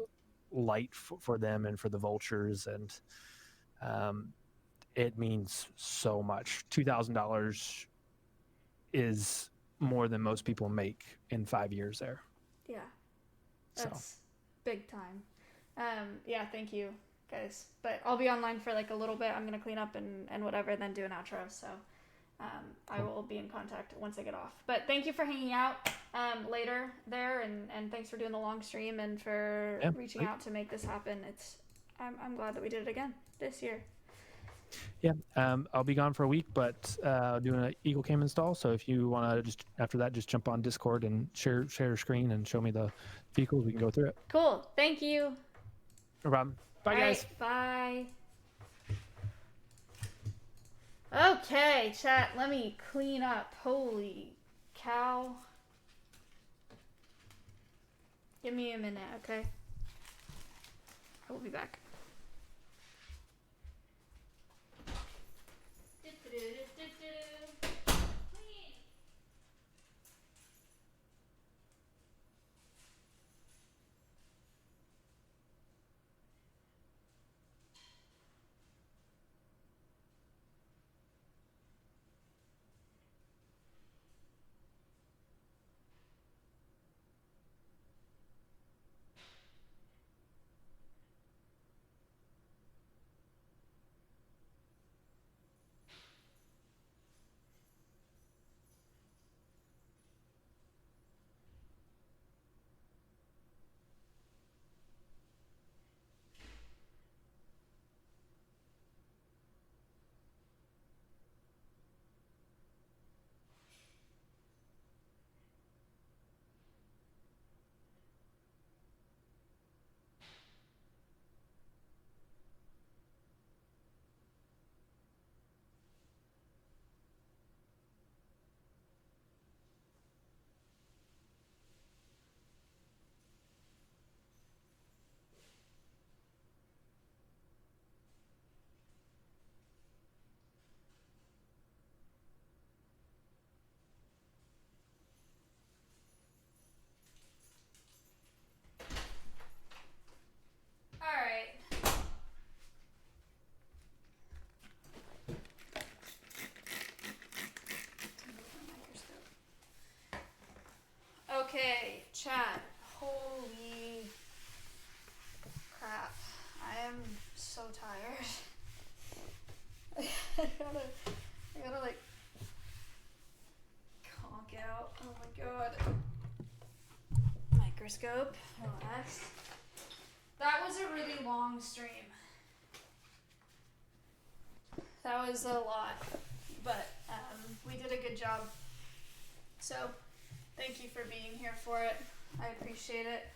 light for them and for the vultures, and it means so much. $2,000 is more than most people make in 5 years there. Yeah, that's big time. Yeah, thank you, guys. But I'll be online for like a little bit. I'm gonna clean up and whatever, then do an outro. So I will be in contact once I get off. But thank you for hanging out later there, and thanks for doing the long stream and for reaching out to make this happen. I'm glad that we did it again this year. Yeah, I'll be gone for a week, but doing an Eagle Cam install. So if you want to just after that, just jump on Discord and share a screen and show me the fecals. We can go through it. Cool. Thank you. No problem. Bye, guys. Right, bye. Okay, chat. Let me clean up. Holy cow. Give me a minute, okay? I will be back. Chat. Holy crap. I am so tired. I gotta like conk out. Oh my god. Microscope. Relax. That was a really long stream. That was a lot, but we did a good job. So, thank you for being here for it. I appreciate it.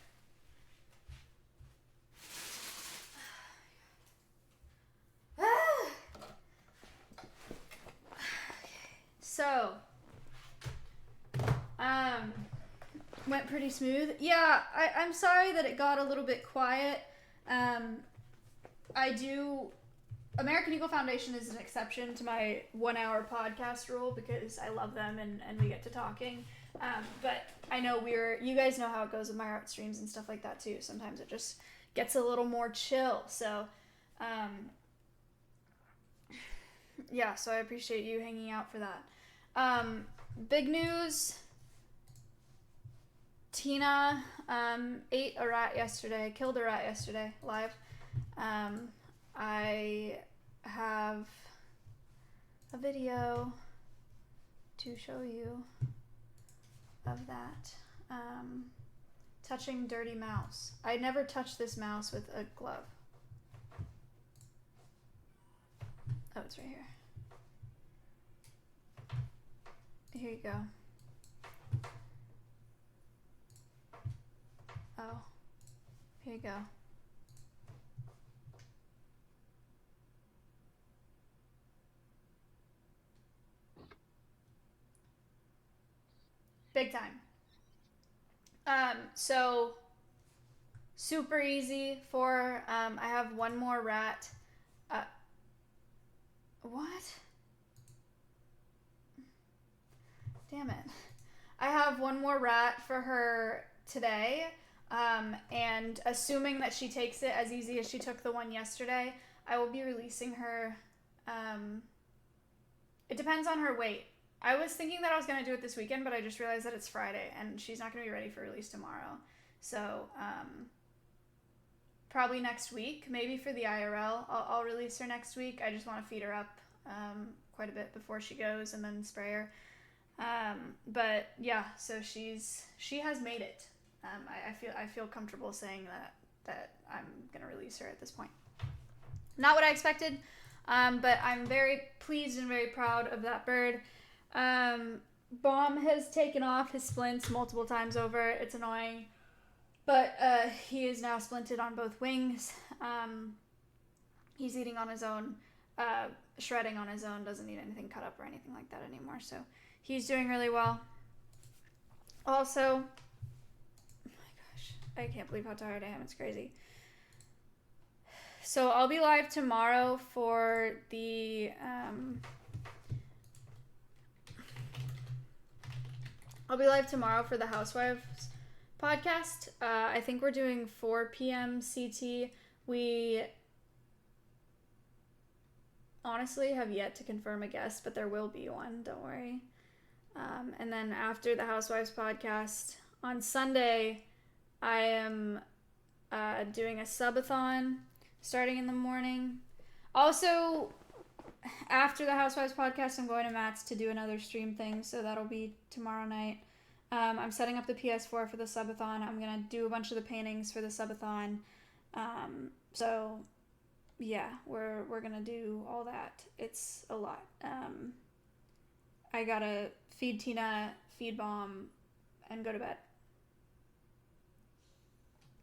So, went pretty smooth. Yeah, I'm sorry that it got a little bit quiet. American Eagle Foundation is an exception to my 1 hour podcast rule because I love them and we get to talking. But I know you guys know how it goes with my art streams and stuff like that too. Sometimes it just gets a little more chill. So, yeah, so I appreciate you hanging out for that. Big news. Tina ate a rat yesterday, killed a rat yesterday, live. I have a video to show you of that. Touching dirty mouse. I never touched this mouse with a glove. Oh, it's right here. Here you go. Oh, here you go. Big time. So super easy for, I have one more rat. What? Damn it. I have one more rat for her today. And assuming that she takes it as easy as she took the one yesterday, I will be releasing her. It depends on her weight. I was thinking that I was going to do it this weekend, but I just realized that it's Friday and she's not going to be ready for release tomorrow. So, probably next week, maybe for the IRL, I'll release her next week. I just want to feed her up, quite a bit before she goes and then spray her. But yeah, so she has made it. I feel comfortable saying that I'm going to release her at this point. Not what I expected, but I'm very pleased and very proud of that bird. Bomb has taken off his splints multiple times over. It's annoying, but he is now splinted on both wings. He's eating on his own, shredding on his own, doesn't need anything cut up or anything like that anymore, so he's doing really well. Also, oh my gosh, I can't believe how tired I am. It's crazy. So I'll be live tomorrow for the Housewives podcast. I think we're doing 4 p.m. CT. We honestly have yet to confirm a guest, but there will be one, don't worry. And then after the Housewives podcast, on Sunday, I am doing a subathon starting in the morning. Also, after the Housewives podcast, I'm going to Matt's to do another stream thing, so that'll be tomorrow night. I'm setting up the PS4 for the subathon. I'm going to do a bunch of the paintings for the subathon. So, yeah, we're going to do all that. It's a lot. I got to feed Tina, feed Bomb, and go to bed.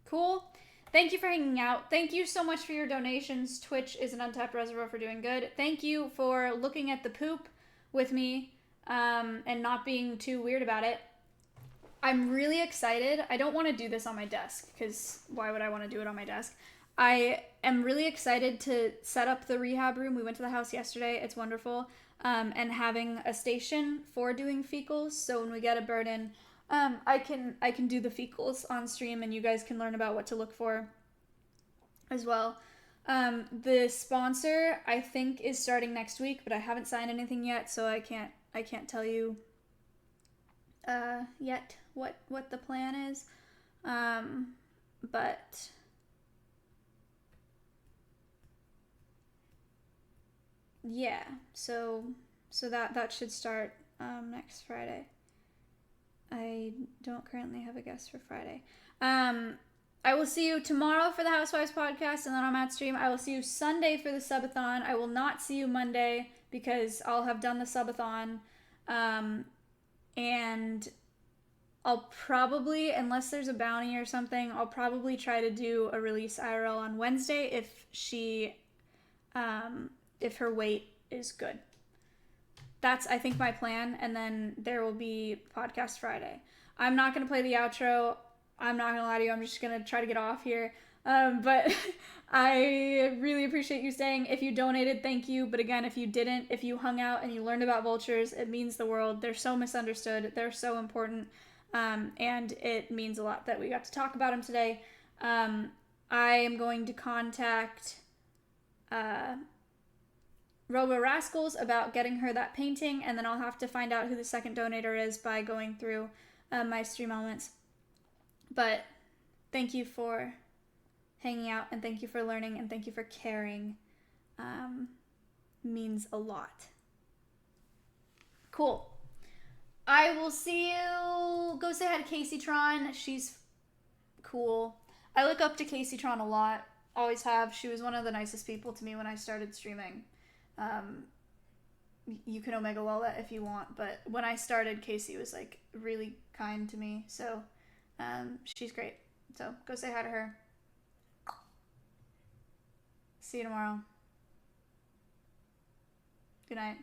Cool. Thank you for hanging out. Thank you so much for your donations. Twitch is an untapped reservoir for doing good. Thank you for looking at the poop with me and not being too weird about it. I'm really excited. I don't want to do this on my desk because why would I want to do it on my desk? I am really excited to set up the rehab room. We went to the house yesterday. It's wonderful. And having a station for doing fecals. So when we get a bird in, I can do the fecals on stream and you guys can learn about what to look for as well. The sponsor I think is starting next week, but I haven't signed anything yet, so I can't tell you yet what the plan is. But yeah, so that should start next Friday. I don't currently have a guest for Friday. I will see you tomorrow for the Housewives podcast, and then on Matt's stream. I will see you Sunday for the subathon. I will not see you Monday because I'll have done the subathon. And I'll probably, unless there's a bounty or something, I'll probably try to do a release IRL on Wednesday if she, if her weight is good. That's, I think, my plan, and then there will be podcast Friday. I'm not going to play the outro. I'm not going to lie to you. I'm just going to try to get off here. But I really appreciate you staying. If you donated, thank you. But again, if you didn't, if you hung out and you learned about vultures, it means the world. They're so misunderstood. They're so important. And it means a lot that we got to talk about them today. I am going to contact Robo Rascals about getting her that painting, and then I'll have to find out who the second donator is by going through my stream elements. But thank you for hanging out, and thank you for learning, and thank you for caring. Means a lot. Cool. I will see you. Go say hi to Casey Tron. She's cool. I look up to Casey Tron a lot. Always have. She was one of the nicest people to me when I started streaming. You can Omega Well that if you want, but when I started, Casey was like really kind to me. So she's great. So go say hi to her. See you tomorrow. Good night.